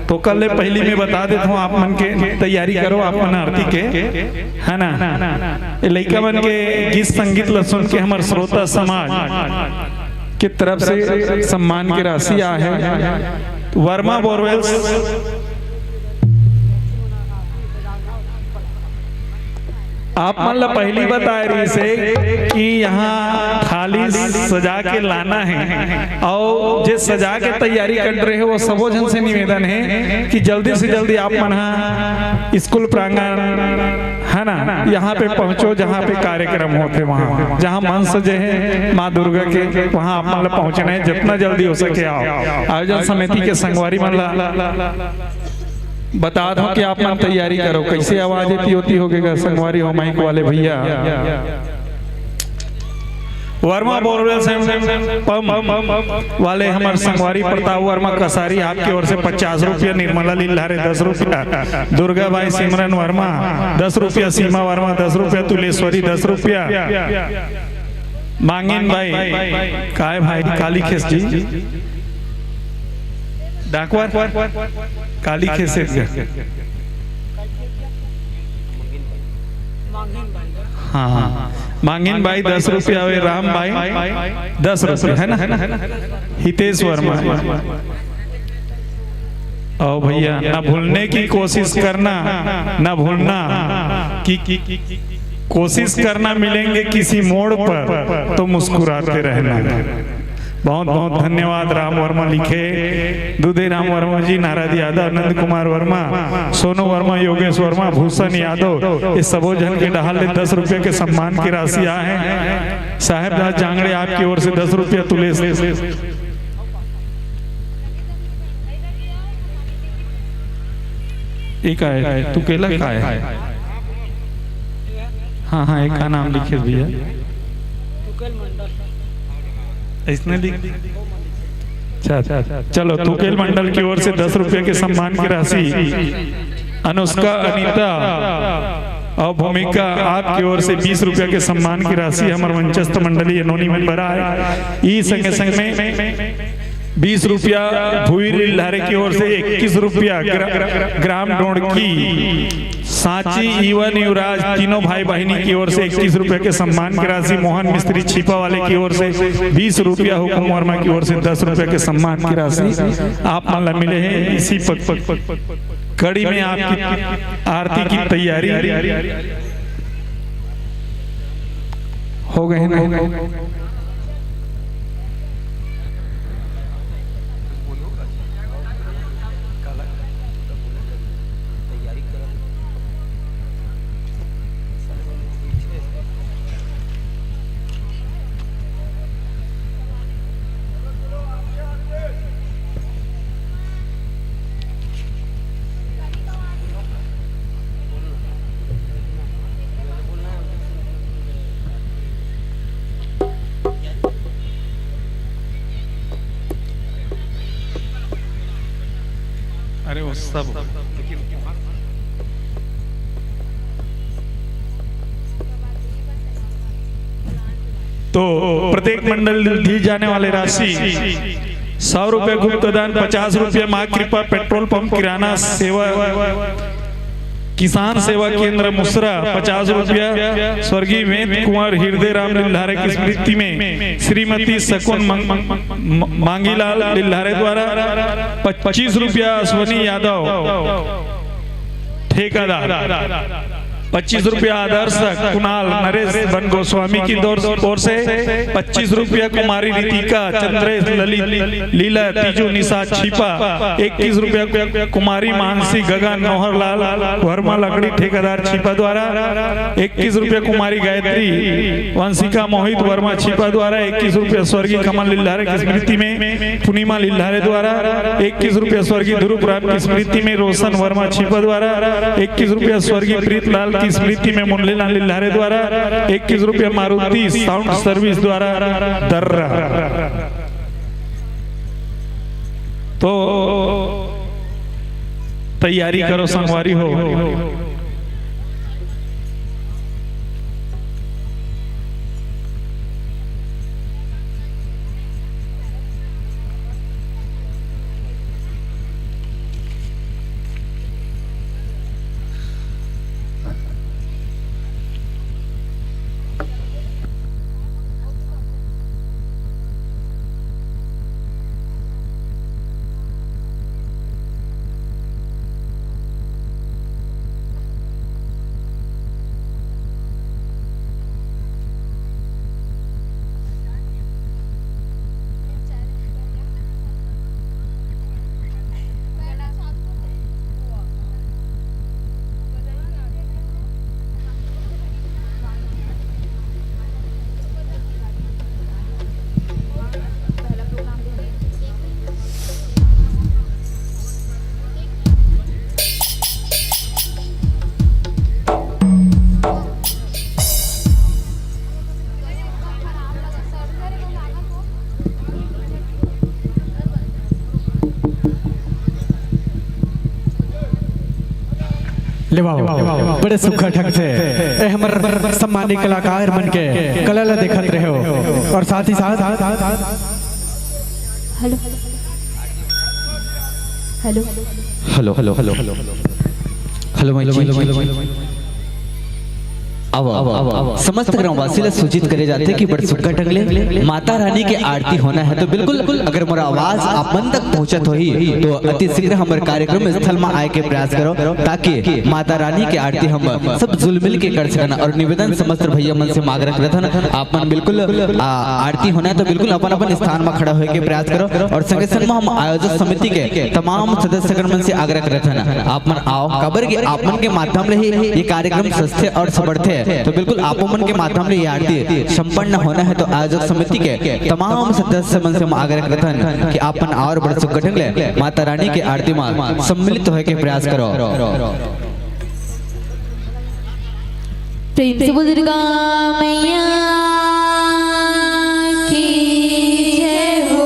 तो कल पहली में बता देता हूँ आप मन के तैयारी करो आप मन आरती के है ना लड़का मन के गीत संगीत ल सुन के हमारे श्रोता समाज की तरफ से सम्मान की राशि आ है वर्मा बोरवेल्स आप मान लो पहली बता रही से कि यहाँ थाली सजा के लाना है और जो सजा के तैयारी कर रहे हो वो सबो जन से निवेदन है कि जल्दी से जल्दी आप मन स्कूल प्रांगण है ना यहाँ पे पहुँचो जहाँ पे कार्यक्रम होते वहाँ जहाँ मन सजे है माँ दुर्गा के वहाँ आप मान पहुँचना है जितना जल्दी हो सके आओ आयोजन समिति के संगवारी मन बता दो कि आप मन तैयारी करो कैसे आवाज इतनी होती होगी संगवारी हो माइक वाले भैया वर्मा बोरवेल से पम वाले हमारे संगवारी प्रताप वर्मा कसारी आपकी ओर से 50 रुपया, निर्मला लीलारे 10 रुपया, दुर्गा भाई सिमरन वर्मा 10 रुपया, सीमा वर्मा 10 रुपया, तुलेश्वरी 10 रुपया, मांगिन भाई काय भाई काली खेस जी डाकवर काली खेस हाँ मांगिन भाई 10 रुपया हुए, राम भाई 10 रुपया है ना, हितेश वर्मा। ओ भैया ना भूलने की कोशिश करना, ना भूलना कि कोशिश करना, मिलेंगे किसी मोड़ पर तो मुस्कुराते रहना। बहुत बहुत धन्यवाद। राम वर्मा लिखे, दुधे राम वर्मा जी, नारद यादव, नंद कुमार वर्मा, सोनू वर्मा, योगेश वर्मा, भूषण यादव, इस सबो जन के डहाल ले 10 रुपये के सम्मान की राशि आए हैं। साहेबदास जांगड़े आपकी ओर से 10 रुपया तुले एक है, तू केला का है? हाँ हाँ, एक का नाम लिखे भैया, इसने लिख। चलो, तुकेल मंडल की ओर से 10 रुपये के सम्मान की राशि, अनुष्का, अनीता और भूमिका आपकी ओर से 20 रुपये के सम्मान की राशि हमारे मंचस्थ मंडली एनोनी मेंबर आए। ई संग संग में 20 रुपया भूरी लारे की ओर से 21 रुपया ग्राम डोंडकी, सांची, इवन, युवराज तीनों भाई बहनी की ओर से 21 रुपए के सम्मान की राशि, मोहन मिस्त्री छिपा वाले की ओर से 20 रुपया, हुकुम वर्मा की ओर से 10 रुपए के सम्मान की राशि आप माला मिले हैं। इसी कड़ी में आपकी आरती की तैयारी हो गए ना। अरे वो सब तो प्रत्येक मंडल दी जाने वाली राशि 100 रुपए गुप्तदान, 50 रुपये माँ कृपा पेट्रोल पंप किराना सेवा, किसान सेवा केंद्र मुसरा 50 रुपया, स्वर्गीय वेद कुंवर हृदय राम लिल्हारे की स्मृति में श्रीमती शकुन मांगीलाल लिल्हारे द्वारा 25 रुपया, अश्वनी यादव ठेकेदार 25 रुपया, आदर्श कुणाल नरेश बन गोस्वामी की ओर से 25 रुपया, कुमारी रितिका चंद्रेश ललित लीला तीजू निशा छिपा 21 रुपया, कुमारी मानसी गगन नौहरलाल वर्मा लकड़ी ठेकेदार छिपा द्वारा 21 रुपया, कुमारी गायत्री वंशिका मोहित वर्मा छिपा द्वारा 21 रुपया, स्वर्गीय कमल लिल्हारे की स्मृति में पूर्णिमा लिल्हारे द्वारा 21 रुपया, स्वर्गीय ध्रुव राम की स्मृति में रोशन वर्मा छिपा द्वारा 21 रुपया, स्वर्गीय प्रीतलाल की स्मृति में मुरलीलाल लिल्हारे द्वारा 21 रुपया, मारुति साउंड सर्विस द्वारा दर्रा। तो तैयारी करो, संगवारी हो। ले वाओ बड़े सुखा ढंग से ए हमर सम्मानित कलाकार बन के कला ला देखत रहे हो और साथ ही साथ hello hello hello hello hello hello माई अब समस्त ग्रामवासी ला सूचित करे जाते कि बड़ सुक्का टंगले माता रानी के आरती होना है तो बिल्कुल अगर मोर आवाज आप मन तक पहुंचत होही तो अति शीघ्र हमारे कार्यक्रम स्थल में आए के प्रयास करो ताकि माता रानी के आरती हम सब जुल मिल के कर सकन। और निवेदन समस्त भैया मन से मांग रख रहन आप मन बिल्कुल आरती होना है तो बिल्कुल अपन अपन स्थान में खड़ा होए के प्रयास करो। और संगे संग में हम आयोजक समिति के तमाम सदस्य मन से आग्रह करत हन आप मन आओ खबर के आप मन के माध्यम ले ही ये कार्यक्रम सस्ते और समर्थ तो बिल्कुल आप मन के माध्यम ले आरती संपन्न होना है तो आयोजक समिति के तमाम सदस्य मन से हम आग्रह करते हैं कि आप और बड़े सुगठन ले माता रानी के आरती में सम्मिलित होने के प्रयास करो। प्रेम से बुजुर्गा मैया की जय हो,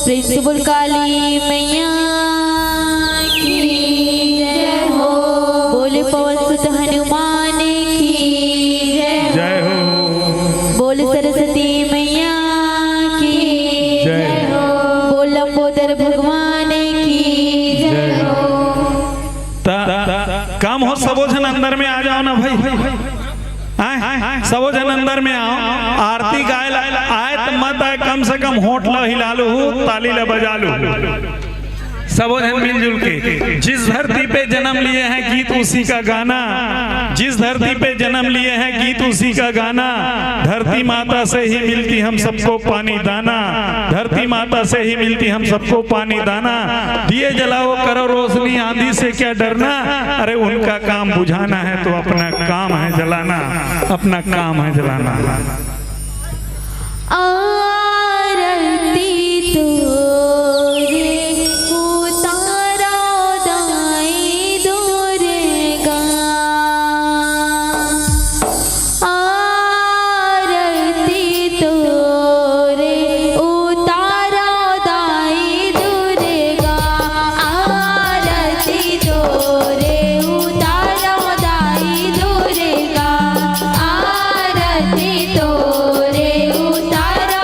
प्रेम से बोल काली मैया की जय हो, बोले पवन सुत हनुमान बोल सरस्वती मैया की जय हो, बोल लंबोदर भगवान की जय हो। काम हो सबो जन अंदर में आ जाओ ना भाई आए सबो जन अंदर में आओ आरती गाय आए तो मत आए कम से कम होठ ला हिला लो ताली ला बजा लो सबो जन मिलजुल के। जिस धरती पे जन्म लिए हैं गीत उसी का गाना, जिस धरती पे जन्म लिए हैं गीत उसी का गाना, धरती माता से ही मिलती हम सबको पानी दाना, धरती माता से ही मिलती हम सबको पानी दाना, दिए जलाओ करो रोशनी आंधी से क्या डरना, अरे उनका काम बुझाना है तो अपना काम है जलाना, अपना काम है जलाना। आरती तोरे उतारा दाई दुर्गा, आरती तोरे उतारा दाई दुर्गा, आरती तोरे उतारा दाई दुर्गा, आरती तोरे उतारा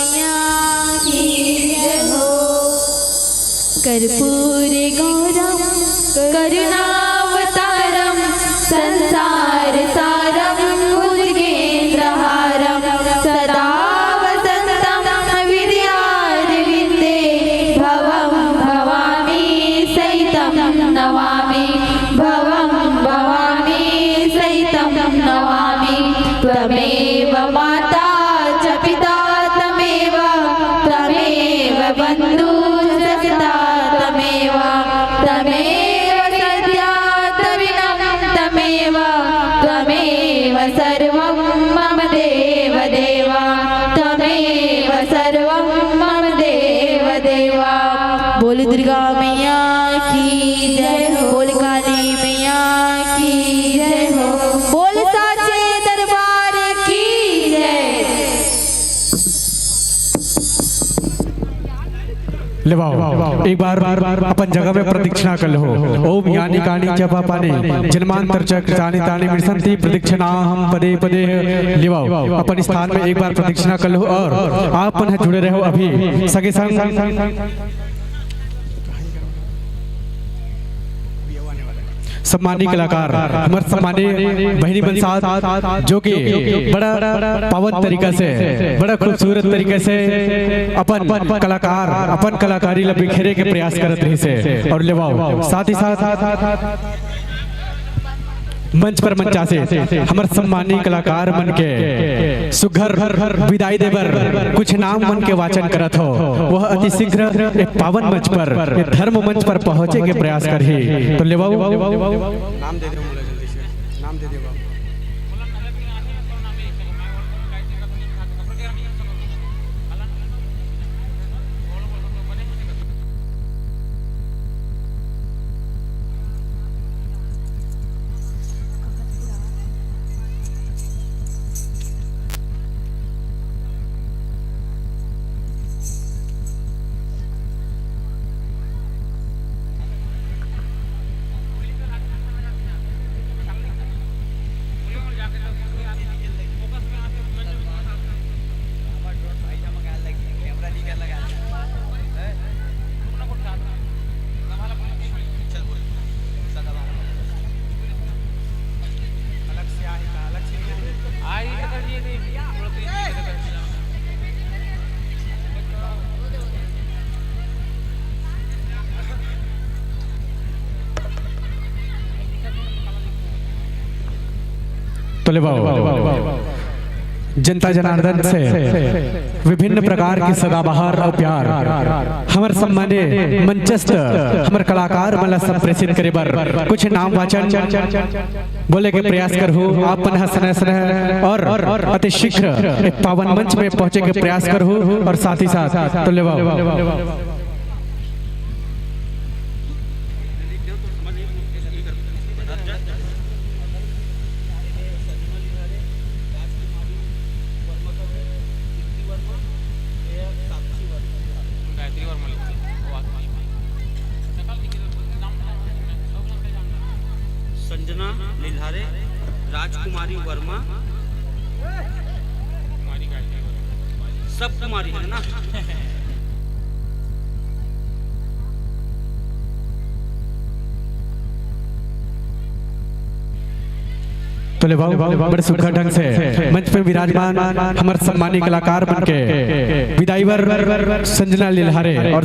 मैया की जय हो। कर्पूर गौरम करुणावतारम संसार सारम भुजगेन्द्रहारम सदा वसंतम विद्यारविंदे भवं भवामि सहितं नमामि भवं भवामि सहितं नमामि। त्वमेव माता च पिता त्वमेव त्वमेव बन्धुसखा त्वमेव त्वमेव सद्या त्वविनं त्वमेव त्वमेव सर्वं मम देव देव त्वमेव सर्वं मम देव देव। बोल दुर्गा मैया की जय हो। बोल काली मैया की जय हो। बोल साचे दरबार की जय। ले वाओ एक बार अपन जगह में प्रदक्षिणा कर लो। ओम यानी कानी जपा पानी जन्मांतर चक्र तानी तानी मिर्संती प्रदक्षिणा हम पदे पदे ले वाओ अपन स्थान में एक बार प्रदक्षिणा कर लो और आप अपन जुड़े रहो अभी सगे संग सम्मानी कलाकार हमारे सम्मानी बहनी बंसात जो कि बड़ा पावन तरीका से बड़ा खूबसूरत तरीके से अपन कलाकार अपन कलाकारी ला बिखेरे के प्रयास करत रही से और लेवाओ साथ ही साथ मंच पर मंचा से हमारे सम्मानी कलाकार मन के सुघर विदाई देवर कुछ नाम मन के वाचन करत हो वह अति शीघ्र एक पावन मंच पर एक धर्म मंच पर पहुंचे के प्रयास करही। तो लेवाओ नाम दे दे जल्दी से नाम दे दे। तो ले जनता जनार्दन से विभिन्न प्रकार की सदाबहार और प्यार हमारे सम्माने मंचस्थ हमारे कलाकार मला संप्रेषित करे बर कुछ नाम वाचन बोले के प्रयास कर हो आप हसन और अति शीघ्र एक पावन मंच में पहुंचे के प्रयास कर हो और साथ ही साथ तो ले संजना लीलारे राजकुमारी वर्मा सब कुमारी है ना। तो ले बड़े सुखद ढंग से मंच पे विराजमान हमारे सम्मानी कलाकार बनके विदाईवर संजना लीलारे और